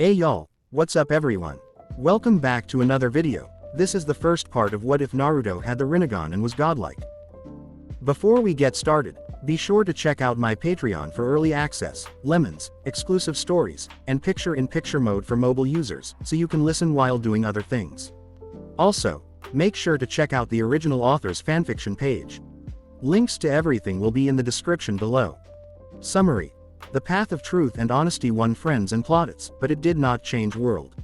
Hey y'all, what's up everyone? Welcome back to another video. This is the first part of what if Naruto had the Rinnegan and was godlike. Before we get started, be sure to check out my Patreon for early access, lemons, exclusive stories, and picture-in-picture mode for mobile users, so you can listen while doing other things. Also, make sure to check out the original author's fanfiction page. Links to everything will be in the description below. Summary. The path of truth and honesty won friends and plaudits, but it did not change world.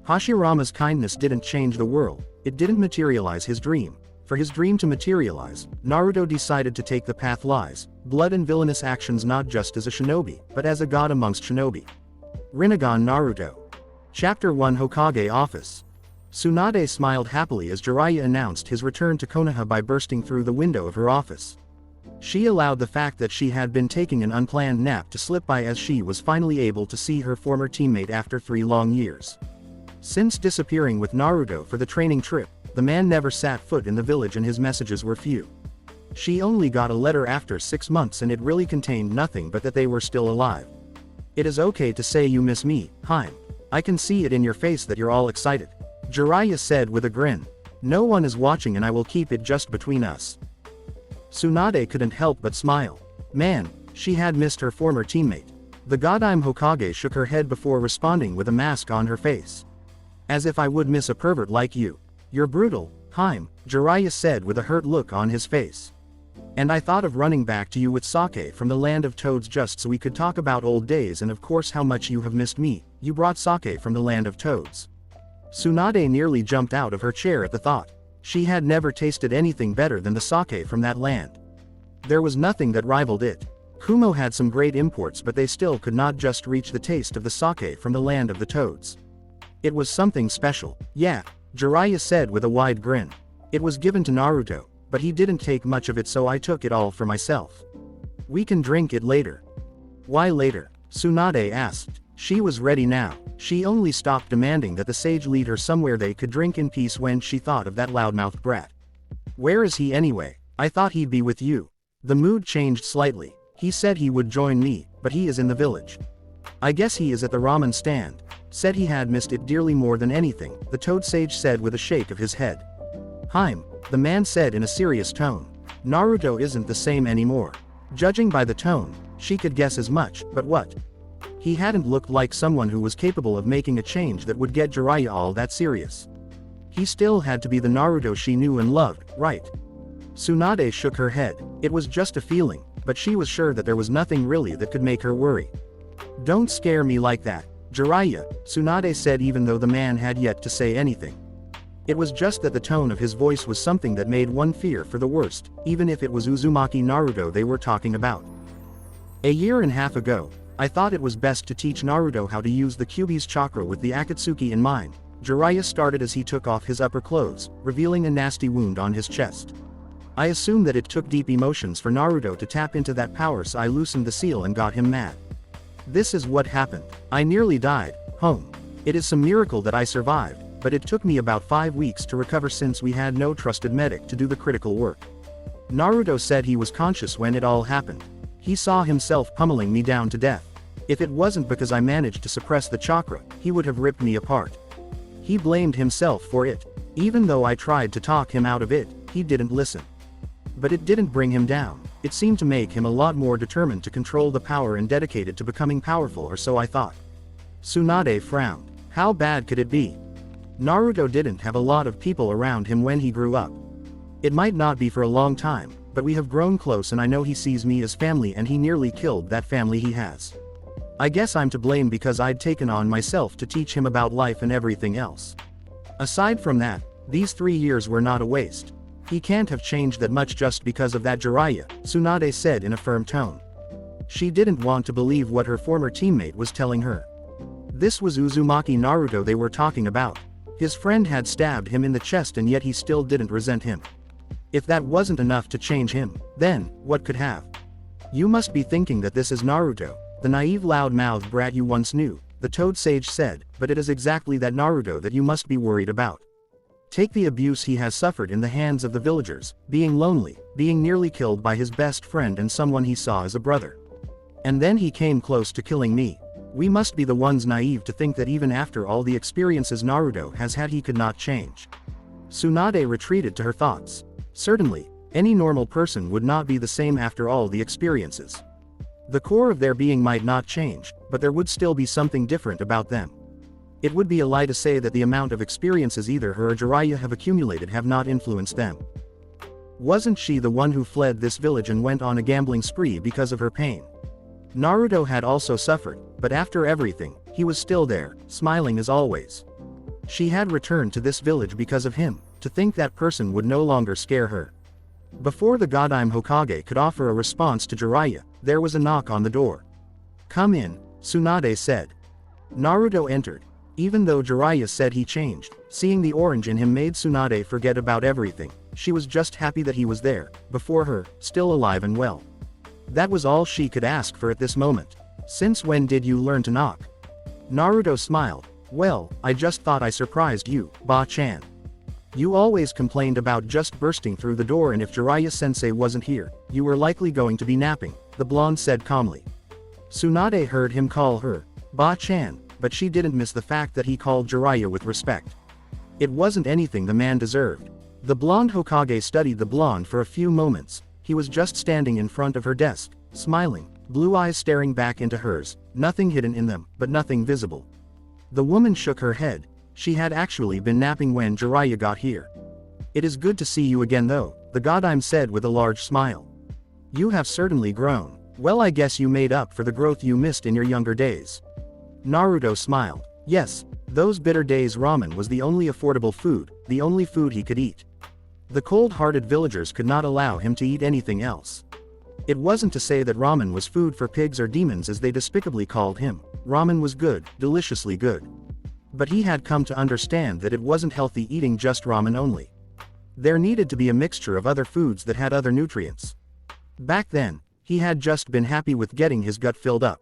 Hashirama's kindness didn't change the world, it didn't materialize his dream. For his dream to materialize, Naruto decided to take the path lies, blood and villainous actions not just as a shinobi, but as a god amongst shinobi. Rinnegan Naruto. Chapter 1 Hokage Office. Tsunade smiled happily as Jiraiya announced his return to Konoha by bursting through the window of her office. She allowed the fact that she had been taking an unplanned nap to slip by as she was finally able to see her former teammate after 3 long years. Since disappearing with Naruto for the training trip, the man never set foot in the village and his messages were few. She only got a letter after 6 months and it really contained nothing but that they were still alive. It is okay to say you miss me, Haim. I can see it in your face that you're all excited. Jiraiya said with a grin. No one is watching and I will keep it just between us. Tsunade couldn't help but smile. Man, she had missed her former teammate. The Godlike Hokage shook her head before responding with a mask on her face. As if I would miss a pervert like you. You're brutal, Haim, Jiraiya said with a hurt look on his face. And I thought of running back to you with sake from the land of toads just so we could talk about old days and of course how much you have missed me. You brought sake from the land of toads. Tsunade nearly jumped out of her chair at the thought. She had never tasted anything better than the sake from that land. There was nothing that rivaled it. Kumo had some great imports but they still could not just reach the taste of the sake from the land of the toads. It was something special. Yeah, Jiraiya said with a wide grin. It was given to Naruto, but he didn't take much of it so I took it all for myself. We can drink it later. Why later? Tsunade asked. She was ready now. She only stopped demanding that the sage lead her somewhere they could drink in peace when she thought of that loudmouthed brat. Where is he anyway? I thought he'd be with you. The mood changed slightly. He said he would join me, but he is in the village. I guess he is at the ramen stand. Said he had missed it dearly more than anything, the toad sage said with a shake of his head. Haim, the man said in a serious tone. Naruto isn't the same anymore. Judging by the tone, she could guess as much, but what? He hadn't looked like someone who was capable of making a change that would get Jiraiya all that serious. He still had to be the Naruto she knew and loved, right? Tsunade shook her head. It was just a feeling, but she was sure that there was nothing really that could make her worry. Don't scare me like that, Jiraiya, Tsunade said even though the man had yet to say anything. It was just that the tone of his voice was something that made one fear for the worst, even if it was Uzumaki Naruto they were talking about. A 1.5 years ago, I thought it was best to teach Naruto how to use the Kyuubi's chakra with the Akatsuki in mind. Jiraiya started as he took off his upper clothes, revealing a nasty wound on his chest. I assume that it took deep emotions for Naruto to tap into that power so I loosened the seal and got him mad. This is what happened. I nearly died, home. It is some miracle that I survived, but it took me about 5 weeks to recover since we had no trusted medic to do the critical work. Naruto said he was conscious when it all happened. He saw himself pummeling me down to death. If it wasn't because I managed to suppress the chakra, he would have ripped me apart. He blamed himself for it. Even though I tried to talk him out of it, he didn't listen. But it didn't bring him down. It seemed to make him a lot more determined to control the power and dedicated to becoming powerful, or so I thought. Tsunade frowned. How bad could it be? Naruto didn't have a lot of people around him when he grew up. It might not be for a long time, but we have grown close and I know he sees me as family and he nearly killed that family he has. I guess I'm to blame because I'd taken on myself to teach him about life and everything else. Aside from that, these 3 years were not a waste. He can't have changed that much just because of that, Jiraiya, Tsunade said in a firm tone. She didn't want to believe what her former teammate was telling her. This was Uzumaki Naruto they were talking about. His friend had stabbed him in the chest and yet he still didn't resent him. If that wasn't enough to change him, then, what could have? You must be thinking that this is Naruto, the naive loud-mouthed brat you once knew, the toad sage said, but it is exactly that Naruto that you must be worried about. Take the abuse he has suffered in the hands of the villagers, being lonely, being nearly killed by his best friend and someone he saw as a brother. And then he came close to killing me. We must be the ones naive to think that even after all the experiences Naruto has had he could not change. Tsunade retreated to her thoughts. Certainly, any normal person would not be the same after all the experiences. The core of their being might not change, but there would still be something different about them. It would be a lie to say that the amount of experiences either her or Jiraiya have accumulated have not influenced them. Wasn't she the one who fled this village and went on a gambling spree because of her pain? Naruto had also suffered, but after everything, he was still there, smiling as always. She had returned to this village because of him. To think that person would no longer scare her. Before the Godlike Hokage could offer a response to Jiraiya, there was a knock on the door. "Come in," Tsunade said. Naruto entered. Even though Jiraiya said he changed, seeing the orange in him made Tsunade forget about everything. She was just happy that he was there, before her, still alive and well. That was all she could ask for at this moment. "Since when did you learn to knock?" Naruto smiled. "Well, I just thought I surprised you, Ba-chan. You always complained about just bursting through the door, and if Jiraiya-sensei wasn't here, you were likely going to be napping," the blonde said calmly. Tsunade heard him call her Ba-chan, but she didn't miss the fact that he called Jiraiya with respect. It wasn't anything the man deserved. The blonde Hokage studied the blonde for a few moments. He was just standing in front of her desk, smiling, blue eyes staring back into hers, nothing hidden in them, but nothing visible. The woman shook her head. She had actually been napping when Jiraiya got here. "It is good to see you again though," the Godime said with a large smile. "You have certainly grown. Well, I guess you made up for the growth you missed in your younger days." Naruto smiled. Yes, those bitter days ramen was the only affordable food, the only food he could eat. The cold-hearted villagers could not allow him to eat anything else. It wasn't to say that ramen was food for pigs or demons as they despicably called him. Ramen was good, deliciously good. But he had come to understand that it wasn't healthy eating just ramen only. There needed to be a mixture of other foods that had other nutrients. Back then, he had just been happy with getting his gut filled up.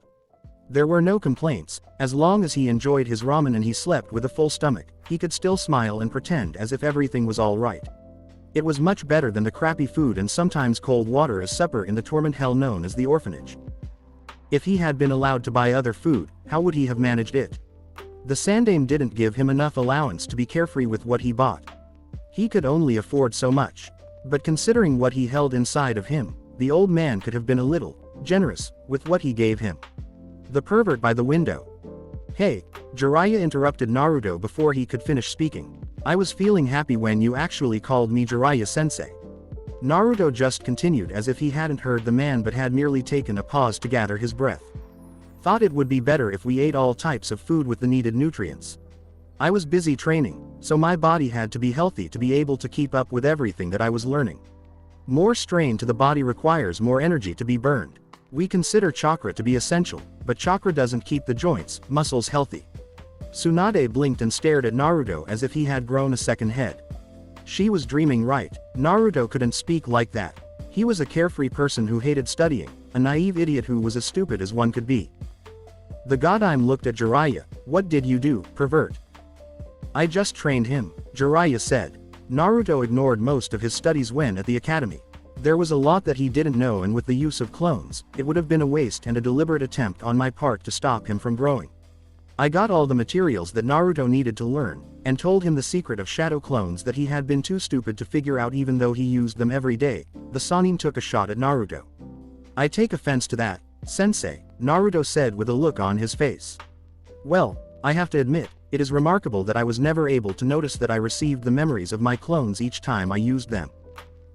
There were no complaints. As long as he enjoyed his ramen and he slept with a full stomach, he could still smile and pretend as if everything was all right. It was much better than the crappy food and sometimes cold water as supper in the torment hell known as the orphanage. If he had been allowed to buy other food, how would he have managed it? The Sandaime didn't give him enough allowance to be carefree with what he bought. He could only afford so much. But considering what he held inside of him, the old man could have been a little generous with what he gave him. The pervert by the window. "Hey," Jiraiya interrupted Naruto before he could finish speaking. "I was feeling happy when you actually called me Jiraiya-sensei." Naruto just continued as if he hadn't heard the man but had merely taken a pause to gather his breath. "Thought it would be better if we ate all types of food with the needed nutrients. I was busy training, so my body had to be healthy to be able to keep up with everything that I was learning. More strain to the body requires more energy to be burned. We consider chakra to be essential, but chakra doesn't keep the joints, muscles healthy." Tsunade blinked and stared at Naruto as if he had grown a second head. She was dreaming right. Naruto couldn't speak like that. He was a carefree person who hated studying, a naive idiot who was as stupid as one could be. The Godime looked at Jiraiya. "What did you do, pervert?" "I just trained him," Jiraiya said. Naruto ignored most of his studies when at the academy. There was a lot that he didn't know, and with the use of clones, it would have been a waste and a deliberate attempt on my part to stop him from growing. I got all the materials that Naruto needed to learn, and told him the secret of shadow clones that he had been too stupid to figure out even though he used them every day. The Sannin took a shot at Naruto. "I take offense to that, sensei," Naruto said with a look on his face. "Well, I have to admit, it is remarkable that I was never able to notice that I received the memories of my clones each time I used them.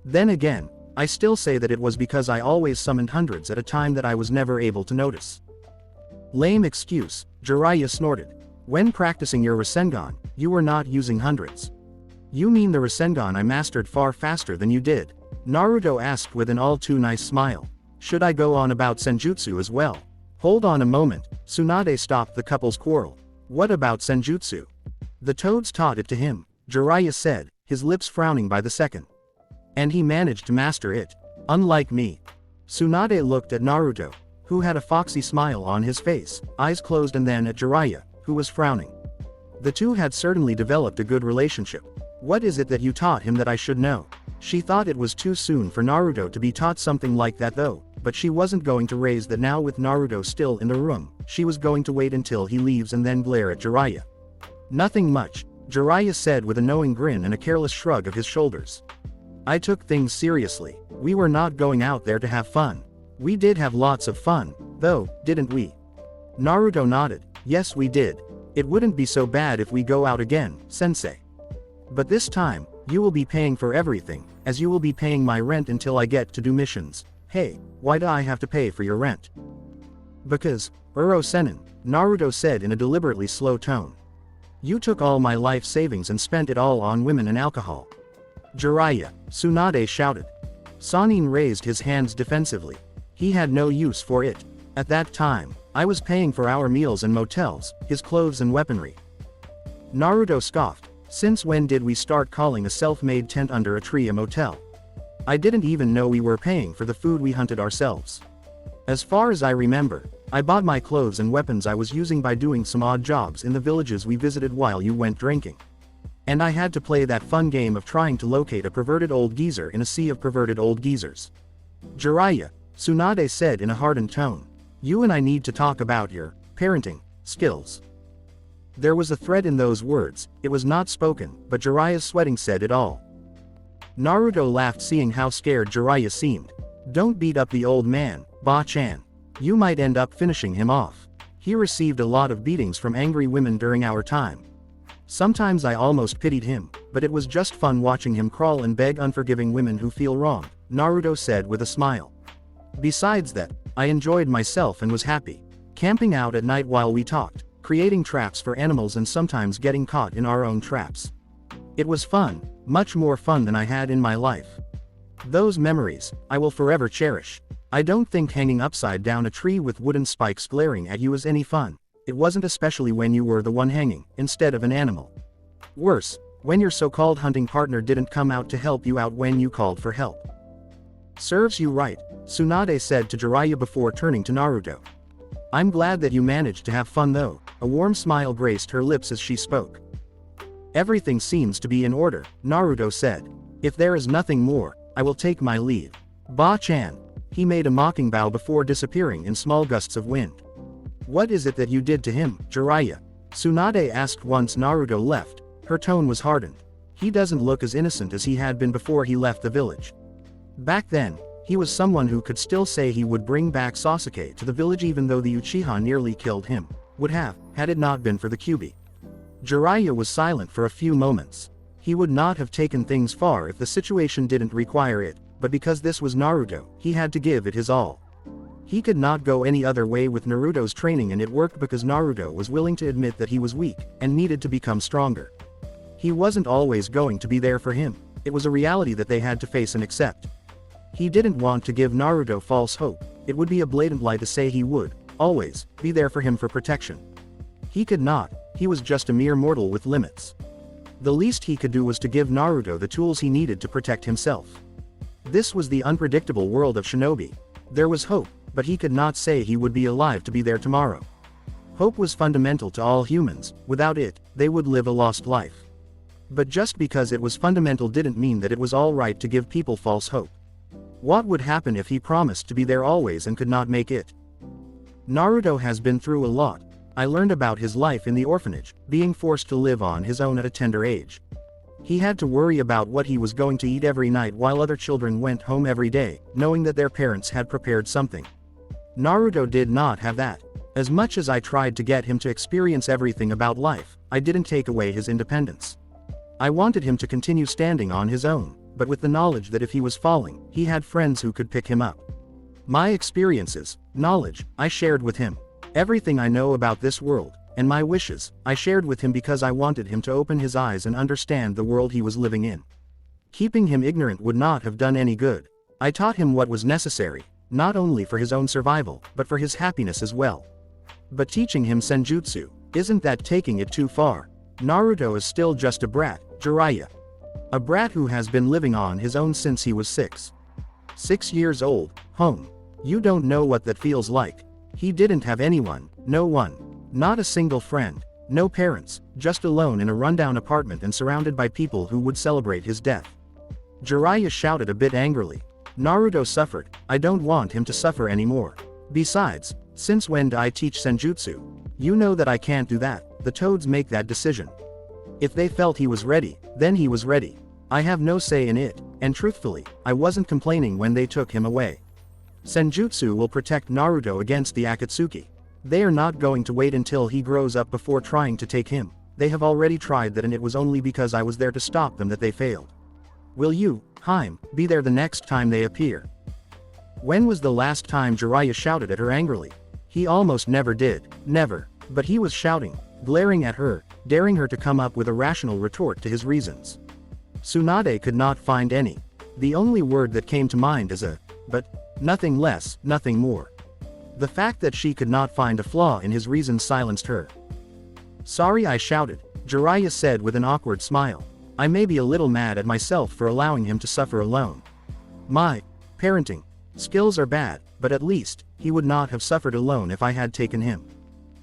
Then again, I still say that it was because I always summoned hundreds at a time that I was never able to notice." "Lame excuse," Jiraiya snorted. "When practicing your Rasengan, you were not using hundreds." "You mean the Rasengan I mastered far faster than you did?" Naruto asked with an all-too-nice smile. "Should I go on about Senjutsu as well?" "Hold on a moment," Tsunade stopped the couple's quarrel. "What about Senjutsu?" "The toads taught it to him," Jiraiya said, his lips frowning by the second. "And he managed to master it. Unlike me." Tsunade looked at Naruto, who had a foxy smile on his face, eyes closed, and then at Jiraiya, who was frowning. The two had certainly developed a good relationship. "What is it that you taught him that I should know?" She thought it was too soon for Naruto to be taught something like that though, but she wasn't going to raise that now with Naruto still in the room, she was going to wait until he leaves and then glare at Jiraiya. Nothing much, Jiraiya said with a knowing grin and a careless shrug of his shoulders. I took things seriously. We were not going out there to have fun. We did have lots of fun, though, didn't we? Naruto nodded. Yes, we did. It wouldn't be so bad if we go out again, sensei. But this time, you will be paying for everything, as you will be paying my rent until I get to do missions. Hey, why do I have to pay for your rent? Because, Uro-sennin, Naruto said in a deliberately slow tone. You took all my life savings and spent it all on women and alcohol. Jiraiya, Tsunade shouted. Sannin raised his hands defensively. He had no use for it. At that time, I was paying for our meals and motels, his clothes and weaponry. Naruto scoffed. Since when did we start calling a self-made tent under a tree a motel? I didn't even know we were paying for the food we hunted ourselves. As far as I remember, I bought my clothes and weapons I was using by doing some odd jobs in the villages we visited while you went drinking. And I had to play that fun game of trying to locate a perverted old geezer in a sea of perverted old geezers. Jiraiya, Tsunade said in a hardened tone. You and I need to talk about your parenting skills. There was a threat in those words. It was not spoken, but Jiraiya's sweating said it all. Naruto laughed seeing how scared Jiraiya seemed. Don't beat up the old man, Ba-chan. You might end up finishing him off. He received a lot of beatings from angry women during our time. Sometimes I almost pitied him, but it was just fun watching him crawl and beg unforgiving women who feel wronged, Naruto said with a smile. Besides that, I enjoyed myself and was happy. Camping out at night while we talked, creating traps for animals and sometimes getting caught in our own traps. It was fun, much more fun than I had in my life. Those memories, I will forever cherish. I don't think hanging upside down a tree with wooden spikes glaring at you is any fun. It wasn't, especially when you were the one hanging, instead of an animal. Worse, when your so-called hunting partner didn't come out to help you out when you called for help. Serves you right, Tsunade said to Jiraiya before turning to Naruto. I'm glad that you managed to have fun though. A warm smile graced her lips as she spoke. Everything seems to be in order, Naruto said. If there is nothing more, I will take my leave. Ba-chan. He made a mocking bow before disappearing in small gusts of wind. What is it that you did to him, Jiraiya? Tsunade asked once Naruto left. Her tone was hardened. He doesn't look as innocent as he had been before he left the village. Back then, he was someone who could still say he would bring back Sasuke to the village even though the Uchiha nearly killed him. Would have, had it not been for the Kyuubi. Jiraiya was silent for a few moments. He would not have taken things far if the situation didn't require it, but because this was Naruto, he had to give it his all. He could not go any other way with Naruto's training, and it worked because Naruto was willing to admit that he was weak, and needed to become stronger. He wasn't always going to be there for him. It was a reality that they had to face and accept. He didn't want to give Naruto false hope. It would be a blatant lie to say he would, always, be there for him for protection. He could not. He was just a mere mortal with limits. The least he could do was to give Naruto the tools he needed to protect himself. This was the unpredictable world of shinobi. There was hope, but he could not say he would be alive to be there tomorrow. Hope was fundamental to all humans. Without it, they would live a lost life. But just because it was fundamental didn't mean that it was all right to give people false hope. What would happen if he promised to be there always and could not make it? Naruto has been through a lot. I learned about his life in the orphanage, being forced to live on his own at a tender age. He had to worry about what he was going to eat every night while other children went home every day, knowing that their parents had prepared something. Naruto did not have that. As much as I tried to get him to experience everything about life, I didn't take away his independence. I wanted him to continue standing on his own, but with the knowledge that if he was falling, he had friends who could pick him up. My experiences, knowledge, I shared with him. Everything I know about this world, and my wishes, I shared with him because I wanted him to open his eyes and understand the world he was living in. Keeping him ignorant would not have done any good. I taught him what was necessary, not only for his own survival, but for his happiness as well. But teaching him senjutsu, isn't that taking it too far? Naruto is still just a brat, Jiraiya. A brat who has been living on his own since he was 6. 6 years old, home. You don't know what that feels like. He didn't have anyone, no one. Not a single friend, no parents, just alone in a rundown apartment and surrounded by people who would celebrate his death. Jiraiya shouted a bit angrily. Naruto suffered, I don't want him to suffer anymore. Besides, since when do I teach senjutsu? You know that I can't do that, the toads make that decision. If they felt he was ready, then he was ready. I have no say in it, and truthfully, I wasn't complaining when they took him away. Senjutsu will protect Naruto against the Akatsuki. They are not going to wait until he grows up before trying to take him. They have already tried that, and it was only because I was there to stop them that they failed. Will you, Haim, be there the next time they appear? When was the last time Jiraiya shouted at her angrily? He almost never did, never, but he was shouting, glaring at her, daring her to come up with a rational retort to his reasons. Tsunade could not find any. The only word that came to mind is a, but, nothing less, nothing more. The fact that she could not find a flaw in his reasons silenced her. Sorry I shouted, Jiraiya said with an awkward smile. I may be a little mad at myself for allowing him to suffer alone. My parenting skills are bad, but at least, he would not have suffered alone if I had taken him.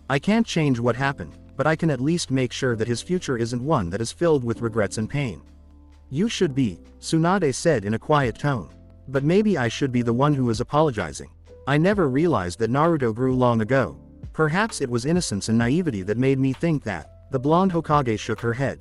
I can't change what happened, but I can at least make sure that his future isn't one that is filled with regrets and pain. You should be, Tsunade said in a quiet tone. But maybe I should be the one who is apologizing. I never realized that Naruto grew long ago. Perhaps it was innocence and naivety that made me think that. The blonde Hokage shook her head.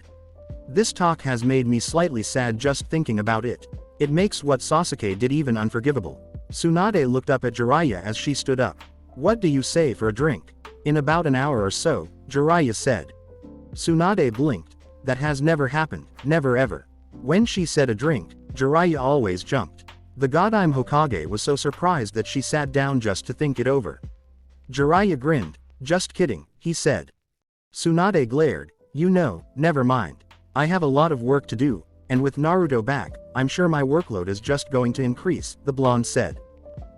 This talk has made me slightly sad just thinking about it. It makes what Sasuke did even unforgivable. Tsunade looked up at Jiraiya as she stood up. What do you say for a drink? In about an hour or so, Jiraiya said. Tsunade blinked. That has never happened, never ever. When she said a drink, Jiraiya always jumped. The Godlike Hokage was so surprised that she sat down just to think it over. Jiraiya grinned. Just kidding, he said. Tsunade glared. You know, never mind. I have a lot of work to do, and with Naruto back, I'm sure my workload is just going to increase, the blonde said.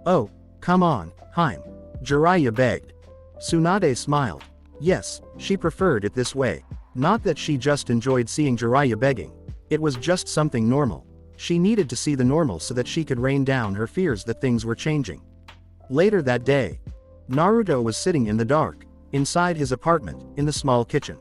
Oh, come on, Haim. Jiraiya begged. Tsunade smiled. Yes, she preferred it this way. Not that she just enjoyed seeing Jiraiya begging. It was just something normal. She needed to see the normal so that she could rain down her fears that things were changing. Later that day, Naruto was sitting in the dark, inside his apartment, in the small kitchen.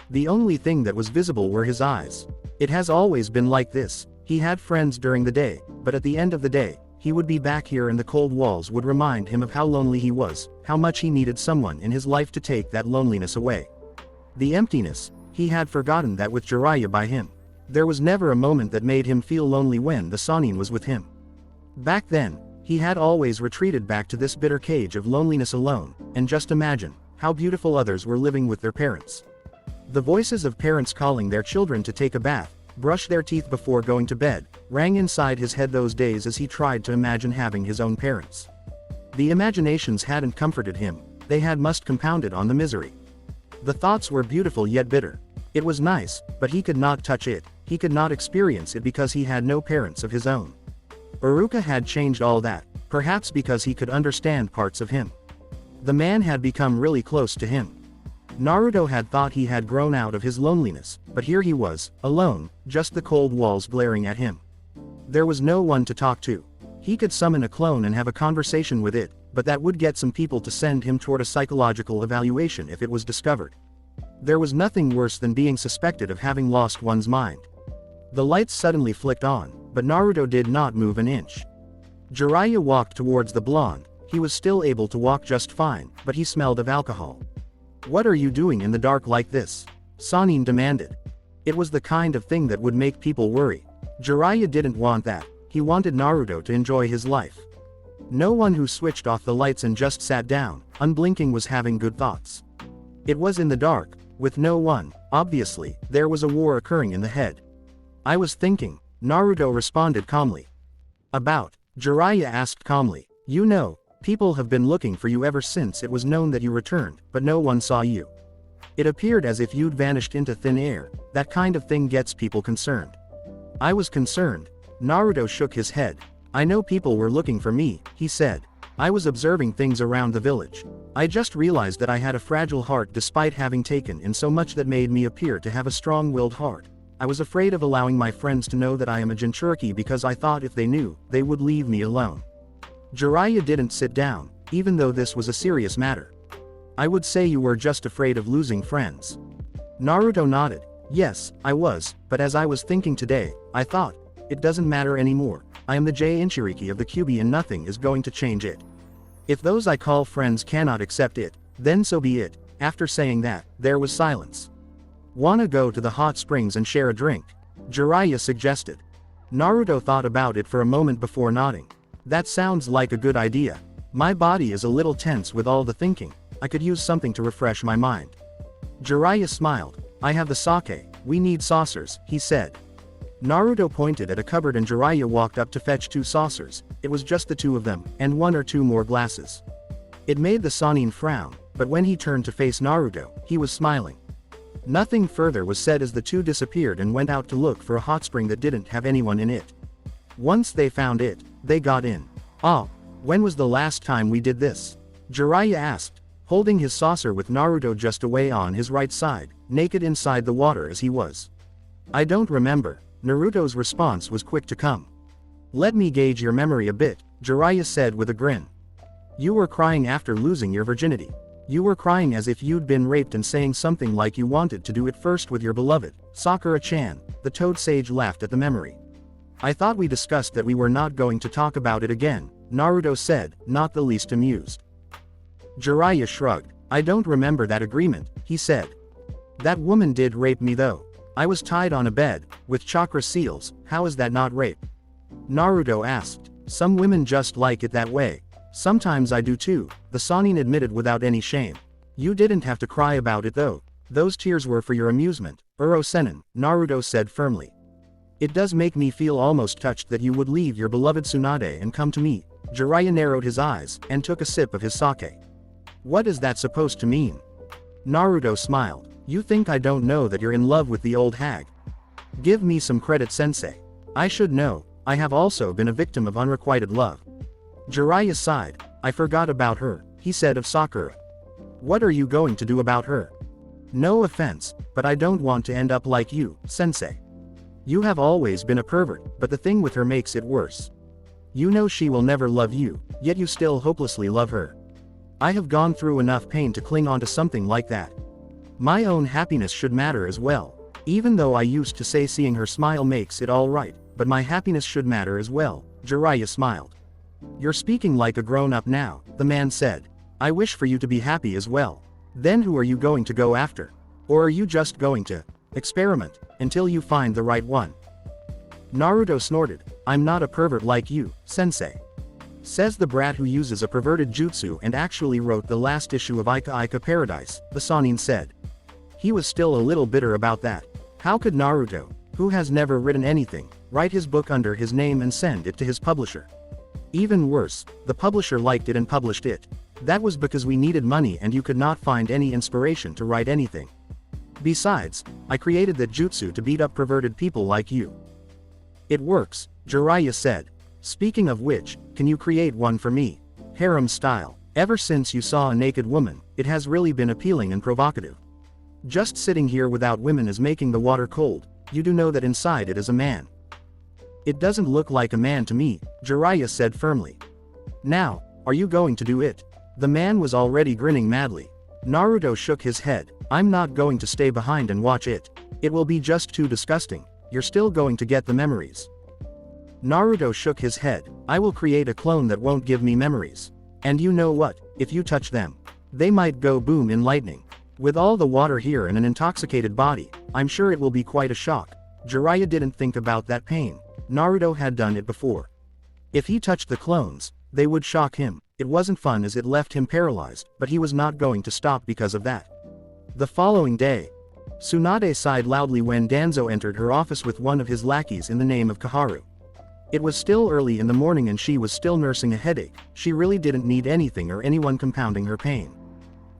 The only thing that was visible were his eyes. It has always been like this. He had friends during the day, but at the end of the day, he would be back here and the cold walls would remind him of how lonely he was, how much he needed someone in his life to take that loneliness away. The emptiness, he had forgotten that with Jiraiya by him. There was never a moment that made him feel lonely when the Sannin was with him. Back then, he had always retreated back to this bitter cage of loneliness alone, and just imagine how beautiful others were living with their parents. The voices of parents calling their children to take a bath, brush their teeth before going to bed, rang inside his head those days as he tried to imagine having his own parents. The imaginations hadn't comforted him, they had must compounded on the misery. The thoughts were beautiful yet bitter. It was nice, but he could not touch it, he could not experience it because he had no parents of his own. Iruka had changed all that, perhaps because he could understand parts of him. The man had become really close to him. Naruto had thought he had grown out of his loneliness, but here he was, alone, just the cold walls glaring at him. There was no one to talk to. He could summon a clone and have a conversation with it, but that would get some people to send him toward a psychological evaluation if it was discovered. There was nothing worse than being suspected of having lost one's mind. The lights suddenly flicked on, but Naruto did not move an inch. Jiraiya walked towards the blonde. He was still able to walk just fine, but he smelled of alcohol. What are you doing in the dark like this? Sannin demanded. It was the kind of thing that would make people worry. Jiraiya didn't want that. He wanted Naruto to enjoy his life. No one who switched off the lights and just sat down, unblinking, was having good thoughts. It was in the dark, with no one. Obviously, there was a war occurring in the head. I was thinking, Naruto responded calmly. About? Jiraiya asked calmly. You know, people have been looking for you ever since it was known that you returned, but no one saw you. It appeared as if you'd vanished into thin air. That kind of thing gets people concerned. I was concerned. Naruto shook his head. I know people were looking for me, he said. I was observing things around the village. I just realized that I had a fragile heart despite having taken in so much that made me appear to have a strong-willed heart. I was afraid of allowing my friends to know that I am a Jinchuriki because I thought if they knew, they would leave me alone. Jiraiya didn't sit down, even though this was a serious matter. I would say you were just afraid of losing friends. Naruto nodded. Yes, I was, but as I was thinking today, I thought, it doesn't matter anymore. I am the Jinchuriki of the Kyuubi and nothing is going to change it. If those I call friends cannot accept it, then so be it." After saying that, there was silence. "Wanna go to the hot springs and share a drink?" Jiraiya suggested. Naruto thought about it for a moment before nodding. "That sounds like a good idea. My body is a little tense with all the thinking. I could use something to refresh my mind." Jiraiya smiled. "I have the sake, we need saucers," he said. Naruto pointed at a cupboard and Jiraiya walked up to fetch 2 saucers. It was just the 2 of them, and 1 or 2 more glasses. It made the Sannin frown, but when he turned to face Naruto, he was smiling. Nothing further was said as the 2 disappeared and went out to look for a hot spring that didn't have anyone in it. Once they found it, they got in. "Ah, when was the last time we did this?" Jiraiya asked, holding his saucer with Naruto just away on his right side, naked inside the water as he was. "I don't remember." Naruto's response was quick to come. "Let me gauge your memory a bit," Jiraiya said with a grin. "You were crying after losing your virginity. You were crying as if you'd been raped and saying something like you wanted to do it first with your beloved, Sakura-chan." The Toad Sage laughed at the memory. "I thought we discussed that we were not going to talk about it again," Naruto said, not the least amused. Jiraiya shrugged. "I don't remember that agreement," he said. "That woman did rape me though. I was tied on a bed, with chakra seals. How is that not rape?" Naruto asked. "Some women just like it that way. Sometimes I do too," the Sannin admitted without any shame. "You didn't have to cry about it though. Those tears were for your amusement, Uro-sennin," Naruto said firmly. "It does make me feel almost touched that you would leave your beloved Tsunade and come to me." Jiraiya narrowed his eyes, and took a sip of his sake. "What is that supposed to mean?" Naruto smiled. "You think I don't know that you're in love with the old hag? Give me some credit, sensei. I should know. I have also been a victim of unrequited love." Jiraiya sighed. "I forgot about her," he said of Sakura. "What are you going to do about her?" "No offense, but I don't want to end up like you, sensei. You have always been a pervert, but the thing with her makes it worse. You know she will never love you, yet you still hopelessly love her. I have gone through enough pain to cling on to something like that. My own happiness should matter as well. Even though I used to say seeing her smile makes it all right, but my happiness should matter as well." Jiraiya smiled. "You're speaking like a grown-up now," the man said. "I wish for you to be happy as well. Then who are you going to go after? Or are you just going to experiment until you find the right one?" Naruto snorted. "I'm not a pervert like you, sensei. Says the brat who uses a perverted jutsu and actually wrote the last issue of Ika Ika Paradise," the Sannin said. He was still a little bitter about that. How could Naruto, who has never written anything, write his book under his name and send it to his publisher? Even worse, the publisher liked it and published it. That was because we needed money and you could not find any inspiration to write anything. Besides, I created that jutsu to beat up perverted people like you. It works, Jiraiya said. Speaking of which, can you create one for me? Harem style. Ever since you saw a naked woman, it has really been appealing and provocative. Just sitting here without women is making the water cold. You do know that inside it is a man. It doesn't look like a man to me, Jiraiya said firmly. Now, are you going to do it? The man was already grinning madly. Naruto shook his head. I'm not going to stay behind and watch it. It will be just too disgusting. You're still going to get the memories. Naruto shook his head. I will create a clone that won't give me memories. And you know what, if you touch them, they might go boom in lightning. With all the water here and an intoxicated body, I'm sure it will be quite a shock. Jiraiya didn't think about that pain. Naruto had done it before. If he touched the clones, they would shock him. It wasn't fun as it left him paralyzed, but he was not going to stop because of that. The following day, Tsunade sighed loudly when Danzo entered her office with one of his lackeys in the name of Kaharu. It was still early in the morning and she was still nursing a headache. She really didn't need anything or anyone compounding her pain.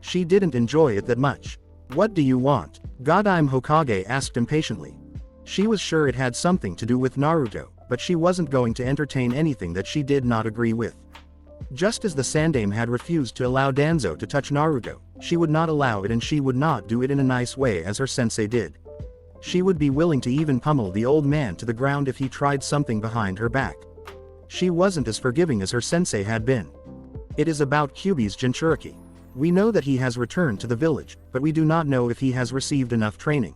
She didn't enjoy it that much. What do you want? Godime Hokage asked impatiently. She was sure it had something to do with Naruto, but she wasn't going to entertain anything that she did not agree with. Just as the Sandaime had refused to allow Danzo to touch Naruto, she would not allow it, and she would not do it in a nice way as her sensei did. She would be willing to even pummel the old man to the ground if he tried something behind her back. She wasn't as forgiving as her sensei had been. It is about Kyuubi's Jinchuriki. We know that he has returned to the village, but we do not know if he has received enough training.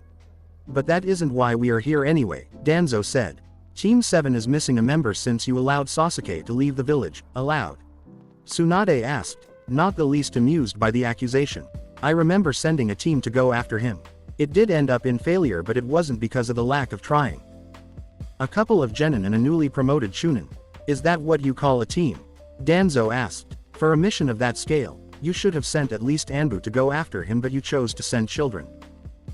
But that isn't why we are here anyway, Danzo said. Team 7 is missing a member since you allowed Sasuke to leave the village. Allowed? Tsunade asked, not the least amused by the accusation. I remember sending a team to go after him. It did end up in failure, but it wasn't because of the lack of trying. A couple of genin and a newly promoted chunin. Is that what you call a team? Danzo asked. For a mission of that scale, you should have sent at least Anbu to go after him, but you chose to send children.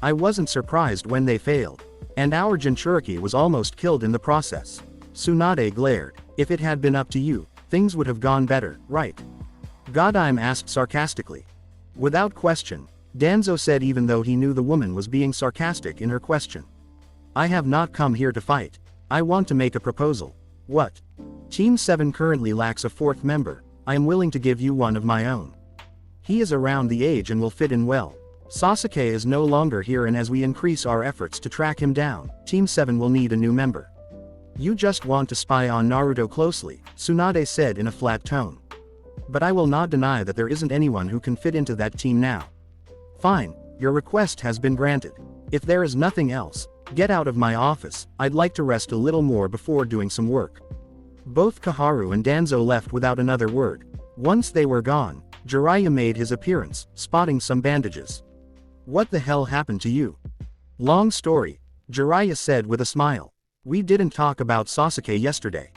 I wasn't surprised when they failed. And our Jinchuriki was almost killed in the process. Tsunade glared. If it had been up to you, things would have gone better, right? Godime asked sarcastically. Without question, Danzo said, even though he knew the woman was being sarcastic in her question. I have not come here to fight. I want to make a proposal. What? Team 7 currently lacks a fourth member. I am willing to give you one of my own. He is around the age and will fit in well. Sasuke is no longer here, and as we increase our efforts to track him down, Team 7 will need a new member. You just want to spy on Naruto closely, Tsunade said in a flat tone. But I will not deny that there isn't anyone who can fit into that team now. Fine, your request has been granted. If there is nothing else, get out of my office. I'd like to rest a little more before doing some work. Both Kaharu and Danzo left without another word. Once they were gone, Jiraiya made his appearance, spotting some bandages. What the hell happened to you? Long story, Jiraiya said with a smile. We didn't talk about Sasuke yesterday.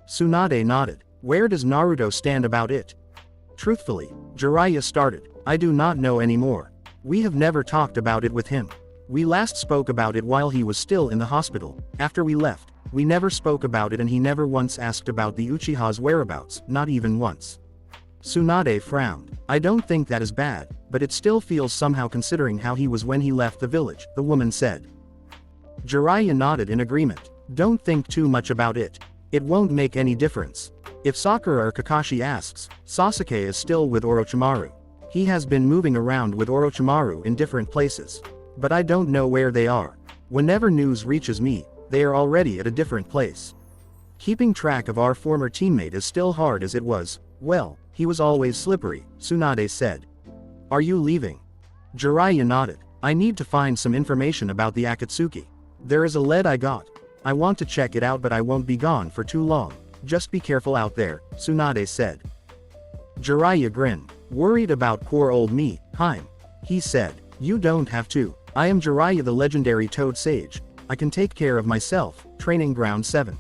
Tsunade nodded. Where does Naruto stand about it? Truthfully, Jiraiya started. I do not know anymore. We have never talked about it with him. We last spoke about it while he was still in the hospital. After we left, we never spoke about it, and he never once asked about the Uchiha's whereabouts, not even once. Tsunade frowned. I don't think that is bad, but it still feels somehow considering how he was when he left the village, the woman said. Jiraiya nodded in agreement. Don't think too much about it. It won't make any difference. If Sakura or Kakashi asks, Sasuke is still with Orochimaru. He has been moving around with Orochimaru in different places. But I don't know where they are. Whenever news reaches me, they are already at a different place. Keeping track of our former teammate is still hard as it was. Well, he was always slippery, Tsunade said. Are you leaving? Jiraiya nodded. I need to find some information about the Akatsuki. There is a lead I got. I want to check it out, but I won't be gone for too long. Just be careful out there, Tsunade said. Jiraiya grinned. Worried about poor old me, Haim. He said. You don't have to. I am Jiraiya, the legendary Toad Sage. I can take care of myself. Training Ground 7.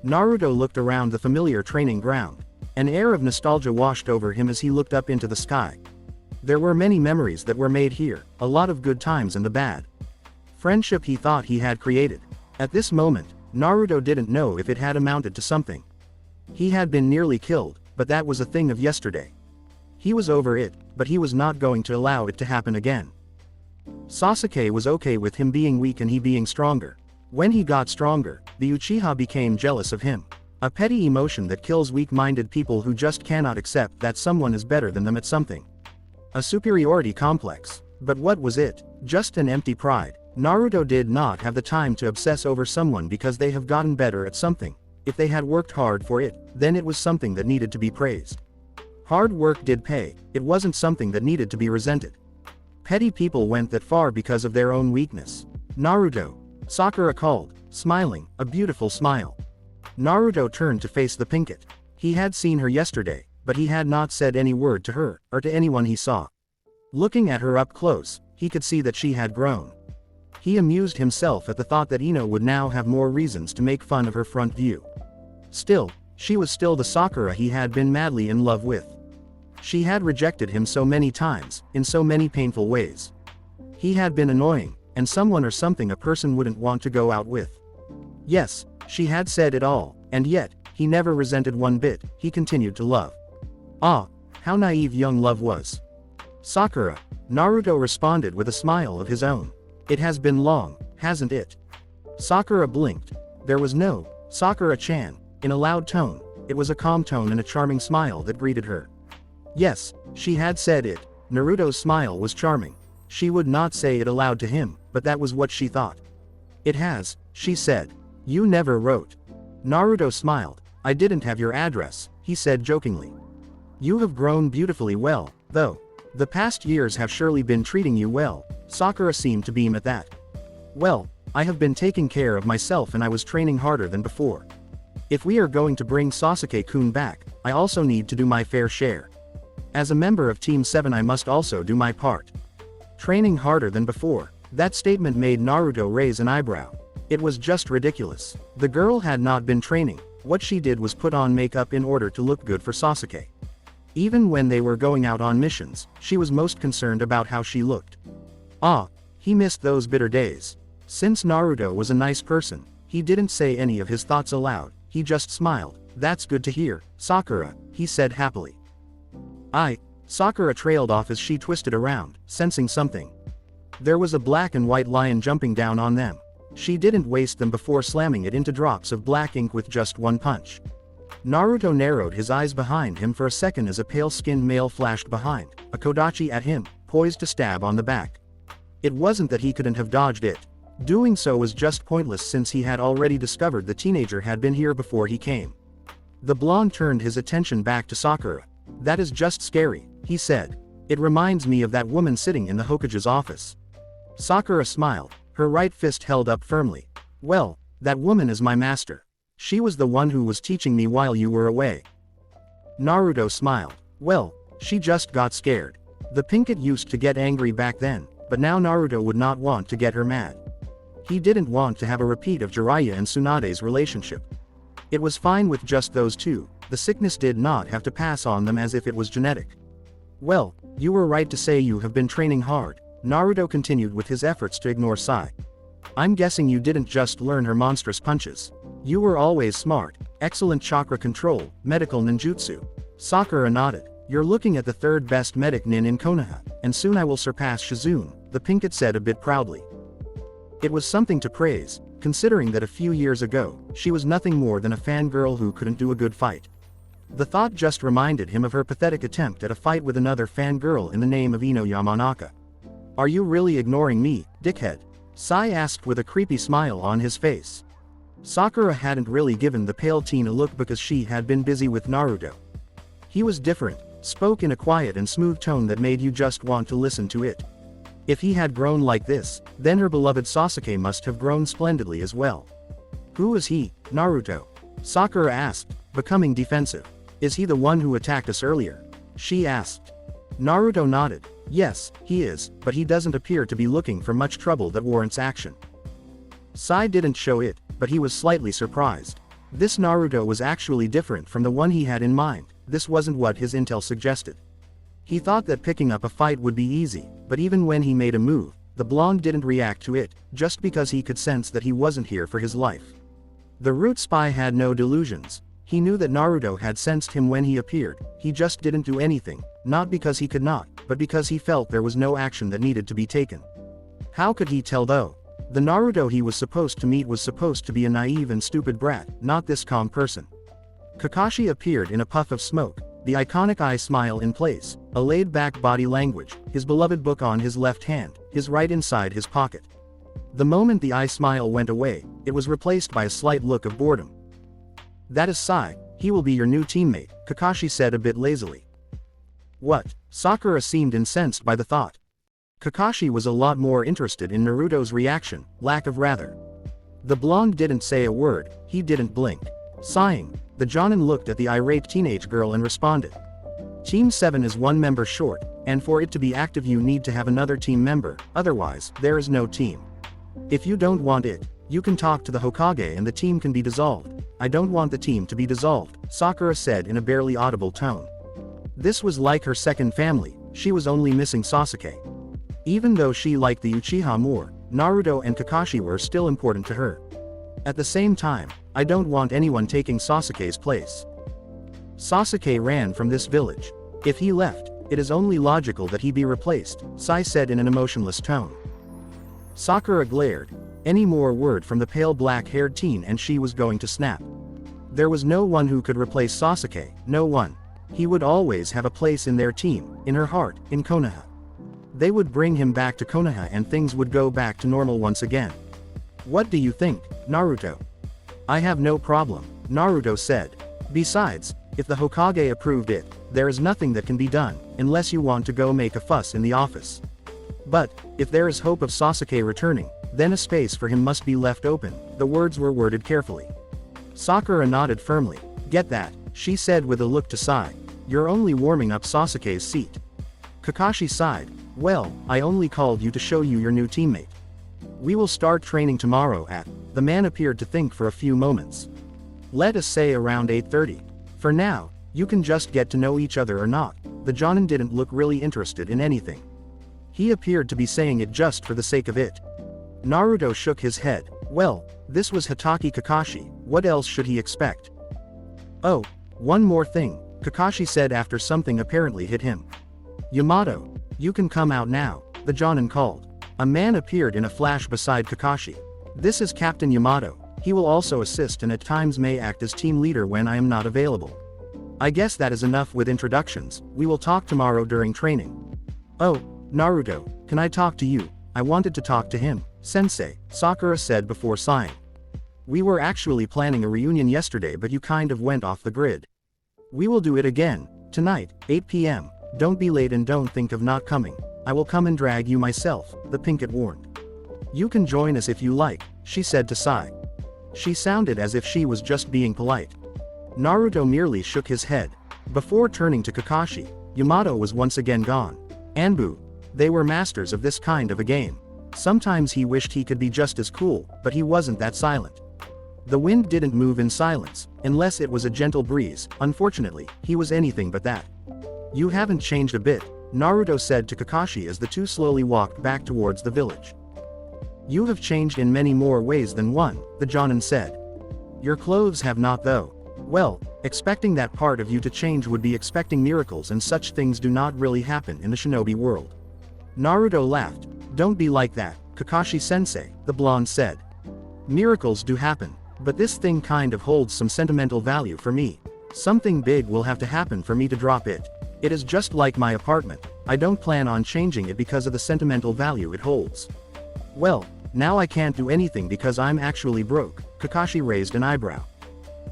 Naruto looked around the familiar training ground. An air of nostalgia washed over him as he looked up into the sky. There were many memories that were made here, a lot of good times and the bad. Friendship he thought he had created. At this moment, Naruto didn't know if it had amounted to something. He had been nearly killed, but that was a thing of yesterday. He was over it, but he was not going to allow it to happen again. Sasuke was okay with him being weak and he being stronger. When he got stronger, the Uchiha became jealous of him. A petty emotion that kills weak-minded people who just cannot accept that someone is better than them at something. A superiority complex. But what was it? Just an empty pride. Naruto did not have the time to obsess over someone because they have gotten better at something. If they had worked hard for it, then it was something that needed to be praised. Hard work did pay, it wasn't something that needed to be resented. Petty people went that far because of their own weakness. Naruto. Sakura called, smiling, a beautiful smile. Naruto turned to face the Pinkett. He had seen her yesterday, but he had not said any word to her, or to anyone he saw. Looking at her up close, he could see that she had grown. He amused himself at the thought that Ino would now have more reasons to make fun of her front view. Still, she was still the Sakura he had been madly in love with. She had rejected him so many times, in so many painful ways. He had been annoying, and someone or something a person wouldn't want to go out with. Yes, she had said it all, and yet, he never resented one bit, he continued to love. Ah, how naive young love was. Sakura, Naruto responded with a smile of his own. It has been long, hasn't it? Sakura blinked. There was no, Sakura-chan, in a loud tone. It was a calm tone and a charming smile that greeted her. Yes, she had said it. Naruto's smile was charming. She would not say it aloud to him, but that was what she thought. It has, she said. You never wrote. Naruto smiled. I didn't have your address, he said jokingly. You have grown beautifully well, though. The past years have surely been treating you well. Sakura seemed to beam at that. Well, I have been taking care of myself and I was training harder than before. If we are going to bring Sasuke-kun back, I also need to do my fair share. As a member of Team 7 I must also do my part. Training harder than before. That statement made Naruto raise an eyebrow. It was just ridiculous. The girl had not been training. What she did was put on makeup in order to look good for Sasuke. Even when they were going out on missions, she was most concerned about how she looked. Ah, he missed those bitter days. Since Naruto was a nice person, he didn't say any of his thoughts aloud, he just smiled. That's good to hear, Sakura, he said happily. Sakura trailed off as she twisted around, sensing something. There was a black and white lion jumping down on them. She didn't waste them before slamming it into drops of black ink with just one punch. Naruto narrowed his eyes behind him for a second as a pale-skinned male flashed behind, a kodachi at him, poised to stab on the back. It wasn't that he couldn't have dodged it. Doing so was just pointless since he had already discovered the teenager had been here before he came. The blonde turned his attention back to Sakura. That is just scary, he said. It reminds me of that woman sitting in the Hokage's office. Sakura smiled, her right fist held up firmly. Well, that woman is my master. She was the one who was teaching me while you were away. Naruto smiled. Well, she just got scared. The Pinkett used to get angry back then, but now Naruto would not want to get her mad. He didn't want to have a repeat of Jiraiya and Tsunade's relationship. It was fine with just those two, the sickness did not have to pass on them as if it was genetic. Well, you were right to say you have been training hard, Naruto continued with his efforts to ignore Sai. I'm guessing you didn't just learn her monstrous punches. You were always smart, excellent chakra control, medical ninjutsu. Sakura nodded. You're looking at the third best medic nin in Konoha, and soon I will surpass Shizune, the Pinkett said a bit proudly. It was something to praise, considering that a few years ago, she was nothing more than a fangirl who couldn't do a good fight. The thought just reminded him of her pathetic attempt at a fight with another fangirl in the name of Ino Yamanaka. Are you really ignoring me, dickhead? Sai asked with a creepy smile on his face. Sakura hadn't really given the pale teen a look because she had been busy with Naruto. He was different, spoke in a quiet and smooth tone that made you just want to listen to it. If he had grown like this, then her beloved Sasuke must have grown splendidly as well. Who is he, Naruto? Sakura asked, becoming defensive. Is he the one who attacked us earlier? She asked. Naruto nodded. Yes, he is, but he doesn't appear to be looking for much trouble that warrants action. Sai didn't show it, but he was slightly surprised. This Naruto was actually different from the one he had in mind. This wasn't what his intel suggested. He thought that picking up a fight would be easy, but even when he made a move, the blonde didn't react to it, just because he could sense that he wasn't here for his life. The root spy had no delusions. He knew that Naruto had sensed him when he appeared, he just didn't do anything, not because he could not, but because he felt there was no action that needed to be taken. How could he tell though? The Naruto he was supposed to meet was supposed to be a naive and stupid brat, not this calm person. Kakashi appeared in a puff of smoke, the iconic eye smile in place, a laid-back body language, his beloved book on his left hand, his right inside his pocket. The moment the eye smile went away, it was replaced by a slight look of boredom. That is Sai, he will be your new teammate, Kakashi said a bit lazily. What? Sakura seemed incensed by the thought. Kakashi was a lot more interested in Naruto's reaction, lack of rather. The blonde didn't say a word, he didn't blink. Sighing, the Jonin looked at the irate teenage girl and responded. Team 7 is one member short, and for it to be active you need to have another team member, otherwise, there is no team. If you don't want it, you can talk to the Hokage and the team can be dissolved. I don't want the team to be dissolved, Sakura said in a barely audible tone. This was like her second family, she was only missing Sasuke. Even though she liked the Uchiha more, Naruto and Kakashi were still important to her. At the same time, I don't want anyone taking Sasuke's place. Sasuke ran from this village. If he left, it is only logical that he be replaced, Sai said in an emotionless tone. Sakura glared. Any more word from the pale black-haired teen and she was going to snap. There was no one who could replace Sasuke, no one. He would always have a place in their team, in her heart, in Konoha. They would bring him back to Konoha and things would go back to normal once again. What do you think, Naruto? I have no problem, Naruto said. Besides, if the Hokage approved it, there is nothing that can be done, unless you want to go make a fuss in the office. But, if there is hope of Sasuke returning, Then a space for him must be left open, the words were worded carefully. Sakura nodded firmly. Get that, she said with a look to Sai. You're only warming up Sasuke's seat. Kakashi sighed. Well, I only called you to show you your new teammate. We will start training tomorrow at. The man appeared to think for a few moments. Let us say around 8:30. For now, you can just get to know each other or not. The Jonin didn't look really interested in anything. He appeared to be saying it just for the sake of it. Naruto shook his head. Well, this was Hatake Kakashi, what else should he expect? Oh, one more thing, Kakashi said after something apparently hit him. Yamato, you can come out now, the Jonin called. A man appeared in a flash beside Kakashi. This is Captain Yamato, he will also assist and at times may act as team leader when I am not available. I guess that is enough with introductions, we will talk tomorrow during training. Oh, Naruto, can I talk to you? I wanted to talk to him, Sensei, Sakura said before sighing. We were actually planning a reunion yesterday but you kind of went off the grid. We will do it again, tonight, 8 p.m, don't be late and don't think of not coming, I will come and drag you myself, the Pinkett warned. You can join us if you like, she said to Sai. She sounded as if she was just being polite. Naruto merely shook his head. Before turning to Kakashi, Yamato was once again gone. Anbu. They were masters of this kind of a game. Sometimes he wished he could be just as cool, but he wasn't that silent. The wind didn't move in silence, unless it was a gentle breeze. Unfortunately, he was anything but that. You haven't changed a bit, Naruto said to Kakashi as the two slowly walked back towards the village. You have changed in many more ways than one, the Jonin said. Your clothes have not though. Well, expecting that part of you to change would be expecting miracles and such things do not really happen in the shinobi world. Naruto laughed. Don't be like that, Kakashi-sensei, the blonde said. Miracles do happen, but this thing kind of holds some sentimental value for me. Something big will have to happen for me to drop it. It is just like my apartment, I don't plan on changing it because of the sentimental value it holds. Well, now I can't do anything because I'm actually broke, Kakashi raised an eyebrow.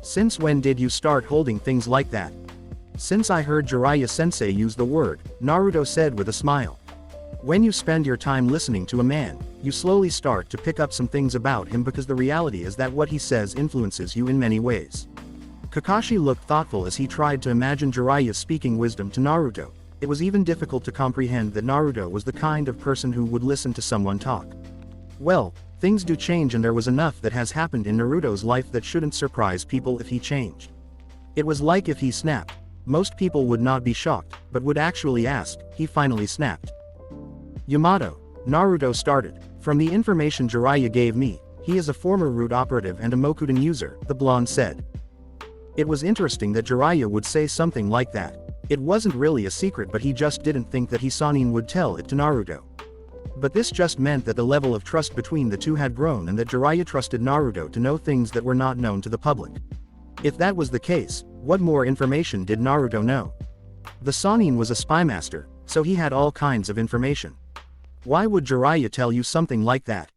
Since when did you start holding things like that? Since I heard Jiraiya-sensei use the word, Naruto said with a smile. When you spend your time listening to a man, you slowly start to pick up some things about him because the reality is that what he says influences you in many ways. Kakashi looked thoughtful as he tried to imagine Jiraiya speaking wisdom to Naruto. It was even difficult to comprehend that Naruto was the kind of person who would listen to someone talk. Well, things do change and there was enough that has happened in Naruto's life that shouldn't surprise people if he changed. It was like if he snapped. Most people would not be shocked, but would actually ask, he finally snapped. Yamato, Naruto started. From the information Jiraiya gave me, he is a former root operative and a Mokuden user, the blonde said. It was interesting that Jiraiya would say something like that. It wasn't really a secret but he just didn't think that Hisanin would tell it to Naruto. But this just meant that the level of trust between the two had grown and that Jiraiya trusted Naruto to know things that were not known to the public. If that was the case, what more information did Naruto know? The Sannin was a spy master, so he had all kinds of information. Why would Jiraiya tell you something like that?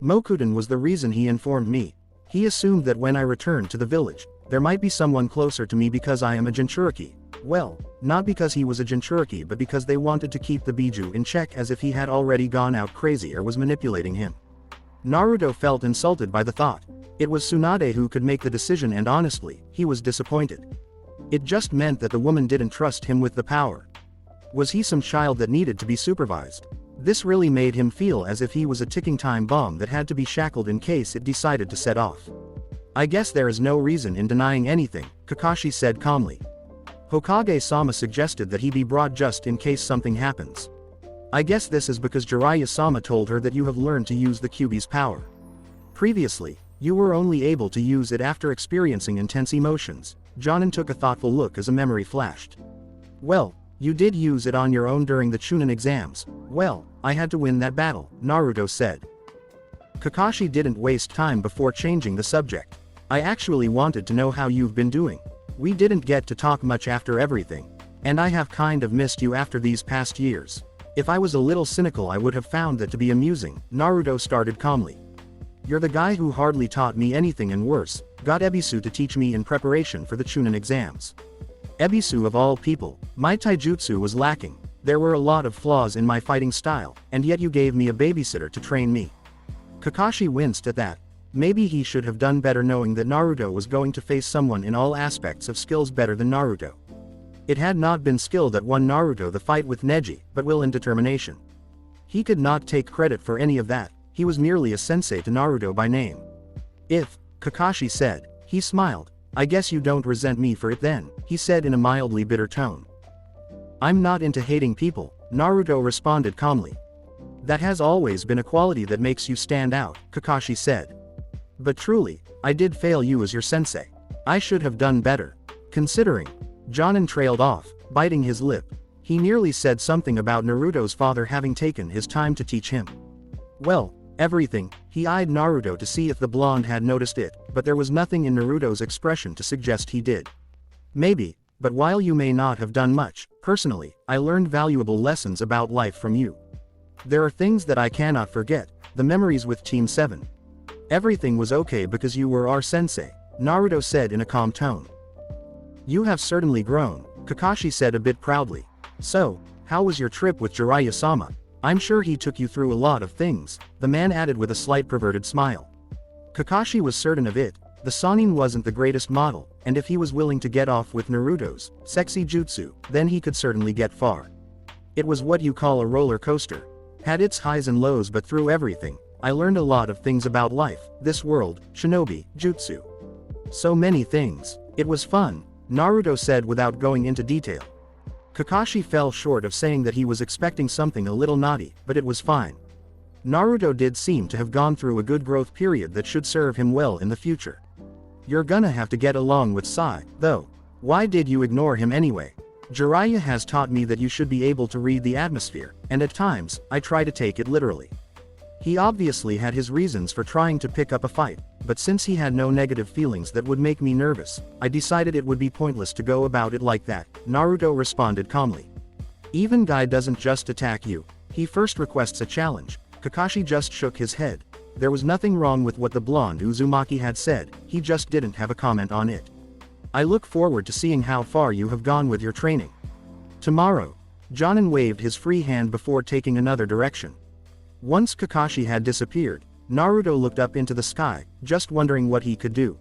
Mokuden was the reason he informed me. He assumed that when I returned to the village, there might be someone closer to me because I am a Jinchuriki. Well, not because he was a Jinchuriki but because they wanted to keep the Biju in check as if he had already gone out crazy or was manipulating him. Naruto felt insulted by the thought. It was Tsunade who could make the decision and honestly, he was disappointed. It just meant that the woman didn't trust him with the power. Was he some child that needed to be supervised? This really made him feel as if he was a ticking time bomb that had to be shackled in case it decided to set off. I guess there is no reason in denying anything, Kakashi said calmly. Hokage-sama suggested that he be brought just in case something happens. I guess this is because Jiraiya-sama told her that you have learned to use the Kyuubi's power. Previously, you were only able to use it after experiencing intense emotions. Jonin took a thoughtful look as a memory flashed. Well, you did use it on your own during the Chunin exams. Well, I had to win that battle, Naruto said. Kakashi didn't waste time before changing the subject. I actually wanted to know how you've been doing. We didn't get to talk much after everything. And I have kind of missed you after these past years. If I was a little cynical I would have found that to be amusing, Naruto started calmly. You're the guy who hardly taught me anything and worse, got Ebisu to teach me in preparation for the Chunin exams. Ebisu of all people, my taijutsu was lacking, there were a lot of flaws in my fighting style, and yet you gave me a babysitter to train me. Kakashi winced at that. Maybe he should have done better knowing that Naruto was going to face someone in all aspects of skills better than Naruto. It had not been skill that won Naruto the fight with Neji, but will and determination. He could not take credit for any of that, he was merely a sensei to Naruto by name. If, Kakashi said, he smiled. I guess you don't resent me for it then, he said in a mildly bitter tone. I'm not into hating people, Naruto responded calmly. That has always been a quality that makes you stand out, Kakashi said. But truly, I did fail you as your sensei. I should have done better. Considering. Jonin trailed off, biting his lip. He nearly said something about Naruto's father having taken his time to teach him. Well, everything, he eyed Naruto to see if the blonde had noticed it, but there was nothing in Naruto's expression to suggest he did. Maybe, but while you may not have done much, personally, I learned valuable lessons about life from you. There are things that I cannot forget, the memories with Team 7. Everything was okay because you were our sensei, Naruto said in a calm tone. You have certainly grown, Kakashi said a bit proudly. So, how was your trip with Jiraiya-sama? I'm sure he took you through a lot of things, the man added with a slight perverted smile. Kakashi was certain of it, the Sannin wasn't the greatest model, and if he was willing to get off with Naruto's sexy jutsu, then he could certainly get far. It was what you call a roller coaster. Had its highs and lows, but through everything, I learned a lot of things about life, this world, shinobi, jutsu. So many things. It was fun, Naruto said without going into detail. Kakashi fell short of saying that he was expecting something a little naughty, but it was fine. Naruto did seem to have gone through a good growth period that should serve him well in the future. You're gonna have to get along with Sai, though. Why did you ignore him anyway? Jiraiya has taught me that you should be able to read the atmosphere, and at times, I try to take it literally. He obviously had his reasons for trying to pick up a fight, but since he had no negative feelings that would make me nervous, I decided it would be pointless to go about it like that, Naruto responded calmly. Even Guy doesn't just attack you, he first requests a challenge. Kakashi just shook his head. There was nothing wrong with what the blonde Uzumaki had said, he just didn't have a comment on it. I look forward to seeing how far you have gone with your training. Tomorrow. Jonin waved his free hand before taking another direction. Once Kakashi had disappeared, Naruto looked up into the sky, just wondering what he could do.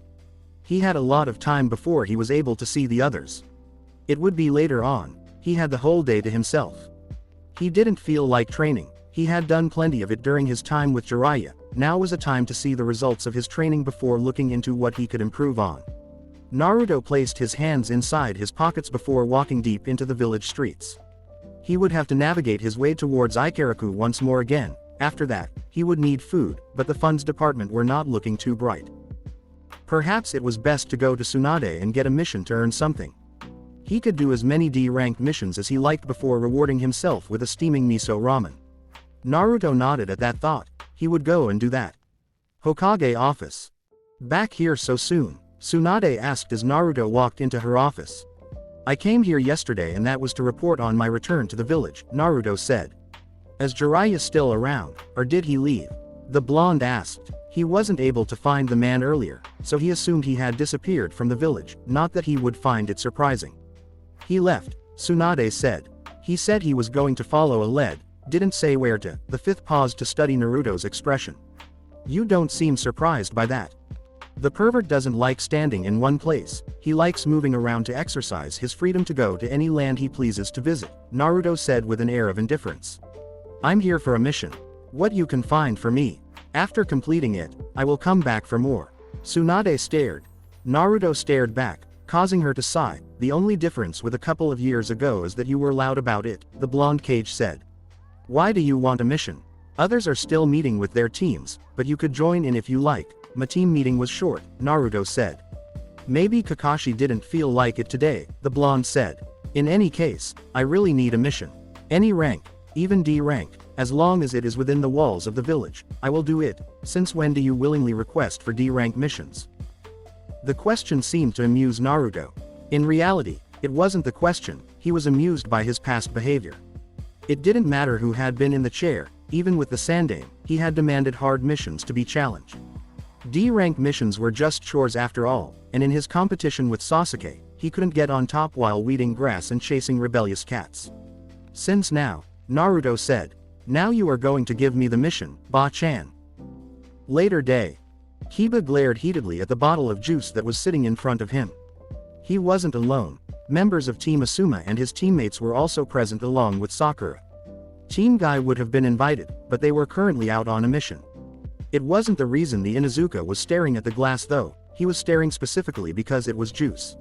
He had a lot of time before he was able to see the others. It would be later on, he had the whole day to himself. He didn't feel like training, he had done plenty of it during his time with Jiraiya, now was a time to see the results of his training before looking into what he could improve on. Naruto placed his hands inside his pockets before walking deep into the village streets. He would have to navigate his way towards Ikaraku once more again. After that, he would need food, but the funds department were not looking too bright. Perhaps it was best to go to Tsunade and get a mission to earn something. He could do as many D-ranked missions as he liked before rewarding himself with a steaming miso ramen. Naruto nodded at that thought, he would go and do that. Hokage office. Back here so soon? Tsunade asked as Naruto walked into her office. I came here yesterday and that was to report on my return to the village, Naruto said. Is Jiraiya still around, or did he leave? The blonde asked. He wasn't able to find the man earlier, so he assumed he had disappeared from the village, not that he would find it surprising. He left, Tsunade said. He said he was going to follow a lead, didn't say where to. The fifth paused to study Naruto's expression. You don't seem surprised by that. The pervert doesn't like standing in one place, he likes moving around to exercise his freedom to go to any land he pleases to visit, Naruto said with an air of indifference. I'm here for a mission. What you can find for me. After completing it, I will come back for more. Tsunade stared. Naruto stared back, causing her to sigh. The only difference with a couple of years ago is that you were loud about it, the blonde cage said. Why do you want a mission? Others are still meeting with their teams, but you could join in if you like. My team meeting was short, Naruto said. Maybe Kakashi didn't feel like it today, the blonde said. In any case, I really need a mission. Any rank. Even D rank, as long as it is within the walls of the village, I will do it. Since when do you willingly request for D rank missions? The question seemed to amuse Naruto. In reality, it wasn't the question, he was amused by his past behavior. It didn't matter who had been in the chair, even with the Sandaime, he had demanded hard missions to be challenged. D rank missions were just chores after all, and in his competition with Sasuke, he couldn't get on top while weeding grass and chasing rebellious cats. Since now, Naruto said, now you are going to give me the mission, Ba-chan. Later day. Kiba glared heatedly at the bottle of juice that was sitting in front of him. He wasn't alone. Members of Team Asuma and his teammates were also present along with Sakura. Team Guy would have been invited, but they were currently out on a mission. It wasn't the reason the Inuzuka was staring at the glass though, he was staring specifically because it was juice.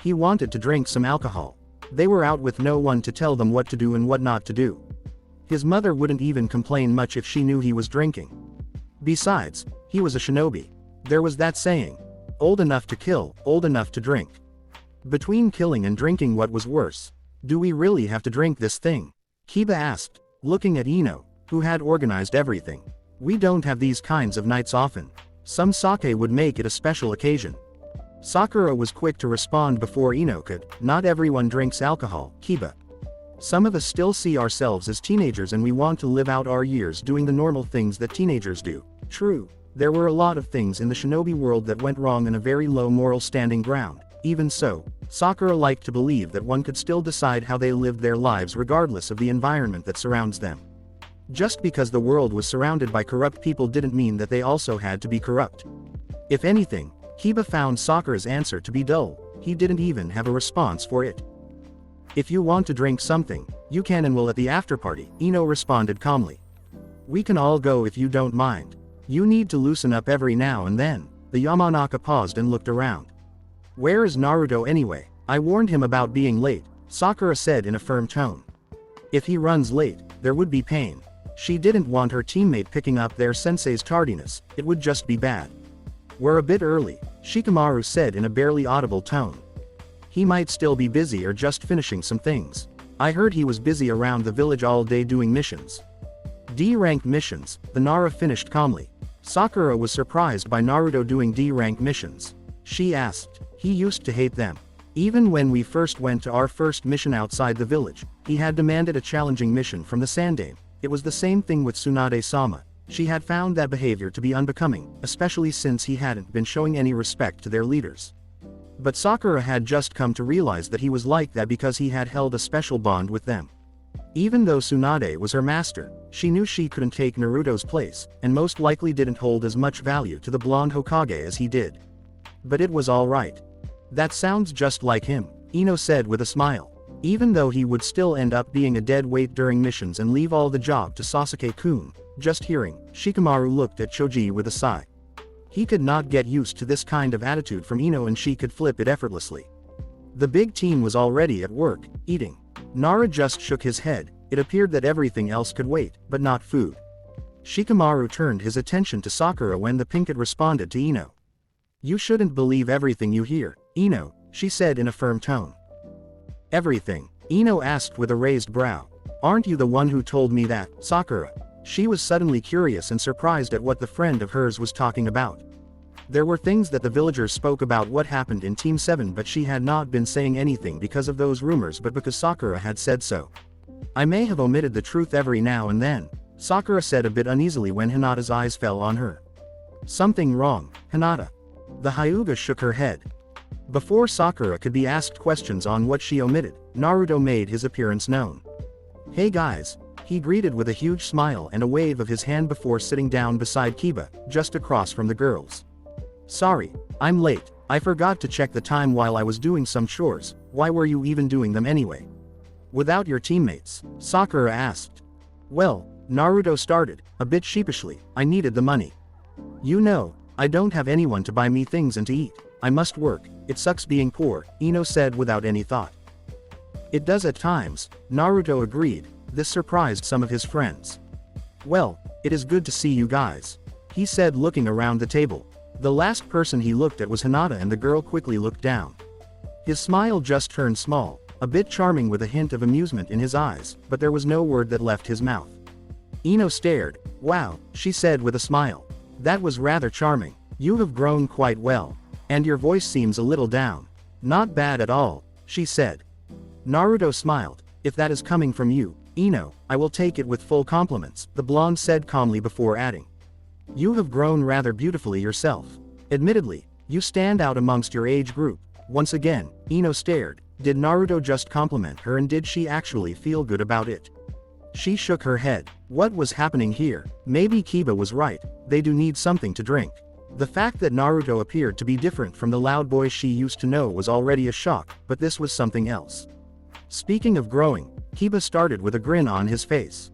He wanted to drink some alcohol. They were out with no one to tell them what to do and what not to do. His mother wouldn't even complain much if she knew he was drinking. Besides, he was a shinobi. There was that saying. Old enough to kill, old enough to drink. Between killing and drinking, what was worse? Do we really have to drink this thing? Kiba asked, looking at Ino, who had organized everything. We don't have these kinds of nights often. Some sake would make it a special occasion. Sakura was quick to respond before Ino could. Not everyone drinks alcohol, Kiba. Some of us still see ourselves as teenagers and we want to live out our years doing the normal things that teenagers do. True, there were a lot of things in the shinobi world that went wrong in a very low moral standing ground. Even so, Sakura liked to believe that one could still decide how they lived their lives regardless of the environment that surrounds them. Just because the world was surrounded by corrupt people didn't mean that they also had to be corrupt. If anything, Kiba found Sakura's answer to be dull. He didn't even have a response for it. If you want to drink something, you can and will at the after party, Ino responded calmly. We can all go if you don't mind. You need to loosen up every now and then. The Yamanaka paused and looked around. Where is Naruto anyway? I warned him about being late, Sakura said in a firm tone. If he runs late, there would be pain. She didn't want her teammate picking up their sensei's tardiness, it would just be bad. We're a bit early, Shikamaru said in a barely audible tone. He might still be busy or just finishing some things. I heard he was busy around the village all day doing missions. D-rank missions, the Nara finished calmly. Sakura was surprised by Naruto doing D-rank missions. She asked. He used to hate them. Even when we first went to our first mission outside the village, he had demanded a challenging mission from the Sandame. It was the same thing with Tsunade-sama. She had found that behavior to be unbecoming, especially since he hadn't been showing any respect to their leaders. But Sakura had just come to realize that he was like that because he had held a special bond with them. Even though Tsunade was her master, she knew she couldn't take Naruto's place, and most likely didn't hold as much value to the blonde Hokage as he did. But it was alright. That sounds just like him, Ino said with a smile. Even though he would still end up being a dead weight during missions and leave all the job to Sasuke-kun, just hearing, Shikamaru looked at Choji with a sigh. He could not get used to this kind of attitude from Ino and she could flip it effortlessly. The big team was already at work, eating. Nara just shook his head. It appeared that everything else could wait, but not food. Shikamaru turned his attention to Sakura when the Pinkett responded to Ino. You shouldn't believe everything you hear, Ino, she said in a firm tone. Everything? Ino asked with a raised brow. Aren't you the one who told me that, Sakura? She was suddenly curious and surprised at what the friend of hers was talking about. There were things that the villagers spoke about what happened in Team 7, but she had not been saying anything because of those rumors but because Sakura had said so. I may have omitted the truth every now and then, Sakura said a bit uneasily when Hinata's eyes fell on her. Something wrong, Hinata? The Hyuga shook her head. Before Sakura could be asked questions on what she omitted, Naruto made his appearance known. Hey guys, he greeted with a huge smile and a wave of his hand before sitting down beside Kiba, just across from the girls. Sorry, I'm late, I forgot to check the time while I was doing some chores. Why were you even doing them anyway? Without your teammates? Sakura asked. Well, Naruto started, a bit sheepishly, I needed the money. You know, I don't have anyone to buy me things and to eat. I must work, it sucks being poor, Ino said without any thought. It does at times, Naruto agreed. This surprised some of his friends. Well, it is good to see you guys, he said looking around the table. The last person he looked at was Hinata and the girl quickly looked down. His smile just turned small, a bit charming with a hint of amusement in his eyes, but there was no word that left his mouth. Ino stared. Wow, she said with a smile. That was rather charming. You have grown quite well. And your voice seems a little down. Not bad at all, she said. Naruto smiled. If that is coming from you, Ino, I will take it with full compliments, the blonde said calmly before adding. You have grown rather beautifully yourself. Admittedly, you stand out amongst your age group. Once again, Ino stared. Did Naruto just compliment her and did she actually feel good about it? She shook her head. What was happening here? Maybe Kiba was right, they do need something to drink. The fact that Naruto appeared to be different from the loud boy she used to know was already a shock, but this was something else. Speaking of growing, Kiba started with a grin on his face.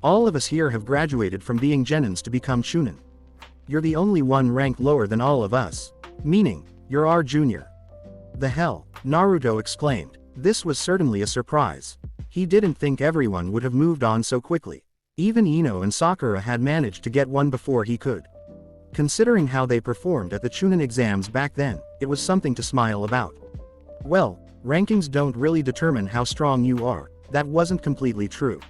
All of us here have graduated from being genins to become chunin. You're the only one ranked lower than all of us. Meaning, you're our junior. The hell, Naruto exclaimed. This was certainly a surprise. He didn't think everyone would have moved on so quickly. Even Ino and Sakura had managed to get one before he could. Considering how they performed at the chunin exams back then, it was something to smile about. Well, rankings don't really determine how strong you are, that wasn't completely true.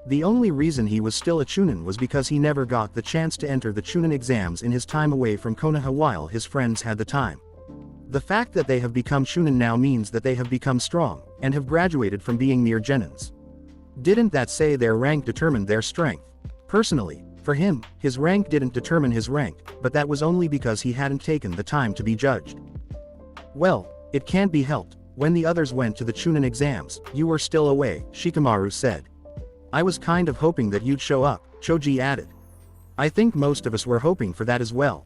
The only reason he was still a chunin was because he never got the chance to enter the chunin exams in his time away from Konoha while his friends had the time. The fact that they have become chunin now means that they have become strong, and have graduated from being mere genins. Didn't that say their rank determined their strength? Personally, for him, his rank didn't determine his rank, but that was only because he hadn't taken the time to be judged. Well, it can't be helped. When the others went to the chunin exams, you were still away, Shikamaru said. I was kind of hoping that you'd show up, Choji added. I think most of us were hoping for that as well.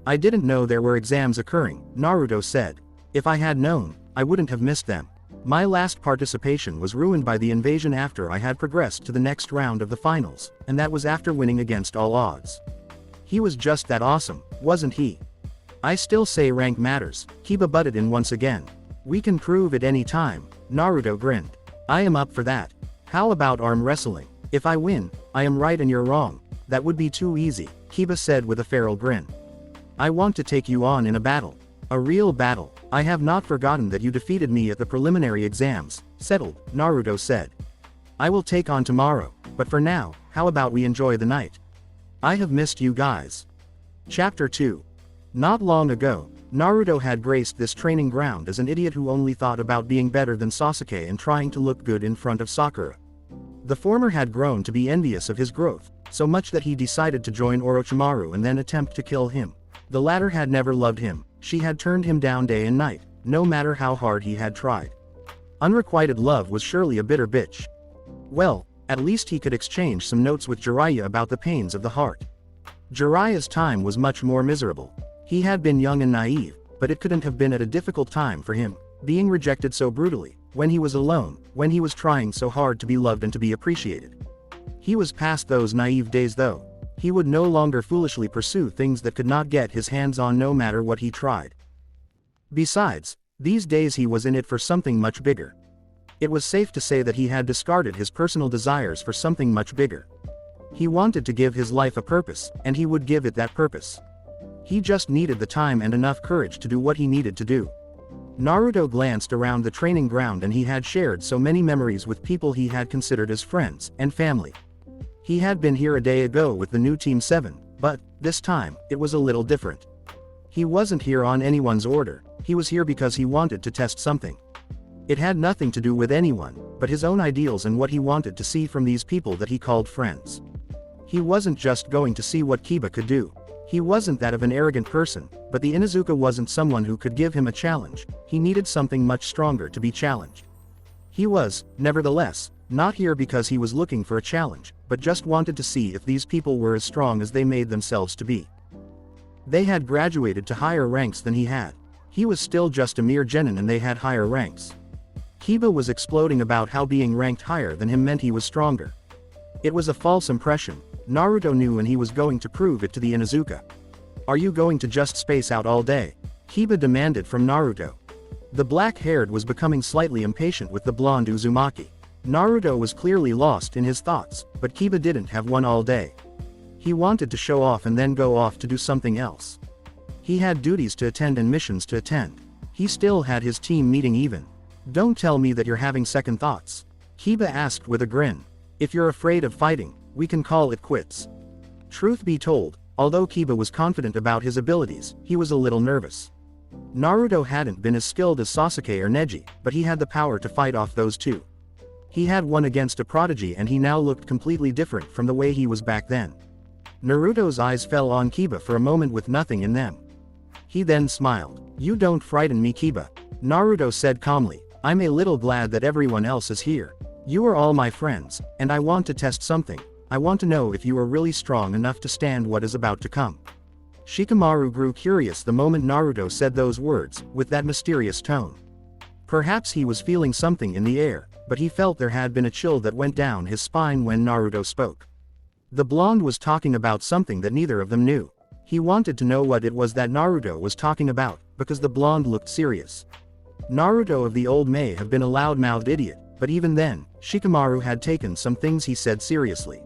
I didn't know there were exams occurring, Naruto said. If I had known, I wouldn't have missed them. My last participation was ruined by the invasion after I had progressed to the next round of the finals, and that was after winning against all odds. He was just that awesome, wasn't he? I still say rank matters, Kiba butted in once again. We can prove it any time, Naruto grinned. I am up for that. How about arm wrestling? If I win, I am right and you're wrong. That would be too easy, Kiba said with a feral grin. I want to take you on in a battle. A real battle. I have not forgotten that you defeated me at the preliminary exams. Settled, Naruto said. I will take on tomorrow, but for now, how about we enjoy the night? I have missed you guys. Chapter 2. Not long ago, Naruto had graced this training ground as an idiot who only thought about being better than Sasuke and trying to look good in front of Sakura. The former had grown to be envious of his growth, so much that he decided to join Orochimaru and then attempt to kill him. The latter had never loved him, she had turned him down day and night, no matter how hard he had tried. Unrequited love was surely a bitter bitch. Well, at least he could exchange some notes with Jiraiya about the pains of the heart. Jiraiya's time was much more miserable. He had been young and naive, but it couldn't have been at a difficult time for him, being rejected so brutally, when he was alone, when he was trying so hard to be loved and to be appreciated. He was past those naive days though. He would no longer foolishly pursue things that could not get his hands on no matter what he tried. Besides, these days he was in it for something much bigger. It was safe to say that he had discarded his personal desires for something much bigger. He wanted to give his life a purpose, and he would give it that purpose. He just needed the time and enough courage to do what he needed to do. Naruto glanced around the training ground and he had shared so many memories with people he had considered as friends and family. He had been here a day ago with the new Team 7, but, this time, it was a little different. He wasn't here on anyone's order, he was here because he wanted to test something. It had nothing to do with anyone, but his own ideals and what he wanted to see from these people that he called friends. He wasn't just going to see what Kiba could do. He wasn't that of an arrogant person, but the Inuzuka wasn't someone who could give him a challenge, he needed something much stronger to be challenged. He was, nevertheless, not here because he was looking for a challenge, but just wanted to see if these people were as strong as they made themselves to be. They had graduated to higher ranks than he had. He was still just a mere genin and they had higher ranks. Kiba was exploding about how being ranked higher than him meant he was stronger. It was a false impression. Naruto knew and he was going to prove it to the Inuzuka. Are you going to just space out all day? Kiba demanded from Naruto. The black-haired was becoming slightly impatient with the blonde Uzumaki. Naruto was clearly lost in his thoughts, but Kiba didn't have one all day. He wanted to show off and then go off to do something else. He had duties to attend and missions to attend. He still had his team meeting even. Don't tell me that you're having second thoughts. Kiba asked with a grin. If you're afraid of fighting, we can call it quits. Truth be told, although Kiba was confident about his abilities, he was a little nervous. Naruto hadn't been as skilled as Sasuke or Neji, but he had the power to fight off those two. He had won against a prodigy and he now looked completely different from the way he was back then. Naruto's eyes fell on Kiba for a moment with nothing in them. He then smiled. You don't frighten me, Kiba. Naruto said calmly. I'm a little glad that everyone else is here. You are all my friends, and I want to test something. I want to know if you are really strong enough to stand what is about to come. Shikamaru grew curious the moment Naruto said those words, with that mysterious tone. Perhaps he was feeling something in the air, but he felt there had been a chill that went down his spine when Naruto spoke. The blonde was talking about something that neither of them knew. He wanted to know what it was that Naruto was talking about, because the blonde looked serious. Naruto of the old may have been a loud-mouthed idiot, but even then, Shikamaru had taken some things he said seriously.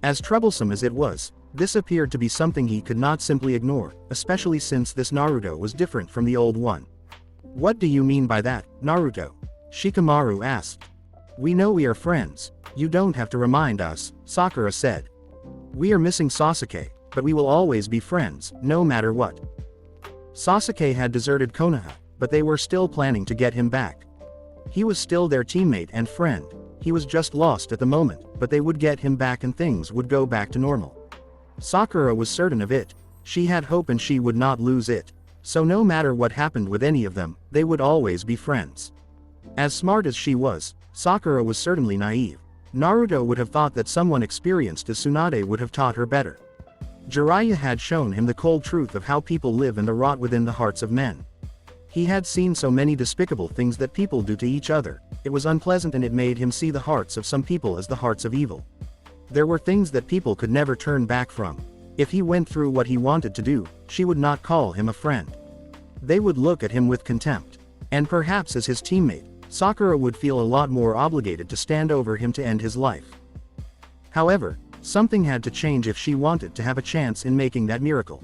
As troublesome as it was, this appeared to be something he could not simply ignore, especially since this Naruto was different from the old one. What do you mean by that, Naruto? Shikamaru asked. We know we are friends, you don't have to remind us, Sakura said. We are missing Sasuke, but we will always be friends, no matter what. Sasuke had deserted Konoha, but they were still planning to get him back. He was still their teammate and friend. He was just lost at the moment, but they would get him back and things would go back to normal. Sakura was certain of it. She had hope and she would not lose it. So no matter what happened with any of them, they would always be friends. As smart as she was, Sakura was certainly naive. Naruto would have thought that someone experienced as Tsunade would have taught her better. Jiraiya had shown him the cold truth of how people live and the rot within the hearts of men. He had seen so many despicable things that people do to each other. It was unpleasant and it made him see the hearts of some people as the hearts of evil. There were things that people could never turn back from. If he went through what he wanted to do, she would not call him a friend. They would look at him with contempt. And perhaps as his teammate, Sakura would feel a lot more obligated to stand over him to end his life. However, something had to change if she wanted to have a chance in making that miracle.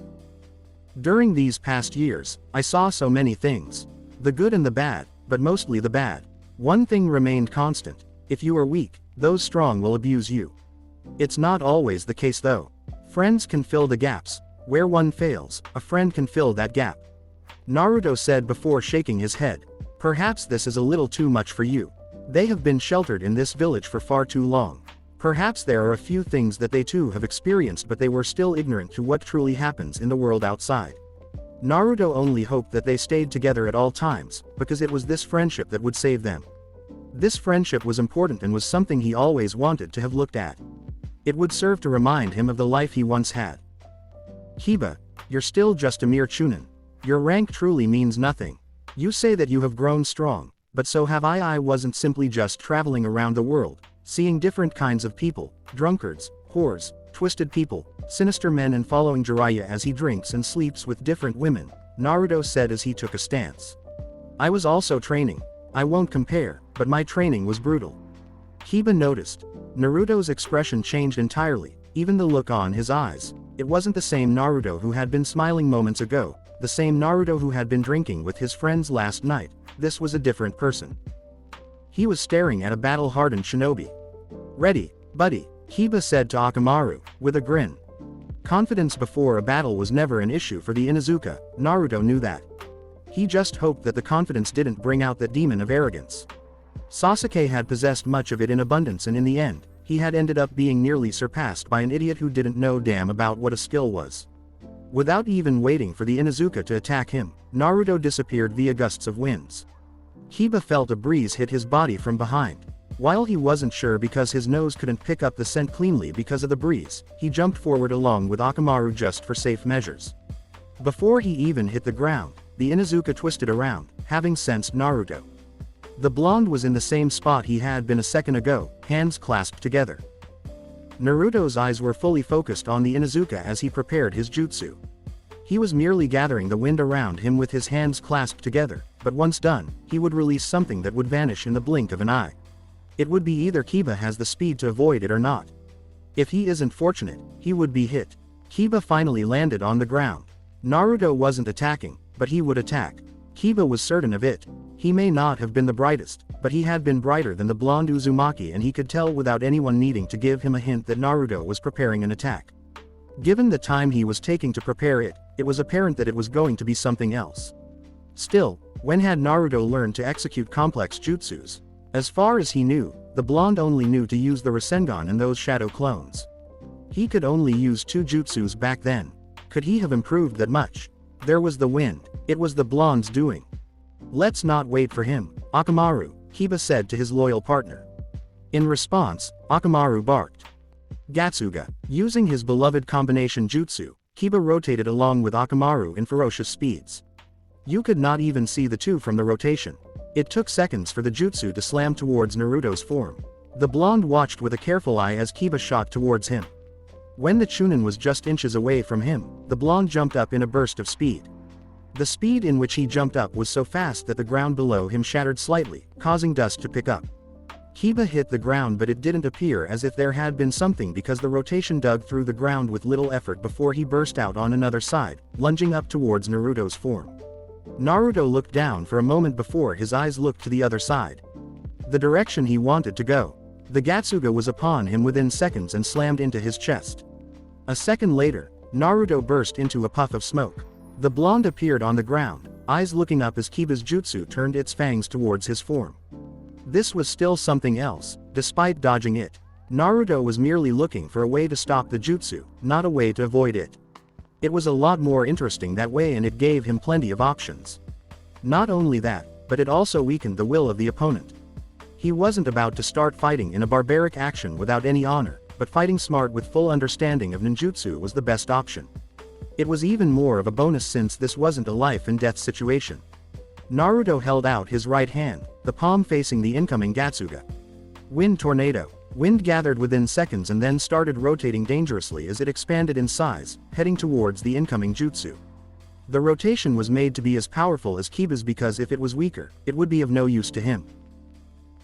During these past years, I saw so many things. The good and the bad, but mostly the bad. One thing remained constant. If you are weak, those strong will abuse you. It's not always the case though. Friends can fill the gaps. Where one fails, a friend can fill that gap. Naruto said before shaking his head. Perhaps this is a little too much for you. They have been sheltered in this village for far too long. Perhaps there are a few things that they too have experienced but they were still ignorant to what truly happens in the world outside. Naruto only hoped that they stayed together at all times, because it was this friendship that would save them. This friendship was important and was something he always wanted to have looked at. It would serve to remind him of the life he once had. Kiba, you're still just a mere chunin. Your rank truly means nothing. You say that you have grown strong, but so have I. I wasn't simply just traveling around the world, seeing different kinds of people, drunkards, whores, twisted people, sinister men and following Jiraiya as he drinks and sleeps with different women, Naruto said as he took a stance. I was also training. I won't compare, but my training was brutal. Kiba noticed. Naruto's expression changed entirely, even the look on his eyes. It wasn't the same Naruto who had been smiling moments ago, the same Naruto who had been drinking with his friends last night. This was a different person. He was staring at a battle-hardened shinobi. Ready, buddy, Kiba said to Akamaru, with a grin. Confidence before a battle was never an issue for the Inuzuka. Naruto knew that. He just hoped that the confidence didn't bring out that demon of arrogance. Sasuke had possessed much of it in abundance and in the end, he had ended up being nearly surpassed by an idiot who didn't know damn about what a skill was. Without even waiting for the Inuzuka to attack him, Naruto disappeared via gusts of winds. Kiba felt a breeze hit his body from behind. While he wasn't sure because his nose couldn't pick up the scent cleanly because of the breeze, he jumped forward along with Akamaru just for safe measures. Before he even hit the ground, the Inuzuka twisted around, having sensed Naruto. The blonde was in the same spot he had been a second ago, hands clasped together. Naruto's eyes were fully focused on the Inuzuka as he prepared his jutsu. He was merely gathering the wind around him with his hands clasped together, but once done, he would release something that would vanish in the blink of an eye. It would be either Kiba has the speed to avoid it or not. If he isn't fortunate, he would be hit. Kiba finally landed on the ground. Naruto wasn't attacking, but he would attack. Kiba was certain of it. He may not have been the brightest, but he had been brighter than the blonde Uzumaki and he could tell without anyone needing to give him a hint that Naruto was preparing an attack. Given the time he was taking to prepare it, it was apparent that it was going to be something else. Still, when had Naruto learned to execute complex jutsus? As far as he knew, the blonde only knew to use the Rinnegan and those shadow clones. He could only use 2 jutsus back then. Could he have improved that much? There was the wind. It was the blonde's doing. Let's not wait for him, Akamaru, Kiba said to his loyal partner. In response, Akamaru barked. Gatsuga. Using his beloved combination jutsu, Kiba rotated along with Akamaru in ferocious speeds. You could not even see the two from the rotation. It took seconds for the jutsu to slam towards Naruto's form. The blonde watched with a careful eye as Kiba shot towards him. When the Chunin was just inches away from him, the blonde jumped up in a burst of speed. The speed in which he jumped up was so fast that the ground below him shattered slightly, causing dust to pick up. Kiba hit the ground, but it didn't appear as if there had been something because the rotation dug through the ground with little effort before he burst out on another side, lunging up towards Naruto's form. Naruto looked down for a moment before his eyes looked to the other side. The direction he wanted to go. The Gatsuga was upon him within seconds and slammed into his chest. A second later, Naruto burst into a puff of smoke. The blonde appeared on the ground, eyes looking up as Kiba's jutsu turned its fangs towards his form. This was still something else. Despite dodging it, Naruto was merely looking for a way to stop the jutsu, not a way to avoid it. It was a lot more interesting that way, and it gave him plenty of options. Not only that, but it also weakened the will of the opponent. He wasn't about to start fighting in a barbaric action without any honor, but fighting smart with full understanding of ninjutsu was the best option. It was even more of a bonus since this wasn't a life and death situation. Naruto held out his right hand, the palm facing the incoming Gatsuga. Wind tornado. Wind gathered within seconds and then started rotating dangerously as it expanded in size, heading towards the incoming jutsu. The rotation was made to be as powerful as Kiba's because if it was weaker, it would be of no use to him.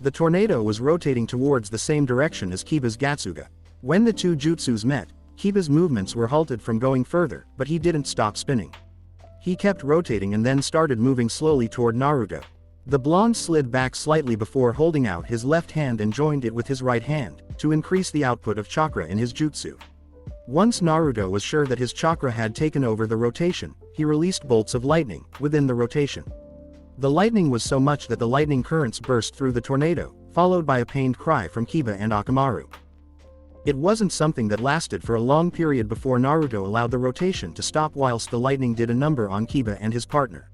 The tornado was rotating towards the same direction as Kiba's Gatsuga. When the two jutsus met, Kiba's movements were halted from going further, but he didn't stop spinning. He kept rotating and then started moving slowly toward Naruto. The blonde slid back slightly before holding out his left hand and joined it with his right hand, to increase the output of chakra in his jutsu. Once Naruto was sure that his chakra had taken over the rotation, he released bolts of lightning within the rotation. The lightning was so much that the lightning currents burst through the tornado, followed by a pained cry from Kiba and Akamaru. It wasn't something that lasted for a long period before Naruto allowed the rotation to stop whilst the lightning did a number on Kiba and his partner.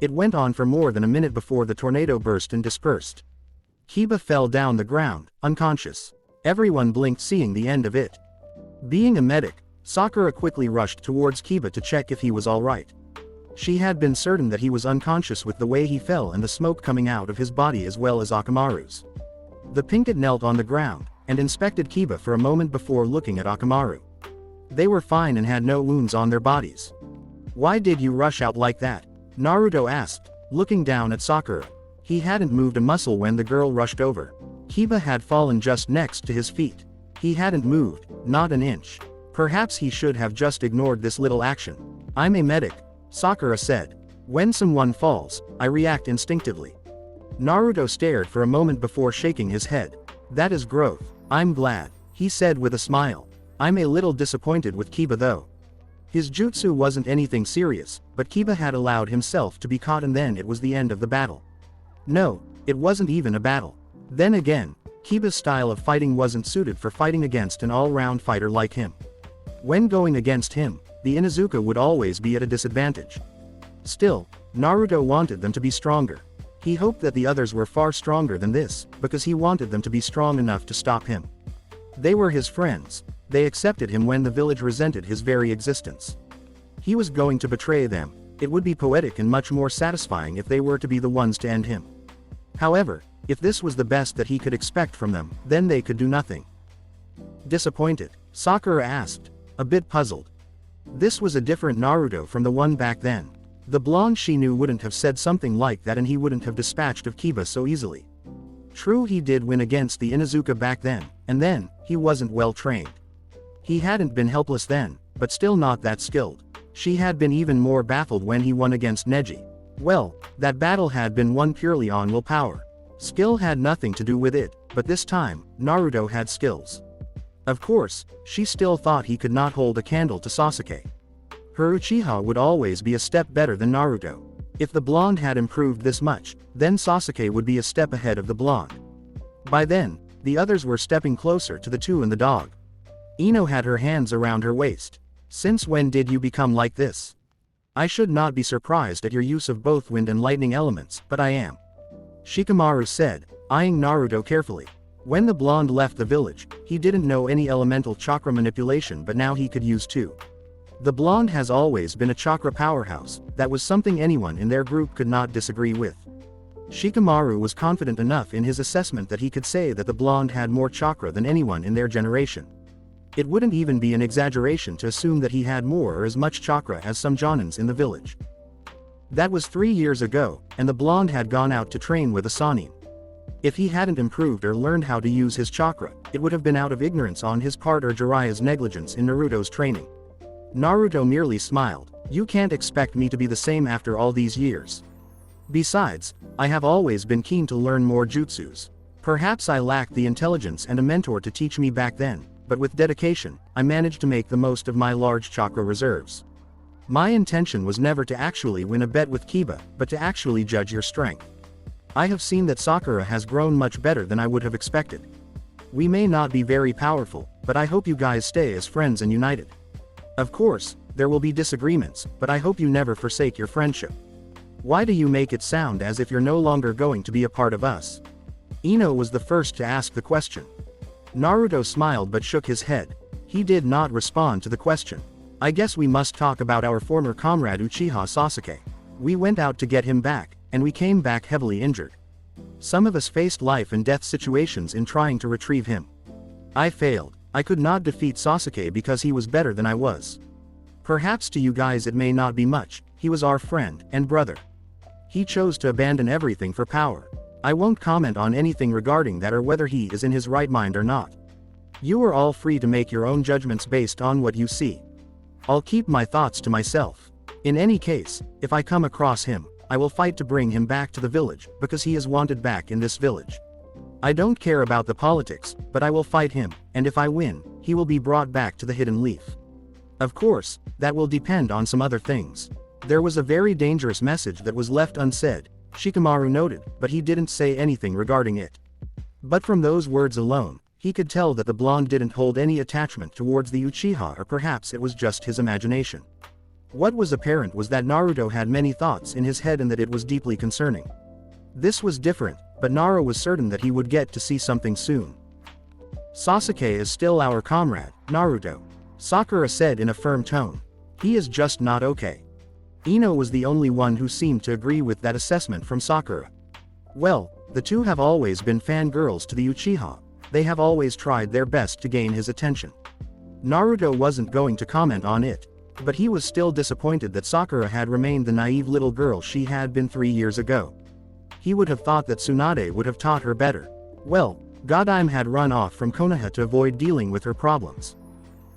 It went on for more than a minute before the tornado burst and dispersed. Kiba fell down the ground, unconscious. Everyone blinked seeing the end of it. Being a medic, Sakura quickly rushed towards Kiba to check if he was alright. She had been certain that he was unconscious with the way he fell and the smoke coming out of his body as well as Akamaru's. The Pinkett knelt on the ground, and inspected Kiba for a moment before looking at Akamaru. They were fine and had no wounds on their bodies. "Why did you rush out like that?" Naruto asked, looking down at Sakura. He hadn't moved a muscle when the girl rushed over. Kiba had fallen just next to his feet. He hadn't moved, not an inch. Perhaps he should have just ignored this little action. "I'm a medic," Sakura said. "When someone falls, I react instinctively." Naruto stared for a moment before shaking his head. "That is growth. I'm glad," he said with a smile. "I'm a little disappointed with Kiba though. His jutsu wasn't anything serious, but Kiba had allowed himself to be caught and then it was the end of the battle. No, it wasn't even a battle. Then again, Kiba's style of fighting wasn't suited for fighting against an all-round fighter like him. When going against him, the Inuzuka would always be at a disadvantage. Still, Naruto wanted them to be stronger. He hoped that the others were far stronger than this, because he wanted them to be strong enough to stop him. They were his friends. They accepted him when the village resented his very existence. He was going to betray them. It would be poetic and much more satisfying if they were to be the ones to end him. However, if this was the best that he could expect from them, then they could do nothing. Disappointed? Sakura asked, a bit puzzled. This was a different Naruto from the one back then. The blonde she knew wouldn't have said something like that and he wouldn't have dispatched of Kiba so easily. True, he did win against the Inuzuka back then, and then, he wasn't well trained. He hadn't been helpless then, but still not that skilled. She had been even more baffled when he won against Neji. Well, that battle had been won purely on willpower. Skill had nothing to do with it, but this time, Naruto had skills. Of course, she still thought he could not hold a candle to Sasuke. Her Uchiha would always be a step better than Naruto. If the blonde had improved this much, then Sasuke would be a step ahead of the blonde. By then, the others were stepping closer to the two and the dog. Ino had her hands around her waist. "Since when did you become like this? I should not be surprised at your use of both wind and lightning elements, but I am," Shikamaru said, eyeing Naruto carefully. When the blonde left the village, he didn't know any elemental chakra manipulation, but now he could use two. The blonde has always been a chakra powerhouse. That was something anyone in their group could not disagree with. Shikamaru was confident enough in his assessment that he could say that the blonde had more chakra than anyone in their generation. It wouldn't even be an exaggeration to assume that he had more or as much chakra as some jonins in the village. That was 3 years ago, and the blonde had gone out to train with a Sanin. If he hadn't improved or learned how to use his chakra, it would have been out of ignorance on his part or Jiraiya's negligence in Naruto's training. Naruto merely smiled. You can't expect me to be the same after all these years. Besides, I have always been keen to learn more jutsus. Perhaps I lacked the intelligence and a mentor to teach me back then, but with dedication, I managed to make the most of my large chakra reserves. My intention was never to actually win a bet with Kiba, but to actually judge your strength. I have seen that Sakura has grown much better than I would have expected. We may not be very powerful, but I hope you guys stay as friends and united. Of course, there will be disagreements, but I hope you never forsake your friendship. Why do you make it sound as if you're no longer going to be a part of us? Ino was the first to ask the question. Naruto smiled but shook his head. He did not respond to the question. I guess we must talk about our former comrade Uchiha Sasuke. We went out to get him back, and we came back heavily injured. Some of us faced life and death situations in trying to retrieve him. I failed. I could not defeat Sasuke because he was better than I was. Perhaps to you guys it may not be much, he was our friend and brother. He chose to abandon everything for power. I won't comment on anything regarding that or whether he is in his right mind or not. You are all free to make your own judgments based on what you see. I'll keep my thoughts to myself. In any case, if I come across him, I will fight to bring him back to the village, because he is wanted back in this village. I don't care about the politics, but I will fight him, and if I win, he will be brought back to the Hidden Leaf. Of course, that will depend on some other things. There was a very dangerous message that was left unsaid, Shikamaru noted, but he didn't say anything regarding it. But from those words alone, he could tell that the blonde didn't hold any attachment towards the Uchiha, or perhaps it was just his imagination. What was apparent was that Naruto had many thoughts in his head and that it was deeply concerning. This was different, but Naruto was certain that he would get to see something soon. Sasuke is still our comrade, Naruto, Sakura said in a firm tone. He is just not okay. Ino was the only one who seemed to agree with that assessment from Sakura. Well, the two have always been fangirls to the Uchiha. They have always tried their best to gain his attention. Naruto wasn't going to comment on it, but he was still disappointed that Sakura had remained the naive little girl she had been 3 years ago. He would have thought that Tsunade would have taught her better. Well, Godime had run off from Konoha to avoid dealing with her problems.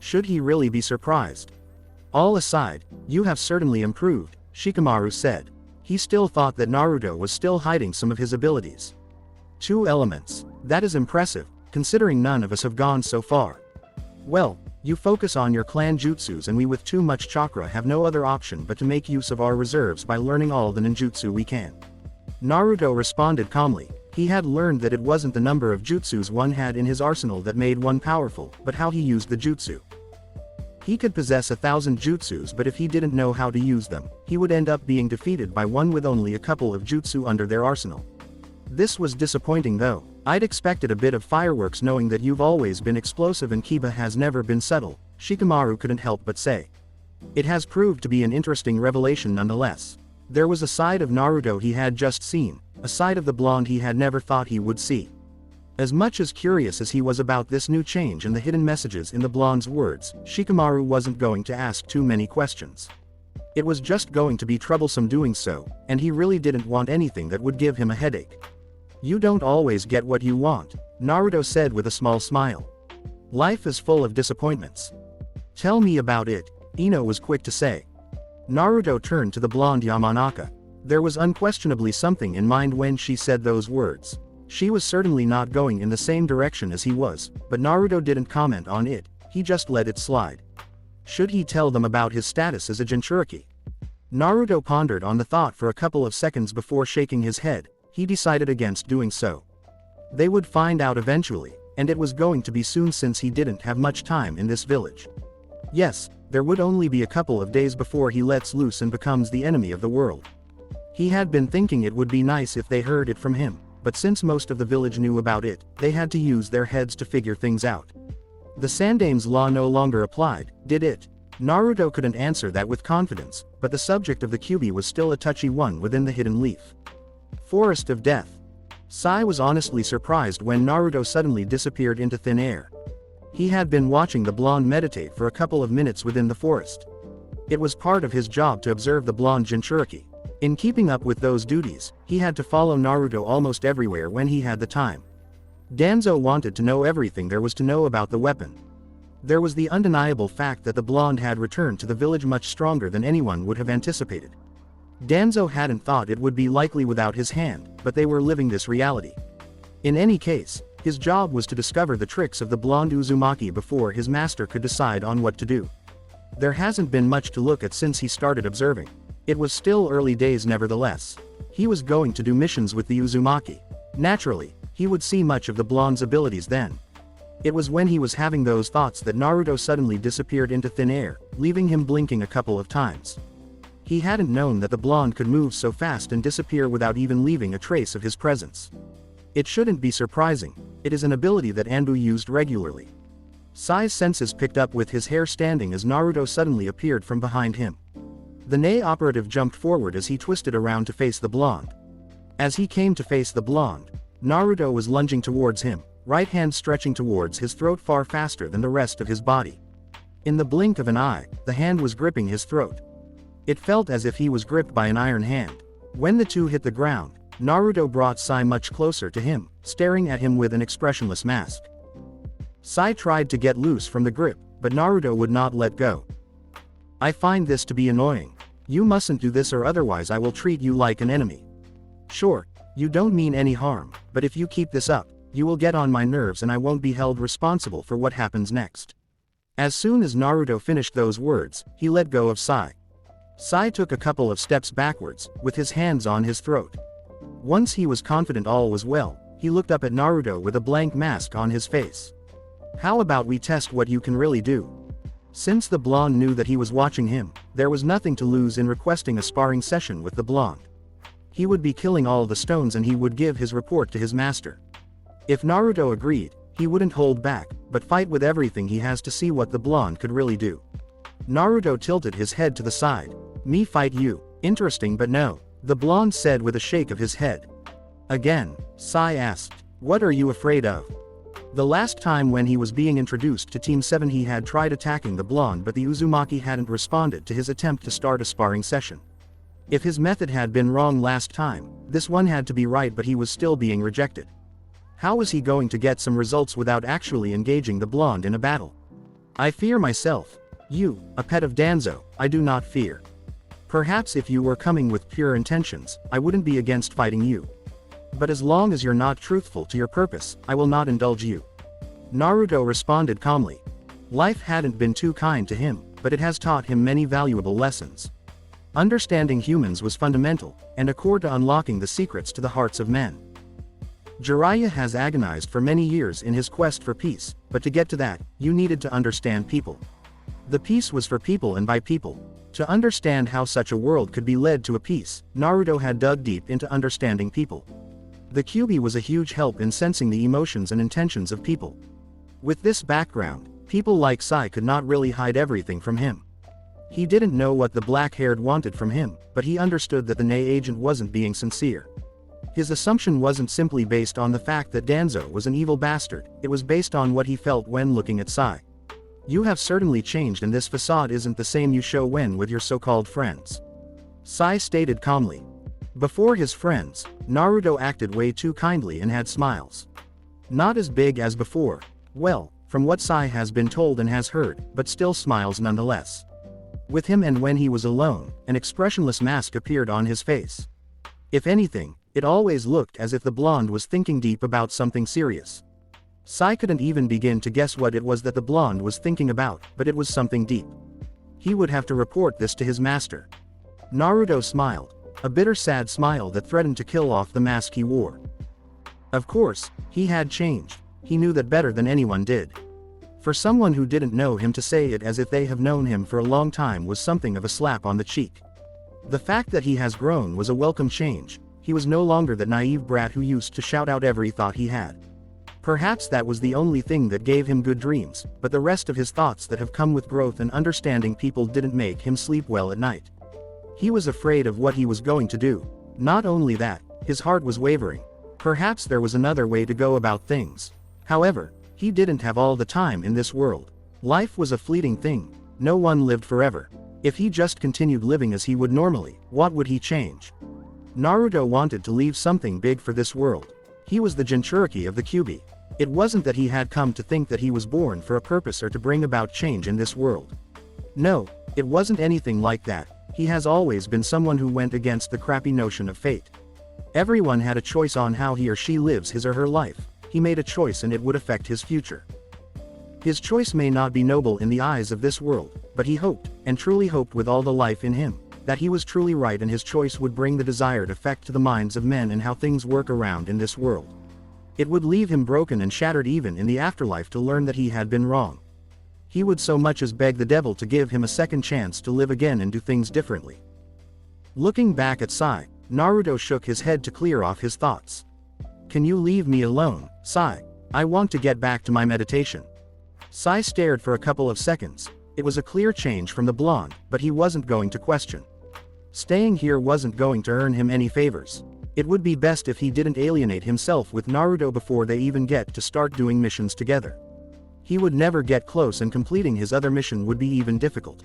Should he really be surprised? All aside, you have certainly improved, Shikamaru said. He still thought that Naruto was still hiding some of his abilities. 2 elements. That is impressive, considering none of us have gone so far. Well, you focus on your clan jutsus and we with too much chakra have no other option but to make use of our reserves by learning all the ninjutsu we can. Naruto responded calmly. He had learned that it wasn't the number of jutsus one had in his arsenal that made one powerful, but how he used the jutsu. He could possess 1,000 jutsus, but if he didn't know how to use them, he would end up being defeated by one with only a couple of jutsu under their arsenal. This was disappointing though. I'd expected a bit of fireworks knowing that you've always been explosive and Kiba has never been subtle, Shikamaru couldn't help but say. It has proved to be an interesting revelation nonetheless. There was a side of Naruto he had just seen, a side of the blonde he had never thought he would see. As much as curious as he was about this new change and the hidden messages in the blonde's words, Shikamaru wasn't going to ask too many questions. It was just going to be troublesome doing so, and he really didn't want anything that would give him a headache. You don't always get what you want, Naruto said with a small smile. Life is full of disappointments. Tell me about it, Ino was quick to say. Naruto turned to the blonde Yamanaka. There was unquestionably something in mind when she said those words. She was certainly not going in the same direction as he was, but Naruto didn't comment on it, he just let it slide. Should he tell them about his status as a Jinchuriki? Naruto pondered on the thought for a couple of seconds before shaking his head. He decided against doing so. They would find out eventually, and it was going to be soon since he didn't have much time in this village. Yes, there would only be a couple of days before he lets loose and becomes the enemy of the world. He had been thinking it would be nice if they heard it from him, but since most of the village knew about it, they had to use their heads to figure things out. The Sandame's law no longer applied, did it? Naruto couldn't answer that with confidence, but the subject of the Kyuubi was still a touchy one within the hidden leaf. Forest of Death. Sai was honestly surprised when Naruto suddenly disappeared into thin air. He had been watching the blonde meditate for a couple of minutes within the forest. It was part of his job to observe the blonde Jinchuriki. In keeping up with those duties, he had to follow Naruto almost everywhere when he had the time. Danzo wanted to know everything there was to know about the weapon. There was the undeniable fact that the blonde had returned to the village much stronger than anyone would have anticipated. Danzo hadn't thought it would be likely without his hand, but they were living this reality. In any case, his job was to discover the tricks of the blonde Uzumaki before his master could decide on what to do. There hasn't been much to look at since he started observing. It was still early days nevertheless. He was going to do missions with the Uzumaki. Naturally, he would see much of the blonde's abilities then. It was when he was having those thoughts that Naruto suddenly disappeared into thin air, leaving him blinking a couple of times. He hadn't known that the blonde could move so fast and disappear without even leaving a trace of his presence. It shouldn't be surprising, it is an ability that Anbu used regularly. Sai's senses picked up with his hair standing as Naruto suddenly appeared from behind him. The Nei operative jumped forward as he twisted around to face the blonde. As he came to face the blonde, Naruto was lunging towards him, right hand stretching towards his throat far faster than the rest of his body. In the blink of an eye, the hand was gripping his throat. It felt as if he was gripped by an iron hand. When the two hit the ground, Naruto brought Sai much closer to him, staring at him with an expressionless mask. Sai tried to get loose from the grip, but Naruto would not let go. I find this to be annoying. You mustn't do this or otherwise I will treat you like an enemy. Sure, you don't mean any harm, but if you keep this up, you will get on my nerves and I won't be held responsible for what happens next. As soon as Naruto finished those words, he let go of Sai. Sai took a couple of steps backwards, with his hands on his throat. Once he was confident all was well, he looked up at Naruto with a blank mask on his face. How about we test what you can really do? Since the blonde knew that he was watching him, there was nothing to lose in requesting a sparring session with the blonde. He would be killing all the stones and he would give his report to his master. If Naruto agreed, he wouldn't hold back, but fight with everything he has to see what the blonde could really do. Naruto tilted his head to the side. Me fight you, interesting but no, the blonde said with a shake of his head. Again, Sai asked, what are you afraid of? The last time when he was being introduced to Team 7 he had tried attacking the blonde but the Uzumaki hadn't responded to his attempt to start a sparring session. If his method had been wrong last time, this one had to be right but he was still being rejected. How was he going to get some results without actually engaging the blonde in a battle? I fear myself. You, a pet of Danzo, I do not fear. Perhaps if you were coming with pure intentions, I wouldn't be against fighting you. But as long as you're not truthful to your purpose, I will not indulge you. Naruto responded calmly. Life hadn't been too kind to him, but it has taught him many valuable lessons. Understanding humans was fundamental, and a core to unlocking the secrets to the hearts of men. Jiraiya has agonized for many years in his quest for peace, but to get to that, you needed to understand people. The peace was for people and by people. To understand how such a world could be led to a peace, Naruto had dug deep into understanding people. The Kyuubi was a huge help in sensing the emotions and intentions of people. With this background, people like Sai could not really hide everything from him. He didn't know what the black-haired wanted from him, but he understood that the Nei agent wasn't being sincere. His assumption wasn't simply based on the fact that Danzo was an evil bastard, it was based on what he felt when looking at Sai. You have certainly changed and this facade isn't the same you show when with your so-called friends. Sai stated calmly. Before his friends, Naruto acted way too kindly and had smiles. Not as big as before, well, from what Sai has been told and has heard, but still smiles nonetheless. With him and when he was alone, an expressionless mask appeared on his face. If anything, it always looked as if the blonde was thinking deep about something serious. Sai couldn't even begin to guess what it was that the blonde was thinking about, but it was something deep. He would have to report this to his master. Naruto smiled, a bitter sad smile that threatened to kill off the mask he wore. Of course, he had changed, he knew that better than anyone did. For someone who didn't know him to say it as if they have known him for a long time was something of a slap on the cheek. The fact that he has grown was a welcome change. he was no longer that naive brat who used to shout out every thought he had. Perhaps that was the only thing that gave him good dreams, but the rest of his thoughts that have come with growth and understanding people didn't make him sleep well at night. He was afraid of what he was going to do. Not only that, his heart was wavering. Perhaps there was another way to go about things. However, he didn't have all the time in this world. Life was a fleeting thing. No one lived forever. If he just continued living as he would normally, what would he change? Naruto wanted to leave something big for this world. He was the Jinchuriki of the Kyuubi. It wasn't that he had come to think that he was born for a purpose or to bring about change in this world. No, it wasn't anything like that. He has always been someone who went against the crappy notion of fate. Everyone had a choice on how he or she lives his or her life. He made a choice and it would affect his future. His choice may not be noble in the eyes of this world, but he hoped, and truly hoped with all the life in him, that he was truly right and his choice would bring the desired effect to the minds of men and how things work around in this world. It would leave him broken and shattered even in the afterlife to learn that he had been wrong. He would so much as beg the devil to give him a second chance to live again and do things differently. Looking back at Sai, Naruto shook his head to clear off his thoughts. "Can you leave me alone, Sai? I want to get back to my meditation." Sai stared for a couple of seconds. It was a clear change from the blonde, but he wasn't going to question. Staying here wasn't going to earn him any favors. It would be best if he didn't alienate himself with Naruto before they even get to start doing missions together. He would never get close and completing his other mission would be even difficult.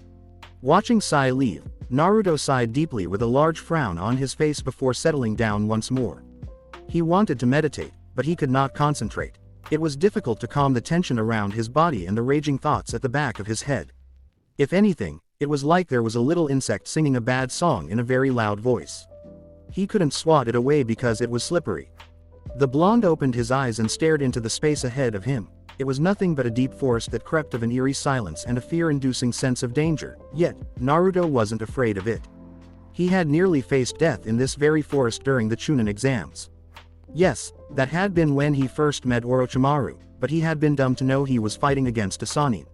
Watching Sai leave, Naruto sighed deeply with a large frown on his face before settling down once more. He wanted to meditate, but he could not concentrate. It was difficult to calm the tension around his body and the raging thoughts at the back of his head. If anything, it was like there was a little insect singing a bad song in a very loud voice. He couldn't swat it away because it was slippery. The blonde opened his eyes and stared into the space ahead of him. It was nothing but a deep forest that crept of an eerie silence and a fear-inducing sense of danger, yet, Naruto wasn't afraid of it. He had nearly faced death in this very forest during the Chunin exams. Yes, that had been when he first met Orochimaru, but he had been dumb to know he was fighting against a Sannin.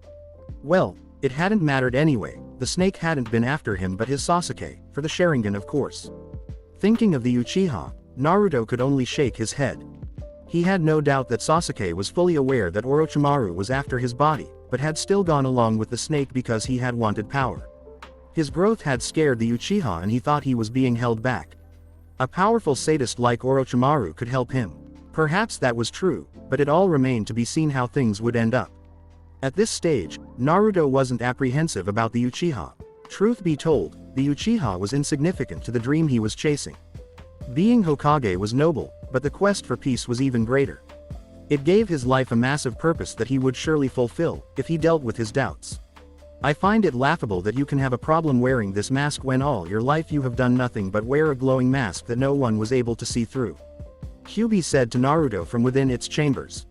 Well, it hadn't mattered anyway. The snake hadn't been after him but his Sasuke, for the Sharingan of course. Thinking of the Uchiha, Naruto could only shake his head. He had no doubt that Sasuke was fully aware that Orochimaru was after his body, but had still gone along with the snake because he had wanted power. His growth had scared the Uchiha and he thought he was being held back. A powerful sadist like Orochimaru could help him. Perhaps that was true, but it all remained to be seen how things would end up. At this stage, Naruto wasn't apprehensive about the Uchiha. Truth be told, the Uchiha was insignificant to the dream he was chasing. Being Hokage was noble, but the quest for peace was even greater. It gave his life a massive purpose that he would surely fulfill, if he dealt with his doubts. I find it laughable that you can have a problem wearing this mask when all your life you have done nothing but wear a glowing mask that no one was able to see through. Kyuubi said to Naruto from within its chambers.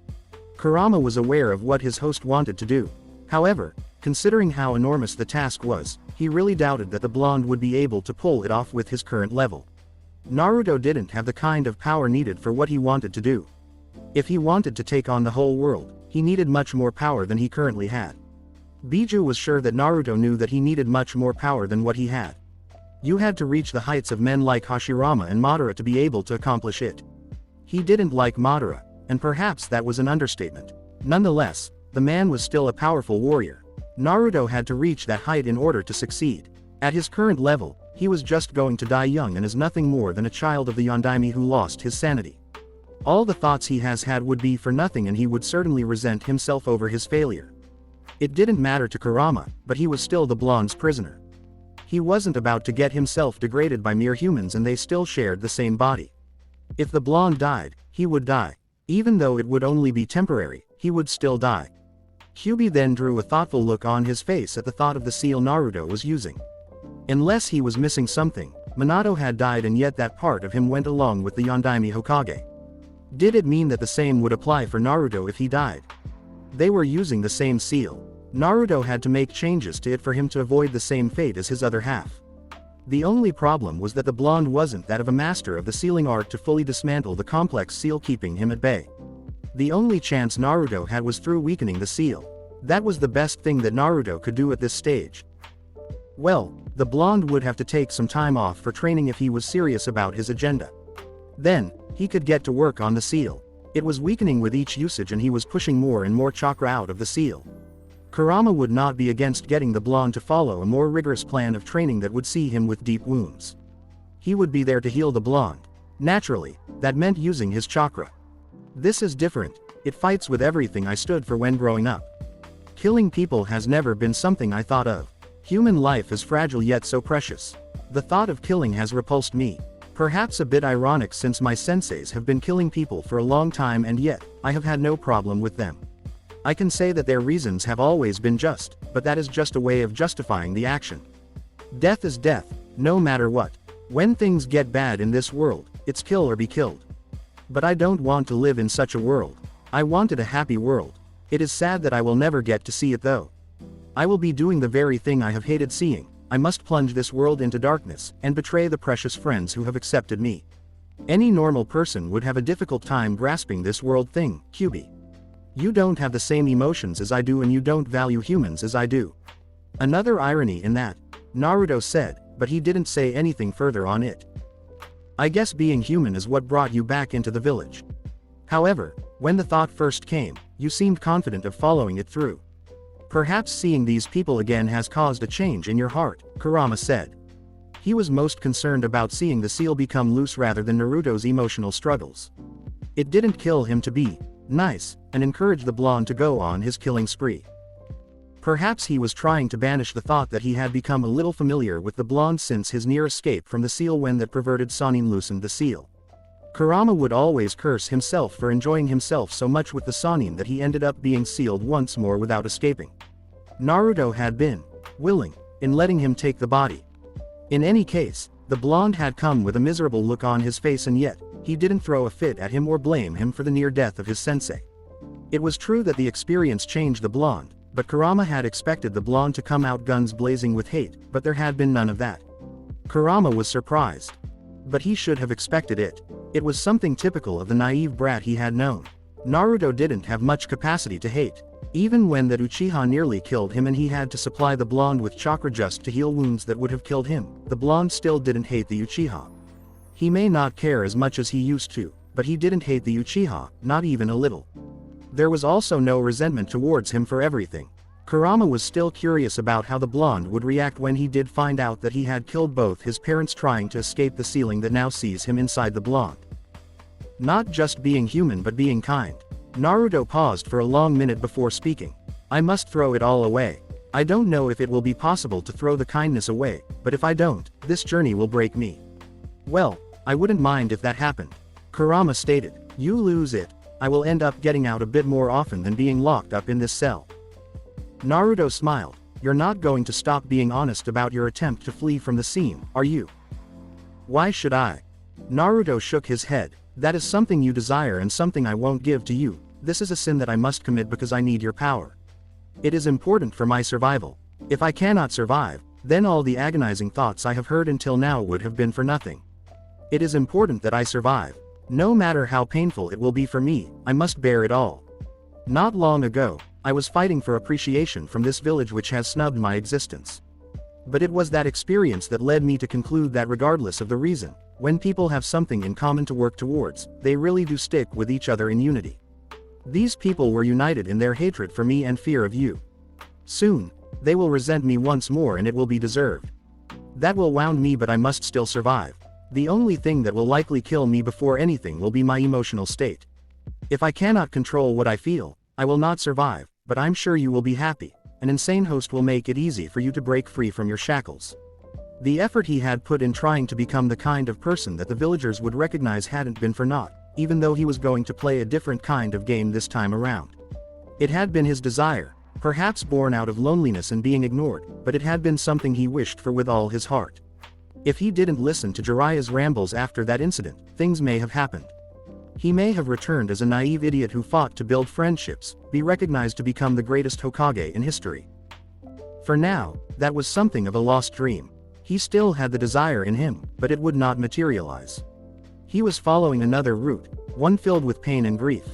Kurama was aware of what his host wanted to do. However, considering how enormous the task was, he really doubted that the blonde would be able to pull it off with his current level. Naruto didn't have the kind of power needed for what he wanted to do. If he wanted to take on the whole world, he needed much more power than he currently had. Biju was sure that Naruto knew that he needed much more power than what he had. You had to reach the heights of men like Hashirama and Madara to be able to accomplish it. He didn't like Madara, and perhaps that was an understatement. Nonetheless, the man was still a powerful warrior. Naruto had to reach that height in order to succeed. At his current level, he was just going to die young and is nothing more than a child of the Yondaime who lost his sanity. All the thoughts he has had would be for nothing and he would certainly resent himself over his failure. It didn't matter to Kurama, but he was still the blonde's prisoner. He wasn't about to get himself degraded by mere humans and they still shared the same body. If the blonde died, he would die. Even though it would only be temporary, he would still die. Kyuubi then drew a thoughtful look on his face at the thought of the seal Naruto was using. Unless he was missing something, Minato had died and yet that part of him went along with the Yondaime Hokage. Did it mean that the same would apply for Naruto if he died? They were using the same seal. Naruto had to make changes to it for him to avoid the same fate as his other half. The only problem was that the blonde wasn't that of a master of the sealing art to fully dismantle the complex seal keeping him at bay. The only chance Naruto had was through weakening the seal. That was the best thing that Naruto could do at this stage. Well, the blonde would have to take some time off for training if he was serious about his agenda. Then, he could get to work on the seal. It was weakening with each usage and he was pushing more and more chakra out of the seal. Kurama would not be against getting the blonde to follow a more rigorous plan of training that would see him with deep wounds. He would be there to heal the blonde. Naturally, that meant using his chakra. This is different, it fights with everything I stood for when growing up. Killing people has never been something I thought of. Human life is fragile yet so precious. The thought of killing has repulsed me. Perhaps a bit ironic since my senseis have been killing people for a long time and yet, I have had no problem with them. I can say that their reasons have always been just, but that is just a way of justifying the action. Death is death, no matter what. When things get bad in this world, it's kill or be killed. But I don't want to live in such a world. I wanted a happy world. It is sad that I will never get to see it though. I will be doing the very thing I have hated seeing. I must plunge this world into darkness, and betray the precious friends who have accepted me. Any normal person would have a difficult time grasping this world thing, Kyubi. You don't have the same emotions as I do and you don't value humans as I do. Another irony in that, Naruto said, but he didn't say anything further on it. I guess being human is what brought you back into the village. However, when the thought first came, you seemed confident of following it through. Perhaps seeing these people again has caused a change in your heart, Kurama said. He was most concerned about seeing the seal become loose rather than Naruto's emotional struggles. It didn't kill him to be nice, and encourage the blonde to go on his killing spree. Perhaps he was trying to banish the thought that he had become a little familiar with the blonde since his near escape from the seal when that perverted Sannin loosened the seal. Kurama would always curse himself for enjoying himself so much with the Sannin that he ended up being sealed once more without escaping. Naruto had been willing in letting him take the body. In any case, the blonde had come with a miserable look on his face and yet, he didn't throw a fit at him or blame him for the near death of his sensei. It was true that the experience changed the blonde, but Kurama had expected the blonde to come out guns blazing with hate, but there had been none of that. Kurama was surprised. But he should have expected it. It was something typical of the naive brat he had known. Naruto didn't have much capacity to hate. Even when that Uchiha nearly killed him and he had to supply the blonde with chakra just to heal wounds that would have killed him, the blonde still didn't hate the Uchiha. He may not care as much as he used to, but he didn't hate the Uchiha, not even a little. There was also no resentment towards him for everything. Kurama was still curious about how the blonde would react when he did find out that he had killed both his parents trying to escape the ceiling that now sees him inside the blonde. Not just being human but being kind. Naruto paused for a long minute before speaking. I must throw it all away. I don't know if it will be possible to throw the kindness away, but if I don't, this journey will break me. Well, I wouldn't mind if that happened. Kurama stated. You lose it. I will end up getting out a bit more often than being locked up in this cell. Naruto smiled. You're not going to stop being honest about your attempt to flee from the scene, are you? Why should I? Naruto shook his head. That is something you desire and something I won't give to you. This is a sin that I must commit because I need your power. It is important for my survival. If I cannot survive, then all the agonizing thoughts I have heard until now would have been for nothing. It is important that I survive. No matter how painful it will be for me, I must bear it all. Not long ago, I was fighting for appreciation from this village which has snubbed my existence. But it was that experience that led me to conclude that regardless of the reason, when people have something in common to work towards, they really do stick with each other in unity. These people were united in their hatred for me and fear of you. Soon, they will resent me once more and it will be deserved. That will wound me but I must still survive. The only thing that will likely kill me before anything will be my emotional state. If I cannot control what I feel, I will not survive, but I'm sure you will be happy. An insane host will make it easy for you to break free from your shackles. The effort he had put in trying to become the kind of person that the villagers would recognize hadn't been for naught, even though he was going to play a different kind of game this time around. It had been his desire, perhaps born out of loneliness and being ignored, but it had been something he wished for with all his heart. If he didn't listen to Jiraiya's rambles after that incident, things may have happened. He may have returned as a naive idiot who fought to build friendships, be recognized to become the greatest Hokage in history. For now, that was something of a lost dream. He still had the desire in him, but it would not materialize. He was following another route, one filled with pain and grief.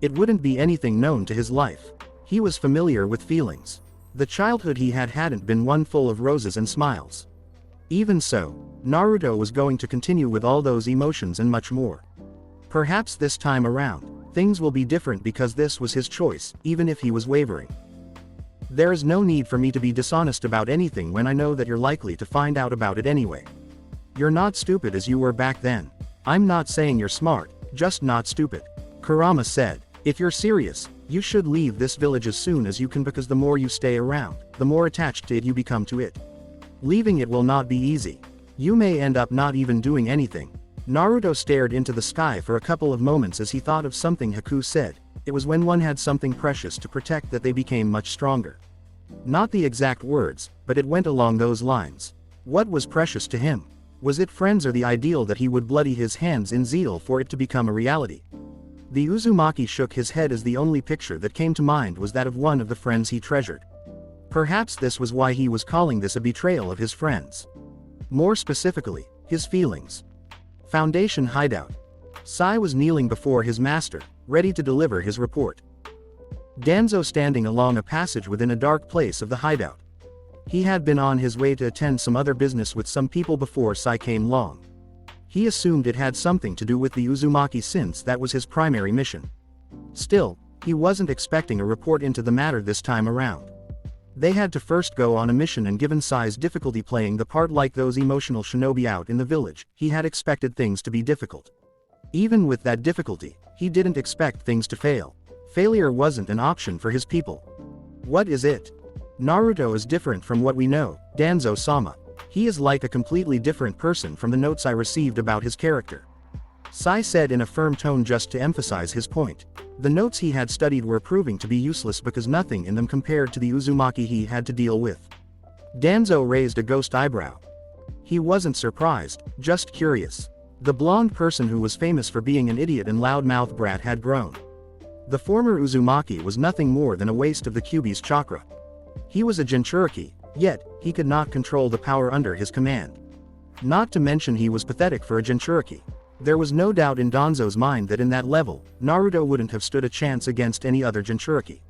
It wouldn't be anything known to his life. He was familiar with feelings. The childhood he had hadn't been one full of roses and smiles. Even so, Naruto was going to continue with all those emotions and much more. Perhaps this time around, things will be different because this was his choice, even if he was wavering. There is no need for me to be dishonest about anything when I know that you're likely to find out about it anyway. You're not stupid as you were back then. I'm not saying you're smart, just not stupid. Kurama said, if you're serious, you should leave this village as soon as you can because the more you stay around, the more attached to it you become to it. Leaving it will not be easy. You may end up not even doing anything. Naruto stared into the sky for a couple of moments as he thought of something Haku said. It was when one had something precious to protect that they became much stronger. Not the exact words, but it went along those lines. What was precious to him? Was it friends or the ideal that he would bloody his hands in zeal for it to become a reality? The Uzumaki shook his head as the only picture that came to mind was that of one of the friends he treasured. Perhaps this was why he was calling this a betrayal of his friends. More specifically, his feelings. Foundation Hideout. Sai was kneeling before his master, ready to deliver his report. Danzo standing along a passage within a dark place of the hideout. He had been on his way to attend some other business with some people before Sai came along. He assumed it had something to do with the Uzumaki since that was his primary mission. Still, he wasn't expecting a report into the matter this time around. They had to first go on a mission, and given Sai's difficulty playing the part like those emotional shinobi out in the village, he had expected things to be difficult. Even with that difficulty, he didn't expect things to fail. Failure wasn't an option for his people. What is it? Naruto is different from what we know, Danzo-sama. He is like a completely different person from the notes I received about his character. Sai said in a firm tone just to emphasize his point. The notes he had studied were proving to be useless because nothing in them compared to the Uzumaki he had to deal with. Danzo raised a ghost eyebrow. He wasn't surprised, just curious. The blonde person who was famous for being an idiot and loudmouth brat had grown. The former Uzumaki was nothing more than a waste of the Kyuubi's chakra. He was a Jinchuriki, yet, he could not control the power under his command. Not to mention he was pathetic for a Jinchuriki. There was no doubt in Danzo's mind that in that level, Naruto wouldn't have stood a chance against any other Jinchuriki.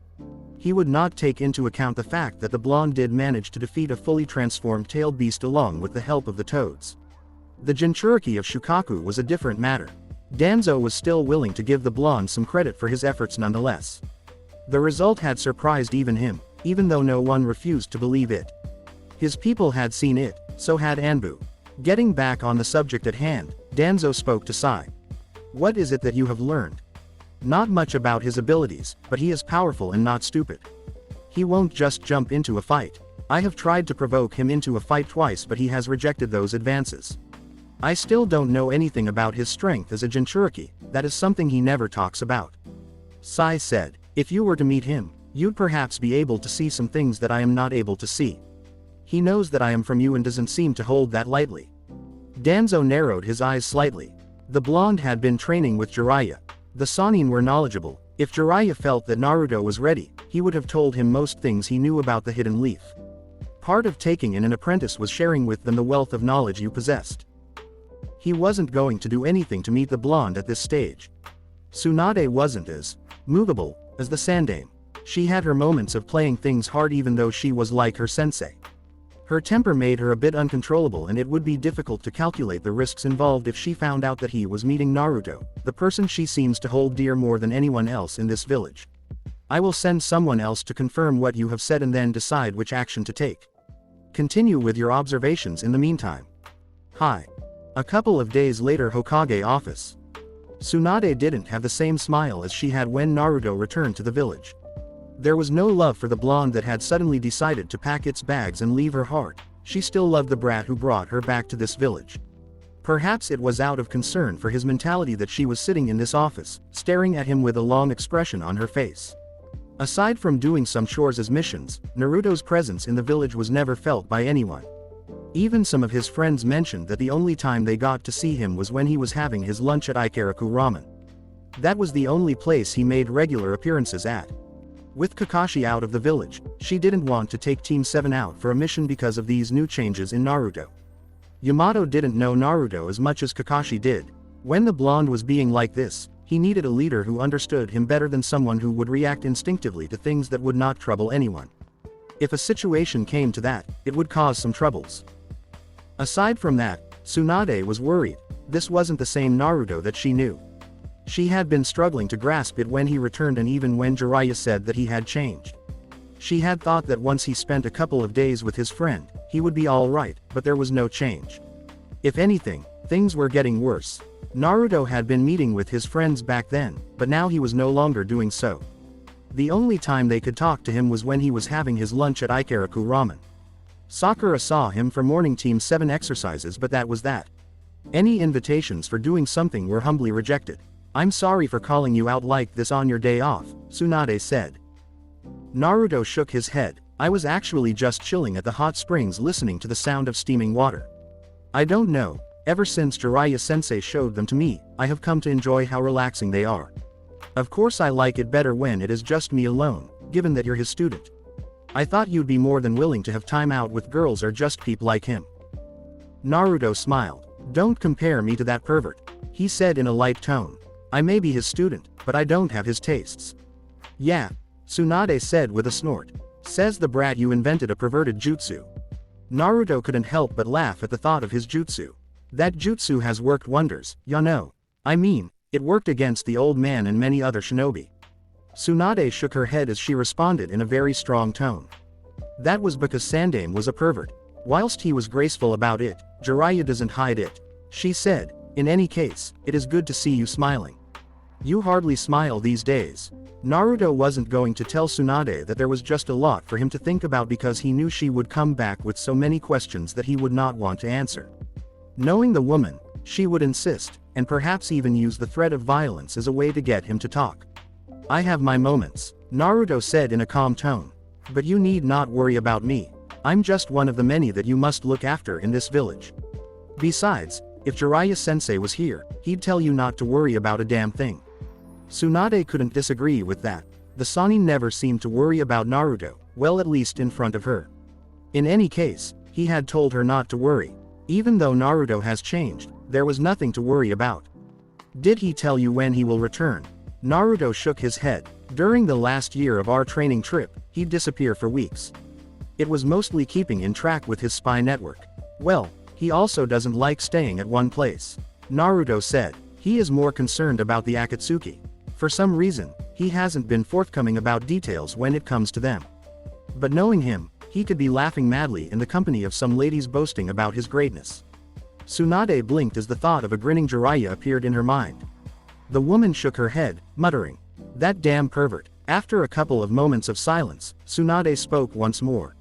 He would not take into account the fact that the blonde did manage to defeat a fully transformed tailed beast along with the help of the toads. The Jinchuriki of Shukaku was a different matter. Danzo was still willing to give the blonde some credit for his efforts nonetheless. The result had surprised even him, even though no one refused to believe it. His people had seen it, so had Anbu. Getting back on the subject at hand, Danzo spoke to Sai. What is it that you have learned? Not much about his abilities, but he is powerful and not stupid. He won't just jump into a fight. I have tried to provoke him into a fight twice, but he has rejected those advances. I still don't know anything about his strength as a Jinchuriki, that is something he never talks about. Sai said, if you were to meet him, you'd perhaps be able to see some things that I am not able to see. He knows that I am from you and doesn't seem to hold that lightly. Danzo narrowed his eyes slightly. The blonde had been training with Jiraiya. The Sannin were knowledgeable. If Jiraiya felt that Naruto was ready, he would have told him most things he knew about the hidden leaf. Part of taking in an apprentice was sharing with them the wealth of knowledge you possessed. He wasn't going to do anything to meet the blonde at this stage. Tsunade wasn't as movable as the Sandame. She had her moments of playing things hard even though she was like her sensei. Her temper made her a bit uncontrollable, and it would be difficult to calculate the risks involved if she found out that he was meeting Naruto, the person she seems to hold dear more than anyone else in this village. I will send someone else to confirm what you have said and then decide which action to take. Continue with your observations in the meantime. Hi. A couple of days later, Hokage office. Tsunade didn't have the same smile as she had when Naruto returned to the village. There was no love for the blonde that had suddenly decided to pack its bags and leave her heart. She still loved the brat who brought her back to this village. Perhaps it was out of concern for his mentality that she was sitting in this office, staring at him with a long expression on her face. Aside from doing some chores as missions, Naruto's presence in the village was never felt by anyone. Even some of his friends mentioned that the only time they got to see him was when he was having his lunch at Ikaraku Ramen. That was the only place he made regular appearances at. With Kakashi out of the village, she didn't want to take Team 7 out for a mission because of these new changes in Naruto. Yamato didn't know Naruto as much as Kakashi did. When the blonde was being like this, he needed a leader who understood him better than someone who would react instinctively to things that would not trouble anyone. If a situation came to that, it would cause some troubles. Aside from that, Tsunade was worried. This wasn't the same Naruto that she knew. She had been struggling to grasp it when he returned, and even when Jiraiya said that he had changed. She had thought that once he spent a couple of days with his friend, he would be alright, but there was no change. If anything, things were getting worse. Naruto had been meeting with his friends back then, but now he was no longer doing so. The only time they could talk to him was when he was having his lunch at Ikaraku Ramen. Sakura saw him for morning Team 7 exercises, but that was that. Any invitations for doing something were humbly rejected. "I'm sorry for calling you out like this on your day off," Tsunade said. Naruto shook his head. "I was actually just chilling at the hot springs listening to the sound of steaming water. I don't know, ever since Jiraiya-sensei showed them to me, I have come to enjoy how relaxing they are. Of course I like it better when it is just me alone, given that you're his student. I thought you'd be more than willing to have time out with girls or just peep like him." Naruto smiled. "Don't compare me to that pervert," he said in a light tone. "I may be his student, but I don't have his tastes." "Yeah," Tsunade said with a snort. "Says the brat you invented a perverted jutsu." Naruto couldn't help but laugh at the thought of his jutsu. "That jutsu has worked wonders, ya know. I mean, it worked against the old man and many other shinobi." Tsunade shook her head as she responded in a very strong tone. "That was because Sandaime was a pervert. Whilst he was graceful about it, Jiraiya doesn't hide it," she said. "In any case, it is good to see you smiling. You hardly smile these days." Naruto wasn't going to tell Tsunade that there was just a lot for him to think about, because he knew she would come back with so many questions that he would not want to answer. Knowing the woman, she would insist, and perhaps even use the threat of violence as a way to get him to talk. "I have my moments," Naruto said in a calm tone. "But you need not worry about me. I'm just one of the many that you must look after in this village. Besides, if Jiraiya-sensei was here, he'd tell you not to worry about a damn thing." Tsunade couldn't disagree with that. The Sannin never seemed to worry about Naruto, well, at least in front of her. In any case, he had told her not to worry. Even though Naruto has changed, there was nothing to worry about. "Did he tell you when he will return?" Naruto shook his head. "During the last year of our training trip, he'd disappear for weeks. It was mostly keeping in track with his spy network. Well, he also doesn't like staying at one place," Naruto said. "He is more concerned about the Akatsuki. For some reason, he hasn't been forthcoming about details when it comes to them. But knowing him, he could be laughing madly in the company of some ladies boasting about his greatness." Tsunade blinked as the thought of a grinning Jiraiya appeared in her mind. The woman shook her head, muttering, "That damn pervert." After a couple of moments of silence, Tsunade spoke once more.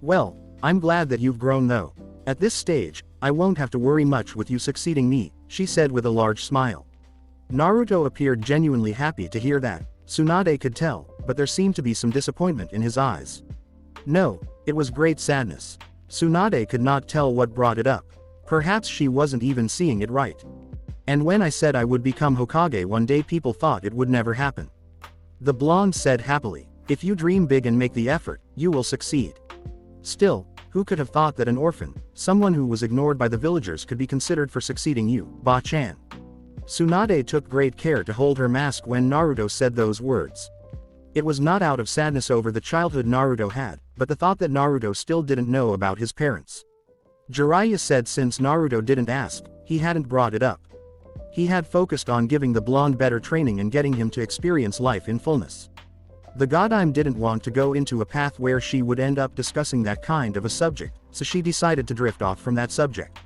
"Well, I'm glad that you've grown though. At this stage, I won't have to worry much with you succeeding me," she said with a large smile. Naruto appeared genuinely happy to hear that. Tsunade could tell, but there seemed to be some disappointment in his eyes. No, it was great sadness. Tsunade could not tell what brought it up. Perhaps she wasn't even seeing it right. "And when I said I would become Hokage one day, people thought it would never happen," the blonde said happily. "If you dream big and make the effort, you will succeed. Still, who could have thought that an orphan, someone who was ignored by the villagers, could be considered for succeeding you, Ba-chan?" Tsunade took great care to hold her mask when Naruto said those words. It was not out of sadness over the childhood Naruto had, but the thought that Naruto still didn't know about his parents. Jiraiya said since Naruto didn't ask, he hadn't brought it up. He had focused on giving the blonde better training and getting him to experience life in fullness. The Godime didn't want to go into a path where she would end up discussing that kind of a subject, so she decided to drift off from that subject.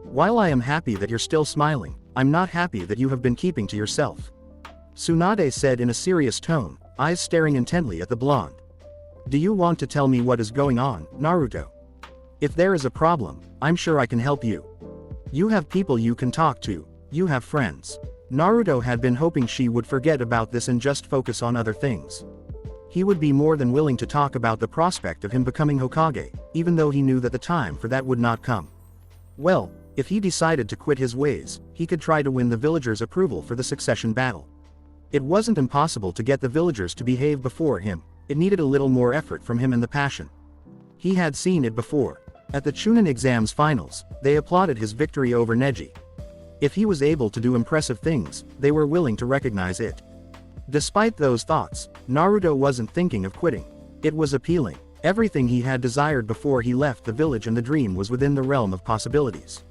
"While I am happy that you're still smiling, I'm not happy that you have been keeping to yourself," Tsunade said in a serious tone, eyes staring intently at the blonde. "Do you want to tell me what is going on, Naruto? If there is a problem, I'm sure I can help you. You have people you can talk to, you have friends." Naruto had been hoping she would forget about this and just focus on other things. He would be more than willing to talk about the prospect of him becoming Hokage, even though he knew that the time for that would not come. Well, if he decided to quit his ways, he could try to win the villagers' approval for the succession battle. It wasn't impossible to get the villagers to behave before him, it needed a little more effort from him and the passion. He had seen it before. At the Chunin exams finals, they applauded his victory over Neji. If he was able to do impressive things, they were willing to recognize it. Despite those thoughts, Naruto wasn't thinking of quitting. It was appealing. Everything he had desired before he left the village and the dream was within the realm of possibilities.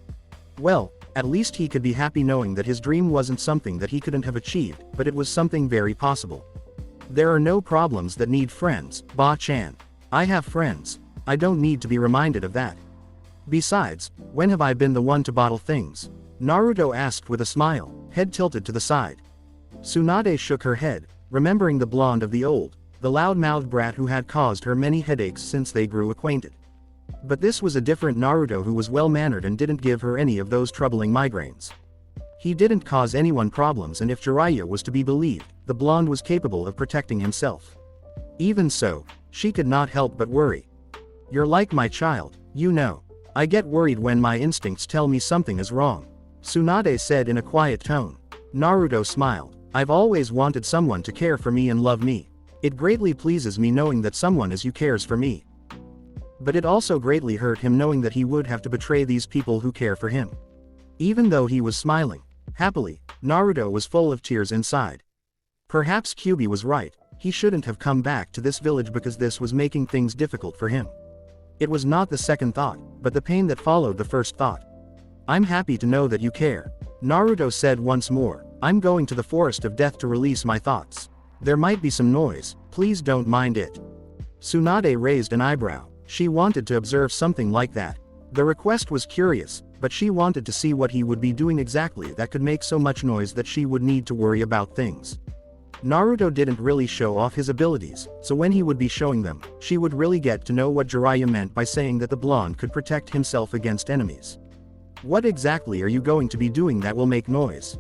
Well, at least he could be happy knowing that his dream wasn't something that he couldn't have achieved, but it was something very possible. There are no problems that need friends, Ba-chan. I have friends. I don't need to be reminded of that. Besides, when have I been the one to bottle things? Naruto asked with a smile, head tilted to the side. Tsunade shook her head, remembering the blonde of the loud-mouthed brat who had caused her many headaches since they grew acquainted. But this was a different Naruto who was well-mannered and didn't give her any of those troubling migraines. He didn't cause anyone problems, and if Jiraiya was to be believed, the blonde was capable of protecting himself. Even so, she could not help but worry. You're like my child, you know. I get worried when my instincts tell me something is wrong, Tsunade said in a quiet tone. Naruto smiled. I've always wanted someone to care for me and love me. It greatly pleases me knowing that someone as you cares for me. But it also greatly hurt him knowing that he would have to betray these people who care for him. Even though he was smiling happily, Naruto was full of tears inside. Perhaps Kyuubi was right, he shouldn't have come back to this village because this was making things difficult for him. It was not the second thought, but the pain that followed the first thought. I'm happy to know that you care, Naruto said once more. I'm going to the forest of death to release my thoughts. There might be some noise, please don't mind it. Tsunade raised an eyebrow. She wanted to observe something like that. The request was curious, but she wanted to see what he would be doing exactly that could make so much noise that she would need to worry about things. Naruto didn't really show off his abilities, so when he would be showing them, she would really get to know what Jiraiya meant by saying that the blonde could protect himself against enemies. What exactly are you going to be doing that will make noise?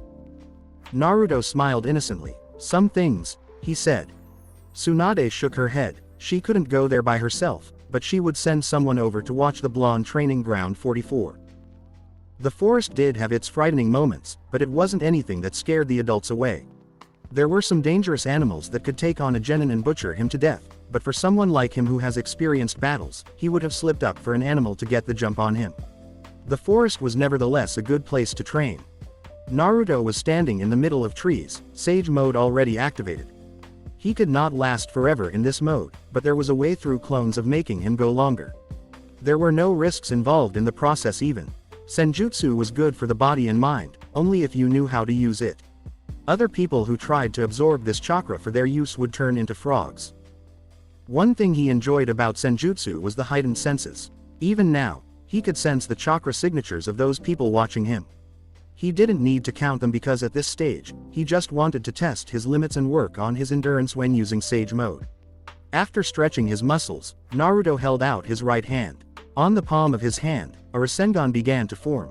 Naruto smiled innocently. Some things, he said. Tsunade shook her head. She couldn't go there by herself, but she would send someone over to watch the blonde training ground 44. The forest did have its frightening moments, but it wasn't anything that scared the adults away. There were some dangerous animals that could take on a genin and butcher him to death, but for someone like him who has experienced battles, he would have slipped up for an animal to get the jump on him. The forest was nevertheless a good place to train. Naruto was standing in the middle of trees, Sage mode already activated. He could not last forever in this mode, but there was a way through clones of making him go longer. There were no risks involved in the process even. Senjutsu was good for the body and mind, only if you knew how to use it. Other people who tried to absorb this chakra for their use would turn into frogs. One thing he enjoyed about Senjutsu was the heightened senses. Even now, he could sense the chakra signatures of those people watching him. He didn't need to count them because at this stage, he just wanted to test his limits and work on his endurance when using Sage mode. After stretching his muscles, Naruto held out his right hand. On the palm of his hand, a Rasengan began to form.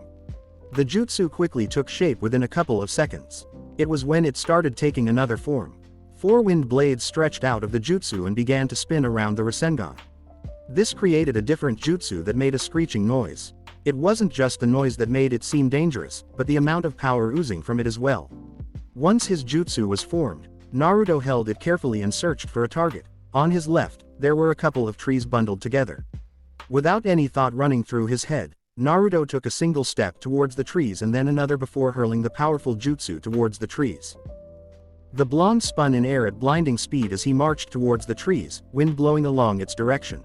The jutsu quickly took shape within a couple of seconds. It was when it started taking another form. 4 wind blades stretched out of the jutsu and began to spin around the Rasengan. This created a different jutsu that made a screeching noise. It wasn't just the noise that made it seem dangerous, but the amount of power oozing from it as well. Once his jutsu was formed, Naruto held it carefully and searched for a target. On his left, there were a couple of trees bundled together. Without any thought running through his head, Naruto took a single step towards the trees and then another before hurling the powerful jutsu towards the trees. The blonde spun in air at blinding speed as he marched towards the trees, wind blowing along its direction.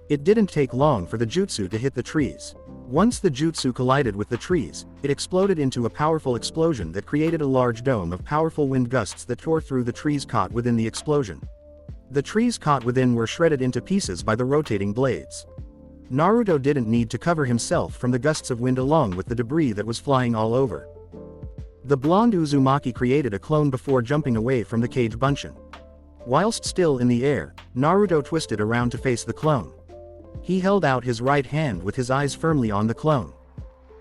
It didn't take long for the jutsu to hit the trees. Once the jutsu collided with the trees, it exploded into a powerful explosion that created a large dome of powerful wind gusts that tore through the trees caught within the explosion. The trees caught within were shredded into pieces by the rotating blades. Naruto didn't need to cover himself from the gusts of wind along with the debris that was flying all over. The blonde Uzumaki created a clone before jumping away from the cage Bunshin. Whilst still in the air, Naruto twisted around to face the clone. He held out his right hand with his eyes firmly on the clone.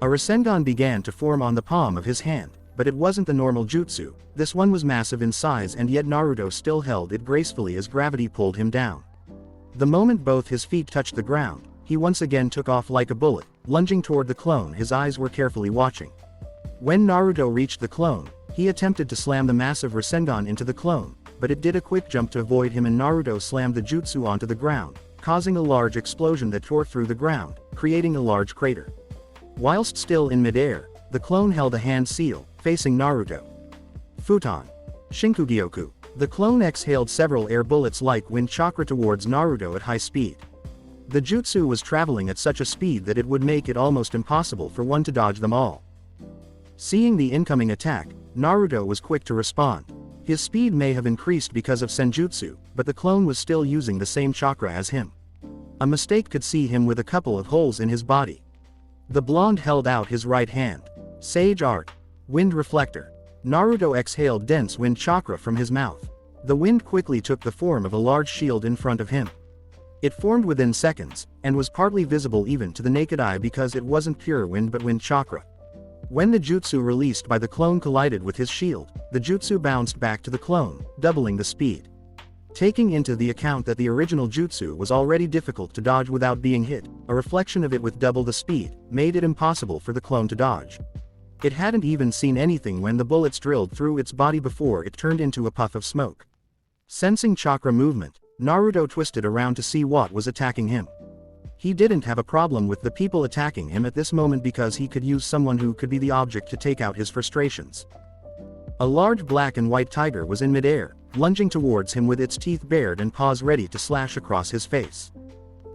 A Rasengan began to form on the palm of his hand, but it wasn't the normal jutsu. This one was massive in size and yet Naruto still held it gracefully as gravity pulled him down. The moment both his feet touched the ground, he once again took off like a bullet, lunging toward the clone. His eyes were carefully watching. When Naruto reached the clone, he attempted to slam the massive Rasengan into the clone, but it did a quick jump to avoid him and Naruto slammed the jutsu onto the ground, causing a large explosion that tore through the ground, creating a large crater. Whilst still in midair, the clone held a hand seal, facing Naruto. Futon. Shinkugyoku. The clone exhaled several air bullets like wind chakra towards Naruto at high speed. The jutsu was traveling at such a speed that it would make it almost impossible for one to dodge them all. Seeing the incoming attack, Naruto was quick to respond. His speed may have increased because of senjutsu, but the clone was still using the same chakra as him. A mistake could see him with a couple of holes in his body. The blonde held out his right hand. Sage Art. Wind Reflector. Naruto exhaled dense wind chakra from his mouth. The wind quickly took the form of a large shield in front of him. It formed within seconds, and was partly visible even to the naked eye because it wasn't pure wind but wind chakra. When the jutsu released by the clone collided with his shield, the jutsu bounced back to the clone, doubling the speed. Taking into the account that the original jutsu was already difficult to dodge without being hit, a reflection of it with double the speed made it impossible for the clone to dodge. It hadn't even seen anything when the bullets drilled through its body before it turned into a puff of smoke. Sensing chakra movement, Naruto twisted around to see what was attacking him. He didn't have a problem with the people attacking him at this moment because he could use someone who could be the object to take out his frustrations. A large black and white tiger was in midair, lunging towards him with its teeth bared and paws ready to slash across his face.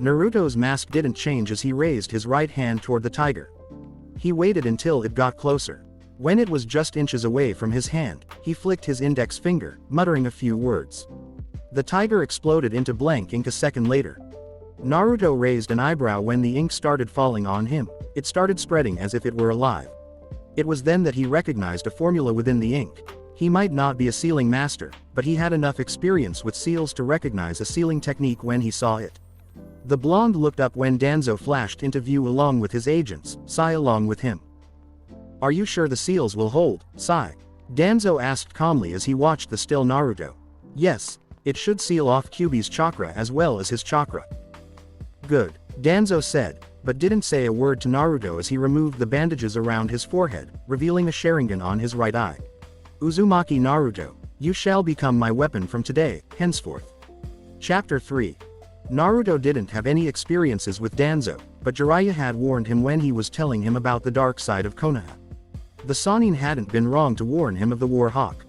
Naruto's mask didn't change as he raised his right hand toward the tiger. He waited until it got closer. When it was just inches away from his hand, he flicked his index finger, muttering a few words. The tiger exploded into blank ink a second later. Naruto raised an eyebrow when the ink started falling on him. It started spreading as if it were alive. It was then that he recognized a formula within the ink. He might not be a sealing master, but he had enough experience with seals to recognize a sealing technique when he saw it. The blonde looked up when Danzo flashed into view along with his agents, Sai along with him. "Are you sure the seals will hold, Sai?" Danzo asked calmly as he watched the still Naruto. "Yes, it should seal off Kyuubi's chakra as well as his chakra." "Good," Danzo said, but didn't say a word to Naruto as he removed the bandages around his forehead, revealing a Sharingan on his right eye. "Uzumaki Naruto, you shall become my weapon from today, henceforth." Chapter 3. Naruto didn't have any experiences with Danzo, but Jiraiya had warned him when he was telling him about the dark side of Konoha. The Sannin hadn't been wrong to warn him of the War Hawk.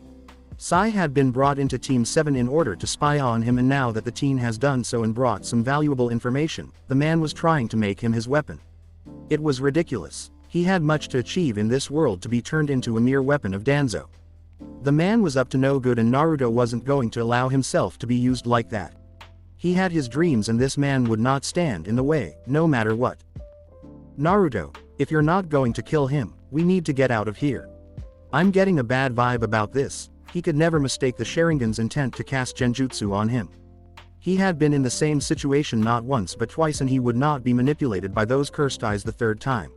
Sai had been brought into Team 7 in order to spy on him, and now that the teen has done so and brought some valuable information, the man was trying to make him his weapon. It was ridiculous. He had much to achieve in this world to be turned into a mere weapon of Danzo. The man was up to no good and Naruto wasn't going to allow himself to be used like that. He had his dreams and this man would not stand in the way, no matter what. "Naruto, if you're not going to kill him, we need to get out of here. I'm getting a bad vibe about this." He could never mistake the Sharingan's intent to cast genjutsu on him. He had been in the same situation not once but twice and he would not be manipulated by those cursed eyes the third time.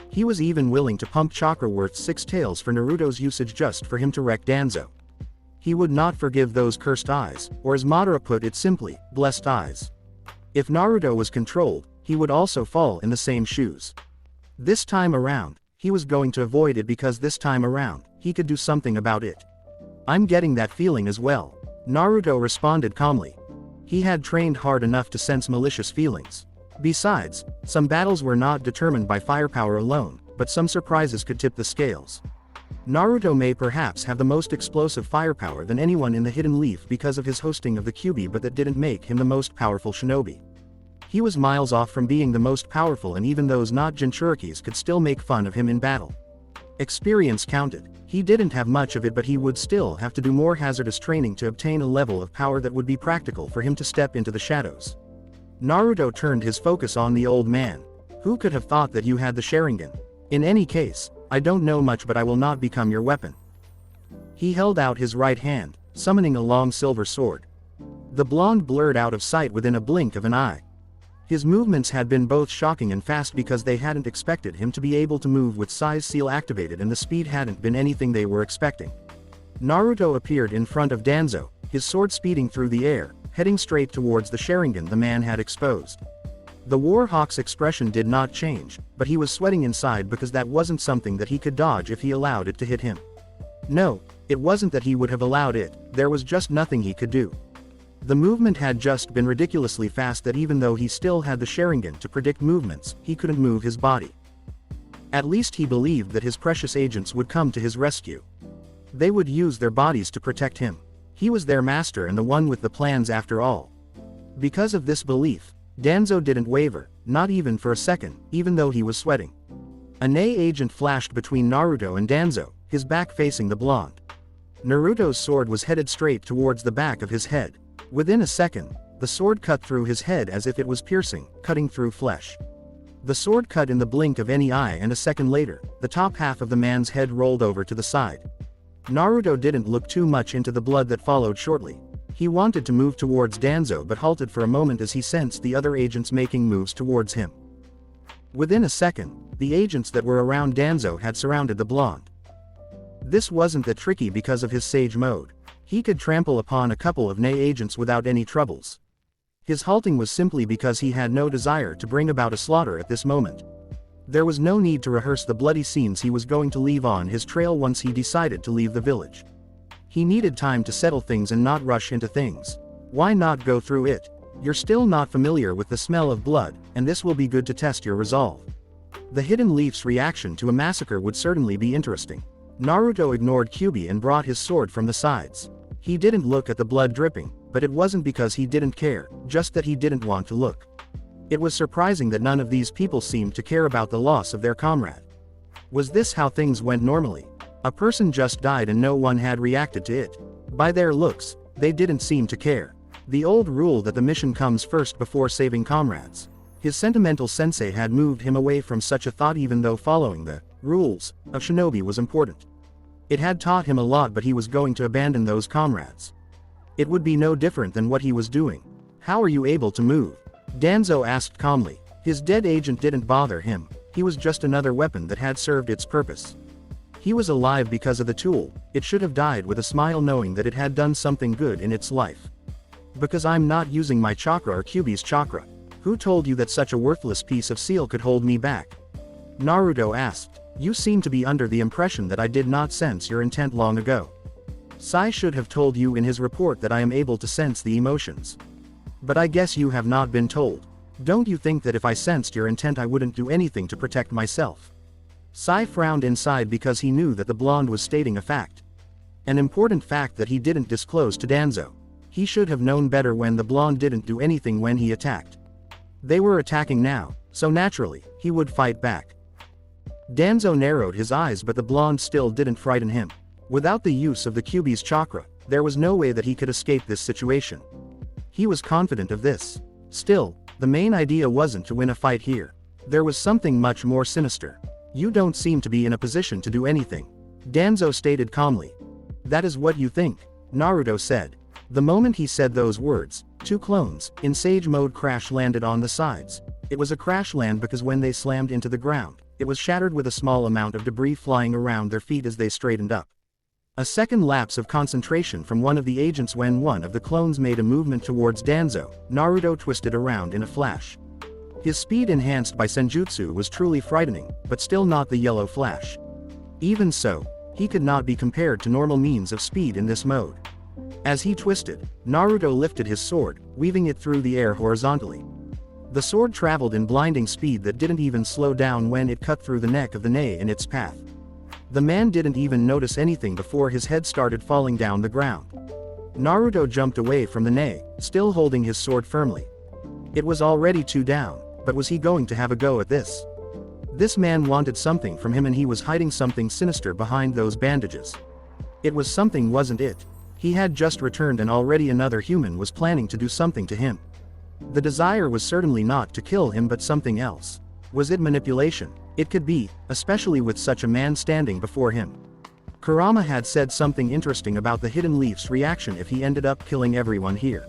He was even willing to pump chakra worth 6 taels for Naruto's usage just for him to wreck Danzo. He would not forgive those cursed eyes, or as Madara put it simply, blessed eyes. If Naruto was controlled, he would also fall in the same shoes. This time around, he was going to avoid it because this time around, he could do something about it. "I'm getting that feeling as well," Naruto responded calmly. He had trained hard enough to sense malicious feelings. Besides, some battles were not determined by firepower alone, but some surprises could tip the scales. Naruto may perhaps have the most explosive firepower than anyone in the Hidden Leaf because of his hosting of the Kyuubi, but that didn't make him the most powerful shinobi. He was miles off from being the most powerful and even those not Jinchurikis could still make fun of him in battle. Experience counted. He didn't have much of it but he would still have to do more hazardous training to obtain a level of power that would be practical for him to step into the shadows. Naruto turned his focus on the old man. "Who could have thought that you had the Sharingan? In any case, I don't know much but I will not become your weapon." He held out his right hand, summoning a long silver sword. The blonde blurred out of sight within a blink of an eye. His movements had been both shocking and fast because they hadn't expected him to be able to move with size seal activated and the speed hadn't been anything they were expecting. Naruto appeared in front of Danzo, his sword speeding through the air, heading straight towards the Sharingan the man had exposed. The War Hawk's expression did not change, but he was sweating inside because that wasn't something that he could dodge if he allowed it to hit him. No, it wasn't that he would have allowed it, there was just nothing he could do. The movement had just been ridiculously fast that even though he still had the Sharingan to predict movements, he couldn't move his body. At least he believed that his precious agents would come to his rescue. They would use their bodies to protect him. He was their master and the one with the plans after all. Because of this belief, Danzo didn't waver, not even for a second, even though he was sweating. A NE agent flashed between Naruto and Danzo, his back facing the blonde. Naruto's sword was headed straight towards the back of his head. Within a second, the sword cut through his head as if it was piercing, cutting through flesh. The sword cut in the blink of any eye, and a second later, the top half of the man's head rolled over to the side. Naruto didn't look too much into the blood that followed shortly. He wanted to move towards Danzo but halted for a moment as he sensed the other agents making moves towards him. Within a second, the agents that were around Danzo had surrounded the blonde. This wasn't that tricky because of his sage mode. He could trample upon a couple of NE agents without any troubles. His halting was simply because he had no desire to bring about a slaughter at this moment. There was no need to rehearse the bloody scenes he was going to leave on his trail once he decided to leave the village. He needed time to settle things and not rush into things. Why not go through it? You're still not familiar with the smell of blood, and this will be good to test your resolve. The Hidden Leaf's reaction to a massacre would certainly be interesting. Naruto ignored Kyuubi and brought his sword from the sides. He didn't look at the blood dripping, but it wasn't because he didn't care, just that he didn't want to look. It was surprising that none of these people seemed to care about the loss of their comrade. Was this how things went normally? A person just died and no one had reacted to it. By their looks, they didn't seem to care. The old rule that the mission comes first before saving comrades. His sentimental sensei had moved him away from such a thought, even though following the rules of shinobi was important. It had taught him a lot, but he was going to abandon those comrades. It would be no different than what he was doing. How are you able to move? Danzo asked calmly. His dead agent didn't bother him. He was just another weapon that had served its purpose. He was alive because of the tool. It should have died with a smile, knowing that it had done something good in its life. Because I'm not using my chakra or Kyuubi's chakra. Who told you that such a worthless piece of seal could hold me back? Naruto asked. You seem to be under the impression that I did not sense your intent long ago. Sai should have told you in his report that I am able to sense the emotions. But I guess you have not been told. Don't you think that if I sensed your intent I wouldn't do anything to protect myself? Sai frowned inside because he knew that the blonde was stating a fact. An important fact that he didn't disclose to Danzo. He should have known better when the blonde didn't do anything when he attacked. They were attacking now, so naturally, he would fight back. Danzo narrowed his eyes, but the blonde still didn't frighten him. Without the use of the Kyuubi's chakra, there was no way that he could escape this situation. He was confident of this. Still, the main idea wasn't to win a fight here. There was something much more sinister. You don't seem to be in a position to do anything, Danzo stated calmly. That is what you think, Naruto said. The moment he said those words, two clones, in sage mode, crash landed on the sides. It was a crash land because when they slammed into the ground, it was shattered with a small amount of debris flying around their feet as they straightened up. A second lapse of concentration from one of the agents when one of the clones made a movement towards Danzo. Naruto twisted around in a flash. His speed enhanced by senjutsu was truly frightening, but still not the yellow flash. Even so, he could not be compared to normal means of speed in this mode. As he twisted, Naruto lifted his sword, weaving it through the air horizontally. The sword traveled in blinding speed that didn't even slow down when it cut through the neck of the NE in its path. The man didn't even notice anything before his head started falling down the ground. Naruto jumped away from the NE, still holding his sword firmly. It was already 2 down, but was he going to have a go at this? This man wanted something from him and he was hiding something sinister behind those bandages. It was something, wasn't it? He had just returned and already another human was planning to do something to him. The desire was certainly not to kill him but something else. Was it manipulation? It could be, especially with such a man standing before him. Kurama had said something interesting about the Hidden Leaf's reaction if he ended up killing everyone here.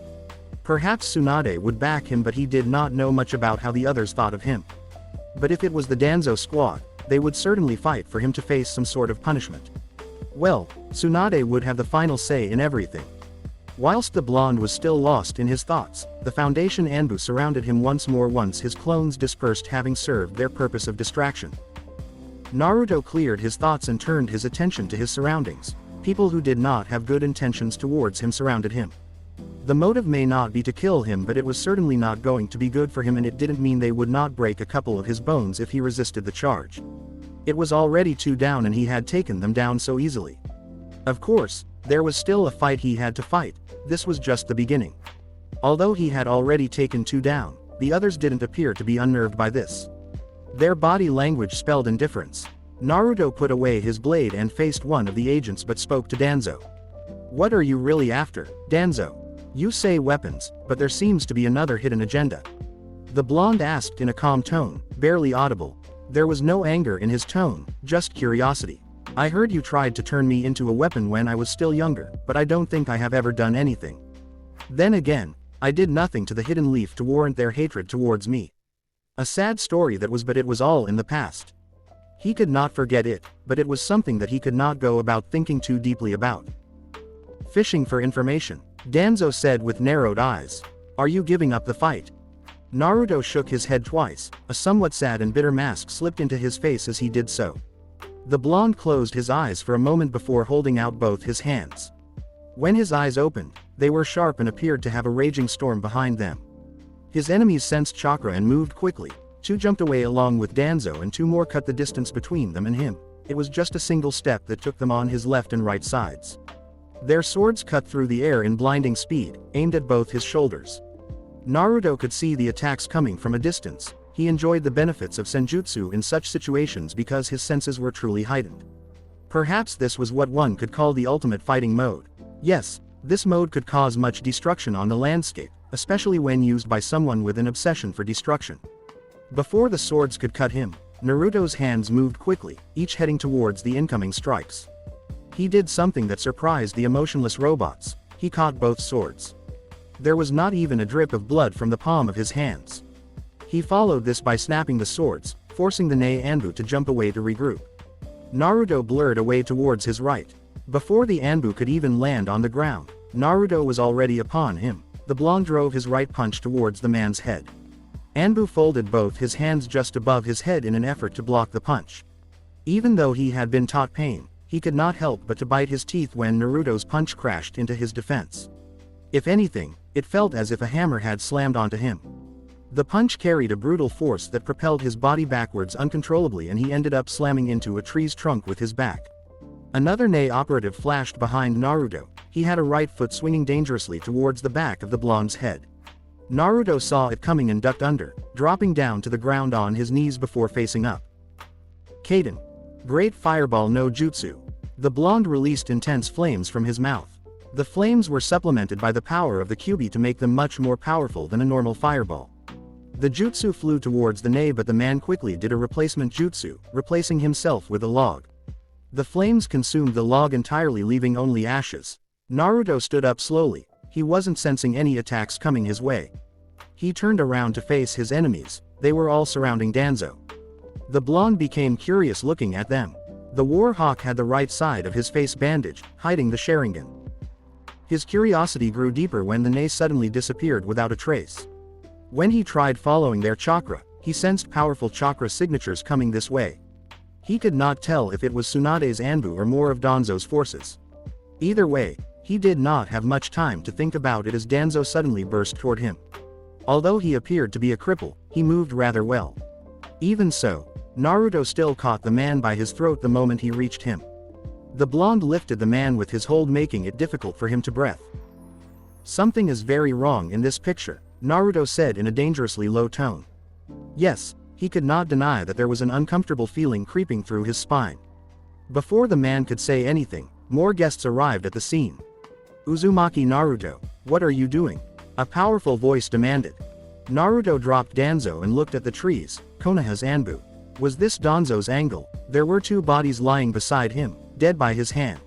Perhaps Tsunade would back him, but he did not know much about how the others thought of him. But if it was the Danzo squad, they would certainly fight for him to face some sort of punishment. Well, Tsunade would have the final say in everything. Whilst the blonde was still lost in his thoughts, the Foundation Anbu surrounded him once more once his clones dispersed, having served their purpose of distraction. Naruto cleared his thoughts and turned his attention to his surroundings. People who did not have good intentions towards him surrounded him. The motive may not be to kill him, but it was certainly not going to be good for him, and it didn't mean they would not break a couple of his bones if he resisted the charge. It was already 2 down and he had taken them down so easily. Of course, There was still a fight he had to fight. This was just the beginning. Although he had already taken 2 down, the others didn't appear to be unnerved by this. Their body language spelled indifference. Naruto put away his blade and faced one of the agents but spoke to Danzo. "What are you really after, Danzo? You say weapons, but there seems to be another hidden agenda." The blonde asked in a calm tone, barely audible. There was no anger in his tone, just curiosity. "I heard you tried to turn me into a weapon when I was still younger, but I don't think I have ever done anything. Then again, I did nothing to the hidden leaf to warrant their hatred towards me." A sad story that was, but it was all in the past. He could not forget it, but it was something that he could not go about thinking too deeply about. "Fishing for information," Danzo said with narrowed eyes. "Are you giving up the fight?" Naruto shook his head twice, a somewhat sad and bitter mask slipped into his face as he did so. The blonde closed his eyes for a moment before holding out both his hands. When his eyes opened, they were sharp and appeared to have a raging storm behind them. His enemies sensed chakra and moved quickly. 2 jumped away along with Danzo and 2 more cut the distance between them and him. It was just a single step that took them on his left and right sides. Their swords cut through the air in blinding speed, aimed at both his shoulders. Naruto could see the attacks coming from a distance. He enjoyed the benefits of senjutsu in such situations because his senses were truly heightened. Perhaps this was what one could call the ultimate fighting mode. Yes, this mode could cause much destruction on the landscape, especially when used by someone with an obsession for destruction. Before the swords could cut him, Naruto's hands moved quickly, each heading towards the incoming strikes. He did something that surprised the emotionless robots. He caught both swords. There was not even a drip of blood from the palm of his hands. He followed this by snapping the swords, forcing the Nei Anbu to jump away to regroup. Naruto blurred away towards his right. Before the Anbu could even land on the ground, Naruto was already upon him. The blonde drove his right punch towards the man's head. Anbu folded both his hands just above his head in an effort to block the punch. Even though he had been taught pain, he could not help but to bite his teeth when Naruto's punch crashed into his defense. If anything, it felt as if a hammer had slammed onto him. The punch carried a brutal force that propelled his body backwards uncontrollably and he ended up slamming into a tree's trunk with his back. Another Nei operative flashed behind Naruto. He had a right foot swinging dangerously towards the back of the blonde's head. Naruto saw it coming and ducked under, dropping down to the ground on his knees before facing up. Kaden. Great Fireball no Jutsu. The blonde released intense flames from his mouth. The flames were supplemented by the power of the Kyuubi to make them much more powerful than a normal fireball. The jutsu flew towards the Nei, but the man quickly did a replacement jutsu, replacing himself with a log. The flames consumed the log entirely, leaving only ashes. Naruto stood up slowly. He wasn't sensing any attacks coming his way. He turned around to face his enemies. They were all surrounding Danzo. The blonde became curious looking at them. The war hawk had the right side of his face bandaged, hiding the Sharingan. His curiosity grew deeper when the Nei suddenly disappeared without a trace. When he tried following their chakra, he sensed powerful chakra signatures coming this way. He could not tell if it was Tsunade's Anbu or more of Danzo's forces. Either way, he did not have much time to think about it as Danzo suddenly burst toward him. Although he appeared to be a cripple, he moved rather well. Even so, Naruto still caught the man by his throat the moment he reached him. The blonde lifted the man with his hold, making it difficult for him to breathe. "Something is very wrong in this picture," Naruto said in a dangerously low tone. Yes, he could not deny that there was an uncomfortable feeling creeping through his spine. Before the man could say anything, more guests arrived at the scene. "Uzumaki Naruto, what are you doing?" a powerful voice demanded. Naruto dropped Danzo and looked at the trees. Konoha's Anbu. Was this Danzo's angle? There were 2 bodies lying beside him, dead by his hand.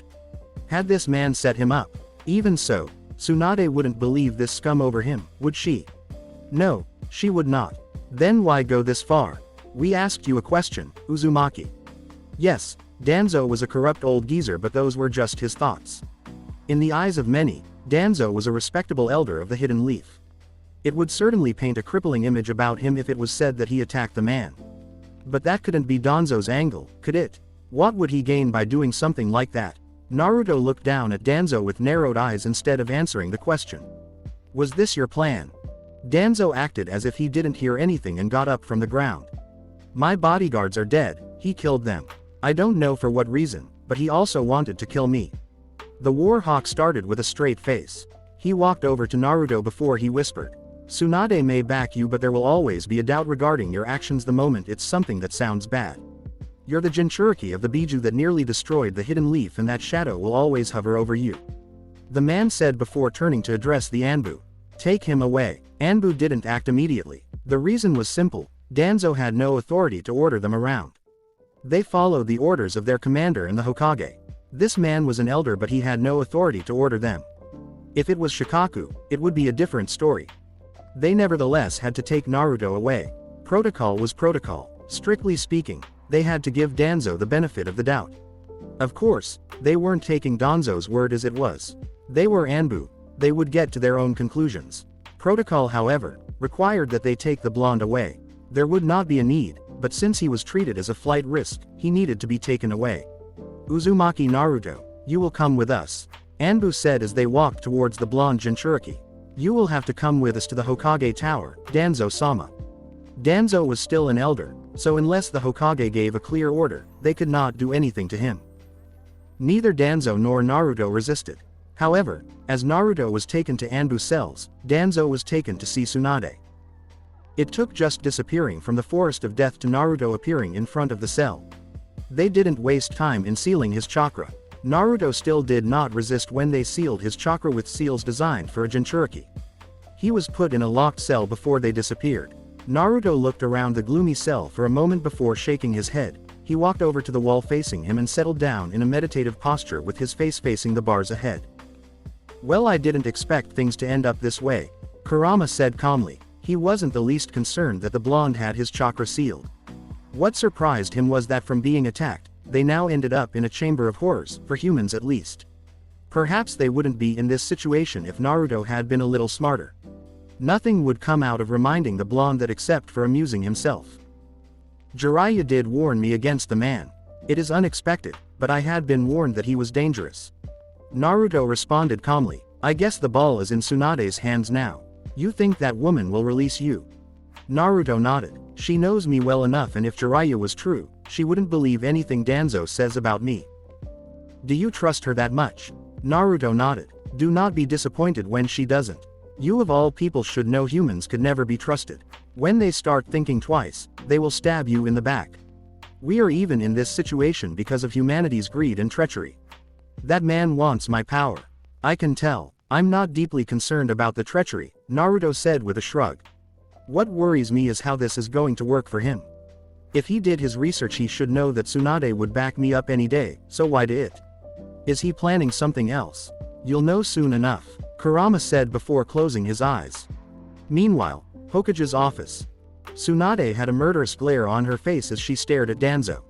Had this man set him up? Even so, Tsunade wouldn't believe this scum over him, would she? No, she would not. Then why go this far? We asked you a question, Uzumaki. Yes, Danzo was a corrupt old geezer, but those were just his thoughts. In the eyes of many, Danzo was a respectable elder of the Hidden Leaf. It would certainly paint a crippling image about him if it was said that he attacked the man. But that couldn't be Danzo's angle, could it? What would he gain by doing something like that? Naruto looked down at Danzo with narrowed eyes instead of answering the question. Was this your plan? Danzo acted as if he didn't hear anything and got up from the ground. My bodyguards are dead, he killed them. I don't know for what reason, but he also wanted to kill me. The war hawk started with a straight face. He walked over to Naruto before he whispered. Tsunade may back you, but there will always be a doubt regarding your actions the moment it's something that sounds bad. You're the Jinchuriki of the Biju that nearly destroyed the hidden leaf, and that shadow will always hover over you. The man said before turning to address the Anbu. Take him away. Anbu didn't act immediately. The reason was simple: Danzo had no authority to order them around. They followed the orders of their commander and the Hokage. This man was an elder, but he had no authority to order them. If it was Shikaku, it would be a different story. They nevertheless had to take Naruto away. Protocol was protocol. Strictly speaking, they had to give Danzo the benefit of the doubt. Of course, they weren't taking Danzo's word as it was. They were Anbu. They would get to their own conclusions. Protocol, however, required that they take the blonde away. There would not be a need, but since he was treated as a flight risk, he needed to be taken away. Uzumaki Naruto, you will come with us, Anbu said as they walked towards the blonde Jinchuriki. You will have to come with us to the Hokage Tower, Danzo-sama. Danzo was still an elder, so unless the Hokage gave a clear order, they could not do anything to him. Neither Danzo nor Naruto resisted. However, as Naruto was taken to Anbu's cells, Danzo was taken to see Tsunade. It took just disappearing from the forest of death to Naruto appearing in front of the cell. They didn't waste time in sealing his chakra. Naruto still did not resist when they sealed his chakra with seals designed for a Jinchuriki. He was put in a locked cell before they disappeared. Naruto looked around the gloomy cell for a moment before shaking his head. He walked over to the wall facing him and settled down in a meditative posture with his face facing the bars ahead. Well, I didn't expect things to end up this way, Kurama said calmly. He wasn't the least concerned that the blonde had his chakra sealed. What surprised him was that from being attacked, they now ended up in a chamber of horrors, for humans at least. Perhaps they wouldn't be in this situation if Naruto had been a little smarter. Nothing would come out of reminding the blonde that except for amusing himself. Jiraiya did warn me against the man. It is unexpected, but I had been warned that he was dangerous. Naruto responded calmly. I guess the ball is in Tsunade's hands now. You think that woman will release you? Naruto nodded. She knows me well enough, and if Jiraiya was true, she wouldn't believe anything Danzo says about me. Do you trust her that much? Naruto nodded. Do not be disappointed when she doesn't. You of all people should know humans could never be trusted. When they start thinking twice, they will stab you in the back. We are even in this situation because of humanity's greed and treachery. That man wants my power. I can tell. I'm not deeply concerned about the treachery, Naruto said with a shrug. What worries me is how this is going to work for him. If he did his research, he should know that Tsunade would back me up any day, so why do it? Is he planning something else? You'll know soon enough, Kurama said before closing his eyes. Meanwhile, Hokage's office. Tsunade had a murderous glare on her face as she stared at Danzo.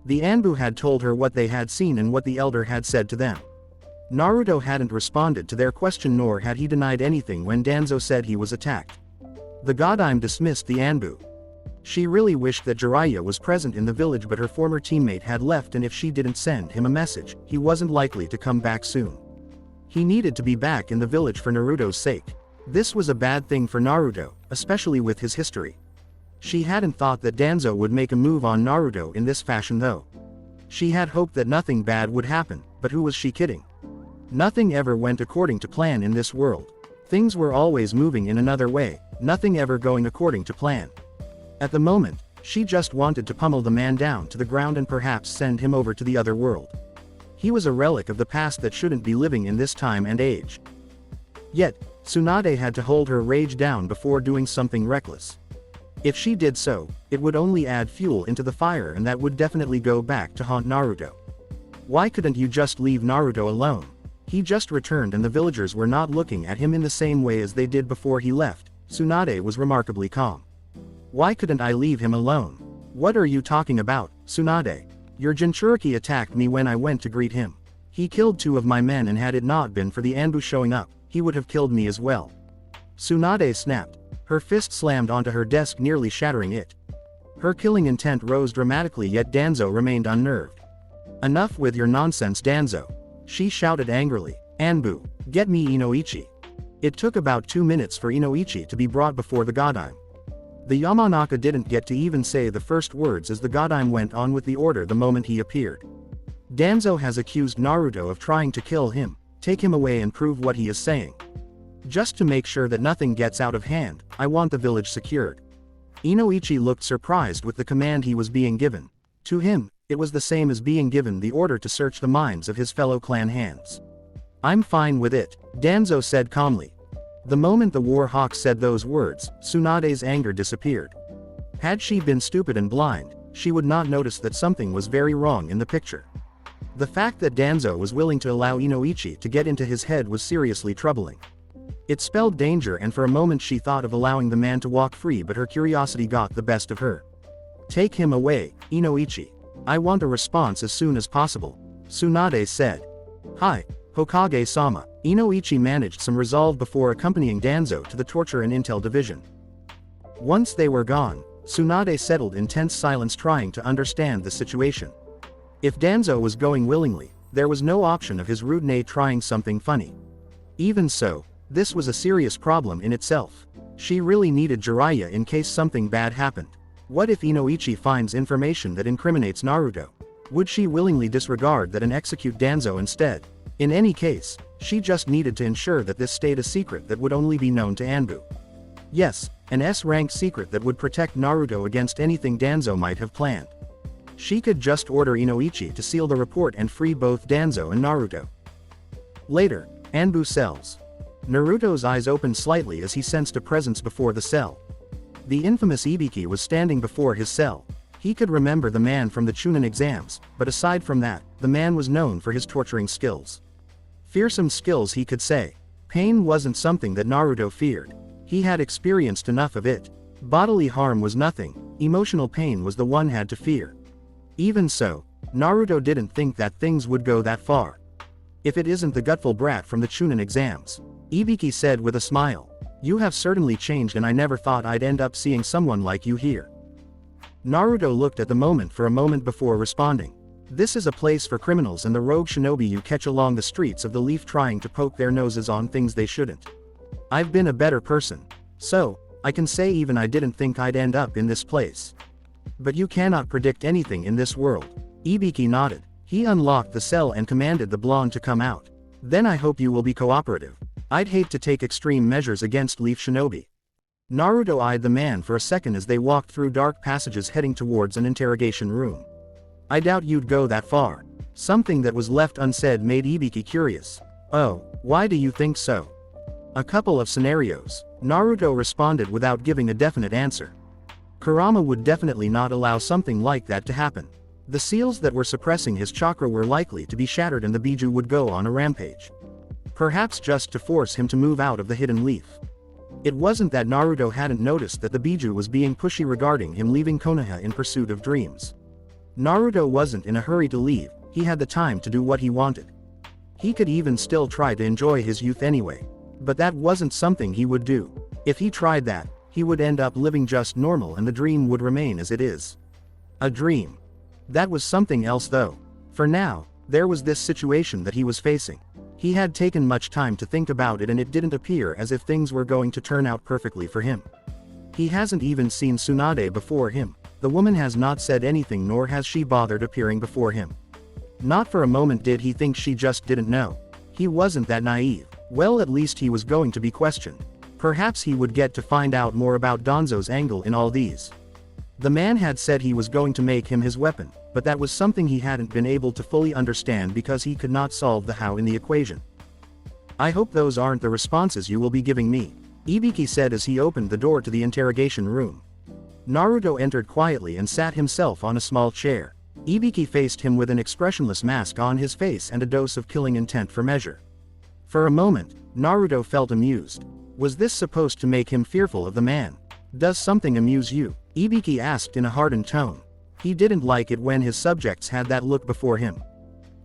The Anbu had told her what they had seen and what the elder had said to them. Naruto hadn't responded to their question, nor had he denied anything when Danzo said he was attacked. The Godime dismissed the Anbu. She really wished that Jiraiya was present in the village, but her former teammate had left, and if she didn't send him a message, he wasn't likely to come back soon. He needed to be back in the village for Naruto's sake. This was a bad thing for Naruto, especially with his history. She hadn't thought that Danzo would make a move on Naruto in this fashion though. She had hoped that nothing bad would happen, but who was she kidding? Nothing ever went according to plan in this world. Things were always moving in another way, nothing ever going according to plan. At the moment, she just wanted to pummel the man down to the ground and perhaps send him over to the other world. He was a relic of the past that shouldn't be living in this time and age. Yet, Tsunade had to hold her rage down before doing something reckless. If she did so, it would only add fuel into the fire, and that would definitely go back to haunt Naruto. Why couldn't you just leave Naruto alone? He just returned and the villagers were not looking at him in the same way as they did before he left. Tsunade was remarkably calm. Why couldn't I leave him alone? What are you talking about, Tsunade? Your Jinchuriki attacked me when I went to greet him. He killed 2 of my men, and had it not been for the Anbu showing up, he would have killed me as well. Tsunade snapped. Her fist slammed onto her desk, nearly shattering it. Her killing intent rose dramatically, yet Danzo remained unnerved. Enough with your nonsense, Danzo, she shouted angrily. Anbu, get me Inoichi. It took about 2 minutes for Inoichi to be brought before the Godime. The Yamanaka didn't get to even say the first words as the Godime went on with the order the moment he appeared. Danzo has accused Naruto of trying to kill him. Take him away and prove what he is saying. Just to make sure that nothing gets out of hand, I want the village secured. Inoichi looked surprised with the command he was being given. To him, it was the same as being given the order to search the minds of his fellow clan hands. I'm fine with it, Danzo said calmly. The moment the war hawk said those words, Tsunade's anger disappeared. Had she been stupid and blind, she would not notice that something was very wrong in the picture. The fact that Danzo was willing to allow Inoichi to get into his head was seriously troubling. It spelled danger, and for a moment she thought of allowing the man to walk free, but her curiosity got the best of her. Take him away, Inoichi. I want a response as soon as possible, Tsunade said. Hi, Hokage-sama. Inoichi managed some resolve before accompanying Danzo to the torture and intel division. Once they were gone, Tsunade settled in tense silence, trying to understand the situation. If Danzo was going willingly, there was no option of his Rudene trying something funny. Even so, this was a serious problem in itself. She really needed Jiraiya in case something bad happened. What if Inoichi finds information that incriminates Naruto? Would she willingly disregard that and execute Danzo instead? In any case, she just needed to ensure that this stayed a secret that would only be known to Anbu. Yes, an S-rank secret that would protect Naruto against anything Danzo might have planned. She could just order Inoichi to seal the report and free both Danzo and Naruto. Later, Anbu cells. Naruto's eyes opened slightly as he sensed a presence before the cell. The infamous Ibiki was standing before his cell. He could remember the man from the Chunin exams, but aside from that, the man was known for his torturing skills. Fearsome skills, he could say. Pain wasn't something that Naruto feared. He had experienced enough of it. Bodily harm was nothing, emotional pain was the one had to fear. Even so, Naruto didn't think that things would go that far. If it isn't the gutful brat from the Chunin exams, Ibiki said with a smile. You have certainly changed, and I never thought I'd end up seeing someone like you here. Naruto looked at the moment for a moment before responding. This is a place for criminals and the rogue shinobi you catch along the streets of the leaf trying to poke their noses on things they shouldn't. I've been a better person. So, I can say even I didn't think I'd end up in this place. But you cannot predict anything in this world. Ibiki nodded. He unlocked the cell and commanded the blonde to come out. Then I hope you will be cooperative. I'd hate to take extreme measures against Leaf Shinobi. Naruto eyed the man for a second as they walked through dark passages heading towards an interrogation room. I doubt you'd go that far. Something that was left unsaid made Ibiki curious. Oh, why do you think so? A couple of scenarios. Naruto responded without giving a definite answer. Kurama would definitely not allow something like that to happen. The seals that were suppressing his chakra were likely to be shattered and the Biju would go on a rampage. Perhaps just to force him to move out of the hidden leaf. It wasn't that Naruto hadn't noticed that the Biju was being pushy regarding him leaving Konoha in pursuit of dreams. Naruto wasn't in a hurry to leave, he had the time to do what he wanted. He could even still try to enjoy his youth anyway. But that wasn't something he would do. If he tried that, he would end up living just normal and the dream would remain as it is. A dream. That was something else though. For now, there was this situation that he was facing. He had taken much time to think about it and it didn't appear as if things were going to turn out perfectly for him. He hasn't even seen Tsunade before him. The woman has not said anything, nor has she bothered appearing before him. Not for a moment did he think she just didn't know. He wasn't that naive. Well, at least he was going to be questioned. Perhaps he would get to find out more about Danzo's angle in all these. The man had said he was going to make him his weapon, but that was something he hadn't been able to fully understand because he could not solve the how in the equation. I hope those aren't the responses you will be giving me, Ibiki said as he opened the door to the interrogation room. Naruto entered quietly and sat himself on a small chair. Ibiki faced him with an expressionless mask on his face and a dose of killing intent for measure. For a moment, Naruto felt amused. Was this supposed to make him fearful of the man? Does something amuse you? Ibiki asked in a hardened tone. He didn't like it when his subjects had that look before him.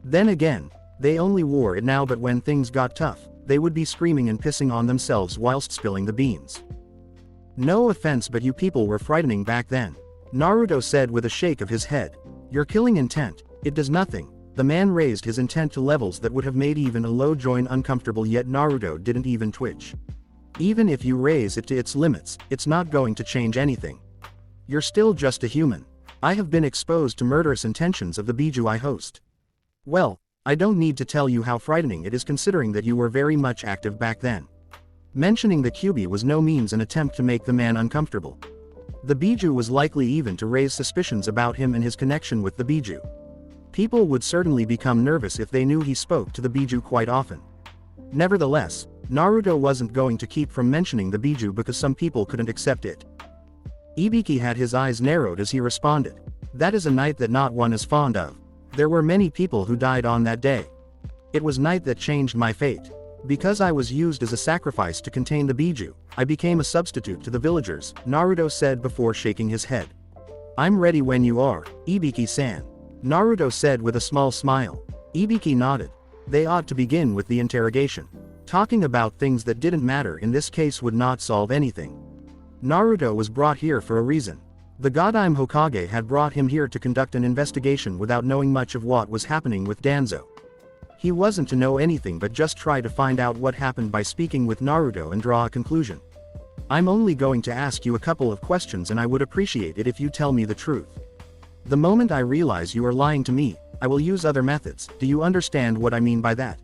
Then again, they only wore it now, but when things got tough, they would be screaming and pissing on themselves whilst spilling the beans. No offense, but you people were frightening back then, Naruto said with a shake of his head. Your killing intent, it does nothing. The man raised his intent to levels that would have made even a low join uncomfortable, yet Naruto didn't even twitch. Even if you raise it to its limits, it's not going to change anything. You're still just a human. I have been exposed to murderous intentions of the Biju I host. Well, I don't need to tell you how frightening it is considering that you were very much active back then. Mentioning the Kyuubi was no means an attempt to make the man uncomfortable. The Biju was likely even to raise suspicions about him and his connection with the Biju. People would certainly become nervous if they knew he spoke to the Biju quite often. Nevertheless, Naruto wasn't going to keep from mentioning the Biju because some people couldn't accept it. Ibiki had his eyes narrowed as he responded. That is a night that not one is fond of. There were many people who died on that day. It was night that changed my fate. Because I was used as a sacrifice to contain the Biju, I became a substitute to the villagers, Naruto said before shaking his head. I'm ready when you are, Ibiki-san. Naruto said with a small smile. Ibiki nodded. They ought to begin with the interrogation. Talking about things that didn't matter in this case would not solve anything. Naruto was brought here for a reason. The Godlike Hokage had brought him here to conduct an investigation without knowing much of what was happening with Danzo. He wasn't to know anything but just try to find out what happened by speaking with Naruto and draw a conclusion. I'm only going to ask you a couple of questions and I would appreciate it if you tell me the truth. The moment I realize you are lying to me, I will use other methods. Do you understand what I mean by that?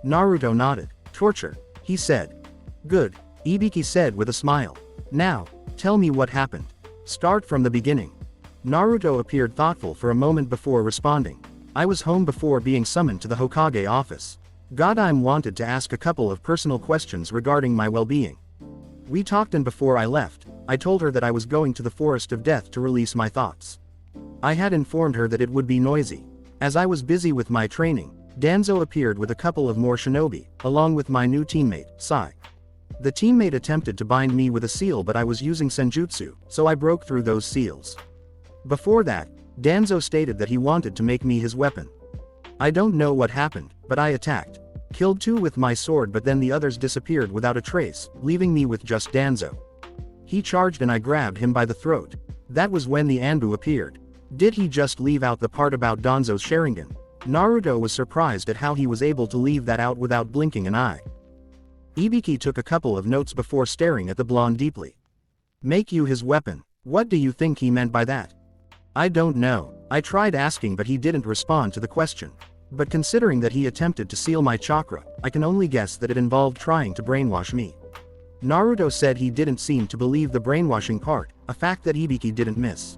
Naruto nodded. Torture, he said. Good, Ibiki said with a smile. Now, tell me what happened. Start from the beginning. Naruto appeared thoughtful for a moment before responding. I was home before being summoned to the Hokage office. Godlike wanted to ask a couple of personal questions regarding my well-being. We talked and before I left, I told her that I was going to the Forest of Death to release my thoughts. I had informed her that it would be noisy. As I was busy with my training, Danzo appeared with a couple of more shinobi, along with my new teammate, Sai. The teammate attempted to bind me with a seal but I was using senjutsu, so I broke through those seals. Before that, Danzo stated that he wanted to make me his weapon. I don't know what happened, but I attacked. Killed two with my sword but then the others disappeared without a trace, leaving me with just Danzo. He charged and I grabbed him by the throat. That was when the Anbu appeared. Did he just leave out the part about Danzo's Sharingan? Naruto was surprised at how he was able to leave that out without blinking an eye. Ibiki took a couple of notes before staring at the blonde deeply. Make you his weapon. What do you think he meant by that? I don't know. I tried asking but he didn't respond to the question. But considering that he attempted to seal my chakra, I can only guess that it involved trying to brainwash me. Naruto said he didn't seem to believe the brainwashing part, a fact that Ibiki didn't miss.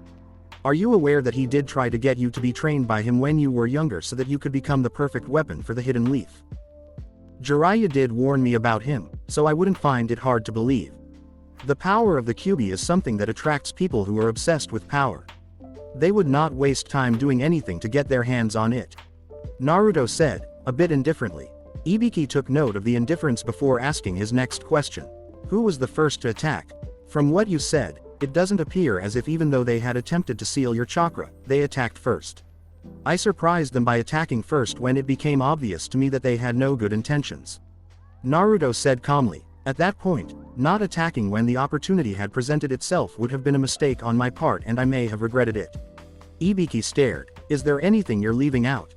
Are you aware that he did try to get you to be trained by him when you were younger so that you could become the perfect weapon for the hidden leaf? Jiraiya did warn me about him, so I wouldn't find it hard to believe. The power of the Kyuubi is something that attracts people who are obsessed with power. They would not waste time doing anything to get their hands on it. Naruto said, a bit indifferently. Ibiki took note of the indifference before asking his next question. Who was the first to attack? From what you said, it doesn't appear as if even though they had attempted to seal your chakra, they attacked first. I surprised them by attacking first when it became obvious to me that they had no good intentions. Naruto said calmly. At that point, not attacking when the opportunity had presented itself would have been a mistake on my part and I may have regretted it. Ibiki stared. Is there anything you're leaving out?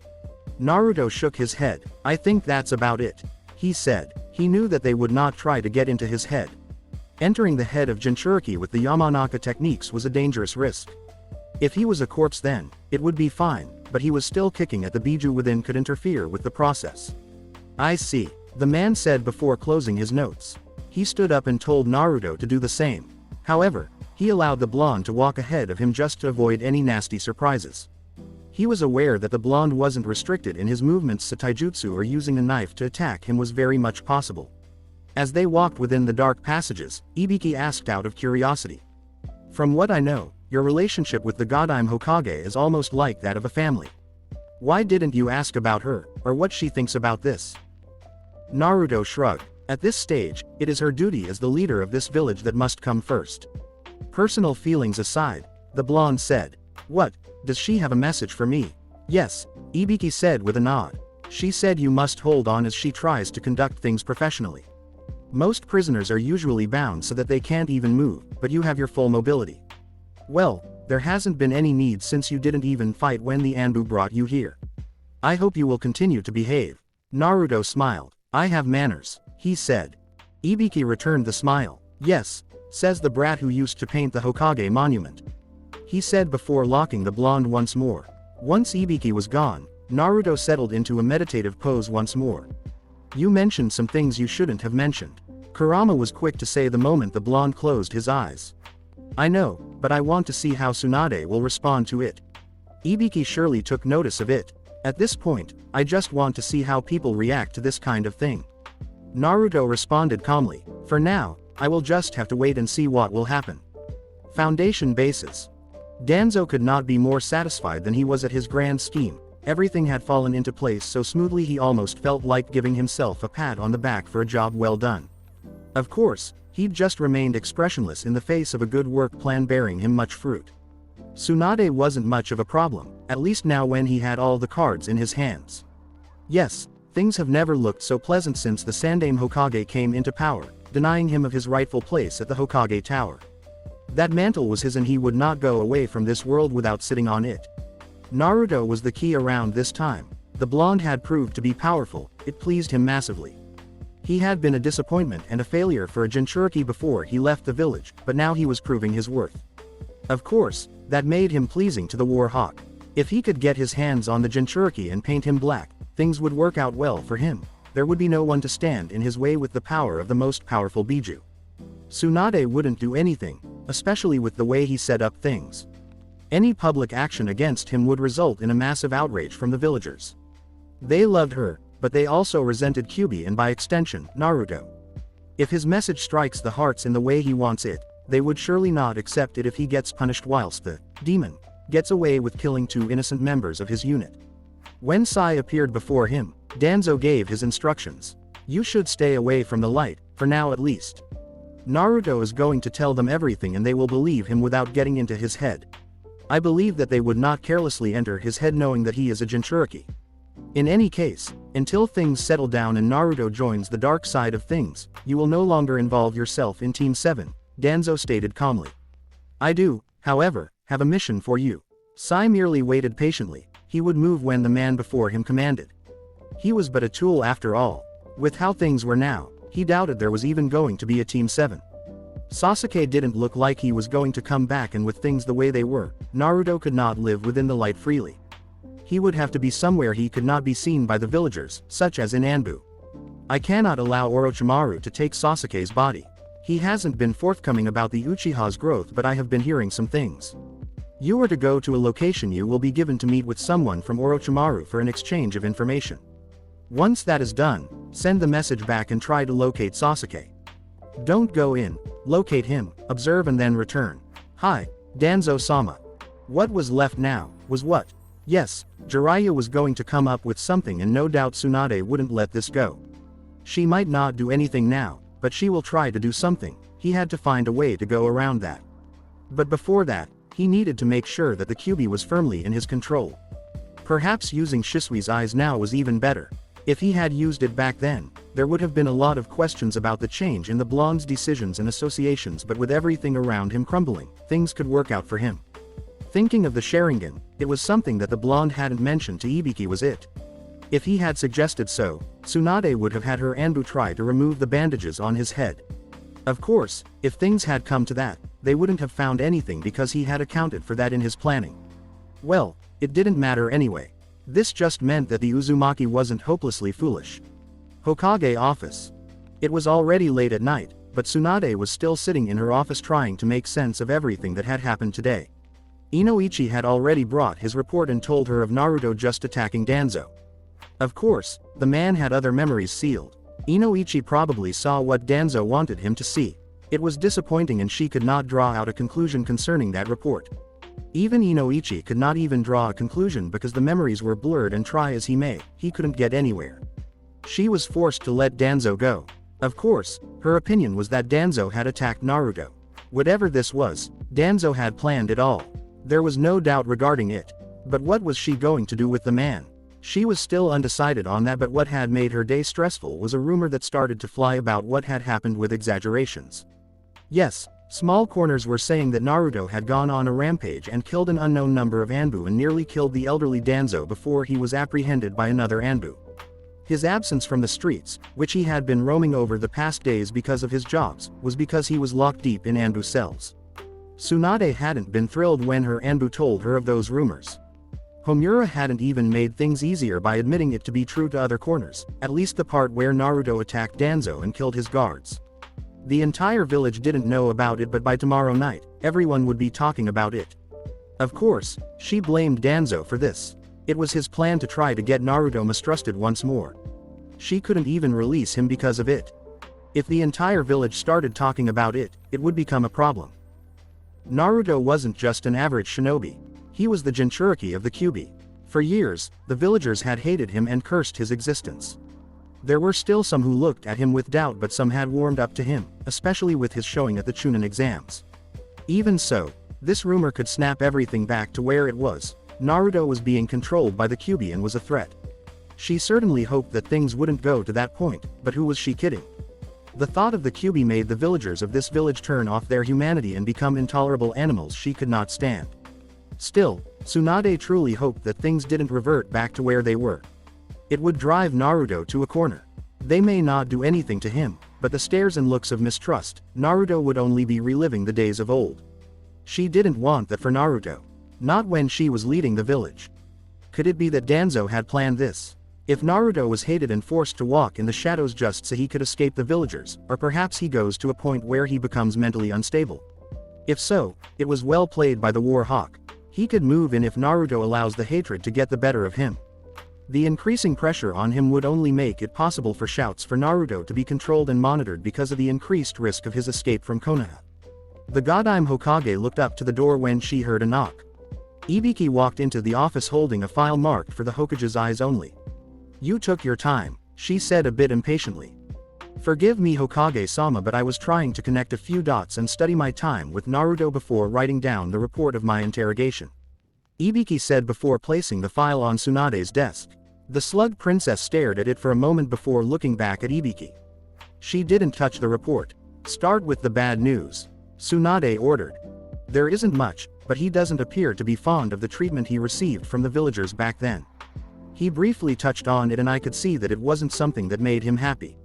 Naruto shook his head. I think that's about it. He said. He knew that they would not try to get into his head. Entering the head of Jinchuriki with the Yamanaka techniques was a dangerous risk. If he was a corpse then, it would be fine, but he was still kicking at the Biju within could interfere with the process. I see, the man said before closing his notes. He stood up and told Naruto to do the same. However, he allowed the blonde to walk ahead of him just to avoid any nasty surprises. He was aware that the blonde wasn't restricted in his movements, so taijutsu or using a knife to attack him was very much possible. As they walked within the dark passages, Ibiki asked out of curiosity. From what I know, your relationship with the Godlike Hokage is almost like that of a family. Why didn't you ask about her, or what she thinks about this? Naruto shrugged. At this stage, it is her duty as the leader of this village that must come first. Personal feelings aside, the blonde said. What, does she have a message for me? Yes, Ibiki said with a nod. She said you must hold on as she tries to conduct things professionally. Most prisoners are usually bound so that they can't even move, but you have your full mobility. Well, there hasn't been any need since you didn't even fight when the Anbu brought you here. I hope you will continue to behave. Naruto smiled. I have manners, he said. Ibiki returned the smile. Yes, says the brat who used to paint the Hokage monument. He said before locking the blonde once more. Once Ibiki was gone, Naruto settled into a meditative pose once more. You mentioned some things you shouldn't have mentioned. Kurama was quick to say the moment the blonde closed his eyes. I know, but I want to see how Tsunade will respond to it. Ibiki surely took notice of it. At this point, I just want to see how people react to this kind of thing. Naruto responded calmly, for now, I will just have to wait and see what will happen. Foundation basis. Danzo could not be more satisfied than he was at his grand scheme. Everything had fallen into place so smoothly he almost felt like giving himself a pat on the back for a job well done. Of course, he'd just remained expressionless in the face of a good work plan bearing him much fruit. Tsunade wasn't much of a problem, at least now when he had all the cards in his hands. Yes, things have never looked so pleasant since the Sandaime Hokage came into power, denying him of his rightful place at the Hokage Tower. That mantle was his and he would not go away from this world without sitting on it. Naruto was the key around this time. The blonde had proved to be powerful, it pleased him massively. He had been a disappointment and a failure for a Jinchuriki before he left the village, but now he was proving his worth. Of course, that made him pleasing to the War Hawk. If he could get his hands on the Jinchuriki and paint him black, things would work out well for him. There would be no one to stand in his way with the power of the most powerful Biju. Tsunade wouldn't do anything, especially with the way he set up things. Any public action against him would result in a massive outrage from the villagers. They loved her, but they also resented Kyuubi and by extension, Naruto. If his message strikes the hearts in the way he wants it, they would surely not accept it if he gets punished whilst the demon gets away with killing 2 innocent members of his unit. When Sai appeared before him, Danzo gave his instructions. You should stay away from the light, for now at least. Naruto is going to tell them everything and they will believe him without getting into his head. I believe that they would not carelessly enter his head knowing that he is a Jinchuriki. In any case, until things settle down and Naruto joins the dark side of things, you will no longer involve yourself in Team 7, Danzo stated calmly. I do, however, have a mission for you. Sai merely waited patiently. He would move when the man before him commanded. He was but a tool after all. With how things were now, he doubted there was even going to be a Team 7. Sasuke didn't look like he was going to come back, and with things the way they were, Naruto could not live within the light freely. He would have to be somewhere he could not be seen by the villagers, such as in Anbu. I cannot allow Orochimaru to take Sasuke's body. He hasn't been forthcoming about the Uchiha's growth, but I have been hearing some things. You are to go to a location. You will be given to meet with someone from Orochimaru for an exchange of information. Once that is done, send the message back and try to locate Sasuke. Don't go in, locate him, observe and then return. Hi, Danzo-sama. What was left now, was what? Yes, Jiraiya was going to come up with something and no doubt Tsunade wouldn't let this go. She might not do anything now, but she will try to do something. He had to find a way to go around that. But before that, he needed to make sure that the Kyuubi was firmly in his control. Perhaps using Shisui's eyes now was even better. If he had used it back then, there would have been a lot of questions about the change in the blonde's decisions and associations, but with everything around him crumbling, things could work out for him. Thinking of the Sharingan, it was something that the blonde hadn't mentioned to Ibiki was it. If he had suggested so, Tsunade would have had her Anbu try to remove the bandages on his head. Of course, if things had come to that, they wouldn't have found anything because he had accounted for that in his planning. Well, it didn't matter anyway. This just meant that the Uzumaki wasn't hopelessly foolish. Hokage office. It was already late at night, but Tsunade was still sitting in her office trying to make sense of everything that had happened today. Inoichi had already brought his report and told her of Naruto just attacking Danzo. Of course, the man had other memories sealed. Inoichi probably saw what Danzo wanted him to see. It was disappointing and she could not draw out a conclusion concerning that report. Even Inoichi could not even draw a conclusion because the memories were blurred, and try as he may, he couldn't get anywhere. She was forced to let Danzo go. Of course, her opinion was that Danzo had attacked Naruto. Whatever this was, Danzo had planned it all. There was no doubt regarding it. But what was she going to do with the man? She was still undecided on that, but what had made her day stressful was a rumor that started to fly about what had happened with exaggerations. Yes, small corners were saying that Naruto had gone on a rampage and killed an unknown number of Anbu and nearly killed the elderly Danzo before he was apprehended by another Anbu. His absence from the streets, which he had been roaming over the past days because of his jobs, was because he was locked deep in Anbu cells. Tsunade hadn't been thrilled when her Anbu told her of those rumors. Homura hadn't even made things easier by admitting it to be true to other corners, at least the part where Naruto attacked Danzo and killed his guards. The entire village didn't know about it, but by tomorrow night, everyone would be talking about it. Of course, she blamed Danzo for this. It was his plan to try to get Naruto mistrusted once more. She couldn't even release him because of it. If the entire village started talking about it, it would become a problem. Naruto wasn't just an average shinobi. He was the Jinchuriki of the Kyuubi. For years, the villagers had hated him and cursed his existence. There were still some who looked at him with doubt, but some had warmed up to him, especially with his showing at the Chunin exams. Even so, this rumor could snap everything back to where it was. Naruto was being controlled by the Kyuubi and was a threat. She certainly hoped that things wouldn't go to that point, but who was she kidding? The thought of the Kyuubi made the villagers of this village turn off their humanity and become intolerable animals she could not stand. Still, Tsunade truly hoped that things didn't revert back to where they were. It would drive Naruto to a corner. They may not do anything to him, but the stares and looks of mistrust, Naruto would only be reliving the days of old. She didn't want that for Naruto. Not when she was leading the village. Could it be that Danzo had planned this? If Naruto was hated and forced to walk in the shadows just so he could escape the villagers, or perhaps he goes to a point where he becomes mentally unstable. If so, it was well played by the War Hawk. He could move in if Naruto allows the hatred to get the better of him. The increasing pressure on him would only make it possible for shouts for Naruto to be controlled and monitored because of the increased risk of his escape from Konoha. The Godlike Hokage looked up to the door when she heard a knock. Ibiki walked into the office holding a file marked for the Hokage's eyes only. "You took your time," she said a bit impatiently. "Forgive me, Hokage-sama, but I was trying to connect a few dots and study my time with Naruto before writing down the report of my interrogation," Ibiki said before placing the file on Tsunade's desk. The slug princess stared at it for a moment before looking back at Ibiki. She didn't touch the report. "Start with the bad news," Tsunade ordered. "There isn't much, but he doesn't appear to be fond of the treatment he received from the villagers back then. He briefly touched on it and I could see that it wasn't something that made him happy.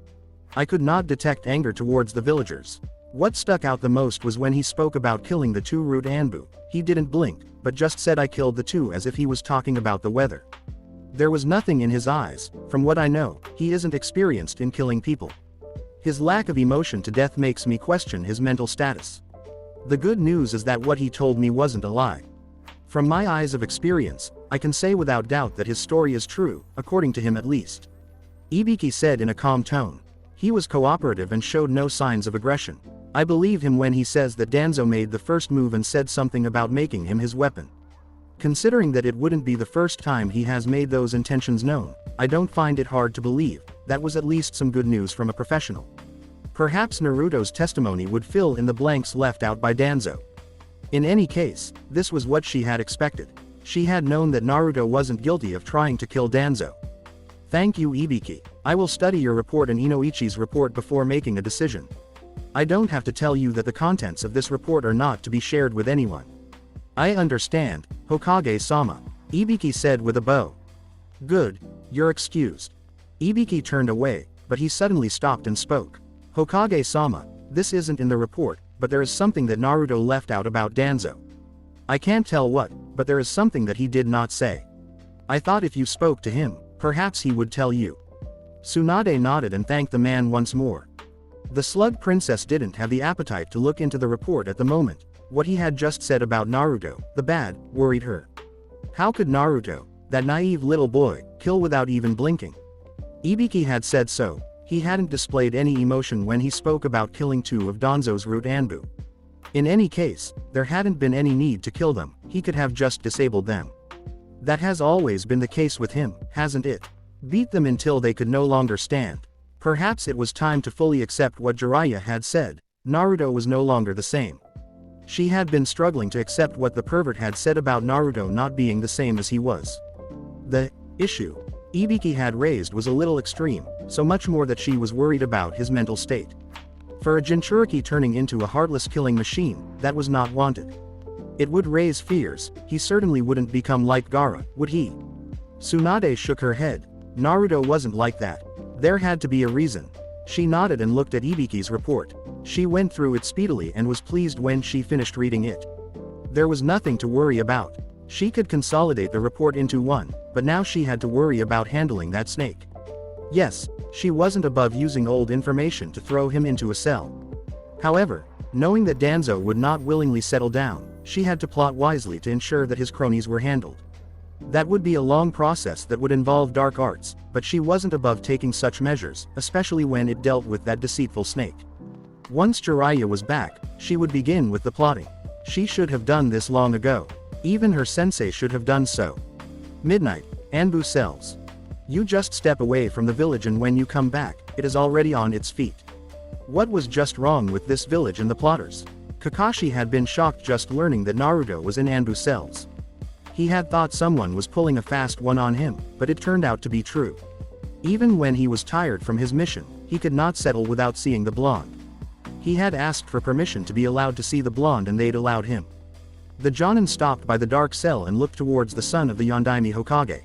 I could not detect anger towards the villagers. What stuck out the most was when he spoke about killing the two root Anbu. He didn't blink, but just said I killed the two as if he was talking about the weather. There was nothing in his eyes. From what I know, he isn't experienced in killing people. His lack of emotion to death makes me question his mental status. The good news is that what he told me wasn't a lie. From my eyes of experience, I can say without doubt that his story is true, according to him at least," Ibiki said in a calm tone. He was cooperative and showed no signs of aggression. "I believe him when he says that Danzo made the first move and said something about making him his weapon. Considering that it wouldn't be the first time he has made those intentions known, I don't find it hard to believe. That was at least some good news from a professional." Perhaps Naruto's testimony would fill in the blanks left out by Danzo. In any case, this was what she had expected. She had known that Naruto wasn't guilty of trying to kill Danzo. "Thank you, Ibiki. I will study your report and Inoichi's report before making a decision. I don't have to tell you that the contents of this report are not to be shared with anyone." "I understand, Hokage-sama," Ibiki said with a bow. "Good, you're excused." Ibiki turned away, but he suddenly stopped and spoke. "Hokage-sama, this isn't in the report, but there is something that Naruto left out about Danzo. I can't tell what, but there is something that he did not say. I thought if you spoke to him, perhaps he would tell you." Tsunade nodded and thanked the man once more. The slug princess didn't have the appetite to look into the report at the moment. What he had just said about Naruto, the bad, worried her. How could Naruto, that naive little boy, kill without even blinking? Ibiki had said so. He hadn't displayed any emotion when he spoke about killing two of Danzo's root Anbu. In any case, there hadn't been any need to kill them, he could have just disabled them. That has always been the case with him, hasn't it? Beat them until they could no longer stand. Perhaps it was time to fully accept what Jiraiya had said. Naruto was no longer the same. She had been struggling to accept what the pervert had said about Naruto not being the same as he was. The issue Ibiki had raised was a little extreme, so much more that she was worried about his mental state. For a Jinchuriki turning into a heartless killing machine, that was not wanted. It would raise fears. He certainly wouldn't become like Gaara, would he? Tsunade shook her head. Naruto wasn't like that. There had to be a reason. She nodded and looked at Ibiki's report. She went through it speedily and was pleased when she finished reading it. There was nothing to worry about. She could consolidate the report into one, but now she had to worry about handling that snake. Yes, she wasn't above using old information to throw him into a cell. However, knowing that Danzo would not willingly settle down, she had to plot wisely to ensure that his cronies were handled. That would be a long process that would involve dark arts, but she wasn't above taking such measures, especially when it dealt with that deceitful snake. Once Jiraiya was back, she would begin with the plotting. She should have done this long ago. Even her sensei should have done so. Midnight, Anbu cells. You just step away from the village and when you come back, it is already on its feet. What was just wrong with this village and the plotters? Kakashi had been shocked just learning that Naruto was in Anbu cells. He had thought someone was pulling a fast one on him, but it turned out to be true. Even when he was tired from his mission, he could not settle without seeing the blonde. He had asked for permission to be allowed to see the blonde and they'd allowed him. The Jonin stopped by the dark cell and looked towards the son of the Yondaime Hokage.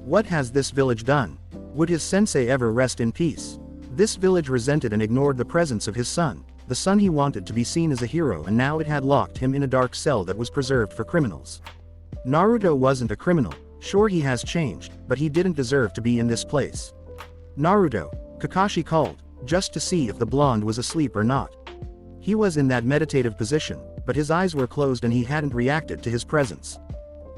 What has this village done? Would his sensei ever rest in peace? This village resented and ignored the presence of his son, the son he wanted to be seen as a hero, and now it had locked him in a dark cell that was preserved for criminals. Naruto wasn't a criminal. Sure, he has changed, but he didn't deserve to be in this place. Naruto, Kakashi called, just to see if the blonde was asleep or not. He was in that meditative position, but his eyes were closed and he hadn't reacted to his presence.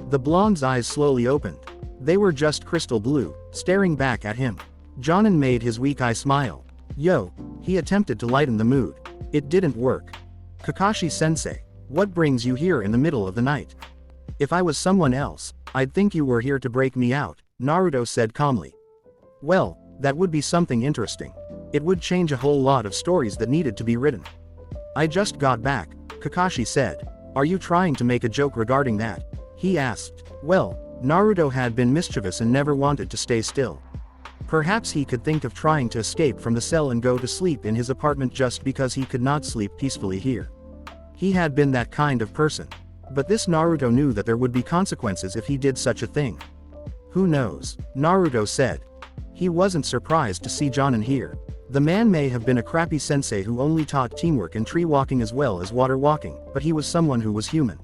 The blonde's eyes slowly opened. They were just crystal blue, staring back at him. Jonin made his weak eye smile. Yo, he attempted to lighten the mood. It didn't work. Kakashi-sensei, what brings you here in the middle of the night? If I was someone else, I'd think you were here to break me out, Naruto said calmly. Well, that would be something interesting. It would change a whole lot of stories that needed to be written. I just got back, Kakashi said. Are you trying to make a joke regarding that? He asked. Well, Naruto had been mischievous and never wanted to stay still. Perhaps he could think of trying to escape from the cell and go to sleep in his apartment just because he could not sleep peacefully here. He had been that kind of person. But this Naruto knew that there would be consequences if he did such a thing. Who knows? Naruto said. He wasn't surprised to see Jonin here. The man may have been a crappy sensei who only taught teamwork and tree walking as well as water walking, but he was someone who was human.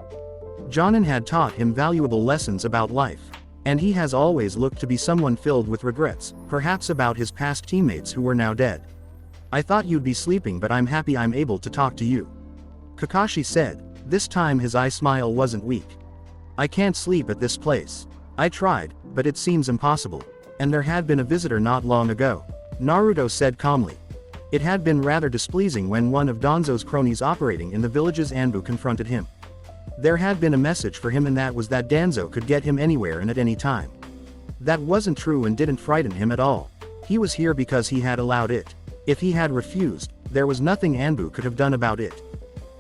Jonin had taught him valuable lessons about life. And he has always looked to be someone filled with regrets, perhaps about his past teammates who were now dead. I thought you'd be sleeping, but I'm happy I'm able to talk to you. Kakashi said. This time his eye smile wasn't weak. I can't sleep at this place. I tried, but it seems impossible. And there had been a visitor not long ago. Naruto said calmly. It had been rather displeasing when one of Danzo's cronies operating in the village's Anbu confronted him. There had been a message for him, and that was that Danzo could get him anywhere and at any time. That wasn't true and didn't frighten him at all. He was here because he had allowed it. If he had refused, there was nothing Anbu could have done about it.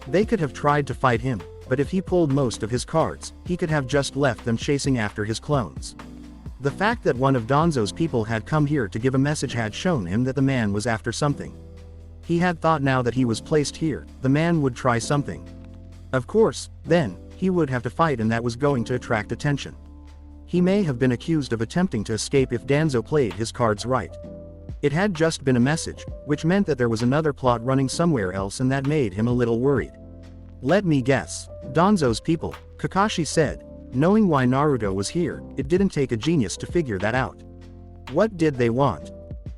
They could have tried to fight him, but if he pulled most of his cards, he could have just left them chasing after his clones. The fact that one of Danzo's people had come here to give a message had shown him that the man was after something. He had thought now that he was placed here, the man would try something. Of course, then, he would have to fight, and that was going to attract attention. He may have been accused of attempting to escape if Danzo played his cards right. It had just been a message, which meant that there was another plot running somewhere else, and that made him a little worried. Let me guess. Danzo's people, Kakashi said. Knowing why Naruto was here, it didn't take a genius to figure that out. What did they want?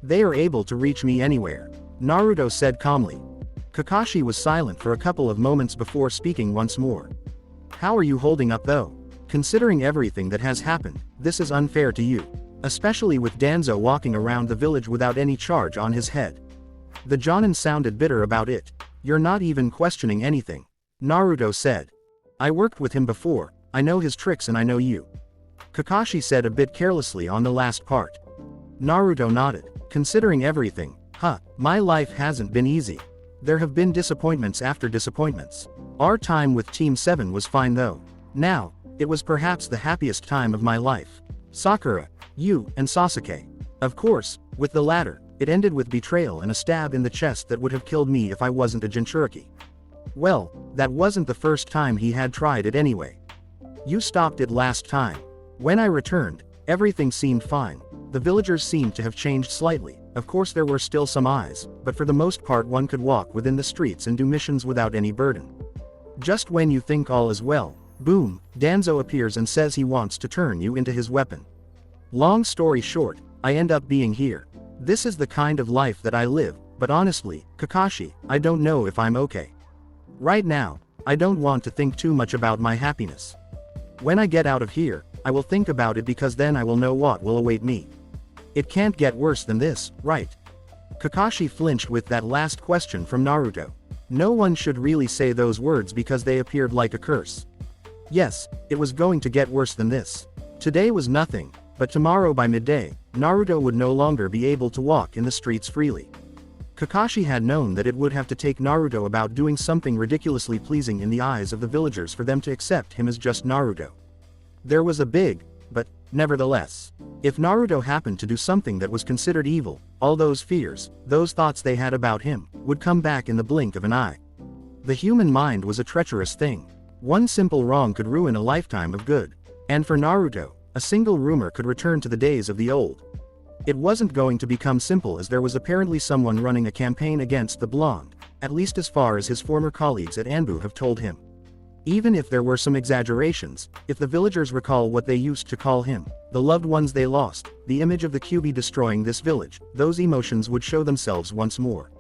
They are able to reach me anywhere, Naruto said calmly. Kakashi was silent for a couple of moments before speaking once more. How are you holding up though? Considering everything that has happened, this is unfair to you. Especially with Danzo walking around the village without any charge on his head. The Jonin sounded bitter about it. You're not even questioning anything, Naruto said. I worked with him before, I know his tricks and I know you. Kakashi said a bit carelessly on the last part. Naruto nodded. Considering everything, my life hasn't been easy. There have been disappointments after disappointments. Our time with Team 7 was fine though. Now, it was perhaps the happiest time of my life. Sakura, you, and Sasuke. Of course, with the latter, it ended with betrayal and a stab in the chest that would have killed me if I wasn't a Jinchuriki. Well, that wasn't the first time he had tried it anyway. You stopped it last time. When I returned, everything seemed fine. The villagers seemed to have changed slightly. Of course there were still some eyes, but for the most part one could walk within the streets and do missions without any burden. Just when you think all is well, Boom, Danzo appears and says he wants to turn you into his weapon. Long story short, I end up being here. This is the kind of life that I live, but honestly, Kakashi, I don't know if I'm okay. Right now, I don't want to think too much about my happiness. When I get out of here, I will think about it because then I will know what will await me. It can't get worse than this, right? Kakashi flinched with that last question from Naruto. No one should really say those words because they appeared like a curse. Yes, it was going to get worse than this. Today was nothing, but tomorrow by midday, Naruto would no longer be able to walk in the streets freely. Kakashi had known that it would have to take Naruto about doing something ridiculously pleasing in the eyes of the villagers for them to accept him as just Naruto. There was a big, but, nevertheless, if Naruto happened to do something that was considered evil, all those fears, those thoughts they had about him, would come back in the blink of an eye. The human mind was a treacherous thing. One simple wrong could ruin a lifetime of good. And for Naruto, a single rumor could return to the days of the old. It wasn't going to become simple as there was apparently someone running a campaign against the blonde, at least as far as his former colleagues at Anbu have told him. Even if there were some exaggerations, if the villagers recall what they used to call him, the loved ones they lost, the image of the Kyuubi destroying this village, those emotions would show themselves once more.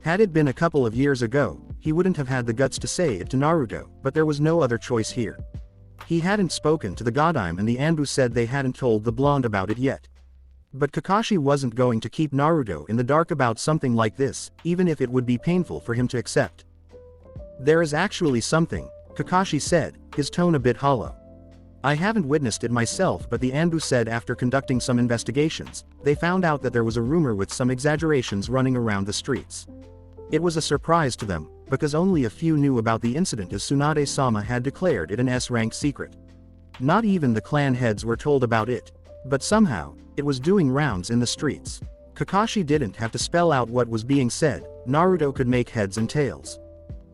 Had it been a couple of years ago, he wouldn't have had the guts to say it to Naruto, but there was no other choice here. He hadn't spoken to the Godime and the Anbu said they hadn't told the blonde about it yet. But Kakashi wasn't going to keep Naruto in the dark about something like this, even if it would be painful for him to accept. There is actually something, Kakashi said, his tone a bit hollow. I haven't witnessed it myself, but the Anbu said after conducting some investigations, they found out that there was a rumor with some exaggerations running around the streets. It was a surprise to them, because only a few knew about the incident as Tsunade-sama had declared it an S-rank secret. Not even the clan heads were told about it. But somehow, it was doing rounds in the streets. Kakashi didn't have to spell out what was being said, Naruto could make heads and tails.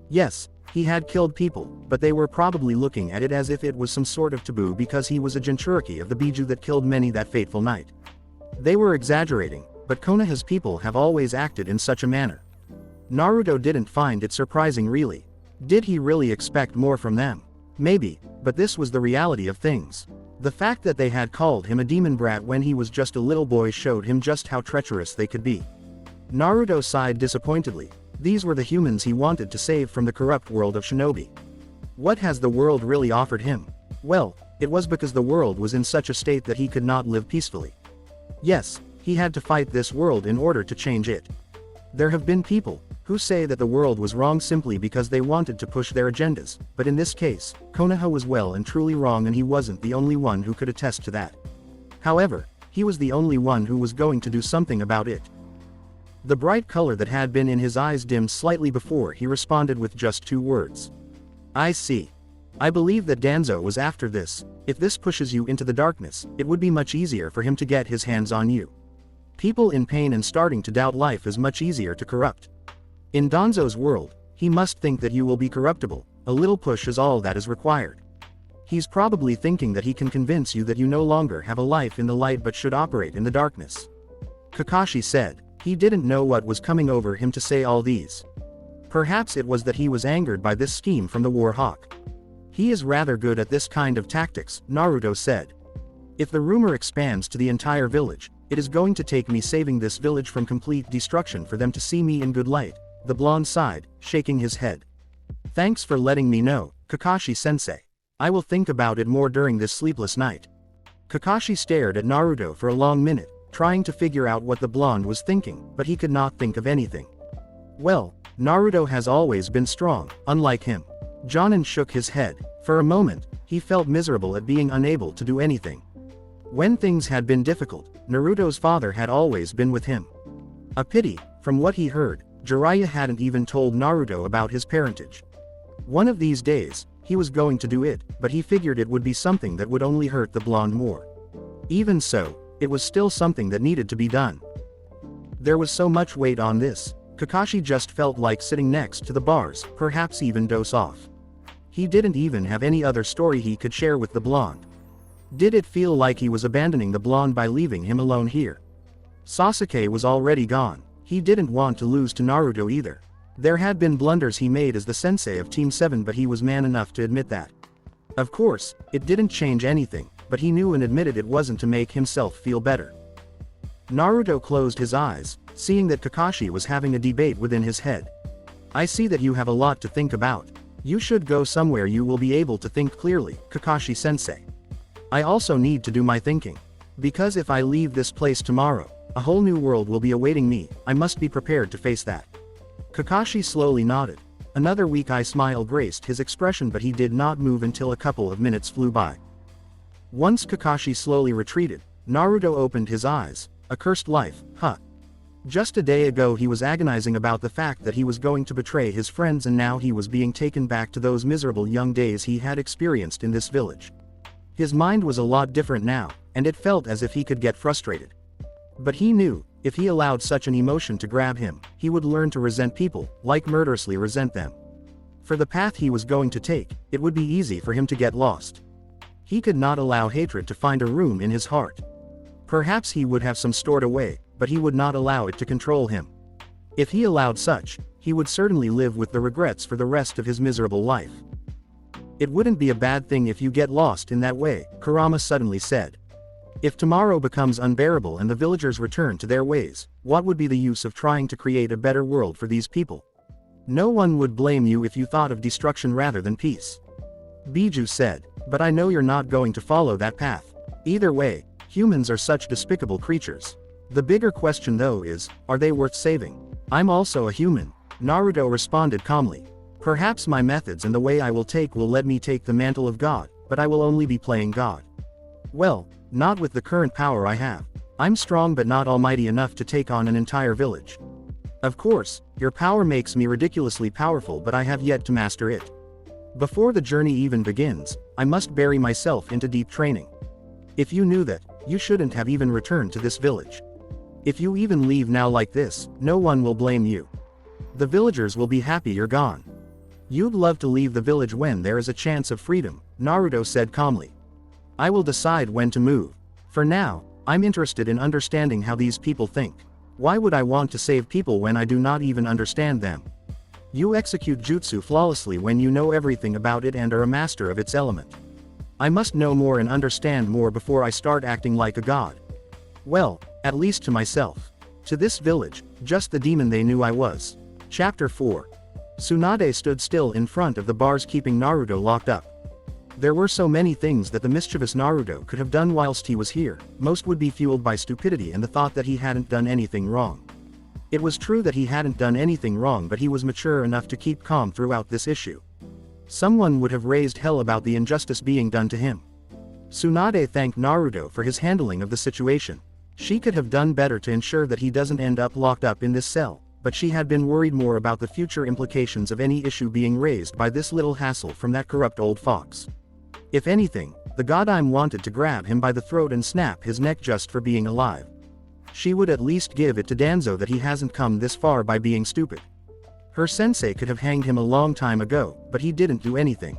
Yes, he had killed people, but they were probably looking at it as if it was some sort of taboo because he was a Jinchuriki of the Biju that killed many that fateful night. They were exaggerating, but Konoha's people have always acted in such a manner. Naruto didn't find it surprising really. Did he really expect more from them? Maybe, but this was the reality of things. The fact that they had called him a demon brat when he was just a little boy showed him just how treacherous they could be. Naruto sighed disappointedly. These were the humans he wanted to save from the corrupt world of shinobi. What has the world really offered him? Well, it was because the world was in such a state that he could not live peacefully. Yes, he had to fight this world in order to change it. There have been people who say that the world was wrong simply because they wanted to push their agendas, but in this case, Konoha was well and truly wrong and he wasn't the only one who could attest to that. However, he was the only one who was going to do something about it. The bright color that had been in his eyes dimmed slightly before he responded with just 2 words. I see. I believe that Danzo was after this. If this pushes you into the darkness, it would be much easier for him to get his hands on you. People in pain and starting to doubt life is much easier to corrupt. In Danzo's world, he must think that you will be corruptible, a little push is all that is required. He's probably thinking that he can convince you that you no longer have a life in the light but should operate in the darkness. Kakashi said. He didn't know what was coming over him to say all these. Perhaps it was that he was angered by this scheme from the War Hawk. He is rather good at this kind of tactics, Naruto said. If the rumor expands to the entire village, it is going to take me saving this village from complete destruction for them to see me in good light, the blonde sighed, shaking his head. Thanks for letting me know, Kakashi-sensei. I will think about it more during this sleepless night. Kakashi stared at Naruto for a long minute, trying to figure out what the blonde was thinking, but he could not think of anything. Well, Naruto has always been strong, unlike him. Jonin shook his head. For a moment, he felt miserable at being unable to do anything. When things had been difficult, Naruto's father had always been with him. A pity, from what he heard, Jiraiya hadn't even told Naruto about his parentage. One of these days, he was going to do it, but he figured it would be something that would only hurt the blonde more. Even so, it was still something that needed to be done. There was so much weight on this, Kakashi just felt like sitting next to the bars, perhaps even doze off. He didn't even have any other story he could share with the blonde. Did it feel like he was abandoning the blonde by leaving him alone here? Sasuke was already gone. He didn't want to lose to Naruto either. There had been blunders he made as the sensei of Team 7, but he was man enough to admit that. Of course, it didn't change anything, but he knew and admitted it wasn't to make himself feel better. Naruto closed his eyes, seeing that Kakashi was having a debate within his head. I see that you have a lot to think about. You should go somewhere you will be able to think clearly, Kakashi-sensei. I also need to do my thinking. Because if I leave this place tomorrow, a whole new world will be awaiting me. I must be prepared to face that. Kakashi slowly nodded. Another weak-eye smile graced his expression, but he did not move until a couple of minutes flew by. Once Kakashi slowly retreated, Naruto opened his eyes. A cursed life, huh? Just a day ago he was agonizing about the fact that he was going to betray his friends, and now he was being taken back to those miserable young days he had experienced in this village. His mind was a lot different now, and it felt as if he could get frustrated. But he knew, if he allowed such an emotion to grab him, he would learn to resent people, like murderously resent them. For the path he was going to take, it would be easy for him to get lost. He could not allow hatred to find a room in his heart. Perhaps he would have some stored away, but he would not allow it to control him. If he allowed such, he would certainly live with the regrets for the rest of his miserable life. It wouldn't be a bad thing if you get lost in that way, Kurama suddenly said. If tomorrow becomes unbearable and the villagers return to their ways, what would be the use of trying to create a better world for these people? No one would blame you if you thought of destruction rather than peace. Biju said, but I know you're not going to follow that path. Either way, humans are such despicable creatures. The bigger question though is, are they worth saving? I'm also a human, Naruto responded calmly. Perhaps my methods and the way I will take will let me take the mantle of God, but I will only be playing God. Well, not with the current power I have. I'm strong but not almighty enough to take on an entire village. Of course, your power makes me ridiculously powerful, but I have yet to master it. Before the journey even begins, I must bury myself into deep training. If you knew that, you shouldn't have even returned to this village. If you even leave now like this, no one will blame you. The villagers will be happy you're gone. You'd love to leave the village when there is a chance of freedom, Naruto said calmly. I will decide when to move. For now, I'm interested in understanding how these people think. Why would I want to save people when I do not even understand them? You execute jutsu flawlessly when you know everything about it and are a master of its element. I must know more and understand more before I start acting like a god. Well, at least to myself. To this village, just the demon they knew I was. Chapter 4. Tsunade stood still in front of the bars, keeping Naruto locked up. There were so many things that the mischievous Naruto could have done whilst he was here. Most would be fueled by stupidity and the thought that he hadn't done anything wrong. It was true that he hadn't done anything wrong, but he was mature enough to keep calm throughout this issue. Someone would have raised hell about the injustice being done to him. Tsunade thanked Naruto for his handling of the situation. She could have done better to ensure that he doesn't end up locked up in this cell, but she had been worried more about the future implications of any issue being raised by this little hassle from that corrupt old fox. If anything, the Godime wanted to grab him by the throat and snap his neck just for being alive. She would at least give it to Danzo that he hasn't come this far by being stupid. Her sensei could have hanged him a long time ago, but he didn't do anything.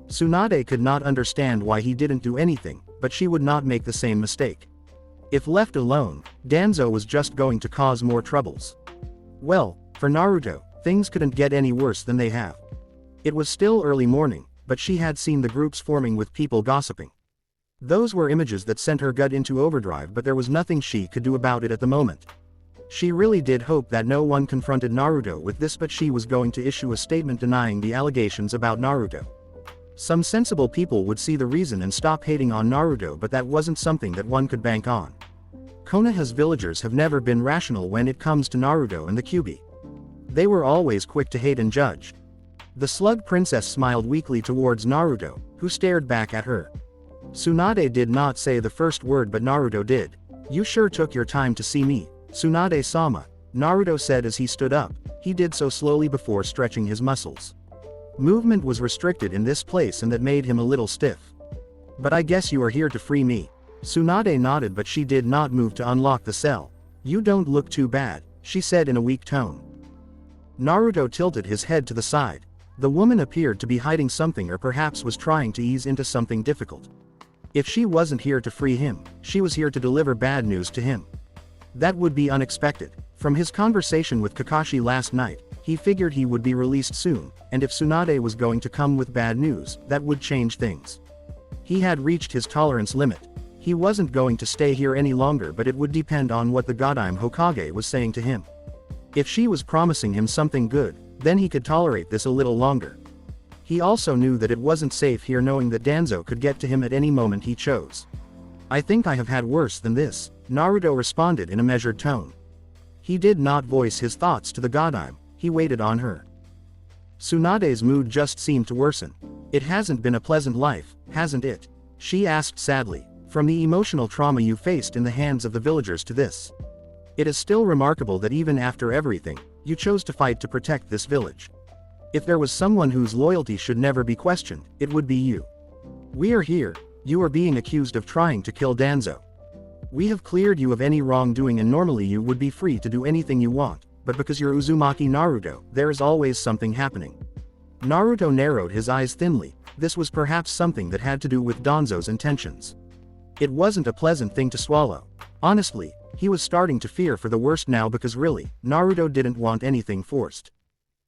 Tsunade could not understand why he didn't do anything, but she would not make the same mistake. If left alone, Danzo was just going to cause more troubles. Well, for Naruto, things couldn't get any worse than they have. It was still early morning, but she had seen the groups forming with people gossiping. Those were images that sent her gut into overdrive, but there was nothing she could do about it at the moment. She really did hope that no one confronted Naruto with this, but she was going to issue a statement denying the allegations about Naruto. Some sensible people would see the reason and stop hating on Naruto, but that wasn't something that one could bank on. Konoha's villagers have never been rational when it comes to Naruto and the Kyuubi. They were always quick to hate and judge. The slug princess smiled weakly towards Naruto, who stared back at her. Tsunade did not say the first word, but Naruto did. You sure took your time to see me, Tsunade-sama, Naruto said as he stood up. He did so slowly before stretching his muscles. Movement was restricted in this place and that made him a little stiff. But I guess you are here to free me. Tsunade nodded, but she did not move to unlock the cell. You don't look too bad, she said in a weak tone. Naruto tilted his head to the side. The woman appeared to be hiding something, or perhaps was trying to ease into something difficult. If she wasn't here to free him, she was here to deliver bad news to him. That would be unexpected. From his conversation with Kakashi last night, He figured he would be released soon, and if Tsunade was going to come with bad news, that would change things. He had reached his tolerance limit. He wasn't going to stay here any longer, but it would depend on what the Godlike Hokage was saying to him. If she was promising him something good, then he could tolerate this a little longer. He also knew that it wasn't safe here, knowing that Danzo could get to him at any moment he chose. I think I have had worse than this, Naruto responded in a measured tone. He did not voice his thoughts to the Godlike, he waited on her. Tsunade's mood just seemed to worsen. It hasn't been a pleasant life, hasn't it? She asked sadly. From the emotional trauma you faced in the hands of the villagers to this. It is still remarkable that even after everything, you chose to fight to protect this village. If there was someone whose loyalty should never be questioned, it would be you. We are here, you are being accused of trying to kill Danzo. We have cleared you of any wrongdoing, and normally you would be free to do anything you want, but because you're Uzumaki Naruto, there is always something happening. Naruto narrowed his eyes thinly. This was perhaps something that had to do with Danzo's intentions. It wasn't a pleasant thing to swallow. Honestly, he was starting to fear for the worst now, because really, Naruto didn't want anything forced.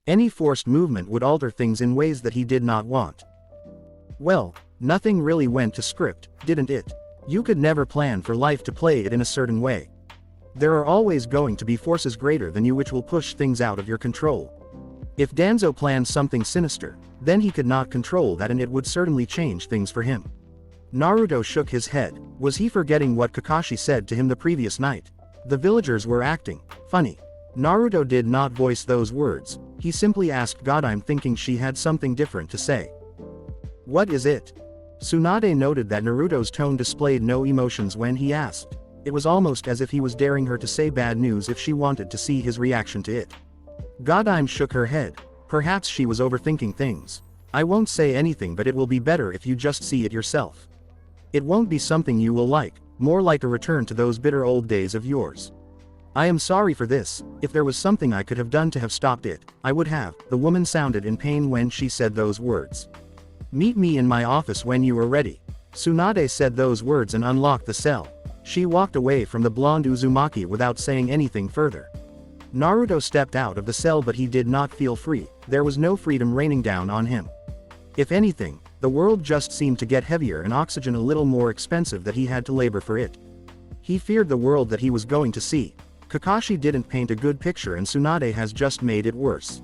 Any forced movement would alter things in ways that he did not want. Well, nothing really went to script, didn't it? You could never plan for life to play it in a certain way. There are always going to be forces greater than you which will push things out of your control. If Danzo planned something sinister, then he could not control that, and it would certainly change things for him. Naruto shook his head. Was he forgetting what Kakashi said to him the previous night? The villagers were acting funny. Naruto did not voice those words, he simply asked Godlike, thinking she had something different to say. What is it? Tsunade noted that Naruto's tone displayed no emotions when he asked. It was almost as if he was daring her to say bad news if she wanted to see his reaction to it. Godlike shook her head. Perhaps she was overthinking things. I won't say anything, but it will be better if you just see it yourself. It won't be something you will like, more like a return to those bitter old days of yours. I am sorry for this. If there was something I could have done to have stopped it, I would have. The woman sounded in pain when she said those words. Meet me in my office when you are ready. Tsunade said those words and unlocked the cell. She walked away from the blonde Uzumaki without saying anything further. Naruto stepped out of the cell, but he did not feel free. There was no freedom raining down on him. If anything, the world just seemed to get heavier and oxygen a little more expensive that he had to labor for it. He feared the world that he was going to see. Kakashi didn't paint a good picture, and Tsunade has just made it worse.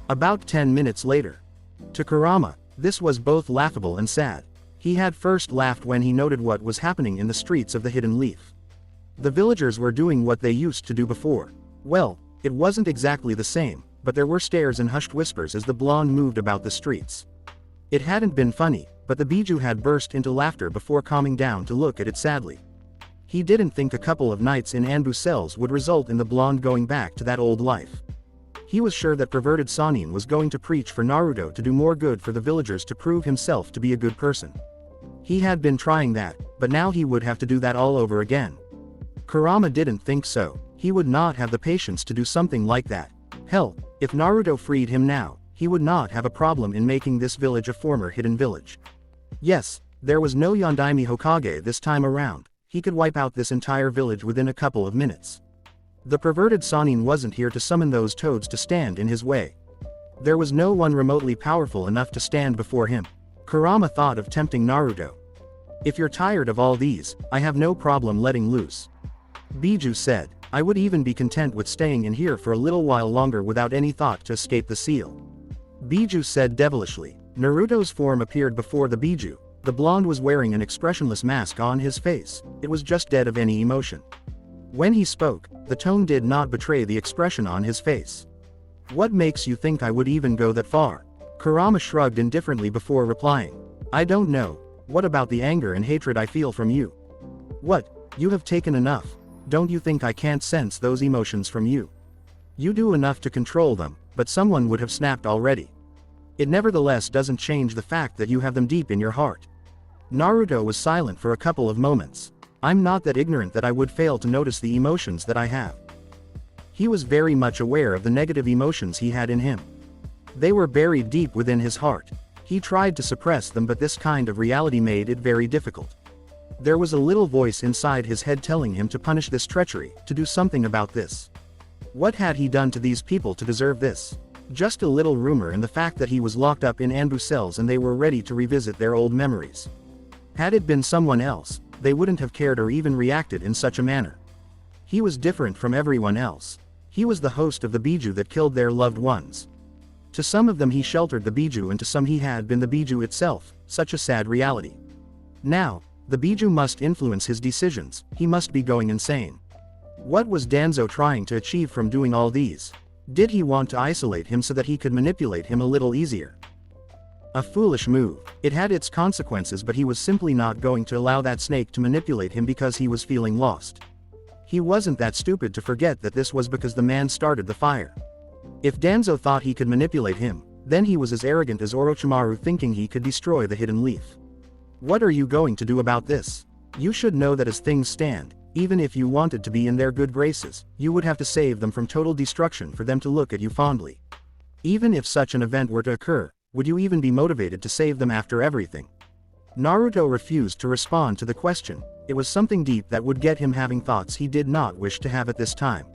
About 10 minutes later. To Kurama, this was both laughable and sad. He had first laughed when he noted what was happening in the streets of the Hidden Leaf. The villagers were doing what they used to do before. Well, it wasn't exactly the same, but there were stares and hushed whispers as the blonde moved about the streets. It hadn't been funny, but the Biju had burst into laughter before calming down to look at it sadly. He didn't think a couple of nights in Anbu cells would result in the blonde going back to that old life. He was sure that perverted Sannin was going to preach for Naruto to do more good for the villagers, to prove himself to be a good person. He had been trying that, but now he would have to do that all over again. Kurama didn't think so. He would not have the patience to do something like that. Hell, if Naruto freed him now, he would not have a problem in making this village a former hidden village. Yes, there was no Yondaime Hokage this time around. He could wipe out this entire village within a couple of minutes. The perverted Sannin wasn't here to summon those toads to stand in his way. There was no one remotely powerful enough to stand before him. Kurama thought of tempting Naruto. If you're tired of all these, I have no problem letting loose. Biju said, I would even be content with staying in here for a little while longer without any thought to escape the seal. Biju said devilishly. Naruto's form appeared before the Biju. The blonde was wearing an expressionless mask on his face. It was just dead of any emotion. When he spoke, the tone did not betray the expression on his face. What makes you think I would even go that far? Kurama shrugged indifferently before replying. I don't know. What about the anger and hatred I feel from you? What? You have taken enough. Don't you think I can't sense those emotions from you? You do enough to control them, but someone would have snapped already. It nevertheless doesn't change the fact that you have them deep in your heart. Naruto was silent for a couple of moments. I'm not that ignorant that I would fail to notice the emotions that I have. He was very much aware of the negative emotions he had in him. They were buried deep within his heart. He tried to suppress them, but this kind of reality made it very difficult. There was a little voice inside his head telling him to punish this treachery, to do something about this. What had he done to these people to deserve this? Just a little rumor and the fact that he was locked up in ambu cells and they were ready to revisit their old memories. Had it been someone else, they wouldn't have cared or even reacted in such a manner. He was different from everyone else. He was the host of the Biju that killed their loved ones. To some of them he sheltered the Biju and to some he had been the Biju itself, such a sad reality. Now, the Biju must influence his decisions, he must be going insane. What was Danzo trying to achieve from doing all these? Did he want to isolate him so that he could manipulate him a little easier? A foolish move. It had its consequences, but he was simply not going to allow that snake to manipulate him because he was feeling lost. He wasn't that stupid to forget that this was because the man started the fire. If Danzo thought he could manipulate him, then he was as arrogant as Orochimaru thinking he could destroy the hidden leaf. What are you going to do about this? You should know that as things stand, even if you wanted to be in their good graces, you would have to save them from total destruction for them to look at you fondly. Even if such an event were to occur, would you even be motivated to save them after everything? Naruto refused to respond to the question. It was something deep that would get him having thoughts he did not wish to have at this time.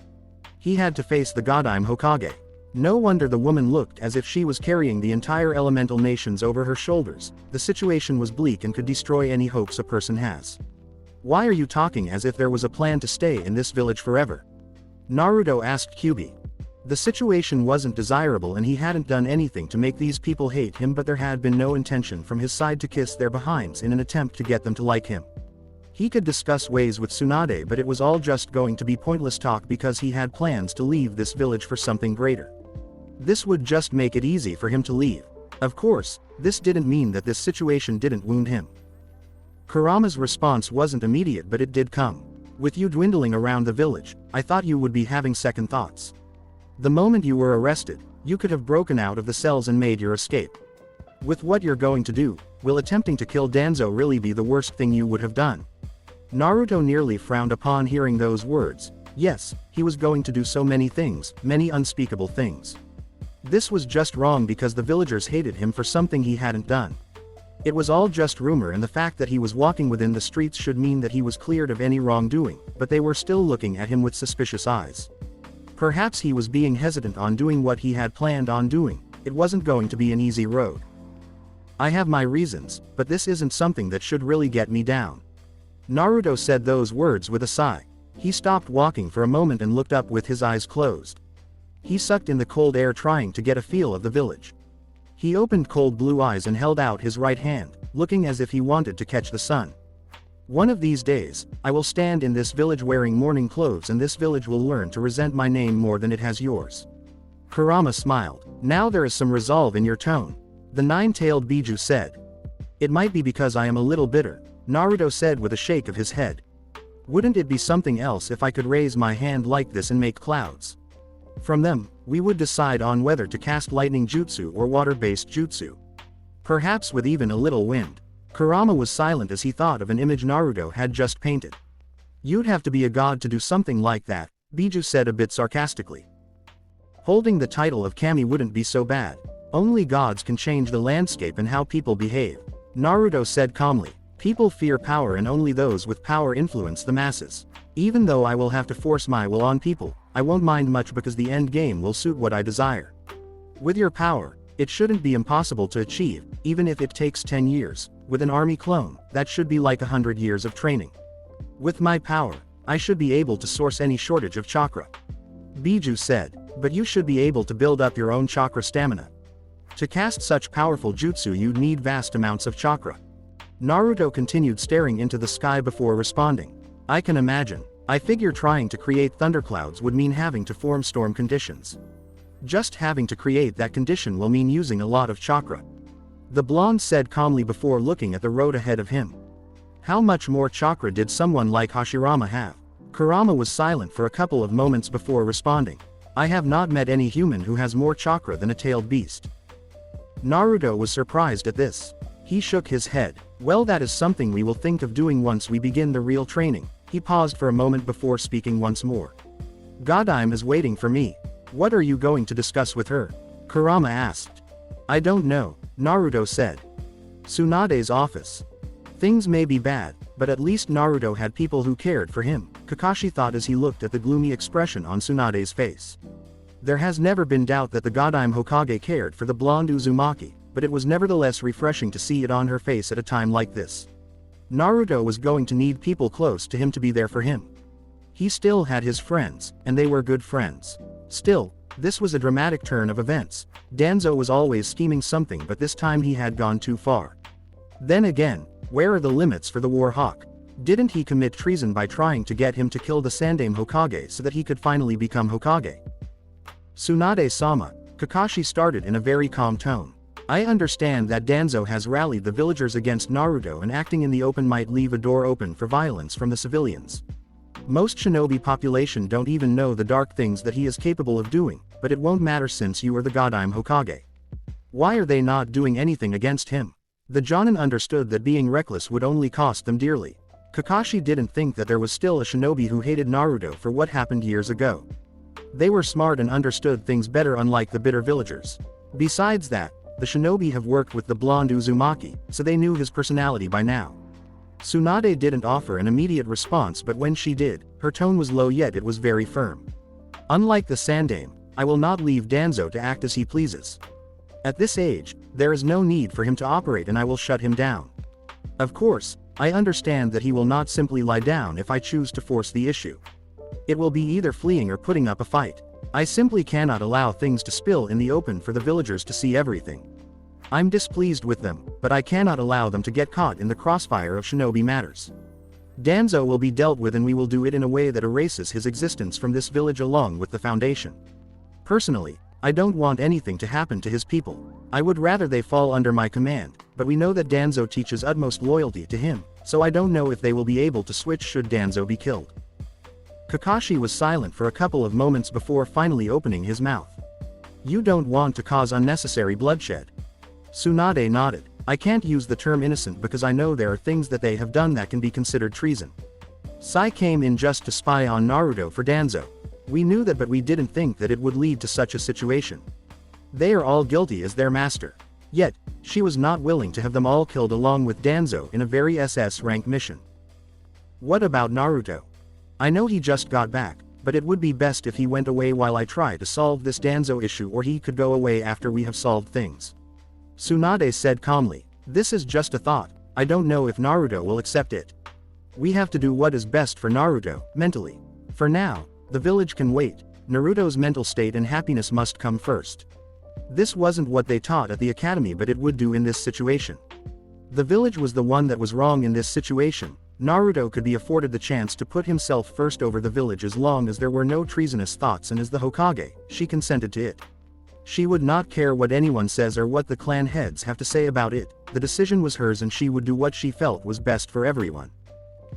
He had to face the Godlike Hokage. No wonder the woman looked as if she was carrying the entire elemental nations over her shoulders. The situation was bleak and could destroy any hopes a person has. Why are you talking as if there was a plan to stay in this village forever? Naruto asked Kyubi. The situation wasn't desirable and he hadn't done anything to make these people hate him, but there had been no intention from his side to kiss their behinds in an attempt to get them to like him. He could discuss ways with Tsunade, but it was all just going to be pointless talk because he had plans to leave this village for something greater. This would just make it easy for him to leave. Of course, this didn't mean that this situation didn't wound him. Kurama's response wasn't immediate, but it did come. With you dwindling around the village, I thought you would be having second thoughts. The moment you were arrested, you could have broken out of the cells and made your escape. With what you're going to do, will attempting to kill Danzo really be the worst thing you would have done? Naruto nearly frowned upon hearing those words. Yes, he was going to do so many things, many unspeakable things. This was just wrong because the villagers hated him for something he hadn't done. It was all just rumor, and the fact that he was walking within the streets should mean that he was cleared of any wrongdoing, but they were still looking at him with suspicious eyes. Perhaps he was being hesitant on doing what he had planned on doing. It wasn't going to be an easy road. I have my reasons, but this isn't something that should really get me down. Naruto said those words with a sigh. He stopped walking for a moment and looked up with his eyes closed. He sucked in the cold air, trying to get a feel of the village. He opened cold blue eyes and held out his right hand, looking as if he wanted to catch the sun. One of these days, I will stand in this village wearing mourning clothes, and this village will learn to resent my name more than it has yours. Kurama smiled. Now there is some resolve in your tone. The nine-tailed Biju said. It might be because I am a little bitter, Naruto said with a shake of his head. Wouldn't it be something else if I could raise my hand like this and make clouds? From them, we would decide on whether to cast lightning jutsu or water-based jutsu. Perhaps with even a little wind. Kurama was silent as he thought of an image Naruto had just painted. You'd have to be a god to do something like that, Biju said a bit sarcastically. Holding the title of kami wouldn't be so bad. Only gods can change the landscape and how people behave, Naruto said calmly. People fear power and only those with power influence the masses. Even though I will have to force my will on people, I won't mind much because the end game will suit what I desire. With your power, it shouldn't be impossible to achieve, even if it takes 10 years. With an army clone, that should be like 100 years of training. With my power, I should be able to source any shortage of chakra. Biju said, but you should be able to build up your own chakra stamina. To cast such powerful jutsu you'd need vast amounts of chakra. Naruto continued staring into the sky before responding. I can imagine. I figure trying to create thunderclouds would mean having to form storm conditions. Just having to create that condition will mean using a lot of chakra. The blonde said calmly before looking at the road ahead of him. How much more chakra did someone like Hashirama have? Kurama was silent for a couple of moments before responding. I have not met any human who has more chakra than a tailed beast. Naruto was surprised at this. He shook his head. Well, that is something we will think of doing once we begin the real training. He paused for a moment before speaking once more. Godime is waiting for me. What are you going to discuss with her? Kurama asked. I don't know, Naruto said. Tsunade's office. Things may be bad, but at least Naruto had people who cared for him, Kakashi thought as he looked at the gloomy expression on Tsunade's face. There has never been doubt that the Godlike Hokage cared for the blonde Uzumaki, but it was nevertheless refreshing to see it on her face at a time like this. Naruto was going to need people close to him to be there for him. He still had his friends, and they were good friends. Still, this was a dramatic turn of events. Danzo was always scheming something, but this time he had gone too far. Then again, where are the limits for the War Hawk? Didn't he commit treason by trying to get him to kill the Sandaime Hokage so that he could finally become Hokage? Tsunade-sama, Kakashi started in a very calm tone. I understand that Danzo has rallied the villagers against Naruto, and acting in the open might leave a door open for violence from the civilians. Most shinobi population don't even know the dark things that he is capable of doing, but it won't matter since you are the Godlike Hokage. Why are they not doing anything against him? The Jonin understood that being reckless would only cost them dearly. Kakashi didn't think that there was still a shinobi who hated Naruto for what happened years ago. They were smart and understood things better, unlike the bitter villagers. Besides that, the shinobi have worked with the blonde Uzumaki, so they knew his personality by now. Tsunade didn't offer an immediate response, but when she did, her tone was low yet it was very firm. Unlike the Sandaime, I will not leave Danzo to act as he pleases. At this age, there is no need for him to operate, and I will shut him down. Of course, I understand that he will not simply lie down if I choose to force the issue. It will be either fleeing or putting up a fight. I simply cannot allow things to spill in the open for the villagers to see everything. I'm displeased with them, but I cannot allow them to get caught in the crossfire of shinobi matters. Danzo will be dealt with, and we will do it in a way that erases his existence from this village along with the Foundation. Personally, I don't want anything to happen to his people. I would rather they fall under my command, but we know that Danzo teaches utmost loyalty to him, so I don't know if they will be able to switch should Danzo be killed. Kakashi was silent for a couple of moments before finally opening his mouth. You don't want to cause unnecessary bloodshed. Tsunade nodded. I can't use the term innocent because I know there are things that they have done that can be considered treason. Sai came in just to spy on Naruto for Danzo. We knew that, but we didn't think that it would lead to such a situation. They are all guilty as their master. Yet, she was not willing to have them all killed along with Danzo in a very SS rank mission. What about Naruto? I know he just got back, but it would be best if he went away while I try to solve this Danzo issue, or he could go away after we have solved things. Tsunade said calmly. This is just a thought. I don't know if Naruto will accept it. We have to do what is best for Naruto, mentally. For now, the village can wait. Naruto's mental state and happiness must come first. This wasn't what they taught at the academy, but it would do in this situation. The village was the one that was wrong in this situation. Naruto could be afforded the chance to put himself first over the village as long as there were no treasonous thoughts, and as the Hokage, she consented to it. She would not care what anyone says or what the clan heads have to say about it. The decision was hers, and she would do what she felt was best for everyone.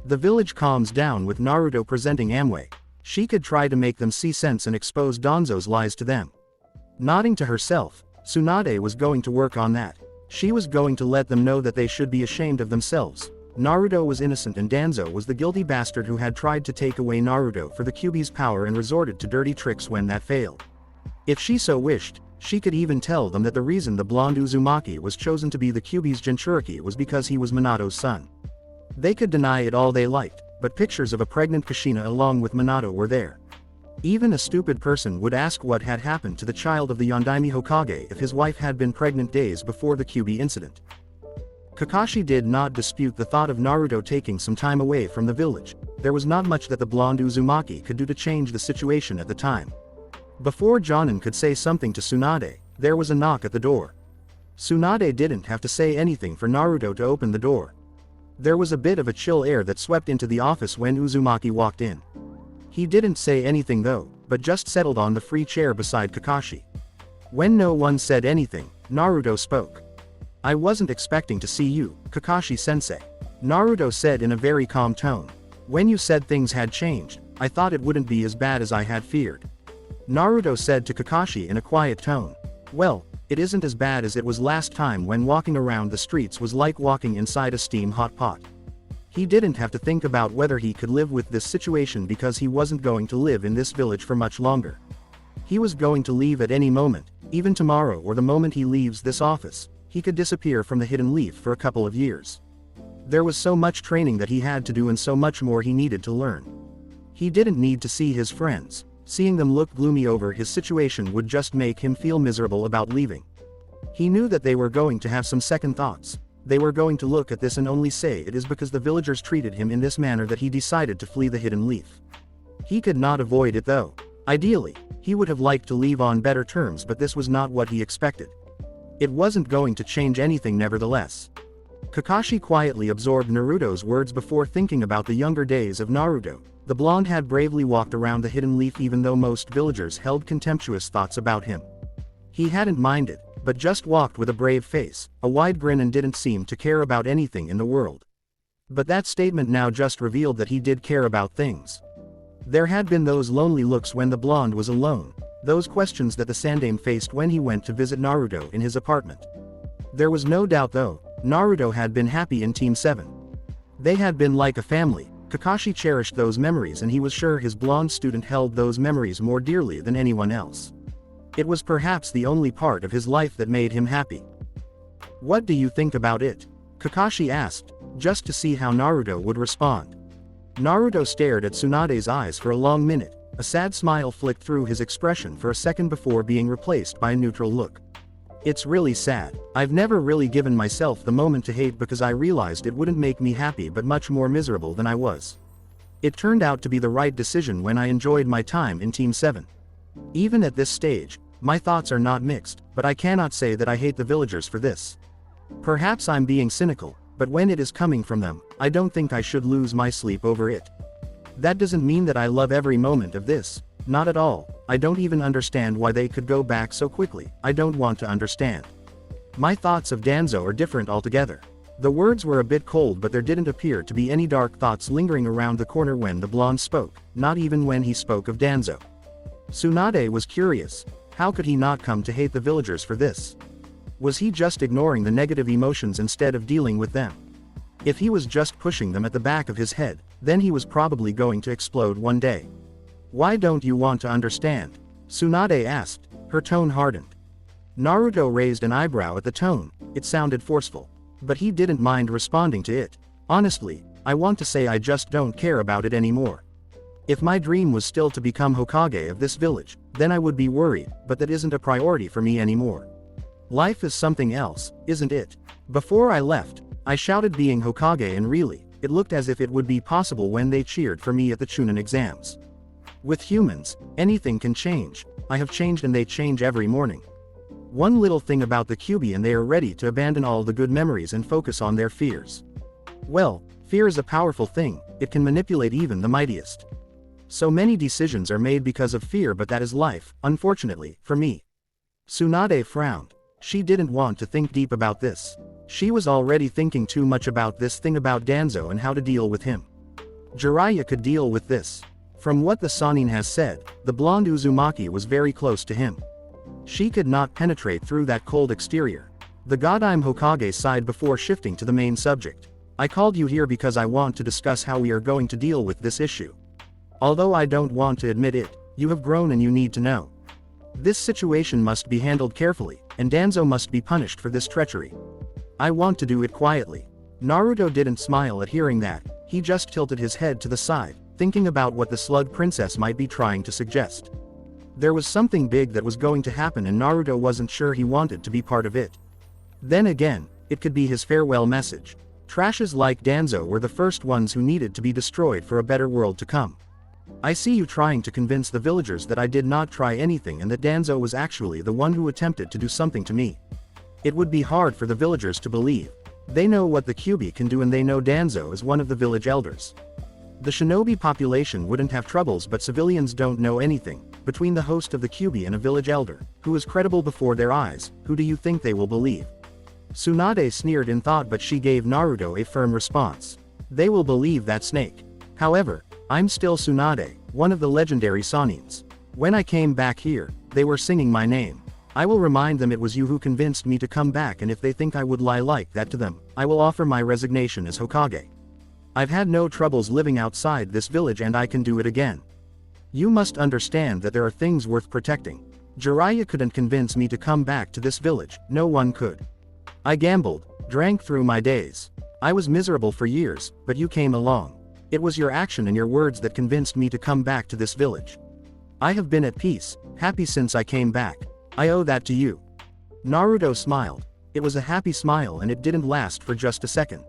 The village calms down with Naruto presenting Amway. She could try to make them see sense and expose Danzo's lies to them. Nodding to herself, Tsunade was going to work on that. She was going to let them know that they should be ashamed of themselves. Naruto was innocent, and Danzo was the guilty bastard who had tried to take away Naruto for the Kyuubi's power and resorted to dirty tricks when that failed. If she so wished, she could even tell them that the reason the blonde Uzumaki was chosen to be the Kyuubi's Jinchuriki was because he was Minato's son. They could deny it all they liked, but pictures of a pregnant Kushina along with Minato were there. Even a stupid person would ask what had happened to the child of the Yondaime Hokage if his wife had been pregnant days before the Kyuubi incident. Kakashi did not dispute the thought of Naruto taking some time away from the village. There was not much that the blonde Uzumaki could do to change the situation at the time. Before Jonin could say something to Tsunade, there was a knock at the door. Tsunade didn't have to say anything for Naruto to open the door. There was a bit of a chill air that swept into the office when Uzumaki walked in. He didn't say anything though, but just settled on the free chair beside Kakashi. When no one said anything, Naruto spoke. I wasn't expecting to see you, Kakashi-sensei. Naruto said in a very calm tone. When you said things had changed, I thought it wouldn't be as bad as I had feared. Naruto said to Kakashi in a quiet tone. Well, it isn't as bad as it was last time when walking around the streets was like walking inside a steam-hot pot. He didn't have to think about whether he could live with this situation because he wasn't going to live in this village for much longer. He was going to leave at any moment, even tomorrow or the moment he leaves this office. He could disappear from the Hidden Leaf for a couple of years. There was so much training that he had to do and so much more he needed to learn. He didn't need to see his friends. Seeing them look gloomy over his situation would just make him feel miserable about leaving. He knew that they were going to have some second thoughts. They were going to look at this and only say it is because the villagers treated him in this manner that he decided to flee the Hidden Leaf. He could not avoid it though. Ideally, he would have liked to leave on better terms, but this was not what he expected. It wasn't going to change anything nevertheless. Kakashi quietly absorbed Naruto's words before thinking about the younger days of Naruto. The blonde had bravely walked around the Hidden Leaf even though most villagers held contemptuous thoughts about him. He hadn't minded, but just walked with a brave face, a wide grin, and didn't seem to care about anything in the world. But that statement now just revealed that he did care about things. There had been those lonely looks when the blonde was alone, those questions that the Sandaime faced when he went to visit Naruto in his apartment. There was no doubt though, Naruto had been happy in Team 7. They had been like a family. Kakashi cherished those memories and he was sure his blonde student held those memories more dearly than anyone else. It was perhaps the only part of his life that made him happy. "What do you think about it?" Kakashi asked, just to see how Naruto would respond. Naruto stared at Tsunade's eyes for a long minute. A sad smile flicked through his expression for a second before being replaced by a neutral look. "It's really sad. I've never really given myself the moment to hate because I realized it wouldn't make me happy but much more miserable than I was. It turned out to be the right decision when I enjoyed my time in Team 7. Even at this stage, my thoughts are not mixed, but I cannot say that I hate the villagers for this. Perhaps I'm being cynical, but when it is coming from them, I don't think I should lose my sleep over it. That doesn't mean that I love every moment of this. Not at all. I don't even understand why they could go back so quickly. I don't want to understand. My thoughts of Danzo are different altogether." The words were a bit cold, but there didn't appear to be any dark thoughts lingering around the corner when the blonde spoke, not even when he spoke of Danzo. Tsunade was curious. How could he not come to hate the villagers for this? Was he just ignoring the negative emotions instead of dealing with them? If he was just pushing them at the back of his head, then he was probably going to explode one day. "Why don't you want to understand?" Tsunade asked, her tone hardened. Naruto raised an eyebrow at the tone. It sounded forceful. But he didn't mind responding to it. "Honestly, I want to say I just don't care about it anymore. If my dream was still to become Hokage of this village, then I would be worried, but that isn't a priority for me anymore. Life is something else, isn't it? Before I left, I shouted being Hokage, and really, it looked as if it would be possible when they cheered for me at the Chunin exams. With humans, anything can change. I have changed and they change every morning. One little thing about the QB and they are ready to abandon all the good memories and focus on their fears. Well, fear is a powerful thing, it can manipulate even the mightiest. So many decisions are made because of fear, but that is life, unfortunately, for me." Tsunade frowned. She didn't want to think deep about this. She was already thinking too much about this thing about Danzo and how to deal with him. Jiraiya could deal with this. From what the Sannin has said, the blonde Uzumaki was very close to him. She could not penetrate through that cold exterior. The Godlike Hokage sighed before shifting to the main subject. "I called you here because I want to discuss how we are going to deal with this issue. Although I don't want to admit it, you have grown and you need to know. This situation must be handled carefully, and Danzo must be punished for this treachery. I want to do it quietly." Naruto didn't smile at hearing that. He just tilted his head to the side, thinking about what the Slug Princess might be trying to suggest. There was something big that was going to happen and Naruto wasn't sure he wanted to be part of it. Then again, it could be his farewell message. Trashes like Danzo were the first ones who needed to be destroyed for a better world to come. "I see you trying to convince the villagers that I did not try anything and that Danzo was actually the one who attempted to do something to me. It would be hard for the villagers to believe. They know what the QB can do and they know Danzo is one of the village elders. The shinobi population wouldn't have troubles, but civilians don't know anything. Between the host of the QB and a village elder, who is credible before their eyes, who do you think they will believe?" Tsunade sneered in thought, but she gave Naruto a firm response. "They will believe that snake. However, I'm still Tsunade, one of the legendary Sannins. When I came back here, they were singing my name. I will remind them it was you who convinced me to come back, and if they think I would lie like that to them, I will offer my resignation as Hokage. I've had no troubles living outside this village and I can do it again. You must understand that there are things worth protecting. Jiraiya couldn't convince me to come back to this village, no one could. I gambled, drank through my days. I was miserable for years, but you came along. It was your action and your words that convinced me to come back to this village. I have been at peace, happy since I came back. I owe that to you." Naruto smiled. It was a happy smile and it didn't last for just a second.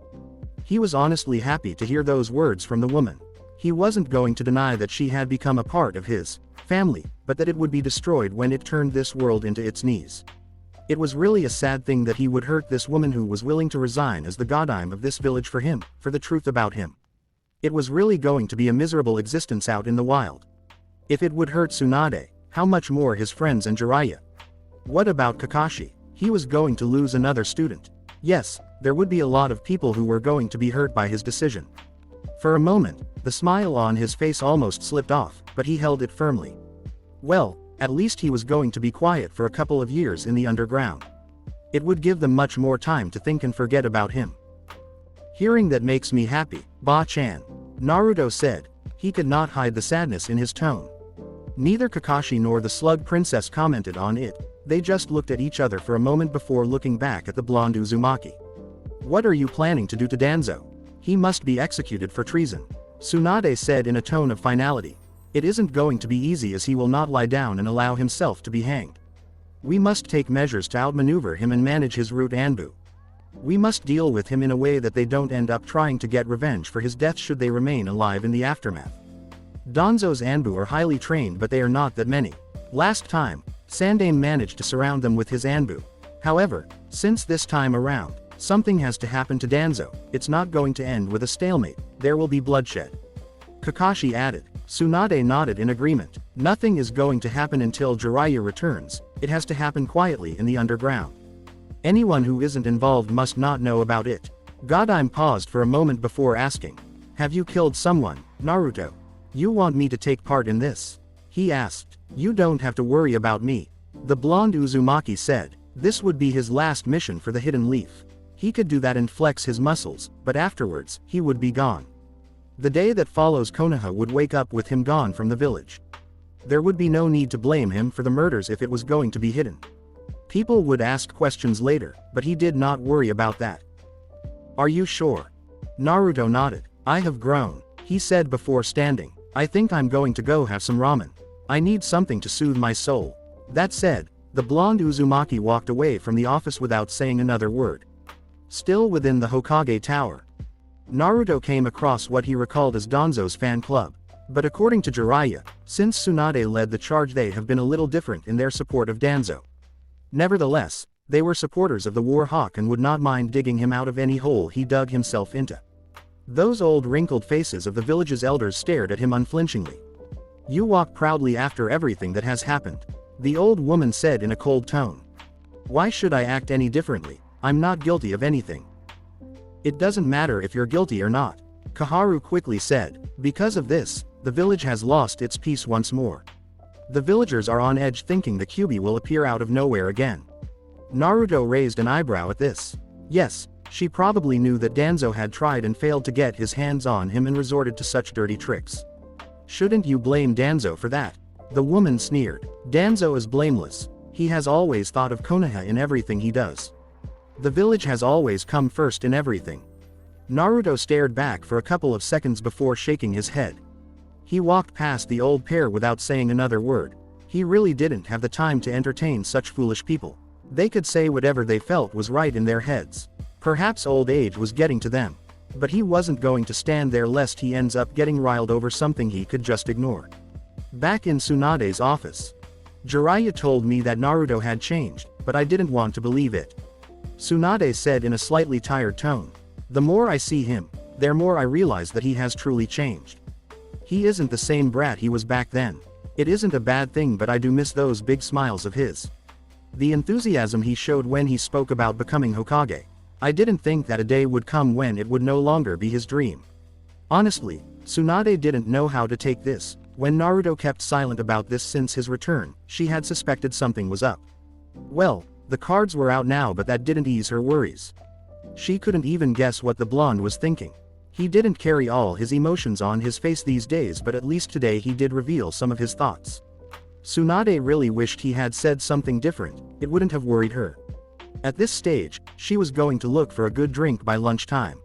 He was honestly happy to hear those words from the woman. He wasn't going to deny that she had become a part of his family, but that it would be destroyed when it turned this world into its knees. It was really a sad thing that he would hurt this woman who was willing to resign as the godime of this village for him, for the truth about him. It was really going to be a miserable existence out in the wild. If it would hurt Tsunade, how much more his friends and Jiraiya? What about Kakashi? He was going to lose another student. Yes, there would be a lot of people who were going to be hurt by his decision. For a moment, the smile on his face almost slipped off, but he held it firmly. Well, at least he was going to be quiet for a couple of years in the underground. It would give them much more time to think and forget about him. Hearing that makes me happy, Ba-chan. Naruto said. He could not hide the sadness in his tone. Neither Kakashi nor the Slug Princess commented on it. They just looked at each other for a moment before looking back at the blonde Uzumaki. "What are you planning to do to Danzo? He must be executed for treason," Tsunade said in a tone of finality. "It isn't going to be easy as he will not lie down and allow himself to be hanged. We must take measures to outmaneuver him and manage his route Anbu. We must deal with him in a way that they don't end up trying to get revenge for his death should they remain alive in the aftermath. Danzo's Anbu are highly trained but they are not that many. Last time, Sandaime managed to surround them with his Anbu. However, since this time around, something has to happen to Danzo. It's not going to end with a stalemate, there will be bloodshed," Kakashi added. Tsunade nodded in agreement. "Nothing is going to happen until Jiraiya returns. It has to happen quietly in the underground. Anyone who isn't involved must not know about it." Godime paused for a moment before asking, "Have you killed someone, Naruto? You want me to take part in this?" he asked. "You don't have to worry about me," the blonde Uzumaki said. This would be his last mission for the Hidden Leaf. He could do that and flex his muscles, but afterwards, he would be gone. The day that follows Konoha would wake up with him gone from the village. There would be no need to blame him for the murders if it was going to be hidden. People would ask questions later, but he did not worry about that. "Are you sure?" Naruto nodded. "I have grown," he said before standing. "I think I'm going to go have some ramen. I need something to soothe my soul." That said, the blonde Uzumaki walked away from the office without saying another word. Still within the Hokage Tower, Naruto came across what he recalled as Danzo's fan club. But according to Jiraiya, since Tsunade led the charge they have been a little different in their support of Danzo. Nevertheless, they were supporters of the War Hawk and would not mind digging him out of any hole he dug himself into. Those old wrinkled faces of the village's elders stared at him unflinchingly. "You walk proudly after everything that has happened," the old woman said in a cold tone. "Why should I act any differently? I'm not guilty of anything." "It doesn't matter if you're guilty or not," Kaharu quickly said. "Because of this, the village has lost its peace once more. The villagers are on edge thinking the Kyuubi will appear out of nowhere again." Naruto raised an eyebrow at this. Yes, she probably knew that Danzo had tried and failed to get his hands on him and resorted to such dirty tricks. "Shouldn't you blame Danzo for that?" the woman sneered. "Danzo is blameless. He has always thought of Konoha in everything he does. The village has always come first in everything." Naruto stared back for a couple of seconds before shaking his head. He walked past the old pair without saying another word. He really didn't have the time to entertain such foolish people. They could say whatever they felt was right in their heads. Perhaps old age was getting to them. But he wasn't going to stand there lest he ends up getting riled over something he could just ignore. Back in Tsunade's office, Jiraiya told me that Naruto had changed, but I didn't want to believe it. Tsunade said in a slightly tired tone. "The more I see him, the more I realize that he has truly changed. He isn't the same brat he was back then. It isn't a bad thing, but I do miss those big smiles of his. The enthusiasm he showed when he spoke about becoming Hokage. I didn't think that a day would come when it would no longer be his dream." Honestly, Tsunade didn't know how to take this. When Naruto kept silent about this since his return, she had suspected something was up. Well, the cards were out now, but that didn't ease her worries. She couldn't even guess what the blonde was thinking. He didn't carry all his emotions on his face these days, but at least today he did reveal some of his thoughts. Tsunade really wished he had said something different. It wouldn't have worried her. At this stage, she was going to look for a good drink by lunchtime.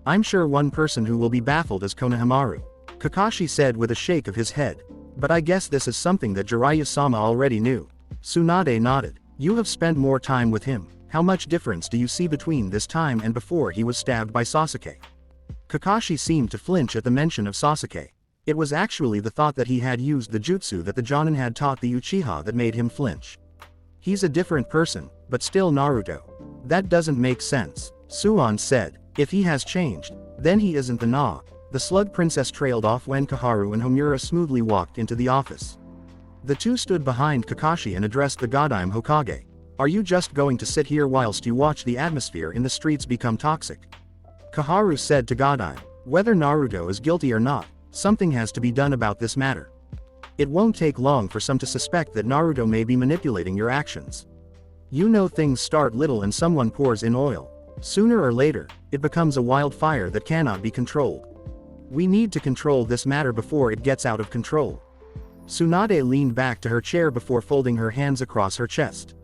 I'm sure one person who will be baffled is Konohamaru. Kakashi said with a shake of his head. But I guess this is something that Jiraiya-sama already knew. Tsunade nodded. You have spent more time with him. How much difference do you see between this time and before he was stabbed by Sasuke? Kakashi seemed to flinch at the mention of Sasuke. It was actually the thought that he had used the jutsu that the Jonin had taught the Uchiha that made him flinch. He's a different person, but still Naruto. That doesn't make sense, Suan said. If he has changed, then he isn't the Na. The Slug Princess trailed off when Koharu and Homura smoothly walked into the office. The two stood behind Kakashi and addressed the Godime Hokage. Are you just going to sit here whilst you watch the atmosphere in the streets become toxic? Koharu said to Godime. Whether Naruto is guilty or not, something has to be done about this matter. It won't take long for some to suspect that Naruto may be manipulating your actions. You know things start little and someone pours in oil. Sooner or later, it becomes a wildfire that cannot be controlled. We need to control this matter before it gets out of control. Tsunade leaned back to her chair before folding her hands across her chest.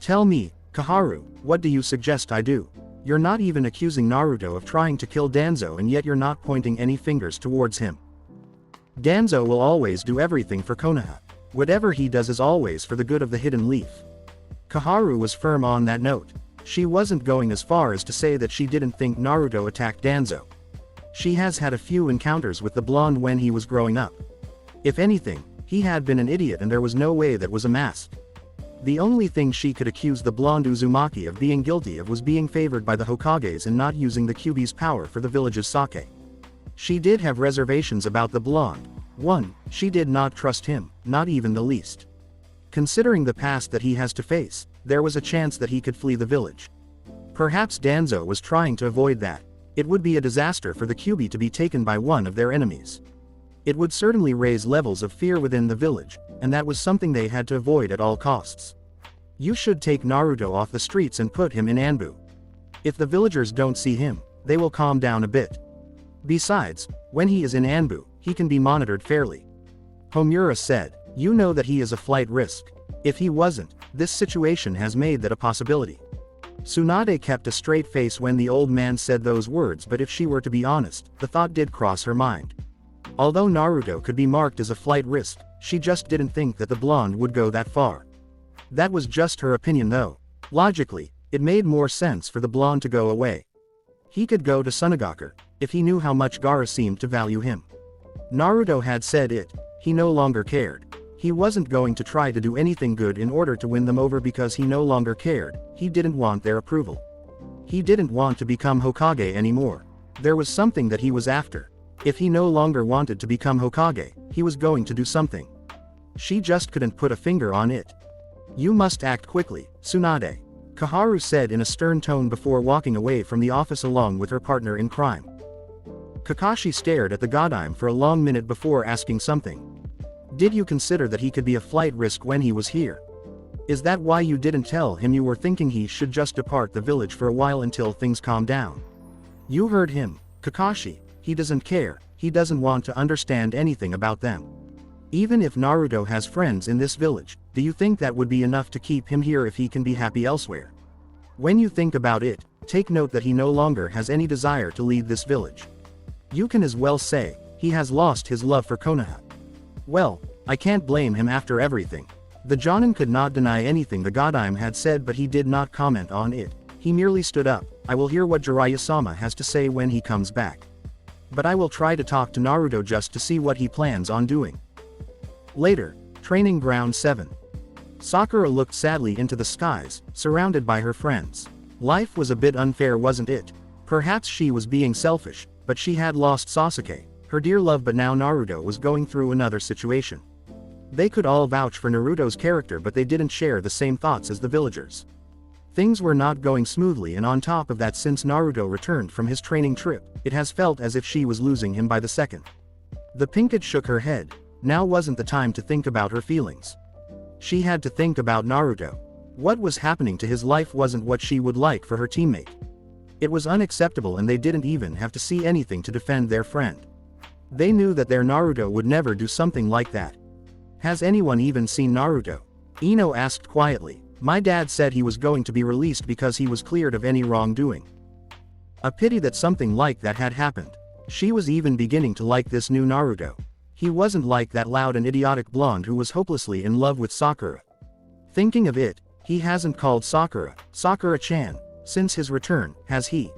Tell me, Koharu, what do you suggest I do? You're not even accusing Naruto of trying to kill Danzo and yet you're not pointing any fingers towards him. Danzo will always do everything for Konoha. Whatever he does is always for the good of the Hidden Leaf. Koharu was firm on that note. She wasn't going as far as to say that she didn't think Naruto attacked Danzo. She has had a few encounters with the blonde when he was growing up. If anything, he had been an idiot and there was no way that was a mask. The only thing she could accuse the blonde Uzumaki of being guilty of was being favored by the Hokages and not using the Kyuubi's power for the village's sake. She did have reservations about the blonde. 1. She did not trust him, not even the least. Considering the past that he has to face, there was a chance that he could flee the village. Perhaps Danzo was trying to avoid that. It would be a disaster for the Kyuubi to be taken by one of their enemies. It would certainly raise levels of fear within the village, and that was something they had to avoid at all costs. You should take Naruto off the streets and put him in Anbu. If the villagers don't see him, they will calm down a bit. Besides, when he is in Anbu, he can be monitored fairly. Homura said, you know that he is a flight risk. If he wasn't, this situation has made that a possibility. Tsunade kept a straight face when the old man said those words, but if she were to be honest, the thought did cross her mind. Although Naruto could be marked as a flight risk, she just didn't think that the blonde would go that far. That was just her opinion though. Logically, it made more sense for the blonde to go away. He could go to Sunagaku, if he knew how much Gaara seemed to value him. Naruto had said it, he no longer cared. He wasn't going to try to do anything good in order to win them over because he no longer cared, he didn't want their approval. He didn't want to become Hokage anymore. There was something that he was after. If he no longer wanted to become Hokage, he was going to do something. She just couldn't put a finger on it. You must act quickly, Tsunade. Koharu said in a stern tone before walking away from the office along with her partner in crime. Kakashi stared at the Godime for a long minute before asking something. Did you consider that he could be a flight risk when he was here? Is that why you didn't tell him you were thinking he should just depart the village for a while until things calm down? You heard him, Kakashi. He doesn't care, he doesn't want to understand anything about them. Even if Naruto has friends in this village, do you think that would be enough to keep him here if he can be happy elsewhere? When you think about it, take note that he no longer has any desire to leave this village. You can as well say, he has lost his love for Konoha. Well, I can't blame him after everything. The Jonin could not deny anything the Godime had said, but he did not comment on it. He merely stood up. I will hear what Jiraiya-sama has to say when he comes back. But I will try to talk to Naruto just to see what he plans on doing. Later, Training Ground 7. Sakura looked sadly into the skies, surrounded by her friends. Life was a bit unfair, wasn't it? Perhaps she was being selfish, but she had lost Sasuke, her dear love, but now Naruto was going through another situation. They could all vouch for Naruto's character, but they didn't share the same thoughts as the villagers. Things were not going smoothly, and on top of that, since Naruto returned from his training trip, it has felt as if she was losing him by the second. The Pinkett shook her head. Now wasn't the time to think about her feelings. She had to think about Naruto. What was happening to his life wasn't what she would like for her teammate. It was unacceptable, and they didn't even have to see anything to defend their friend. They knew that their Naruto would never do something like that. Has anyone even seen Naruto? Ino asked quietly. My dad said he was going to be released because he was cleared of any wrongdoing. A pity that something like that had happened. She was even beginning to like this new Naruto. He wasn't like that loud and idiotic blonde who was hopelessly in love with Sakura. Thinking of it, he hasn't called Sakura, Sakura-chan, since his return, has he?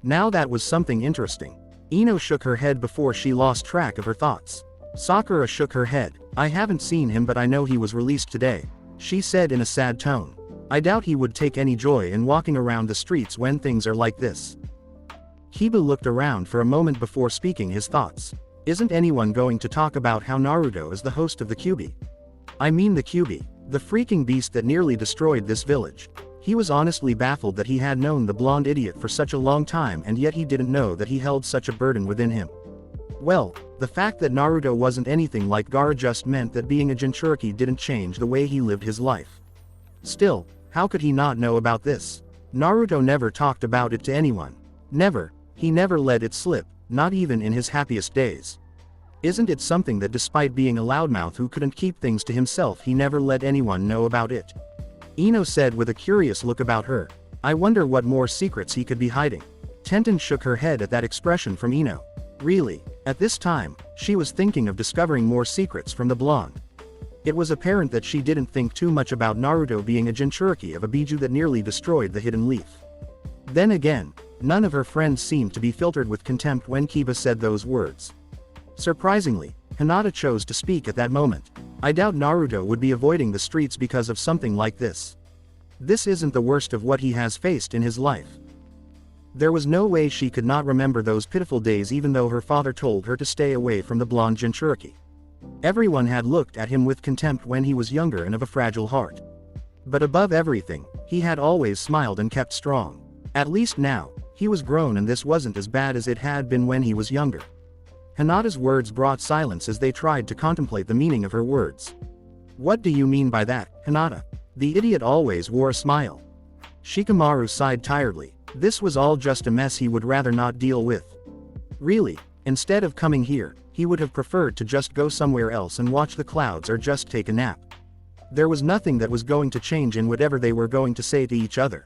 Now that was something interesting. Ino shook her head before she lost track of her thoughts. Sakura shook her head. I haven't seen him, but I know he was released today, she said in a sad tone. I doubt he would take any joy in walking around the streets when things are like this. Kiba looked around for a moment before speaking his thoughts. Isn't anyone going to talk about how Naruto is the host of the QB? I mean the QB, the freaking beast that nearly destroyed this village. He was honestly baffled that he had known the blonde idiot for such a long time, and yet he didn't know that he held such a burden within him. Well, the fact that Naruto wasn't anything like Gaara just meant that being a Jinchuriki didn't change the way he lived his life. Still, how could he not know about this? Naruto never talked about it to anyone. Never. He never let it slip, not even in his happiest days. Isn't it something that despite being a loudmouth who couldn't keep things to himself, he never let anyone know about it? Ino said with a curious look about her. I wonder what more secrets he could be hiding. Tenten shook her head at that expression from Ino. Really? At this time, she was thinking of discovering more secrets from the blonde. It was apparent that she didn't think too much about Naruto being a Jinchuriki of a Biju that nearly destroyed the hidden leaf. Then again, none of her friends seemed to be filtered with contempt when Kiba said those words. Surprisingly, Hinata chose to speak at that moment. I doubt Naruto would be avoiding the streets because of something like this. This isn't the worst of what he has faced in his life. There was no way she could not remember those pitiful days even though her father told her to stay away from the blonde Jinchuriki. Everyone had looked at him with contempt when he was younger and of a fragile heart. But above everything, he had always smiled and kept strong. At least now, he was grown and this wasn't as bad as it had been when he was younger. Hinata's words brought silence as they tried to contemplate the meaning of her words. What do you mean by that, Hinata? The idiot always wore a smile. Shikamaru sighed tiredly. This was all just a mess he would rather not deal with. Really, instead of coming here, he would have preferred to just go somewhere else and watch the clouds or just take a nap. There was nothing that was going to change in whatever they were going to say to each other.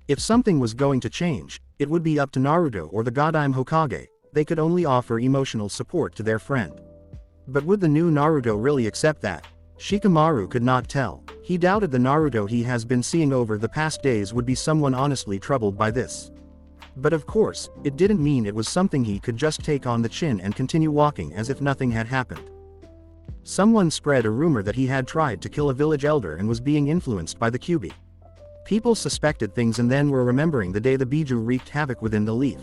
If something was going to change, it would be up to Naruto or the Godlike Hokage. They could only offer emotional support to their friend. But would the new Naruto really accept that? Shikamaru could not tell. He doubted the Naruto he has been seeing over the past days would be someone honestly troubled by this. But of course, it didn't mean it was something he could just take on the chin and continue walking as if nothing had happened. Someone spread a rumor that he had tried to kill a village elder and was being influenced by the QB. People suspected things and then were remembering the day the Biju wreaked havoc within the leaf.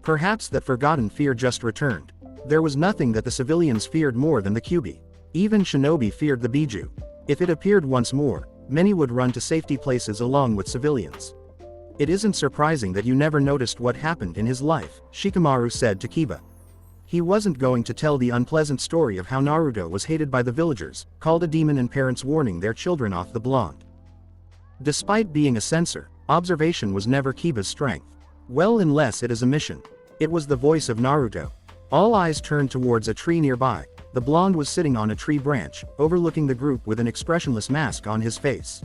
Perhaps that forgotten fear just returned. There was nothing that the civilians feared more than the QB. Even shinobi feared the Biju. If it appeared once more, many would run to safety places along with civilians. It isn't surprising that you never noticed what happened in his life, Shikamaru said to Kiba. He wasn't going to tell the unpleasant story of how Naruto was hated by the villagers, called a demon and parents warning their children off the blonde. Despite being a censor, observation was never Kiba's strength. Well, unless it is a mission. It was the voice of Naruto. All eyes turned towards a tree nearby. The blonde was sitting on a tree branch, overlooking the group with an expressionless mask on his face.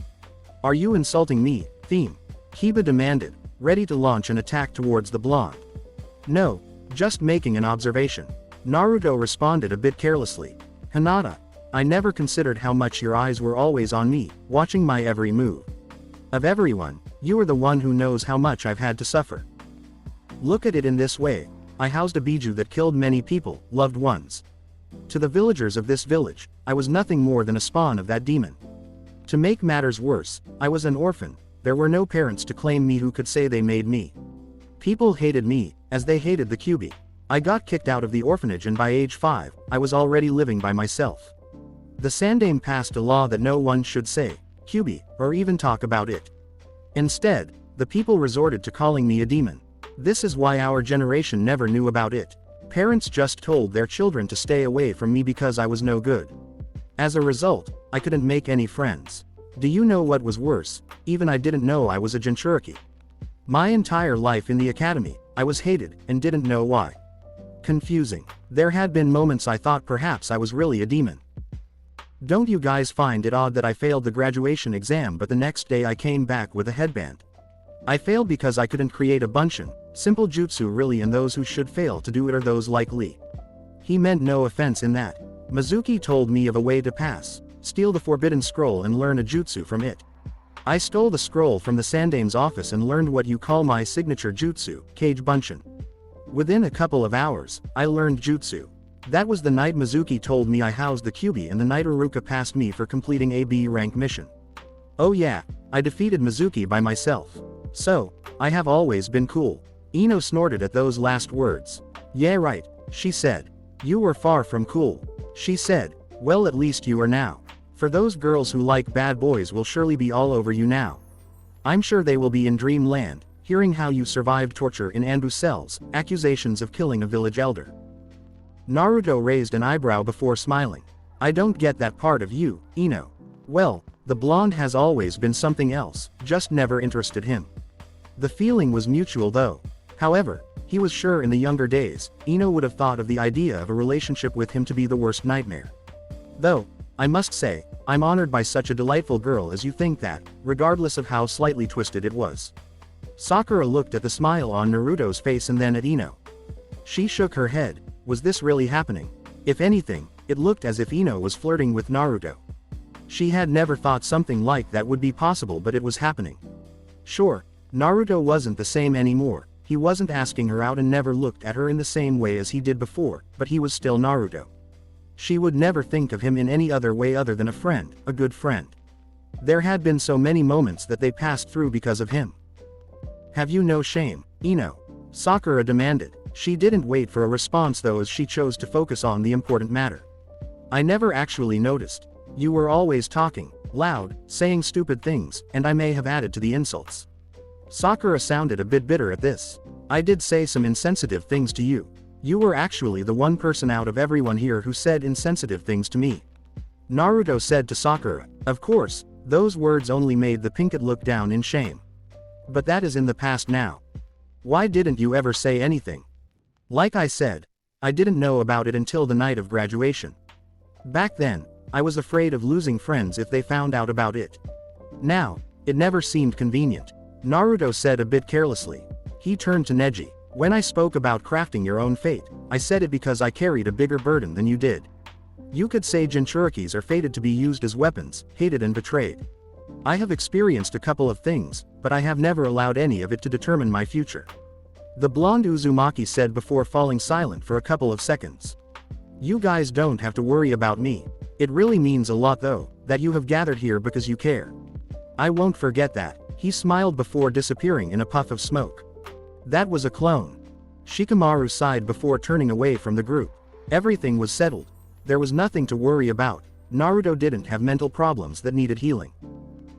Are you insulting me, theme? Kiba demanded, ready to launch an attack towards the blonde. No, just making an observation. Naruto responded a bit carelessly. Hinata, I never considered how much your eyes were always on me, watching my every move. Of everyone, you are the one who knows how much I've had to suffer. Look at it in this way. I housed a Biju that killed many people, loved ones. To the villagers of this village, I was nothing more than a spawn of that demon. To make matters worse, I was an orphan. There were no parents to claim me who could say they made me. People hated me, as they hated the QB. I got kicked out of the orphanage and by age 5, I was already living by myself. The Sandaime passed a law that no one should say, QB, or even talk about it. Instead, the people resorted to calling me a demon. This is why our generation never knew about it. Parents just told their children to stay away from me because I was no good. As a result, I couldn't make any friends. Do you know what was worse? Even I didn't know I was a Jinchuriki. My entire life in the academy, I was hated, and didn't know why. Confusing. There had been moments I thought perhaps I was really a demon. Don't you guys find it odd that I failed the graduation exam but the next day I came back with a headband? I failed because I couldn't create a bunshin, simple jutsu really, and those who should fail to do it are those like Lee. He meant no offense in that. Mizuki told me of a way to pass, steal the forbidden scroll and learn a jutsu from it. I stole the scroll from the Sandame's office and learned what you call my signature jutsu, Cage Bunshin. Within a couple of hours, I learned jutsu. That was the night Mizuki told me I housed the Kyuubi and the night Iruka passed me for completing a B rank mission. Oh yeah, I defeated Mizuki by myself. So, I have always been cool. Ino snorted at those last words. Yeah right, she said. You were far from cool. She said, well at least you are now. For those girls who like bad boys will surely be all over you now. I'm sure they will be in dreamland, hearing how you survived torture in Anbu cells, accusations of killing a village elder. Naruto raised an eyebrow before smiling. I don't get that part of you, Ino. Well, the blonde has always been something else, just never interested him. The feeling was mutual though. However, he was sure in the younger days, Ino would have thought of the idea of a relationship with him to be the worst nightmare. Though, I must say, I'm honored by such a delightful girl as you think that, regardless of how slightly twisted it was. Sakura looked at the smile on Naruto's face and then at Ino. She shook her head. Was this really happening? If anything, it looked as if Ino was flirting with Naruto. She had never thought something like that would be possible, but it was happening. Sure, Naruto wasn't the same anymore, he wasn't asking her out and never looked at her in the same way as he did before, but he was still Naruto. She would never think of him in any other way other than a friend, a good friend. There had been so many moments that they passed through because of him. Have you no shame, Ino? Sakura demanded. She didn't wait for a response though, as she chose to focus on the important matter. I never actually noticed. You were always talking, loud, saying stupid things, and I may have added to the insults. Sakura sounded a bit bitter at this. I did say some insensitive things to you. You were actually the one person out of everyone here who said insensitive things to me. Naruto said to Sakura. Of course, those words only made the Pinkett look down in shame. But that is in the past now. Why didn't you ever say anything? Like I said, I didn't know about it until the night of graduation. Back then, I was afraid of losing friends if they found out about it. Now, it never seemed convenient. Naruto said a bit carelessly. He turned to Neji. When I spoke about crafting your own fate, I said it because I carried a bigger burden than you did. You could say Jinchurikis are fated to be used as weapons, hated and betrayed. I have experienced a couple of things, but I have never allowed any of it to determine my future. The blonde Uzumaki said before falling silent for a couple of seconds. You guys don't have to worry about me. It really means a lot though, that you have gathered here because you care. I won't forget that. He smiled before disappearing in a puff of smoke. That was a clone. Shikamaru sighed before turning away from the group. Everything was settled. There was nothing to worry about. Naruto didn't have mental problems that needed healing.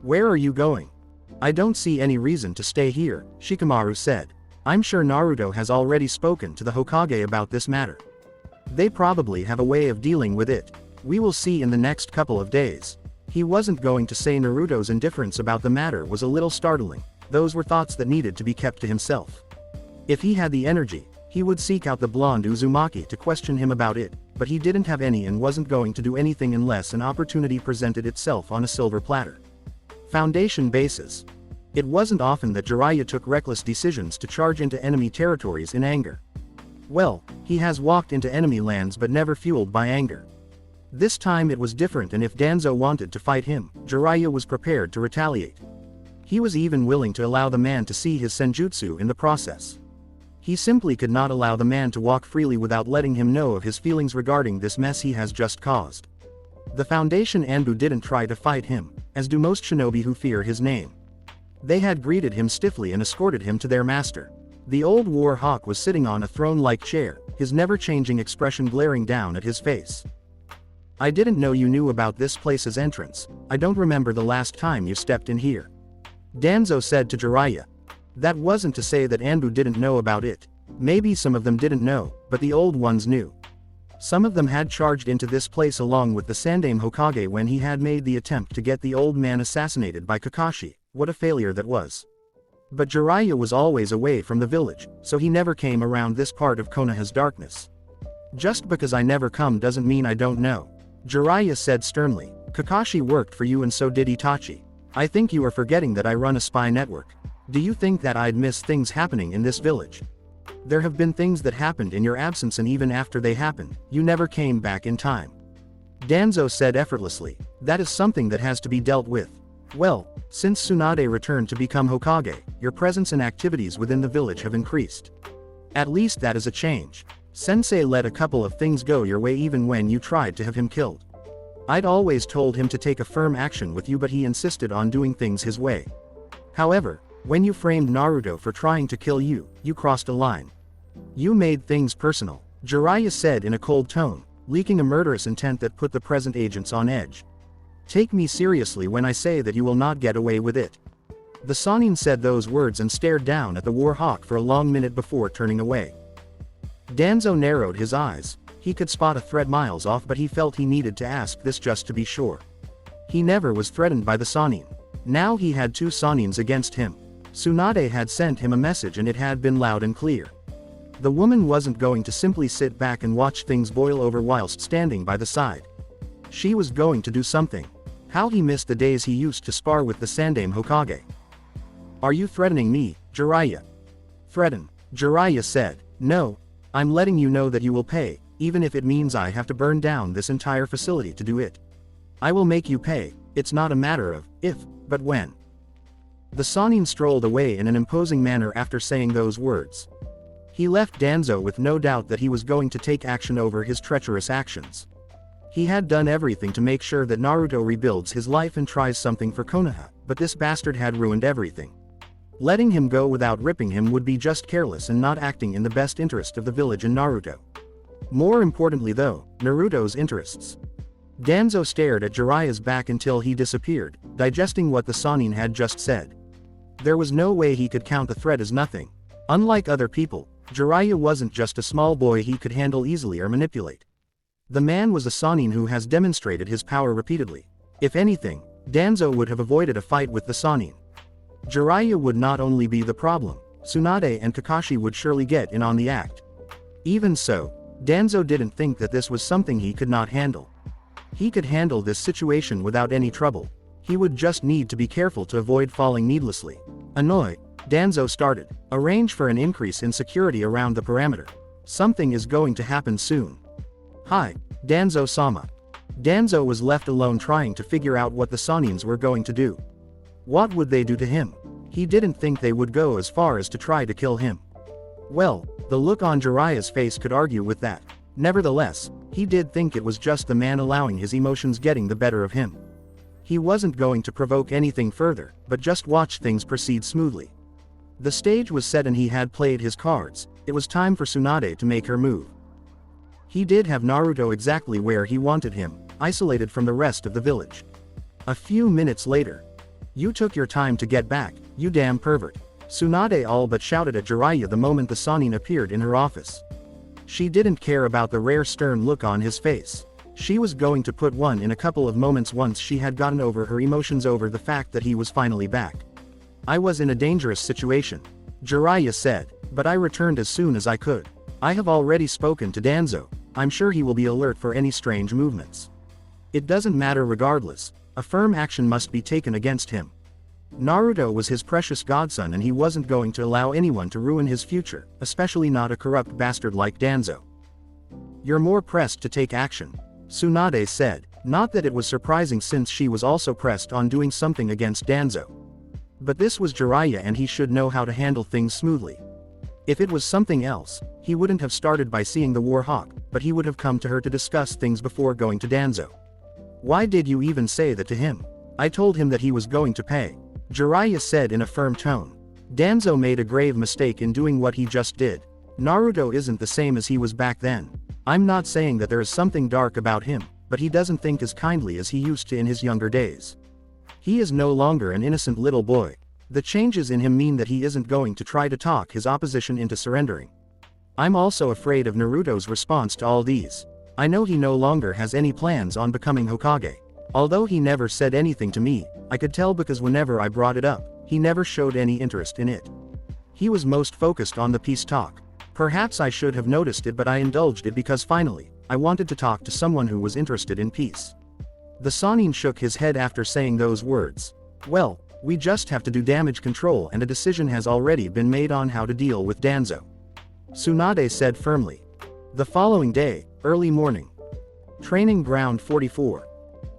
Where are you going? I don't see any reason to stay here, Shikamaru said. I'm sure Naruto has already spoken to the Hokage about this matter. They probably have a way of dealing with it. We will see in the next couple of days. He wasn't going to say Naruto's indifference about the matter was a little startling. Those were thoughts that needed to be kept to himself. If he had the energy, he would seek out the blonde Uzumaki to question him about it, but he didn't have any and wasn't going to do anything unless an opportunity presented itself on a silver platter. Foundation bases. It wasn't often that Jiraiya took reckless decisions to charge into enemy territories in anger. Well, he has walked into enemy lands but never fueled by anger. This time it was different, and if Danzo wanted to fight him, Jiraiya was prepared to retaliate. He was even willing to allow the man to see his senjutsu in the process. He simply could not allow the man to walk freely without letting him know of his feelings regarding this mess he has just caused. The Foundation Anbu didn't try to fight him, as do most shinobi who fear his name. They had greeted him stiffly and escorted him to their master. The old war hawk was sitting on a throne-like chair, his never-changing expression glaring down at his face. I didn't know you knew about this place's entrance. I don't remember the last time you stepped in here. Danzo said to Jiraiya. That wasn't to say that Anbu didn't know about it. Maybe some of them didn't know, but the old ones knew. Some of them had charged into this place along with the Sandame Hokage when he had made the attempt to get the old man assassinated by Kakashi. What a failure that was. But Jiraiya was always away from the village, so he never came around this part of Konoha's darkness. Just because I never come doesn't mean I don't know. Jiraiya said sternly. Kakashi worked for you and so did Itachi. I think you are forgetting that I run a spy network. Do you think that I'd miss things happening in this village? There have been things that happened in your absence, and even after they happened, you never came back in time. Danzo said effortlessly. That is something that has to be dealt with. Well, since Tsunade returned to become Hokage, your presence and activities within the village have increased. At least that is a change. Sensei let a couple of things go your way even when you tried to have him killed. I'd always told him to take a firm action with you, but he insisted on doing things his way. However, when you framed Naruto for trying to kill you, you crossed a line. You made things personal, Jiraiya said in a cold tone, leaking a murderous intent that put the present agents on edge. Take me seriously when I say that you will not get away with it. The Sannin said those words and stared down at the War Hawk for a long minute before turning away. Danzo narrowed his eyes. He could spot a threat miles off, but he felt he needed to ask this just to be sure. He never was threatened by the Sannin. Now he had two Sannins against him. Tsunade had sent him a message, and it had been loud and clear. The woman wasn't going to simply sit back and watch things boil over whilst standing by the side. She was going to do something. How he missed the days he used to spar with the Sandaime Hokage. Are you threatening me, Jiraiya? Threaten, Jiraiya said. No, I'm letting you know that you will pay, even if it means I have to burn down this entire facility to do it. I will make you pay. It's not a matter of if, but when. The Sannin strolled away in an imposing manner after saying those words. He left Danzo with no doubt that he was going to take action over his treacherous actions. He had done everything to make sure that Naruto rebuilds his life and tries something for Konoha, but this bastard had ruined everything. Letting him go without ripping him would be just careless and not acting in the best interest of the village and Naruto. More importantly though, Naruto's interests. Danzo stared at Jiraiya's back until he disappeared, digesting what the Sannin had just said. There was no way he could count the threat as nothing. Unlike other people, Jiraiya wasn't just a small boy he could handle easily or manipulate. The man was a Sannin who has demonstrated his power repeatedly. If anything, Danzo would have avoided a fight with the Sannin. Jiraiya would not only be the problem, Tsunade and Kakashi would surely get in on the act. Even so, Danzo didn't think that this was something he could not handle. He could handle this situation without any trouble. He would just need to be careful to avoid falling needlessly. Annoyed, Danzo started. Arrange for an increase in security around the perimeter. Something is going to happen soon. Hi, Danzo-sama. Danzo was left alone trying to figure out what the Sannins were going to do. What would they do to him? He didn't think they would go as far as to try to kill him. Well, the look on Jiraiya's face could argue with that. Nevertheless, he did think it was just the man allowing his emotions getting the better of him. He wasn't going to provoke anything further, but just watch things proceed smoothly. The stage was set and he had played his cards. It was time for Tsunade to make her move. He did have Naruto exactly where he wanted him, isolated from the rest of the village. A few minutes later. You took your time to get back, you damn pervert. Tsunade all but shouted at Jiraiya the moment the Sannin appeared in her office. She didn't care about the rare stern look on his face. She was going to put one in a couple of moments once she had gotten over her emotions over the fact that he was finally back. I was in a dangerous situation, Jiraiya said, but I returned as soon as I could. I have already spoken to Danzo. I'm sure he will be alert for any strange movements. It doesn't matter regardless. A firm action must be taken against him. Naruto was his precious godson and he wasn't going to allow anyone to ruin his future, especially not a corrupt bastard like Danzo. You're more pressed to take action, Tsunade said, not that it was surprising since she was also pressed on doing something against Danzo. But this was Jiraiya and he should know how to handle things smoothly. If it was something else, he wouldn't have started by seeing the War Hawk, but he would have come to her to discuss things before going to Danzo. Why did you even say that to him? I told him that he was going to pay, Jiraiya said in a firm tone. Danzo made a grave mistake in doing what he just did. Naruto isn't the same as he was back then. I'm not saying that there is something dark about him, but he doesn't think as kindly as he used to in his younger days. He is no longer an innocent little boy. The changes in him mean that he isn't going to try to talk his opposition into surrendering. I'm also afraid of Naruto's response to all these. I know he no longer has any plans on becoming Hokage. Although he never said anything to me, I could tell because whenever I brought it up, he never showed any interest in it. He was most focused on the peace talk. Perhaps I should have noticed it, but I indulged it because finally, I wanted to talk to someone who was interested in peace. The Sannin shook his head after saying those words. Well, We just have to do damage control and a decision has already been made on how to deal with Danzo. Tsunade said firmly. The following day, early morning. Training Ground 44.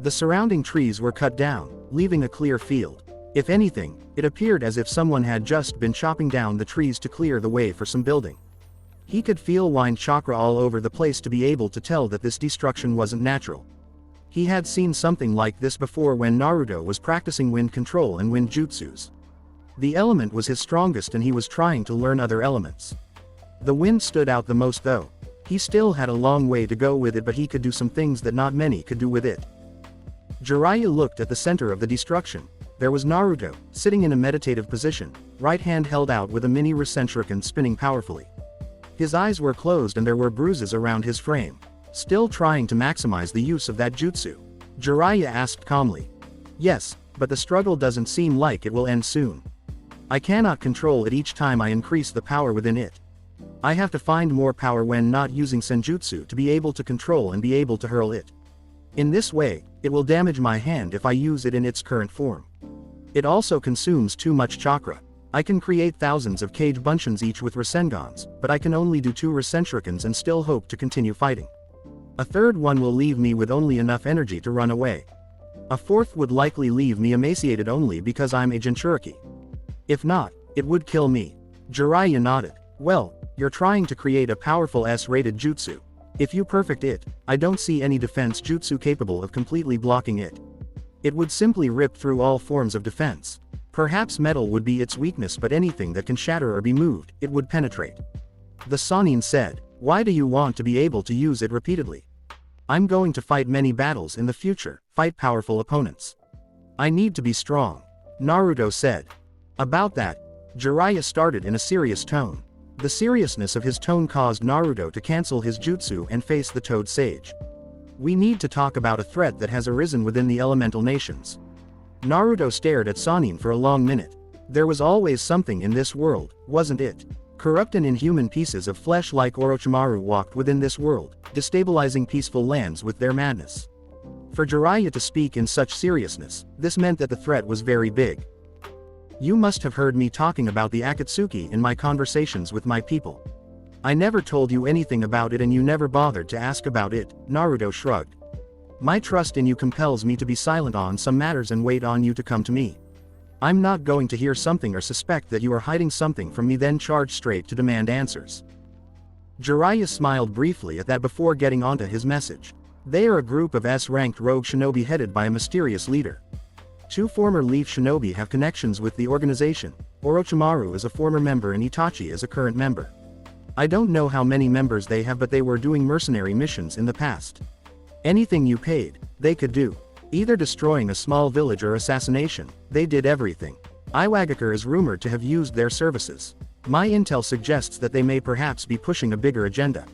The surrounding trees were cut down, leaving a clear field. If anything, it appeared as if someone had just been chopping down the trees to clear the way for some building. He could feel wind chakra all over the place to be able to tell that this destruction wasn't natural. He had seen something like this before when Naruto was practicing wind control and wind jutsus. The element was his strongest and he was trying to learn other elements. The wind stood out the most though. He still had a long way to go with it, but he could do some things that not many could do with it. Jiraiya looked at the center of the destruction. There was Naruto, sitting in a meditative position, right hand held out with a mini Rinnegan spinning powerfully. His eyes were closed and there were bruises around his frame. Still trying to maximize the use of that jutsu. Jiraiya asked calmly. Yes, but the struggle doesn't seem like it will end soon. I cannot control it each time I increase the power within it. I have to find more power when not using senjutsu to be able to control and be able to hurl it. In this way, it will damage my hand if I use it in its current form. It also consumes too much chakra. I can create thousands of cage bunchins each with Rasengan's, but I can only do 2 Rasenshurikens and still hope to continue fighting. A third one will leave me with only enough energy to run away. A fourth would likely leave me emaciated only because I'm a Jinchuriki. If not, it would kill me. Jiraiya nodded. Well, you're trying to create a powerful S-rated jutsu. If you perfect it, I don't see any defense jutsu capable of completely blocking it. It would simply rip through all forms of defense. Perhaps metal would be its weakness, but anything that can shatter or be moved, it would penetrate. The Sannin said, why do you want to be able to use it repeatedly? I'm going to fight many battles in the future, fight powerful opponents. I need to be strong. Naruto said. About that, Jiraiya started in a serious tone. The seriousness of his tone caused Naruto to cancel his jutsu and face the Toad Sage. We need to talk about a threat that has arisen within the elemental nations. Naruto stared at Sannin for a long minute. There was always something in this world, wasn't it? Corrupt and inhuman pieces of flesh like Orochimaru walked within this world, destabilizing peaceful lands with their madness. For Jiraiya to speak in such seriousness, this meant that the threat was very big. You must have heard me talking about the Akatsuki in my conversations with my people. I never told you anything about it and you never bothered to ask about it, Naruto shrugged. My trust in you compels me to be silent on some matters and wait on you to come to me. I'm not going to hear something or suspect that you are hiding something from me then charge straight to demand answers. Jiraiya smiled briefly at that before getting onto his message. They are a group of S-ranked rogue shinobi headed by a mysterious leader. 2 former Leaf Shinobi have connections with the organization. Orochimaru is a former member and Itachi is a current member. I don't know how many members they have, but they were doing mercenary missions in the past. Anything you paid, they could do. Either destroying a small village or assassination, they did everything. Iwagakure is rumored to have used their services. My intel suggests that they may perhaps be pushing a bigger agenda.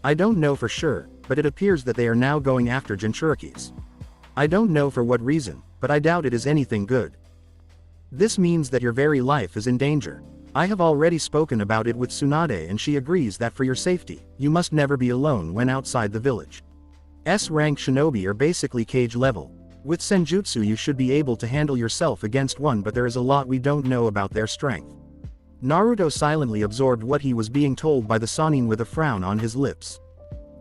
I don't know for sure, but it appears that they are now going after Jinchurikis. I don't know for what reason, but I doubt it is anything good. This means that your very life is in danger. I have already spoken about it with Tsunade and she agrees that for your safety, you must never be alone when outside the village. S-rank shinobi are basically cage level. With senjutsu you should be able to handle yourself against one, but there is a lot we don't know about their strength. Naruto silently absorbed what he was being told by the Sannin with a frown on his lips.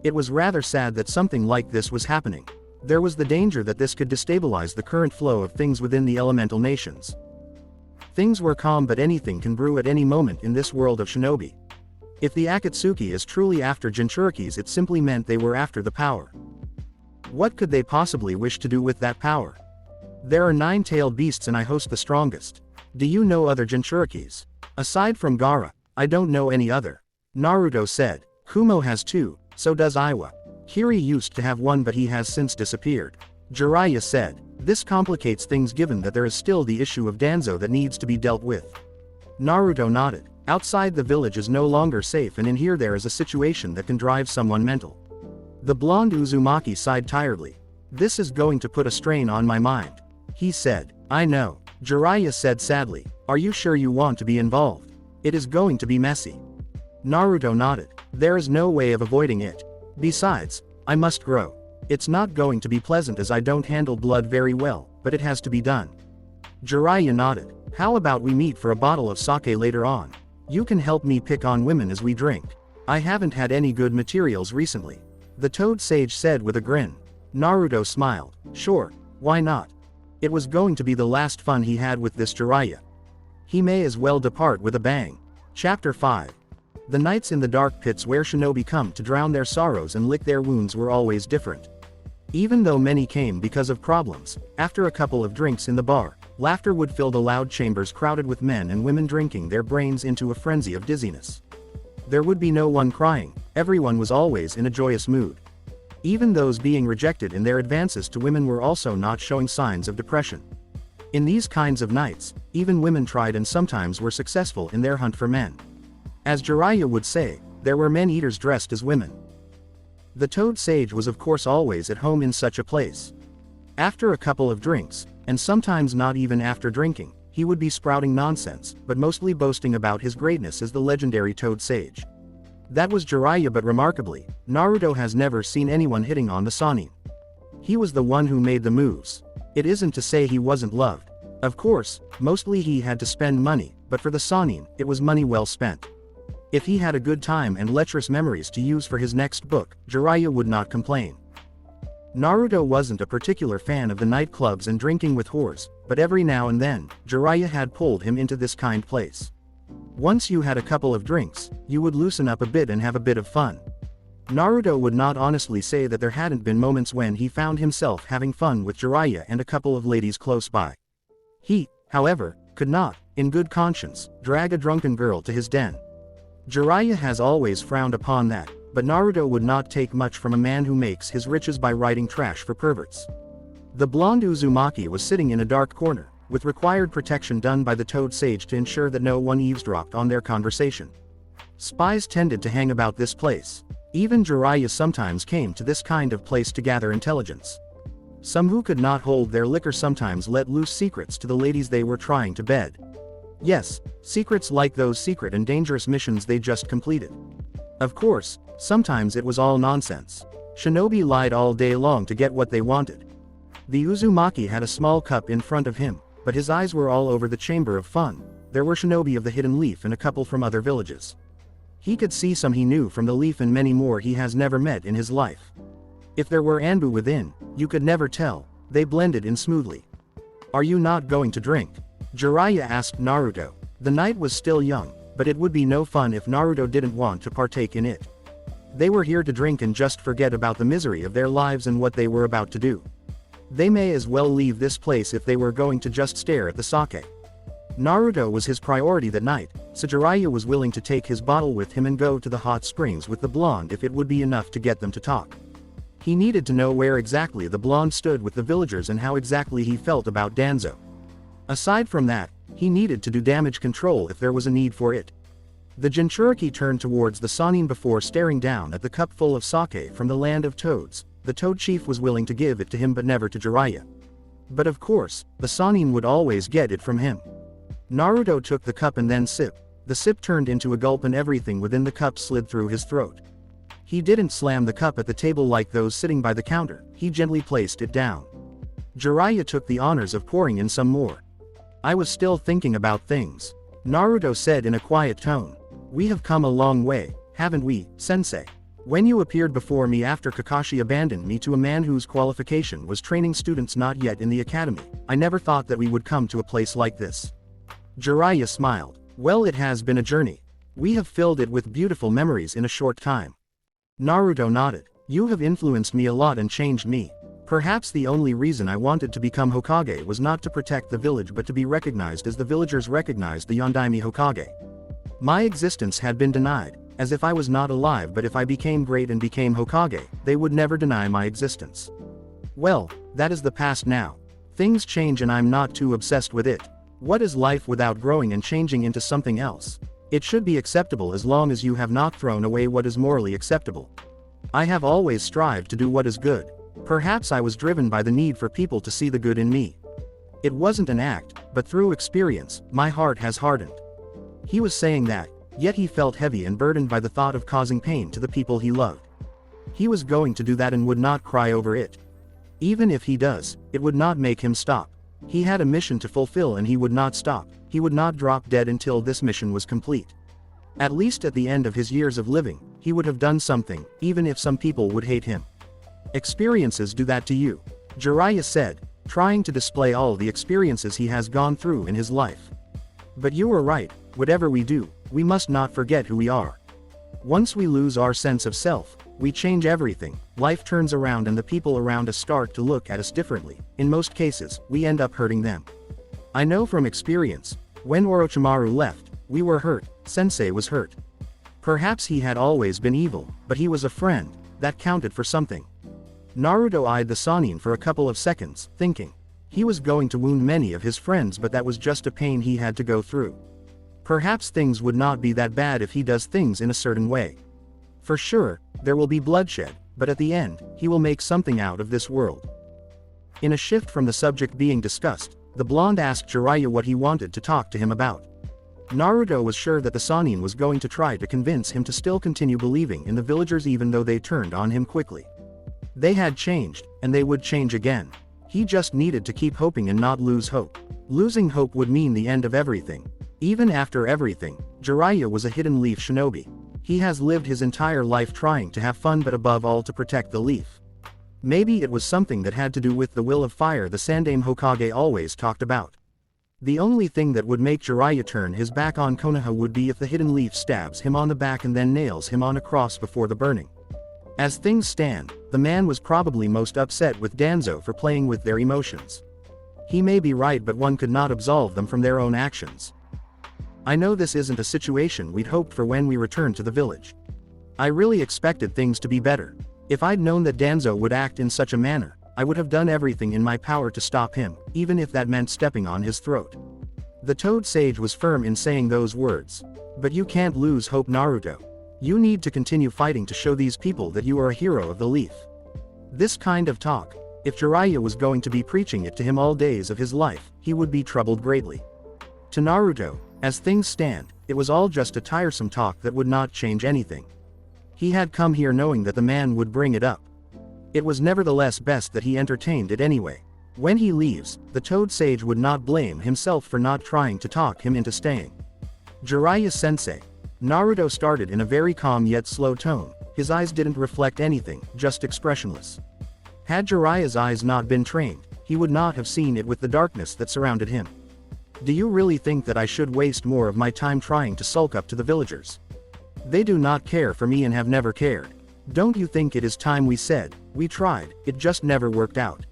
It was rather sad that something like this was happening. There was the danger that this could destabilize the current flow of things within the elemental nations. Things were calm, but anything can brew at any moment in this world of shinobi. If the Akatsuki is truly after Jinchurikis, it simply meant they were after the power. What could they possibly wish to do with that power? There are 9-tailed beasts and I host the strongest. Do you know other Jinchurikis? Aside from Gaara, I don't know any other. Naruto said. Kumo has 2, so does Iwa. Kiri used to have 1 but he has since disappeared. Jiraiya said. This complicates things given that there is still the issue of Danzo that needs to be dealt with. Naruto nodded. Outside the village is no longer safe and in here there is a situation that can drive someone mental. The blonde Uzumaki sighed tiredly. This is going to put a strain on my mind. He said. I know. Jiraiya said sadly. Are you sure you want to be involved? It is going to be messy. Naruto nodded. There is no way of avoiding it. Besides, I must grow. It's not going to be pleasant as I don't handle blood very well, but it has to be done. Jiraiya nodded. How about we meet for a bottle of sake later on? You can help me pick on women as we drink. I haven't had any good materials recently. The Toad Sage said with a grin. Naruto smiled. Sure, why not? It was going to be the last fun he had with this Jiraiya. He may as well depart with a bang. Chapter 5. The nights in the dark pits where shinobi come to drown their sorrows and lick their wounds were always different. Even though many came because of problems, after a couple of drinks in the bar, laughter would fill the loud chambers crowded with men and women drinking their brains into a frenzy of dizziness. There would be no one crying, everyone was always in a joyous mood. Even those being rejected in their advances to women were also not showing signs of depression. In these kinds of nights, even women tried and sometimes were successful in their hunt for men. As Jiraiya would say, there were men-eaters dressed as women. The Toad Sage was of course always at home in such a place. After a couple of drinks, and sometimes not even after drinking, he would be sprouting nonsense, but mostly boasting about his greatness as the legendary Toad Sage. That was Jiraiya, but remarkably, Naruto has never seen anyone hitting on the Sannin. He was the one who made the moves. It isn't to say he wasn't loved. Of course, mostly he had to spend money, but for the Sannin, it was money well spent. If he had a good time and lecherous memories to use for his next book, Jiraiya would not complain. Naruto wasn't a particular fan of the nightclubs and drinking with whores, but every now and then, Jiraiya had pulled him into this kind place. Once you had a couple of drinks, you would loosen up a bit and have a bit of fun. Naruto would not honestly say that there hadn't been moments when he found himself having fun with Jiraiya and a couple of ladies close by. He, however, could not, in good conscience, drag a drunken girl to his den. Jiraiya has always frowned upon that, but Naruto would not take much from a man who makes his riches by writing trash for perverts. The blonde Uzumaki was sitting in a dark corner, with required protection done by the Toad Sage to ensure that no one eavesdropped on their conversation. Spies tended to hang about this place. Even Jiraiya sometimes came to this kind of place to gather intelligence. Some who could not hold their liquor sometimes let loose secrets to the ladies they were trying to bed. Yes, secrets like those secret and dangerous missions they just completed. Of course, sometimes it was all nonsense. Shinobi lied all day long to get what they wanted. The Uzumaki had a small cup in front of him, but his eyes were all over the chamber of fun. There were shinobi of the Hidden Leaf and a couple from other villages. He could see some he knew from the leaf and many more he has never met in his life. If there were Anbu within, you could never tell, they blended in smoothly. Are you not going to drink? Jiraiya asked Naruto. The night was still young, but it would be no fun if Naruto didn't want to partake in it. They were here to drink and just forget about the misery of their lives and what they were about to do. They may as well leave this place if they were going to just stare at the sake. Naruto was his priority that night, so Jiraiya was willing to take his bottle with him and go to the hot springs with the blonde if it would be enough to get them to talk. He needed to know where exactly the blonde stood with the villagers and how exactly he felt about Danzo. Aside from that, he needed to do damage control if there was a need for it. The Jinchuriki turned towards the Sannin before staring down at the cup full of sake from the land of toads. The Toad Chief was willing to give it to him but never to Jiraiya. But of course, the Sannin would always get it from him. Naruto took the cup and then sipped. The sip turned into a gulp and everything within the cup slid through his throat. He didn't slam the cup at the table like those sitting by the counter, he gently placed it down. Jiraiya took the honors of pouring in some more. I was still thinking about things. Naruto said in a quiet tone. We have come a long way, haven't we, sensei? When you appeared before me after Kakashi abandoned me to a man whose qualification was training students not yet in the academy, I never thought that we would come to a place like this. Jiraiya smiled. Well, it has been a journey. We have filled it with beautiful memories in a short time. Naruto nodded. You have influenced me a lot and changed me. Perhaps the only reason I wanted to become Hokage was not to protect the village but to be recognized as the villagers recognized the Yondaime Hokage. My existence had been denied, as if I was not alive, but if I became great and became Hokage, they would never deny my existence. Well, that is the past now. Things change and I'm not too obsessed with it. What is life without growing and changing into something else? It should be acceptable as long as you have not thrown away what is morally acceptable. I have always strived to do what is good. Perhaps I was driven by the need for people to see the good in me. It wasn't an act, but through experience, my heart has hardened. He was saying that, yet he felt heavy and burdened by the thought of causing pain to the people he loved. He was going to do that and would not cry over it. Even if he does, it would not make him stop. He had a mission to fulfill and he would not stop, he would not drop dead until this mission was complete. At least at the end of his years of living, he would have done something, even if some people would hate him. Experiences do that to you, Jiraiya said, trying to display all the experiences he has gone through in his life. But you are right, whatever we do, we must not forget who we are. Once we lose our sense of self, we change everything, life turns around and the people around us start to look at us differently. In most cases, we end up hurting them. I know from experience, when Orochimaru left, we were hurt, Sensei was hurt. Perhaps he had always been evil, but he was a friend, that counted for something. Naruto eyed the Sannin for a couple of seconds, thinking. He was going to wound many of his friends, but that was just a pain he had to go through. Perhaps things would not be that bad if he does things in a certain way. For sure, there will be bloodshed, but at the end, he will make something out of this world. In a shift from the subject being discussed, the blonde asked Jiraiya what he wanted to talk to him about. Naruto was sure that the Sannin was going to try to convince him to still continue believing in the villagers even though they turned on him quickly. They had changed, and they would change again. He just needed to keep hoping and not lose hope. Losing hope would mean the end of everything. Even after everything, Jiraiya was a hidden leaf shinobi. He has lived his entire life trying to have fun but above all to protect the leaf. Maybe it was something that had to do with the will of fire the Sandaime Hokage always talked about. The only thing that would make Jiraiya turn his back on Konoha would be if the hidden leaf stabs him on the back and then nails him on a cross before the burning. As things stand, the man was probably most upset with Danzo for playing with their emotions. He may be right, but one could not absolve them from their own actions. I know this isn't a situation we'd hoped for when we returned to the village. I really expected things to be better. If I'd known that Danzo would act in such a manner, I would have done everything in my power to stop him, even if that meant stepping on his throat. The Toad Sage was firm in saying those words. But you can't lose hope, Naruto. You need to continue fighting to show these people that you are a hero of the leaf. This kind of talk, if Jiraiya was going to be preaching it to him all days of his life, he would be troubled greatly. To Naruto, as things stand, it was all just a tiresome talk that would not change anything. He had come here knowing that the man would bring it up. It was nevertheless best that he entertained it anyway. When he leaves, the Toad Sage would not blame himself for not trying to talk him into staying. Jiraiya-sensei. Naruto started in a very calm yet slow tone. His eyes didn't reflect anything, just expressionless. Had Jiraiya's eyes not been trained, he would not have seen it with the darkness that surrounded him. Do you really think that I should waste more of my time trying to sulk up to the villagers? They do not care for me and have never cared. Don't you think it is time we said, we tried, it just never worked out?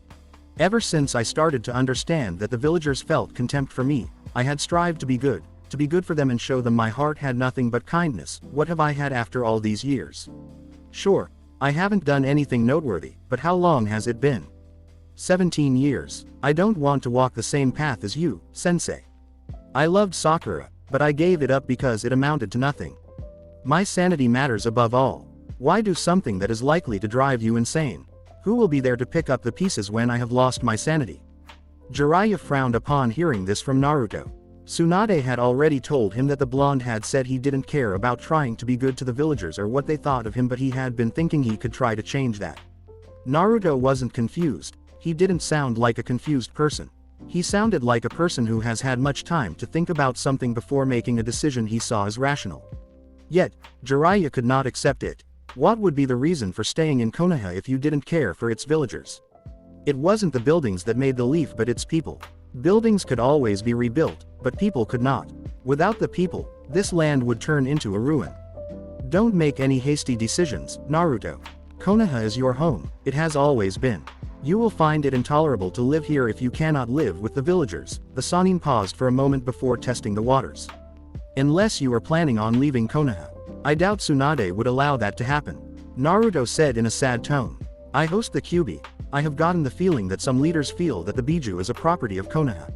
Ever since I started to understand that the villagers felt contempt for me, I had strived to be good for them and show them my heart had nothing but kindness. What have I had after all these years? Sure, I haven't done anything noteworthy, but how long has it been? 17 years. I don't want to walk the same path as you, sensei. I loved Sakura, but I gave it up because it amounted to nothing. My sanity matters above all. Why do something that is likely to drive you insane? Who will be there to pick up the pieces when I have lost my sanity? Jiraiya frowned upon hearing this from Naruto. Tsunade had already told him that the blonde had said he didn't care about trying to be good to the villagers or what they thought of him, but he had been thinking he could try to change that. Naruto wasn't confused. He didn't sound like a confused person. He sounded like a person who has had much time to think about something before making a decision he saw as rational. Yet, Jiraiya could not accept it. What would be the reason for staying in Konoha if you didn't care for its villagers? It wasn't the buildings that made the leaf but its people. Buildings could always be rebuilt, but people could not. Without the people, this land would turn into a ruin. Don't make any hasty decisions, Naruto. Konoha is your home, it has always been. You will find it intolerable to live here if you cannot live with the villagers. The Sannin paused for a moment before testing the waters. Unless you are planning on leaving Konoha. I doubt Tsunade would allow that to happen. Naruto said in a sad tone. I host the Kyuubi. I have gotten the feeling that some leaders feel that the Biju is a property of Konoha.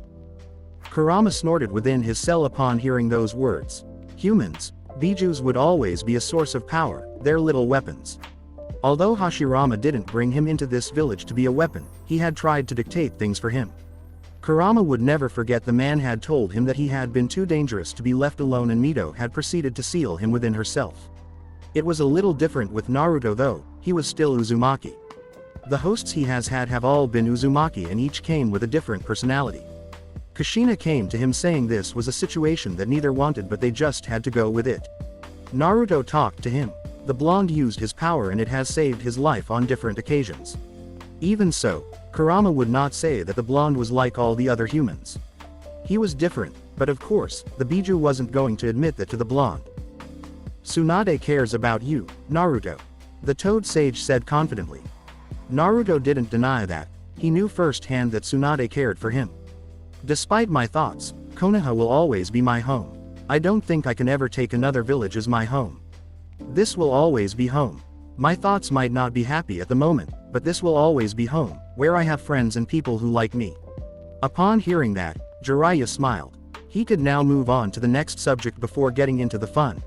Kurama snorted within his cell upon hearing those words. Humans, Bijus would always be a source of power, their little weapons. Although Hashirama didn't bring him into this village to be a weapon, he had tried to dictate things for him. Kurama would never forget the man had told him that he had been too dangerous to be left alone, and Mito had proceeded to seal him within herself. It was a little different with Naruto though, he was still Uzumaki. The hosts he has had have all been Uzumaki and each came with a different personality. Kushina came to him saying this was a situation that neither wanted but they just had to go with it. Naruto talked to him. The blonde used his power and it has saved his life on different occasions. Even so, Kurama would not say that the blonde was like all the other humans. He was different, but of course, the Biju wasn't going to admit that to the blonde. Tsunade cares about you, Naruto. The Toad Sage said confidently. Naruto didn't deny that. He knew firsthand that Tsunade cared for him. Despite my thoughts, Konoha will always be my home. I don't think I can ever take another village as my home. This will always be home. My thoughts might not be happy at the moment, but this will always be home, where I have friends and people who like me. Upon hearing that, Jiraiya smiled. He could now move on to the next subject before getting into the fun.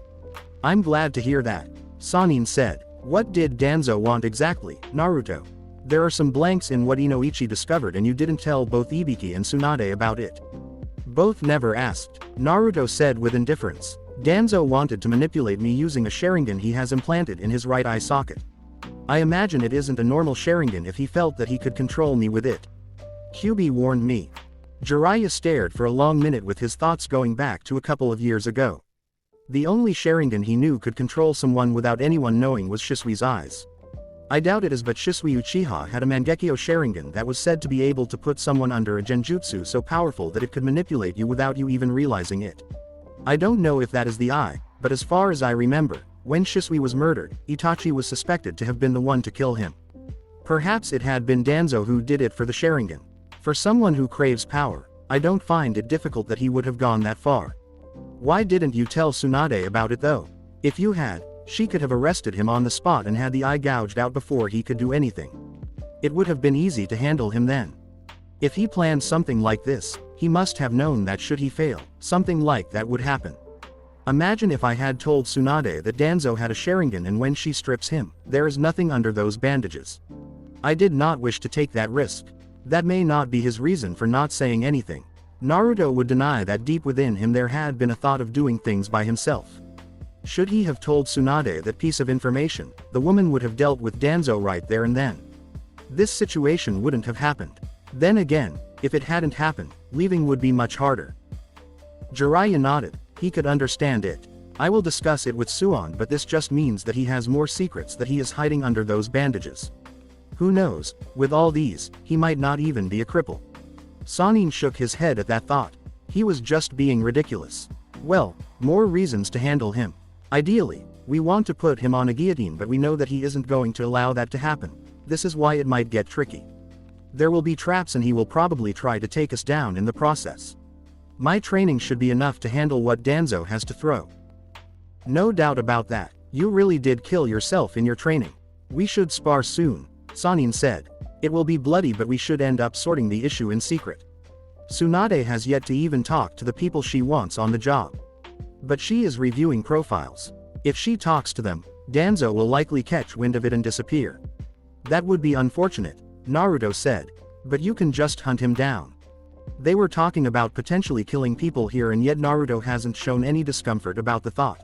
I'm glad to hear that. Sannin said. What did Danzo want exactly, Naruto? There are some blanks in what Inoichi discovered and you didn't tell both Ibiki and Tsunade about it. Both never asked, Naruto said with indifference. Danzo wanted to manipulate me using a Sharingan he has implanted in his right eye socket. I imagine it isn't a normal Sharingan if he felt that he could control me with it. Kyuubi warned me. Jiraiya stared for a long minute with his thoughts going back to a couple of years ago. The only Sharingan he knew could control someone without anyone knowing was Shisui's eyes. I doubt it is, but Shisui Uchiha had a Mangekyo Sharingan that was said to be able to put someone under a genjutsu so powerful that it could manipulate you without you even realizing it. I don't know if that is the eye, but as far as I remember, when Shisui was murdered, Itachi was suspected to have been the one to kill him. Perhaps it had been Danzo who did it for the Sharingan. For someone who craves power, I don't find it difficult that he would have gone that far. Why didn't you tell Tsunade about it though? If you had, she could have arrested him on the spot and had the eye gouged out before he could do anything. It would have been easy to handle him then. If he planned something like this, he must have known that should he fail, something like that would happen. Imagine if I had told Tsunade that Danzo had a Sharingan and when she strips him, there is nothing under those bandages. I did not wish to take that risk. That may not be his reason for not saying anything. Naruto would deny that deep within him there had been a thought of doing things by himself. Should he have told Tsunade that piece of information, the woman would have dealt with Danzo right there and then. This situation wouldn't have happened. Then again, if it hadn't happened, leaving would be much harder. Jiraiya nodded. He could understand it. I will discuss it with Suon, but this just means that he has more secrets that he is hiding under those bandages. Who knows, with all these, he might not even be a cripple. Sannin shook his head at that thought. He was just being ridiculous. Well, more reasons to handle him. Ideally, we want to put him on a guillotine, but we know that he isn't going to allow that to happen. This is why it might get tricky. There will be traps and he will probably try to take us down in the process. My training should be enough to handle what Danzo has to throw. No doubt about that. You really did kill yourself in your training. We should spar soon, Sannin said. It will be bloody, but we should end up sorting the issue in secret. Tsunade has yet to even talk to the people she wants on the job. But she is reviewing profiles. If she talks to them, Danzo will likely catch wind of it and disappear. That would be unfortunate, Naruto said. But you can just hunt him down. They were talking about potentially killing people here and yet Naruto hasn't shown any discomfort about the thought.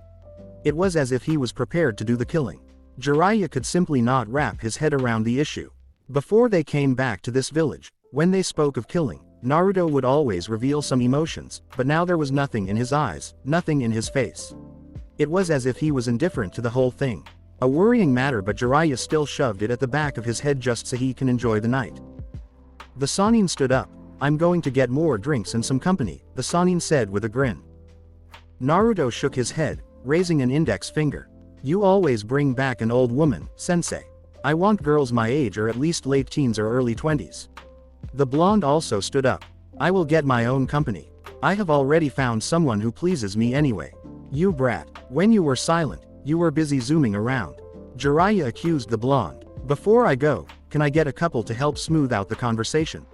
It was as if he was prepared to do the killing. Jiraiya could simply not wrap his head around the issue. Before they came back to this village, when they spoke of killing, Naruto would always reveal some emotions, but now there was nothing in his eyes, nothing in his face. It was as if he was indifferent to the whole thing. A worrying matter, but Jiraiya still shoved it at the back of his head just so he can enjoy the night. The Sannin stood up. I'm going to get more drinks and some company, the Sannin said with a grin. Naruto shook his head, raising an index finger. You always bring back an old woman, sensei. I want girls my age or at least late teens or early 20s. The blonde also stood up. I will get my own company. I have already found someone who pleases me anyway. You brat, when you were silent, you were busy zooming around. Jiraiya accused the blonde. Before I go, can I get a couple to help smooth out the conversation?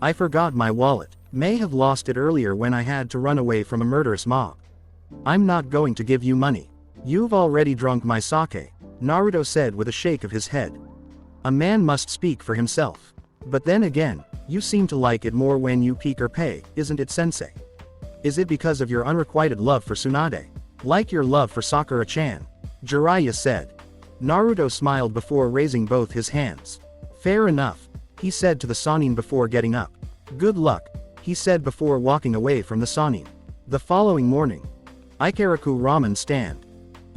I forgot my wallet. May have lost it earlier when I had to run away from a murderous mob. I'm not going to give you money. You've already drunk my sake, Naruto said with a shake of his head. A man must speak for himself. But then again, you seem to like it more when you peek or pay, isn't it, sensei? Is it because of your unrequited love for Tsunade? Like your love for Sakura-chan? Jiraiya said. Naruto smiled before raising both his hands. Fair enough, he said to the Sannin before getting up. Good luck, he said before walking away from the Sannin. The following morning. Ikaraku ramen stand.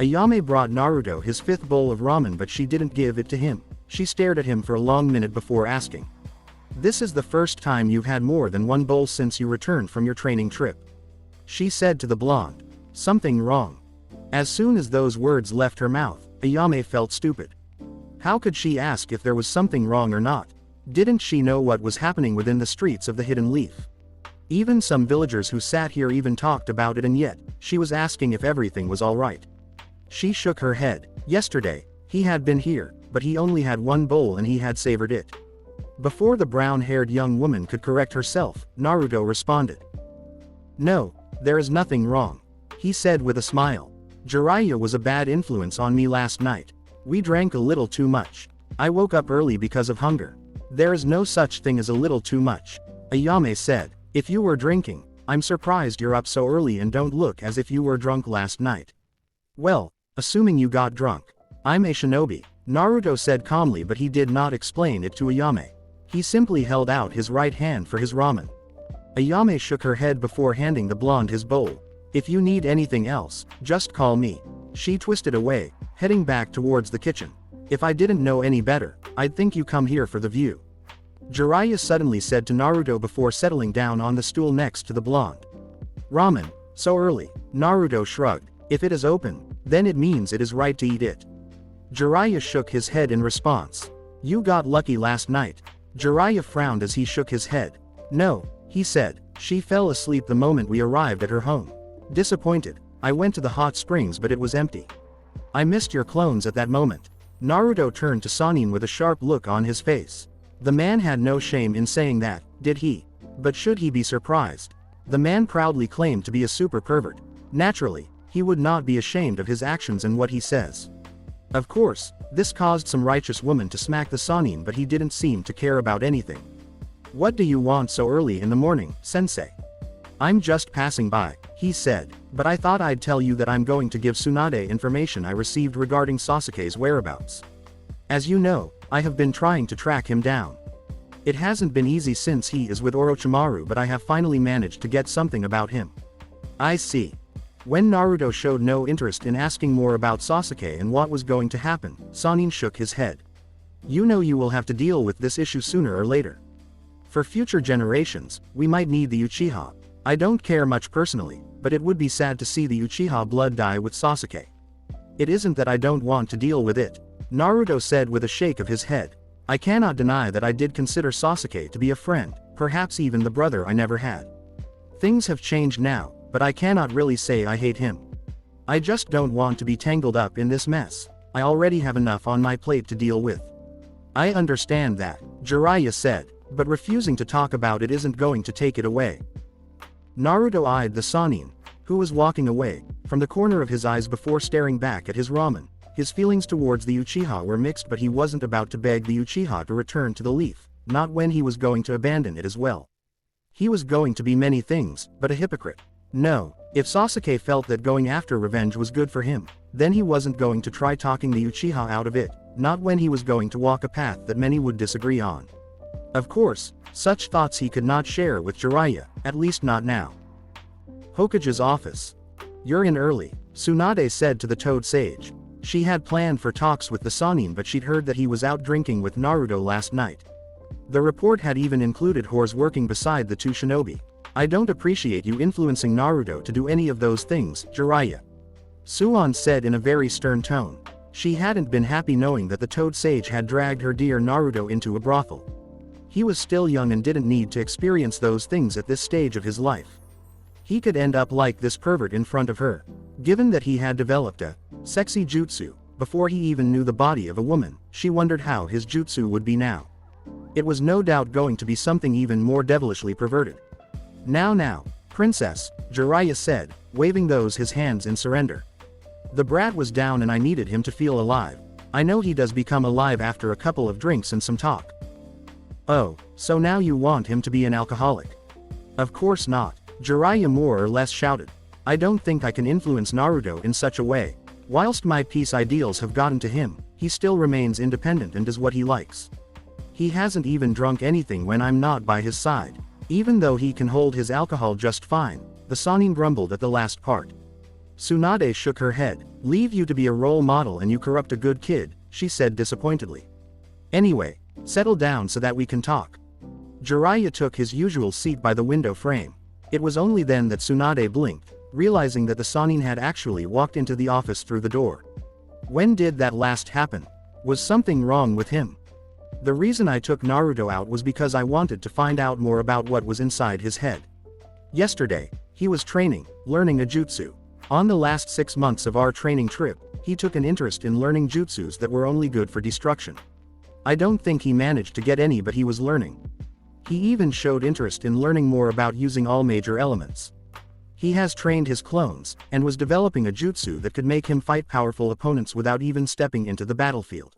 Ayame brought Naruto his 5th bowl of ramen, but she didn't give it to him. She stared at him for a long minute before asking. This is the first time you've had more than 1 bowl since you returned from your training trip. She said to the blonde. Something wrong. As soon as those words left her mouth, Ayame felt stupid. How could she ask if there was something wrong or not? Didn't she know what was happening within the streets of the Hidden Leaf? Even some villagers who sat here even talked about it, and yet, she was asking if everything was alright. She shook her head. Yesterday, he had been here, but he only had 1 bowl and he had savored it. Before the brown-haired young woman could correct herself, Naruto responded. No, there is nothing wrong, he said with a smile. Jiraiya was a bad influence on me last night. We drank a little too much. I woke up early because of hunger. There is no such thing as a little too much, Ayame said. If you were drinking, I'm surprised you're up so early and don't look as if you were drunk last night. Well, assuming you got drunk. I'm a shinobi, Naruto said calmly, but he did not explain it to Ayame. He simply held out his right hand for his ramen. Ayame shook her head before handing the blonde his bowl. If you need anything else, just call me. She twisted away, heading back towards the kitchen. If I didn't know any better, I'd think you come here for the view. Jiraiya suddenly said to Naruto before settling down on the stool next to the blonde. Ramen, so early, Naruto shrugged. If it is open, then it means it is right to eat it. Jiraiya shook his head in response. You got lucky last night. Jiraiya frowned as he shook his head. No, he said. She fell asleep the moment we arrived at her home. Disappointed, I went to the hot springs but it was empty. I missed your clones at that moment. Naruto turned to Sannin with a sharp look on his face. The man had no shame in saying that, did he? But should he be surprised? The man proudly claimed to be a super pervert. Naturally, he would not be ashamed of his actions and what he says. Of course, this caused some righteous woman to smack the Sannin, but he didn't seem to care about anything. What do you want so early in the morning, sensei? I'm just passing by, he said, but I thought I'd tell you that I'm going to give Tsunade information I received regarding Sasuke's whereabouts. As you know, I have been trying to track him down. It hasn't been easy since he is with Orochimaru, but I have finally managed to get something about him. I see. When Naruto showed no interest in asking more about Sasuke and what was going to happen, Sannin shook his head. You know you will have to deal with this issue sooner or later. For future generations, we might need the Uchiha. I don't care much personally, but it would be sad to see the Uchiha blood die with Sasuke. It isn't that I don't want to deal with it, Naruto said with a shake of his head. I cannot deny that I did consider Sasuke to be a friend, perhaps even the brother I never had. Things have changed now, but I cannot really say I hate him. I just don't want to be tangled up in this mess. I already have enough on my plate to deal with. I understand that, Jiraiya said, but refusing to talk about it isn't going to take it away. Naruto eyed the Sannin, who was walking away, from the corner of his eyes before staring back at his ramen. His feelings towards the Uchiha were mixed, but he wasn't about to beg the Uchiha to return to the leaf, not when he was going to abandon it as well. He was going to be many things, but a hypocrite. No, if Sasuke felt that going after revenge was good for him, then he wasn't going to try talking the Uchiha out of it, not when he was going to walk a path that many would disagree on. Of course, such thoughts he could not share with Jiraiya, at least not now. Hokage's office. You're in early, Tsunade said to the Toad Sage. She had planned for talks with the Sannin, but she'd heard that he was out drinking with Naruto last night. The report had even included whores working beside the 2 shinobi. I don't appreciate you influencing Naruto to do any of those things, Jiraiya. Suan said in a very stern tone. She hadn't been happy knowing that the Toad Sage had dragged her dear Naruto into a brothel. He was still young and didn't need to experience those things at this stage of his life. He could end up like this pervert in front of her. Given that he had developed a sexy jutsu before he even knew the body of a woman, she wondered how his jutsu would be now. It was no doubt going to be something even more devilishly perverted. Now, princess, Jiraiya said, waving his hands in surrender. The brat was down and I needed him to feel alive. I know he does become alive after a couple of drinks and some talk. Oh, so now you want him to be an alcoholic? Of course not, Jiraiya more or less shouted. I don't think I can influence Naruto in such a way. Whilst my peace ideals have gotten to him, he still remains independent and does what he likes. He hasn't even drunk anything when I'm not by his side. Even though he can hold his alcohol just fine, the Sanin grumbled at the last part. Tsunade shook her head. Leave you to be a role model and you corrupt a good kid, she said disappointedly. Anyway, settle down so that we can talk. Jiraiya took his usual seat by the window frame. It was only then that Tsunade blinked, realizing that the Sanin had actually walked into the office through the door. When did that last happen? Was something wrong with him? The reason I took Naruto out was because I wanted to find out more about what was inside his head. Yesterday, he was training, learning a jutsu. On the last 6 months of our training trip, he took an interest in learning jutsus that were only good for destruction. I don't think he managed to get any, but he was learning. He even showed interest in learning more about using all major elements. He has trained his clones, and was developing a jutsu that could make him fight powerful opponents without even stepping into the battlefield.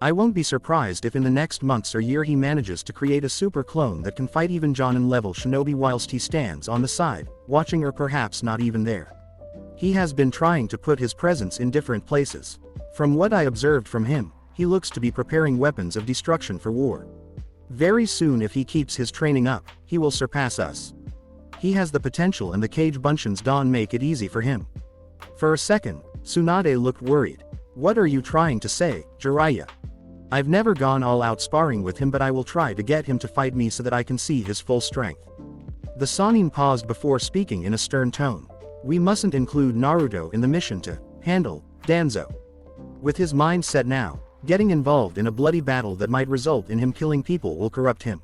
I won't be surprised if in the next months or year he manages to create a super clone that can fight even Jonin level shinobi whilst he stands on the side, watching or perhaps not even there. He has been trying to put his presence in different places. From what I observed from him, he looks to be preparing weapons of destruction for war. Very soon, if he keeps his training up, he will surpass us. He has the potential, and the Cage Bunshin's Dawn make it easy for him. For a second, Tsunade looked worried. What are you trying to say, Jiraiya? I've never gone all out sparring with him, but I will try to get him to fight me so that I can see his full strength. The Sanin paused before speaking in a stern tone. We mustn't include Naruto in the mission to handle Danzo. With his mind set now, getting involved in a bloody battle that might result in him killing people will corrupt him.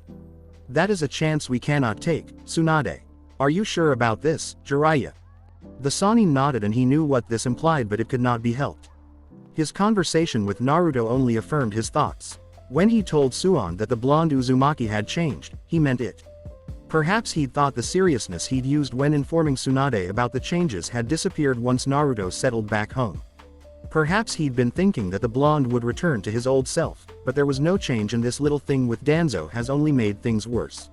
That is a chance we cannot take, Tsunade. Are you sure about this, Jiraiya? The Sanin nodded, and he knew what this implied, but it could not be helped. His conversation with Naruto only affirmed his thoughts. When he told Suon that the blonde Uzumaki had changed, he meant it. Perhaps he'd thought the seriousness he'd used when informing Tsunade about the changes had disappeared once Naruto settled back home. Perhaps he'd been thinking that the blonde would return to his old self, but there was no change, and this little thing with Danzo has only made things worse.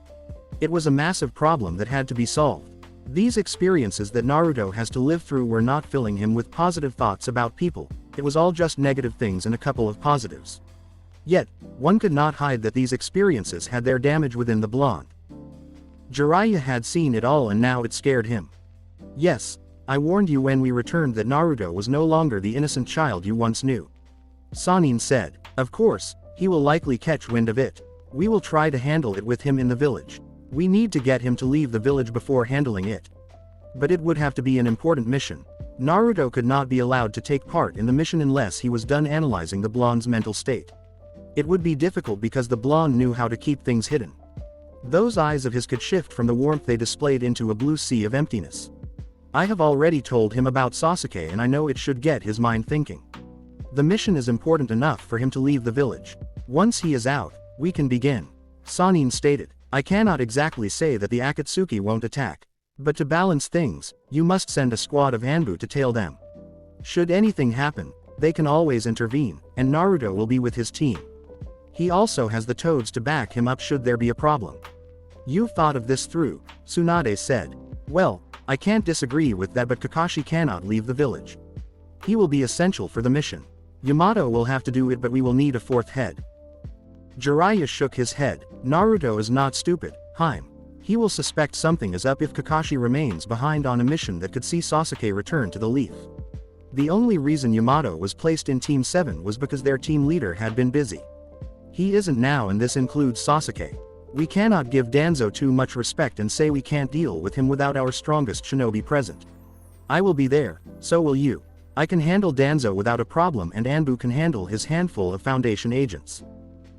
It was a massive problem that had to be solved. These experiences that Naruto has to live through were not filling him with positive thoughts about people. It was all just negative things and a couple of positives. Yet, one could not hide that these experiences had their damage within the blonde. Jiraiya had seen it all, and now it scared him. Yes, I warned you when we returned that Naruto was no longer the innocent child you once knew. Sanin said. Of course, he will likely catch wind of it. We will try to handle it with him in the village. We need to get him to leave the village before handling it. But it would have to be an important mission. Naruto could not be allowed to take part in the mission unless he was done analyzing the blonde's mental state. It would be difficult because the blonde knew how to keep things hidden. Those eyes of his could shift from the warmth they displayed into a blue sea of emptiness. I have already told him about Sasuke, and I know it should get his mind thinking. The mission is important enough for him to leave the village. Once he is out, we can begin. Sanin stated. I cannot exactly say that the Akatsuki won't attack. But to balance things, you must send a squad of Anbu to tail them. Should anything happen, they can always intervene, and Naruto will be with his team. He also has the Toads to back him up should there be a problem. You've thought of this through, Tsunade said. Well, I can't disagree with that, but Kakashi cannot leave the village. He will be essential for the mission. Yamato will have to do it, but we will need a fourth head. Jiraiya shook his head. Naruto is not stupid, Haim. He will suspect something is up if Kakashi remains behind on a mission that could see Sasuke return to the Leaf. The only reason Yamato was placed in Team 7 was because their team leader had been busy. He isn't now, and this includes Sasuke. We cannot give Danzo too much respect and say we can't deal with him without our strongest shinobi present. I will be there, so will you. I can handle Danzo without a problem, and Anbu can handle his handful of Foundation agents.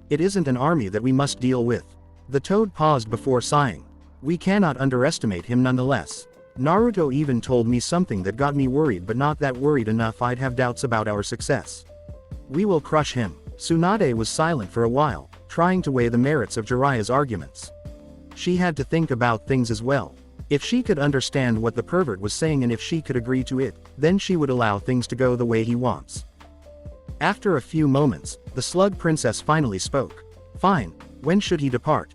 It isn't an army that we must deal with. The Toad paused before sighing. We cannot underestimate him nonetheless. Naruto even told me something that got me worried, but not that worried enough I'd have doubts about our success. We will crush him. Tsunade was silent for a while, trying to weigh the merits of Jiraiya's arguments. She had to think about things as well. If she could understand what the pervert was saying, and if she could agree to it, then she would allow things to go the way he wants. After a few moments, the Slug Princess finally spoke. Fine, when should he depart?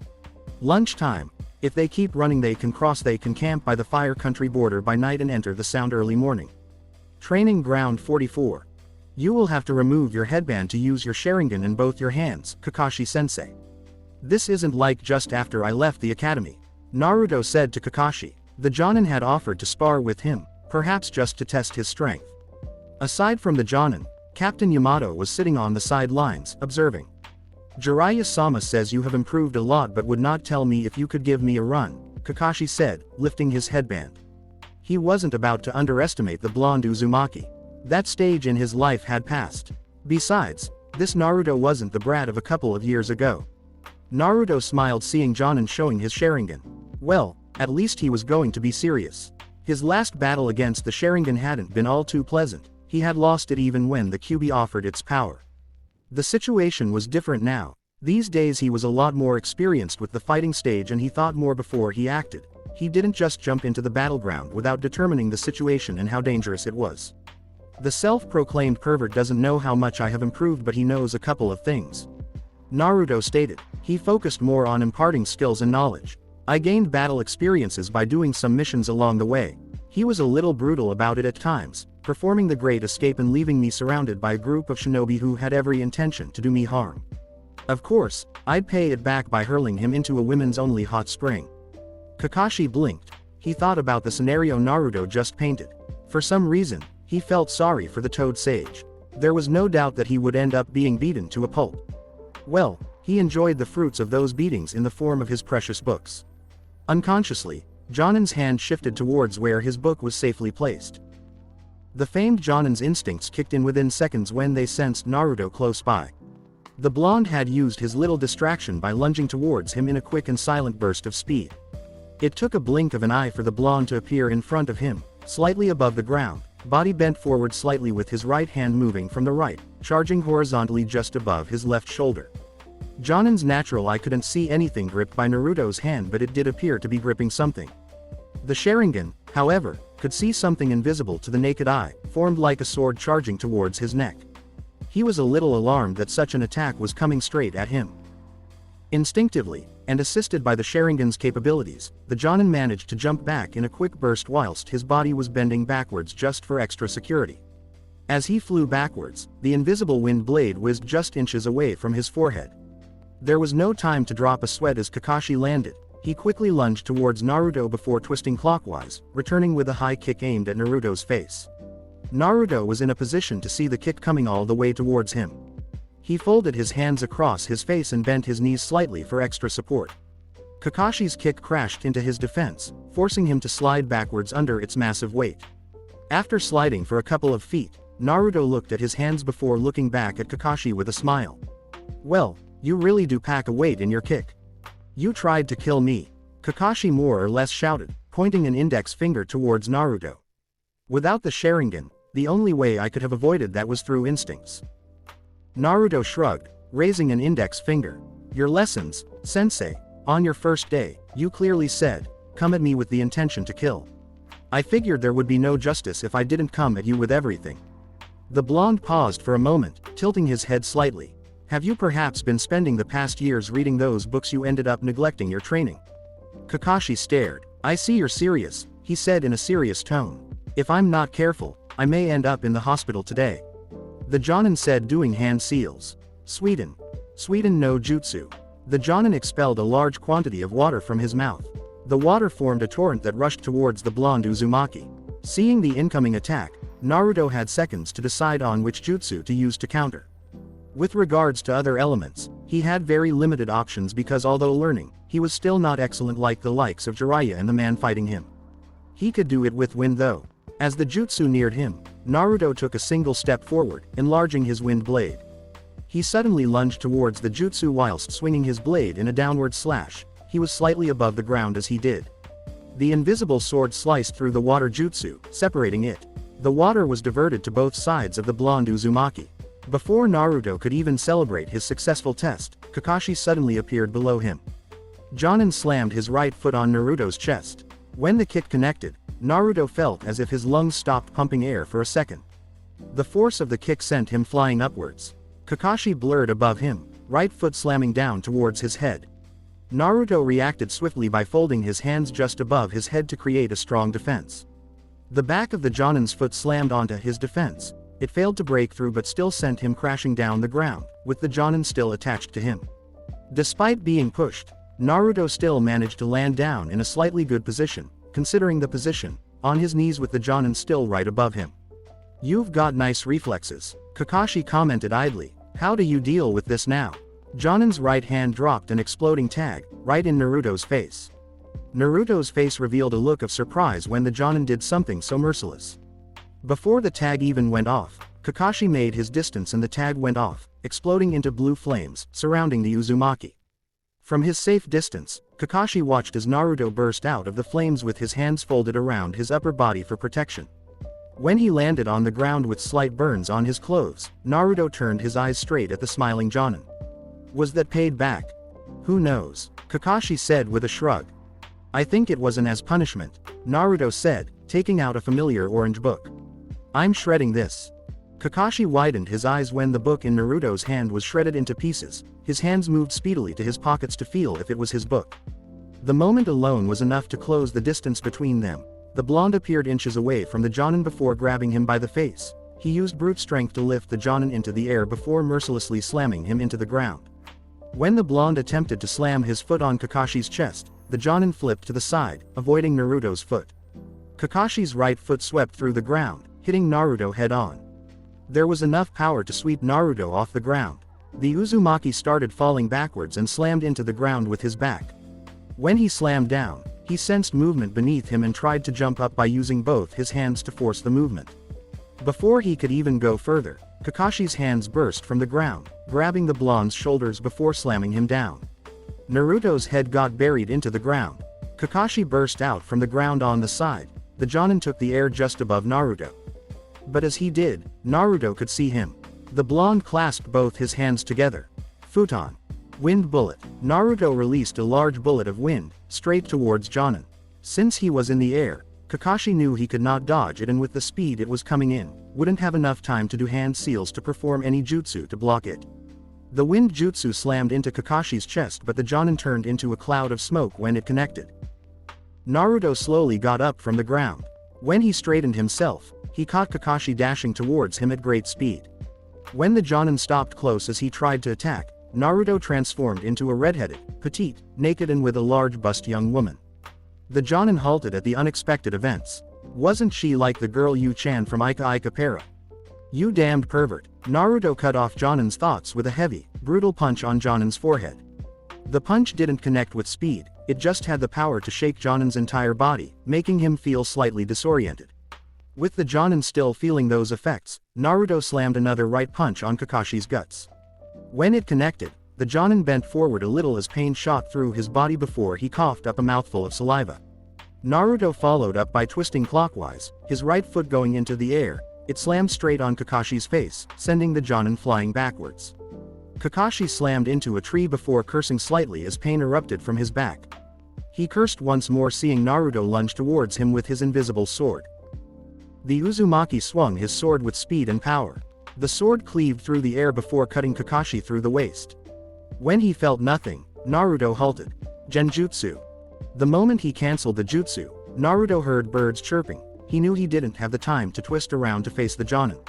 Lunchtime. If they keep running they can camp by the Fire Country border by night and enter the Sound early morning. Training Ground 44. You will have to remove your headband to use your Sharingan in both your hands, Kakashi-sensei. This isn't like just after I left the academy, Naruto said to Kakashi. The Jonin had offered to spar with him, perhaps just to test his strength. Aside from the Jonin, Captain Yamato was sitting on the sidelines, observing. Jiraiya-sama says you have improved a lot but would not tell me if you could give me a run, Kakashi said, lifting his headband. He wasn't about to underestimate the blonde Uzumaki. That stage in his life had passed. Besides, this Naruto wasn't the brat of a couple of years ago. Naruto smiled seeing Jonin showing his Sharingan. Well, at least he was going to be serious. His last battle against the Sharingan hadn't been all too pleasant. He had lost it even when the Kyuubi offered its power. The situation was different now. These days he was a lot more experienced with the fighting stage and he thought more before he acted. He didn't just jump into the battleground without determining the situation and how dangerous it was. The self-proclaimed pervert doesn't know how much I have improved, but he knows a couple of things, Naruto stated. He focused more on imparting skills and knowledge. I gained battle experiences by doing some missions along the way. He was a little brutal about it at times, performing the great escape and leaving me surrounded by a group of shinobi who had every intention to do me harm. Of course, I'd pay it back by hurling him into a women's only hot spring. Kakashi blinked. He thought about the scenario Naruto just painted. For some reason, he felt sorry for the Toad Sage. There was no doubt that he would end up being beaten to a pulp. Well, he enjoyed the fruits of those beatings in the form of his precious books. Unconsciously, Jonin's hand shifted towards where his book was safely placed. The famed Jonin's instincts kicked in within seconds when they sensed Naruto close by. The blonde had used his little distraction by lunging towards him in a quick and silent burst of speed. It took a blink of an eye for the blonde to appear in front of him, slightly above the ground, body bent forward slightly with his right hand moving from the right, charging horizontally just above his left shoulder. Jonin's natural eye couldn't see anything gripped by Naruto's hand, but it did appear to be gripping something. The Sharingan, however, could see something invisible to the naked eye, formed like a sword charging towards his neck. He was a little alarmed that such an attack was coming straight at him. Instinctively, and assisted by the Sharingan's capabilities, the Jonin managed to jump back in a quick burst whilst his body was bending backwards just for extra security. As he flew backwards, the invisible wind blade whizzed just inches away from his forehead. There was no time to drop a sweat as Kakashi landed. He quickly lunged towards Naruto before twisting clockwise, returning with a high kick aimed at Naruto's face. Naruto was in a position to see the kick coming all the way towards him. He folded his hands across his face and bent his knees slightly for extra support. Kakashi's kick crashed into his defense, forcing him to slide backwards under its massive weight. After sliding for a couple of feet, Naruto looked at his hands before looking back at Kakashi with a smile. Well, you really do pack a weight in your kick. You tried to kill me, Kakashi more or less shouted, pointing an index finger towards Naruto. Without the Sharingan, the only way I could have avoided that was through instincts. Naruto shrugged, raising an index finger. Your lessons, sensei. On your first day, you clearly said, come at me with the intention to kill. I figured there would be no justice if I didn't come at you with everything. The blonde paused for a moment, tilting his head slightly. Have you perhaps been spending the past years reading those books you ended up neglecting your training? Kakashi stared. I see you're serious, he said in a serious tone. If I'm not careful, I may end up in the hospital today. The Jonin said, doing hand seals. Suiden no jutsu. The Jonin expelled a large quantity of water from his mouth. The water formed a torrent that rushed towards the blonde Uzumaki. Seeing the incoming attack, Naruto had seconds to decide on which jutsu to use to counter. With regards to other elements, he had very limited options because although learning, he was still not excellent like the likes of Jiraiya and the man fighting him. He could do it with wind though. As the jutsu neared him, Naruto took a single step forward, enlarging his wind blade. He suddenly lunged towards the jutsu whilst swinging his blade in a downward slash. He was slightly above the ground as he did. The invisible sword sliced through the water jutsu, separating it. The water was diverted to both sides of the blonde Uzumaki. Before Naruto could even celebrate his successful test, Kakashi suddenly appeared below him. Jonin slammed his right foot on Naruto's chest. When the kick connected, Naruto felt as if his lungs stopped pumping air for a second. The force of the kick sent him flying upwards. Kakashi blurred above him, right foot slamming down towards his head. Naruto reacted swiftly by folding his hands just above his head to create a strong defense. The back of the Jonin's foot slammed onto his defense. It failed to break through but still sent him crashing down the ground, with the Jonin still attached to him. Despite being pushed, Naruto still managed to land down in a slightly good position, considering the position, on his knees with the Jonin still right above him. "You've got nice reflexes," Kakashi commented idly. "How do you deal with this now?" Jonin's right hand dropped an exploding tag, right in Naruto's face. Naruto's face revealed a look of surprise when the Jonin did something so merciless. Before the tag even went off, Kakashi made his distance and the tag went off, exploding into blue flames, surrounding the Uzumaki. From his safe distance, Kakashi watched as Naruto burst out of the flames with his hands folded around his upper body for protection. When he landed on the ground with slight burns on his clothes, Naruto turned his eyes straight at the smiling Jonin. Was that paid back? Who knows? Kakashi said with a shrug. I think it wasn't as punishment, Naruto said, taking out a familiar orange book. I'm shredding this. Kakashi widened his eyes when the book in Naruto's hand was shredded into pieces. His hands moved speedily to his pockets to feel if it was his book. The moment alone was enough to close the distance between them. The blonde appeared inches away from the Jonin before grabbing him by the face. He used brute strength to lift the Jonin into the air before mercilessly slamming him into the ground. When the blonde attempted to slam his foot on Kakashi's chest, the Jonin flipped to the side, avoiding Naruto's foot. Kakashi's right foot swept through the ground, hitting Naruto head-on. There was enough power to sweep Naruto off the ground. The Uzumaki started falling backwards and slammed into the ground with his back. When he slammed down, he sensed movement beneath him and tried to jump up by using both his hands to force the movement. Before he could even go further, Kakashi's hands burst from the ground, grabbing the blonde's shoulders before slamming him down. Naruto's head got buried into the ground. Kakashi burst out from the ground on the side. The Jonin took the air just above Naruto. But as he did, Naruto could see him. The blonde clasped both his hands together. Futon. Wind bullet. Naruto released a large bullet of wind, straight towards Jonin. Since he was in the air, Kakashi knew he could not dodge it, and with the speed it was coming in, wouldn't have enough time to do hand seals to perform any jutsu to block it. The wind jutsu slammed into Kakashi's chest, but the Jonin turned into a cloud of smoke when it connected. Naruto slowly got up from the ground. When he straightened himself, he caught Kakashi dashing towards him at great speed. When the Jonin stopped close as he tried to attack, Naruto transformed into a red-headed, petite, naked and with a large bust young woman. The Jonin halted at the unexpected events. Wasn't she like the girl Yu-chan from Ika Ika Para? You damned pervert. Naruto cut off Jonin's thoughts with a heavy, brutal punch on Jonin's forehead. The punch didn't connect with speed, it just had the power to shake Jonin's entire body, making him feel slightly disoriented. With the Jonin still feeling those effects, Naruto slammed another right punch on Kakashi's guts. When it connected, the Jonin bent forward a little as pain shot through his body before he coughed up a mouthful of saliva. Naruto followed up by twisting clockwise, his right foot going into the air. It slammed straight on Kakashi's face, sending the Jonin flying backwards. Kakashi slammed into a tree before cursing slightly as pain erupted from his back. He cursed once more, seeing Naruto lunge towards him with his invisible sword. The Uzumaki swung his sword with speed and power. The sword cleaved through the air before cutting Kakashi through the waist. When he felt nothing, Naruto halted. Genjutsu. The moment he cancelled the jutsu, Naruto heard birds chirping. He knew he didn't have the time to twist around to face the Jonin.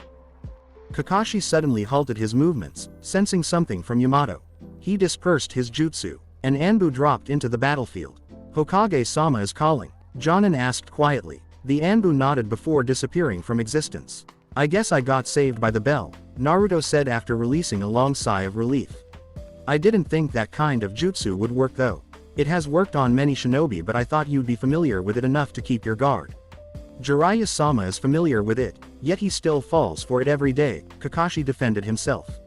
Kakashi suddenly halted his movements, sensing something from Yamato. He dispersed his jutsu. An Anbu dropped into the battlefield. Hokage-sama is calling, Jonin asked quietly. The Anbu nodded before disappearing from existence. I guess I got saved by the bell, Naruto said after releasing a long sigh of relief. I didn't think that kind of jutsu would work though. It has worked on many shinobi, but I thought you'd be familiar with it enough to keep your guard. Jiraiya-sama is familiar with it, yet he still falls for it every day, Kakashi defended himself.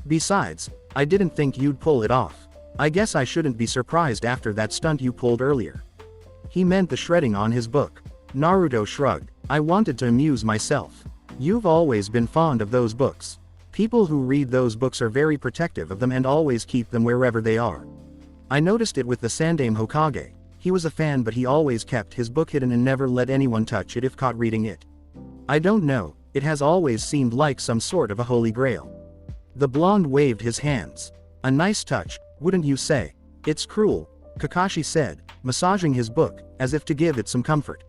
Besides, I didn't think you'd pull it off. I guess I shouldn't be surprised after that stunt you pulled earlier. He meant the shredding on his book. Naruto shrugged. I wanted to amuse myself. You've always been fond of those books. People who read those books are very protective of them and always keep them wherever they are. I noticed it with the Sandaime Hokage. He was a fan, but he always kept his book hidden and never let anyone touch it if caught reading it. I don't know, it has always seemed like some sort of a holy grail. The blonde waved his hands. A nice touch, wouldn't you say? It's cruel, Kakashi said, massaging his book, as if to give it some comfort.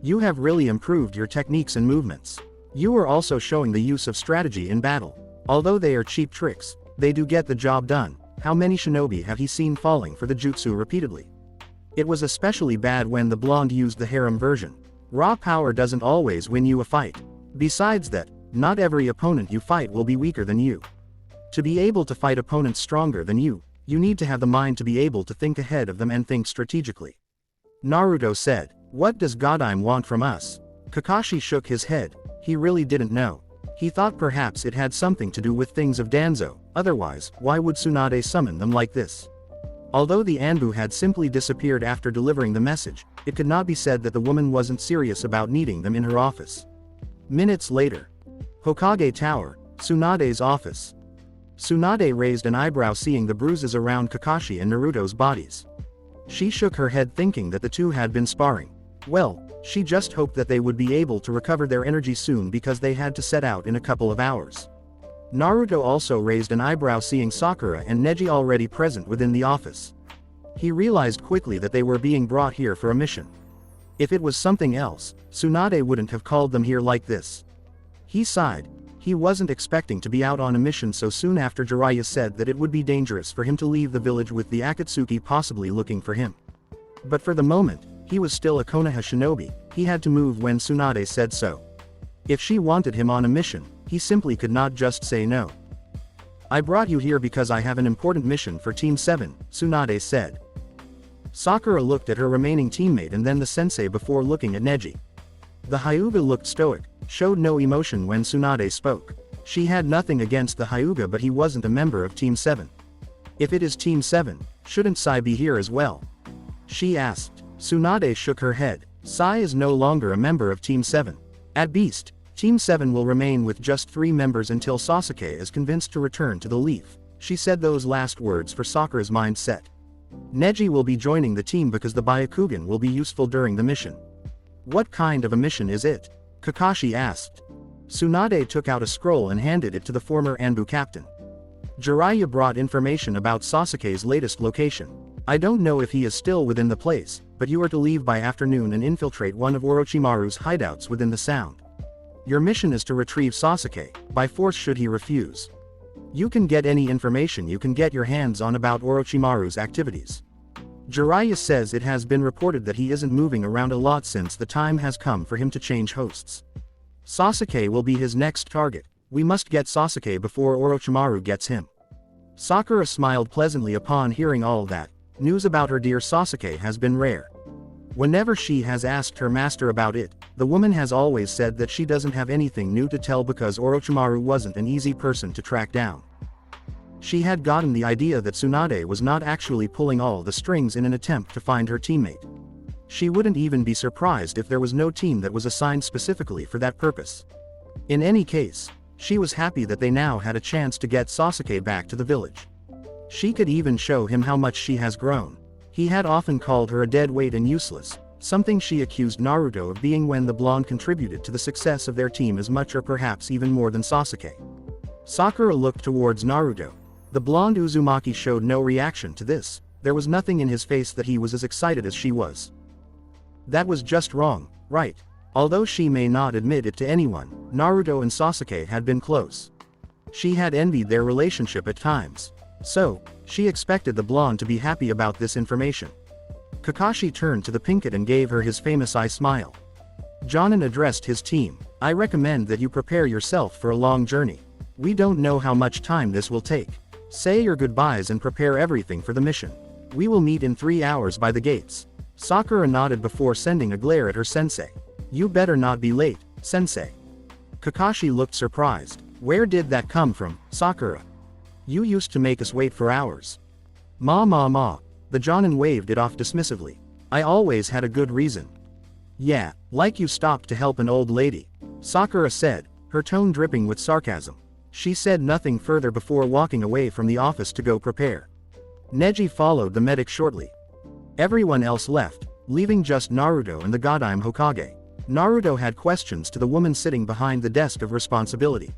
You have really improved your techniques and movements. You are also showing the use of strategy in battle. Although they are cheap tricks, they do get the job done. how many shinobi have he seen falling for the jutsu repeatedly? It was especially bad when the blonde used the harem version. Raw power doesn't always win you a fight. Besides that, not every opponent you fight will be weaker than you. To be able to fight opponents stronger than you need to have the mind to be able to think ahead of them and think strategically. Naruto said, "What does GODLIKE want from us?" Kakashi shook his head. He really didn't know. He thought perhaps it had something to do with things of Danzo, otherwise, why would Tsunade summon them like this? Although the Anbu had simply disappeared after delivering the message, it could not be said that the woman wasn't serious about needing them in her office. Minutes later. Hokage Tower, Tsunade's office. Tsunade raised an eyebrow seeing the bruises around Kakashi and Naruto's bodies. She shook her head thinking that the two had been sparring. Well, she just hoped that they would be able to recover their energy soon because they had to set out in a couple of hours. Naruto also raised an eyebrow seeing Sakura and Neji already present within the office. He realized quickly that they were being brought here for a mission. If it was something else, Tsunade wouldn't have called them here like this. He sighed. He wasn't expecting to be out on a mission so soon after Jiraiya said that it would be dangerous for him to leave the village with the Akatsuki possibly looking for him. But for the moment, he was still a Konoha shinobi. He had to move when Tsunade said so. If she wanted him on a mission, he simply could not just say no. "I brought you here because I have an important mission for Team 7, Tsunade said. Sakura looked at her remaining teammate and then the sensei before looking at Neji. The Hyuga looked stoic, showed no emotion when Tsunade spoke. She had nothing against the Hyuga but he wasn't a member of Team 7. If it is Team 7, shouldn't Sai be here as well? She asked. Tsunade shook her head. Sai is no longer a member of Team 7. At best, Team 7 will remain with just 3 members until Sasuke is convinced to return to the Leaf. She said those last words for Sakura's mindset. Neji will be joining the team because the Byakugan will be useful during the mission. What kind of a mission is it? Kakashi asked. Tsunade took out a scroll and handed it to the former Anbu captain. Jiraiya brought information about Sasuke's latest location. I don't know if he is still within the place, but you are to leave by afternoon and infiltrate one of Orochimaru's hideouts within the Sound. Your mission is to retrieve Sasuke, by force should he refuse. You can get any information you can get your hands on about Orochimaru's activities. Jiraiya says it has been reported that he isn't moving around a lot since the time has come for him to change hosts. Sasuke will be his next target. We must get Sasuke before Orochimaru gets him. Sakura smiled pleasantly upon hearing all that. News about her dear Sasuke has been rare. Whenever she has asked her master about it, the woman has always said that she doesn't have anything new to tell because Orochimaru wasn't an easy person to track down. She had gotten the idea that Tsunade was not actually pulling all the strings in an attempt to find her teammate. She wouldn't even be surprised if there was no team that was assigned specifically for that purpose. In any case, she was happy that they now had a chance to get Sasuke back to the village. She could even show him how much she has grown. He had often called her a dead weight and useless, something she accused Naruto of being when the blonde contributed to the success of their team as much or perhaps even more than Sasuke. Sakura looked towards Naruto. The blonde Uzumaki showed no reaction to this. There was nothing in his face that he was as excited as she was. That was just wrong, right? Although she may not admit it to anyone, Naruto and Sasuke had been close. She had envied their relationship at times. So, she expected the blonde to be happy about this information. Kakashi turned to the Pinkett and gave her his famous eye smile. Jonin addressed his team. I recommend that you prepare yourself for a long journey. We don't know how much time this will take. Say your goodbyes and prepare everything for the mission. We will meet in 3 hours by the gates. Sakura nodded before sending a glare at her sensei. You better not be late, sensei. Kakashi looked surprised. Where did that come from, Sakura? You used to make us wait for hours. Ma. The Jonin waved it off dismissively. I always had a good reason. Yeah, like you stopped to help an old lady. Sakura said, her tone dripping with sarcasm. She said nothing further before walking away from the office to go prepare. Neji followed the medic shortly. Everyone else left, leaving just Naruto and the GODLIKE Hokage. Naruto had questions to the woman sitting behind the desk of responsibility.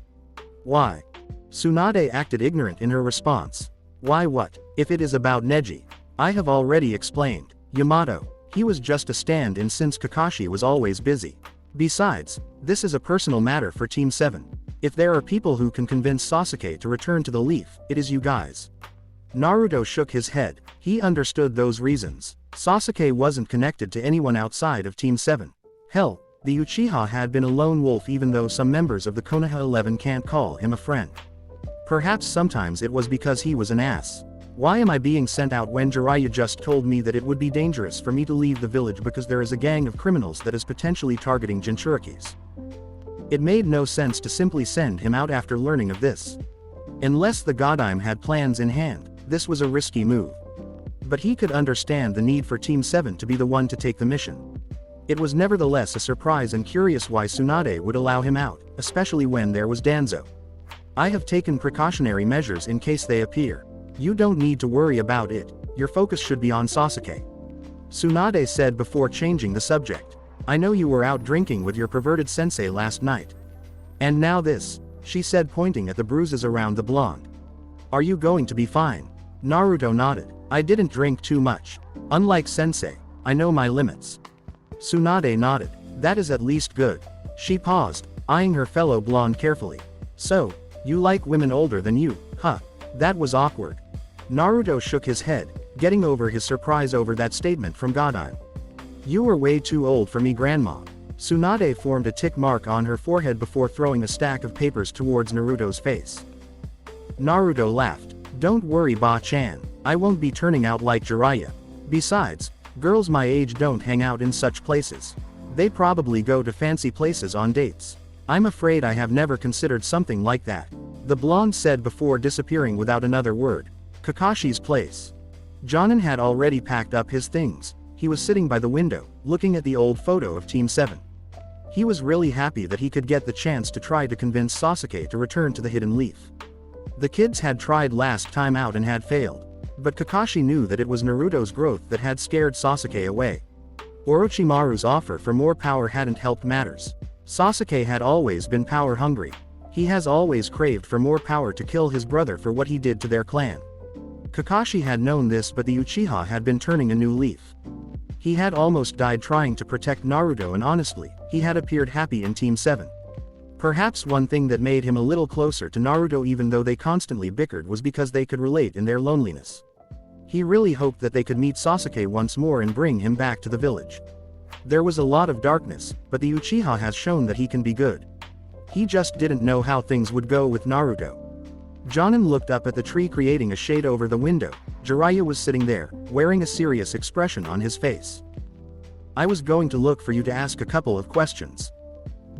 Why? Tsunade acted ignorant in her response. Why what? If it is about Neji. I have already explained. Yamato. He was just a stand-in since Kakashi was always busy. Besides, this is a personal matter for Team 7. If there are people who can convince Sasuke to return to the Leaf, it is you guys. Naruto shook his head. He understood those reasons. Sasuke wasn't connected to anyone outside of Team 7. Hell, the Uchiha had been a lone wolf even though some members of the Konoha 11 can't call him a friend. Perhaps sometimes it was because he was an ass. Why am I being sent out when Jiraiya just told me that it would be dangerous for me to leave the village because there is a gang of criminals that is potentially targeting Jinchurikis? It made no sense to simply send him out after learning of this. Unless the Godime had plans in hand, this was a risky move. But he could understand the need for Team 7 to be the one to take the mission. It was nevertheless a surprise and curious why Tsunade would allow him out, especially when there was Danzo. I have taken precautionary measures in case they appear. You don't need to worry about it, your focus should be on Sasuke. Tsunade said before changing the subject. I know you were out drinking with your perverted sensei last night. And now this, she said pointing at the bruises around the blonde. Are you going to be fine? Naruto nodded. I didn't drink too much. Unlike sensei, I know my limits. Tsunade nodded. That is at least good. She paused, eyeing her fellow blonde carefully. So, you like women older than you, huh? That was awkward. Naruto shook his head, getting over his surprise over that statement from Godime. You were way too old for me, Grandma. Tsunade formed a tick mark on her forehead before throwing a stack of papers towards Naruto's face. Naruto laughed. Don't worry, Ba-chan. I won't be turning out like Jiraiya. Besides, girls my age don't hang out in such places. They probably go to fancy places on dates. I'm afraid I have never considered something like that. The blonde said before disappearing without another word. Kakashi's place. Jonin had already packed up his things. He was sitting by the window, looking at the old photo of Team 7. He was really happy that he could get the chance to try to convince Sasuke to return to the Hidden Leaf. The kids had tried last time out and had failed. But Kakashi knew that it was Naruto's growth that had scared Sasuke away. Orochimaru's offer for more power hadn't helped matters. Sasuke had always been power hungry. He has always craved for more power to kill his brother for what he did to their clan. Kakashi had known this, but the Uchiha had been turning a new leaf. He had almost died trying to protect Naruto, and honestly, he had appeared happy in Team 7. Perhaps one thing that made him a little closer to Naruto even though they constantly bickered was because they could relate in their loneliness. He really hoped that they could meet Sasuke once more and bring him back to the village. There was a lot of darkness, but the Uchiha has shown that he can be good. He just didn't know how things would go with Naruto. Jonin looked up at the tree creating a shade over the window. Jiraiya was sitting there, wearing a serious expression on his face. I was going to look for you to ask a couple of questions.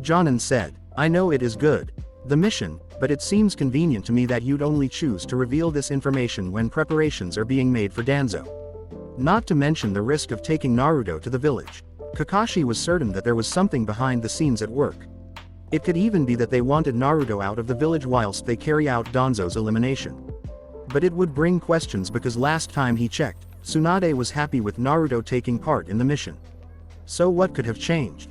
Jonin said, I know it is good. The mission, but it seems convenient to me that you'd only choose to reveal this information when preparations are being made for Danzo. Not to mention the risk of taking Naruto to the village. Kakashi was certain that there was something behind the scenes at work. It could even be that they wanted Naruto out of the village whilst they carry out Danzo's elimination. But it would bring questions because last time he checked, Tsunade was happy with Naruto taking part in the mission. So what could have changed?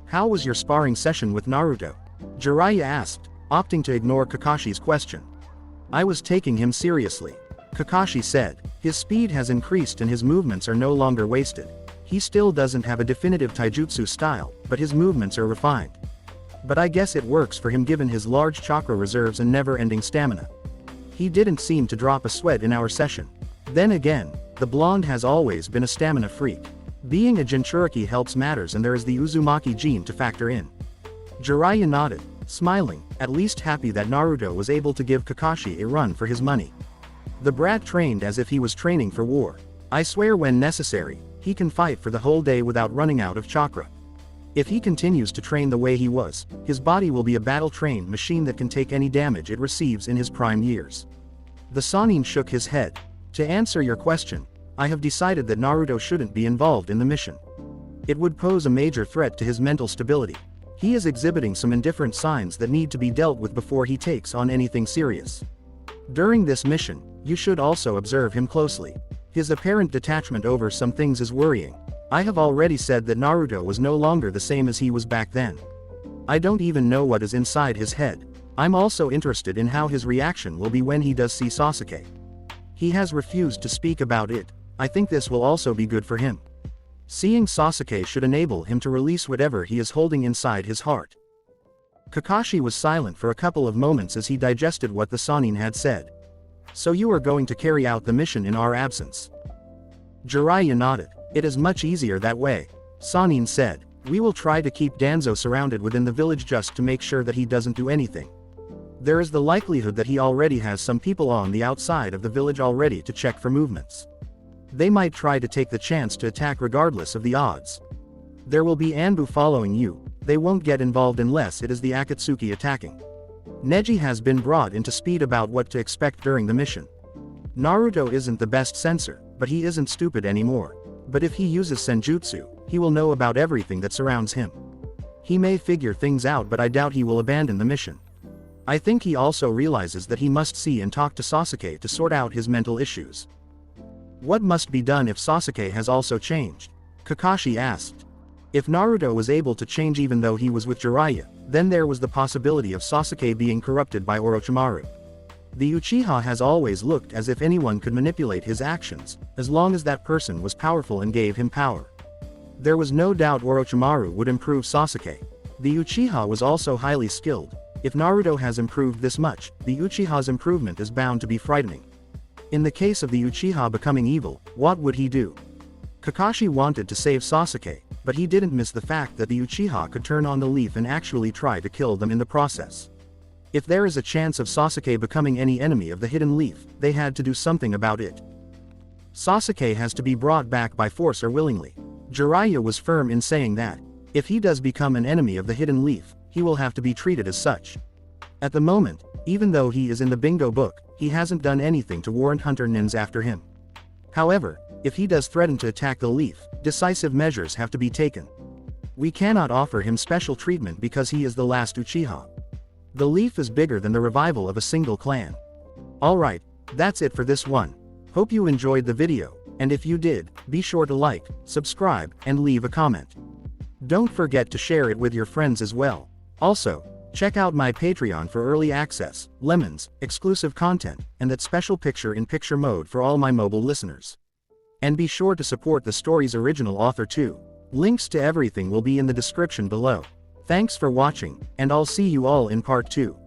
How was your sparring session with Naruto? Jiraiya asked, opting to ignore Kakashi's question. I was taking him seriously. Kakashi said, his speed has increased and his movements are no longer wasted. He still doesn't have a definitive taijutsu style, but his movements are refined. But I guess it works for him given his large chakra reserves and never-ending stamina. He didn't seem to drop a sweat in our session. Then again, the blonde has always been a stamina freak. Being a Jinchuriki helps matters, and there is the Uzumaki gene to factor in. Jiraiya nodded, smiling, at least happy that Naruto was able to give Kakashi a run for his money. The brat trained as if he was training for war. I swear when necessary, he can fight for the whole day without running out of chakra. If he continues to train the way he was, his body will be a battle-trained machine that can take any damage it receives in his prime years. The Sannin shook his head. To answer your question, I have decided that Naruto shouldn't be involved in the mission. It would pose a major threat to his mental stability. He is exhibiting some indifferent signs that need to be dealt with before he takes on anything serious. During this mission, you should also observe him closely. His apparent detachment over some things is worrying. I have already said that Naruto was no longer the same as he was back then. I don't even know what is inside his head. I'm also interested in how his reaction will be when he does see Sasuke. He has refused to speak about it. I think this will also be good for him. Seeing Sasuke should enable him to release whatever he is holding inside his heart. Kakashi was silent for a couple of moments as he digested what the Sannin had said. So you are going to carry out the mission in our absence? Jiraiya nodded. It is much easier that way. Sannin said. We will try to keep Danzo surrounded within the village just to make sure that he doesn't do anything. There is the likelihood that he already has some people on the outside of the village already to check for movements. They might try to take the chance to attack regardless of the odds. There will be Anbu following you, they won't get involved unless it is the Akatsuki attacking. Neji has been brought into speed about what to expect during the mission. Naruto isn't the best censor, but he isn't stupid anymore. But if he uses senjutsu, he will know about everything that surrounds him. He may figure things out, but I doubt he will abandon the mission. I think he also realizes that he must see and talk to Sasuke to sort out his mental issues. What must be done if Sasuke has also changed? Kakashi asked. If Naruto was able to change even though he was with Jiraiya, then there was the possibility of Sasuke being corrupted by Orochimaru. The Uchiha has always looked as if anyone could manipulate his actions, as long as that person was powerful and gave him power. There was no doubt Orochimaru would improve Sasuke. The Uchiha was also highly skilled. If Naruto has improved this much, the Uchiha's improvement is bound to be frightening. In the case of the Uchiha becoming evil, what would he do? Kakashi wanted to save Sasuke, but he didn't miss the fact that the Uchiha could turn on the leaf and actually try to kill them in the process. If there is a chance of Sasuke becoming any enemy of the hidden leaf, they had to do something about it. Sasuke has to be brought back by force or willingly. Jiraiya was firm in saying that, if he does become an enemy of the hidden leaf, he will have to be treated as such. At the moment, even though he is in the bingo book, he hasn't done anything to warrant Hunter Nins after him. However, if he does threaten to attack the leaf, decisive measures have to be taken. We cannot offer him special treatment because he is the last Uchiha. The leaf is bigger than the revival of a single clan. Alright, that's it for this one. Hope you enjoyed the video, and if you did, be sure to like, subscribe, and leave a comment. Don't forget to share it with your friends as well. Also, check out my Patreon for early access, lemons, exclusive content, and that special picture-in-picture mode for all my mobile listeners. And be sure to support the story's original author too. Links to everything will be in the description below. Thanks for watching, and I'll see you all in part 2.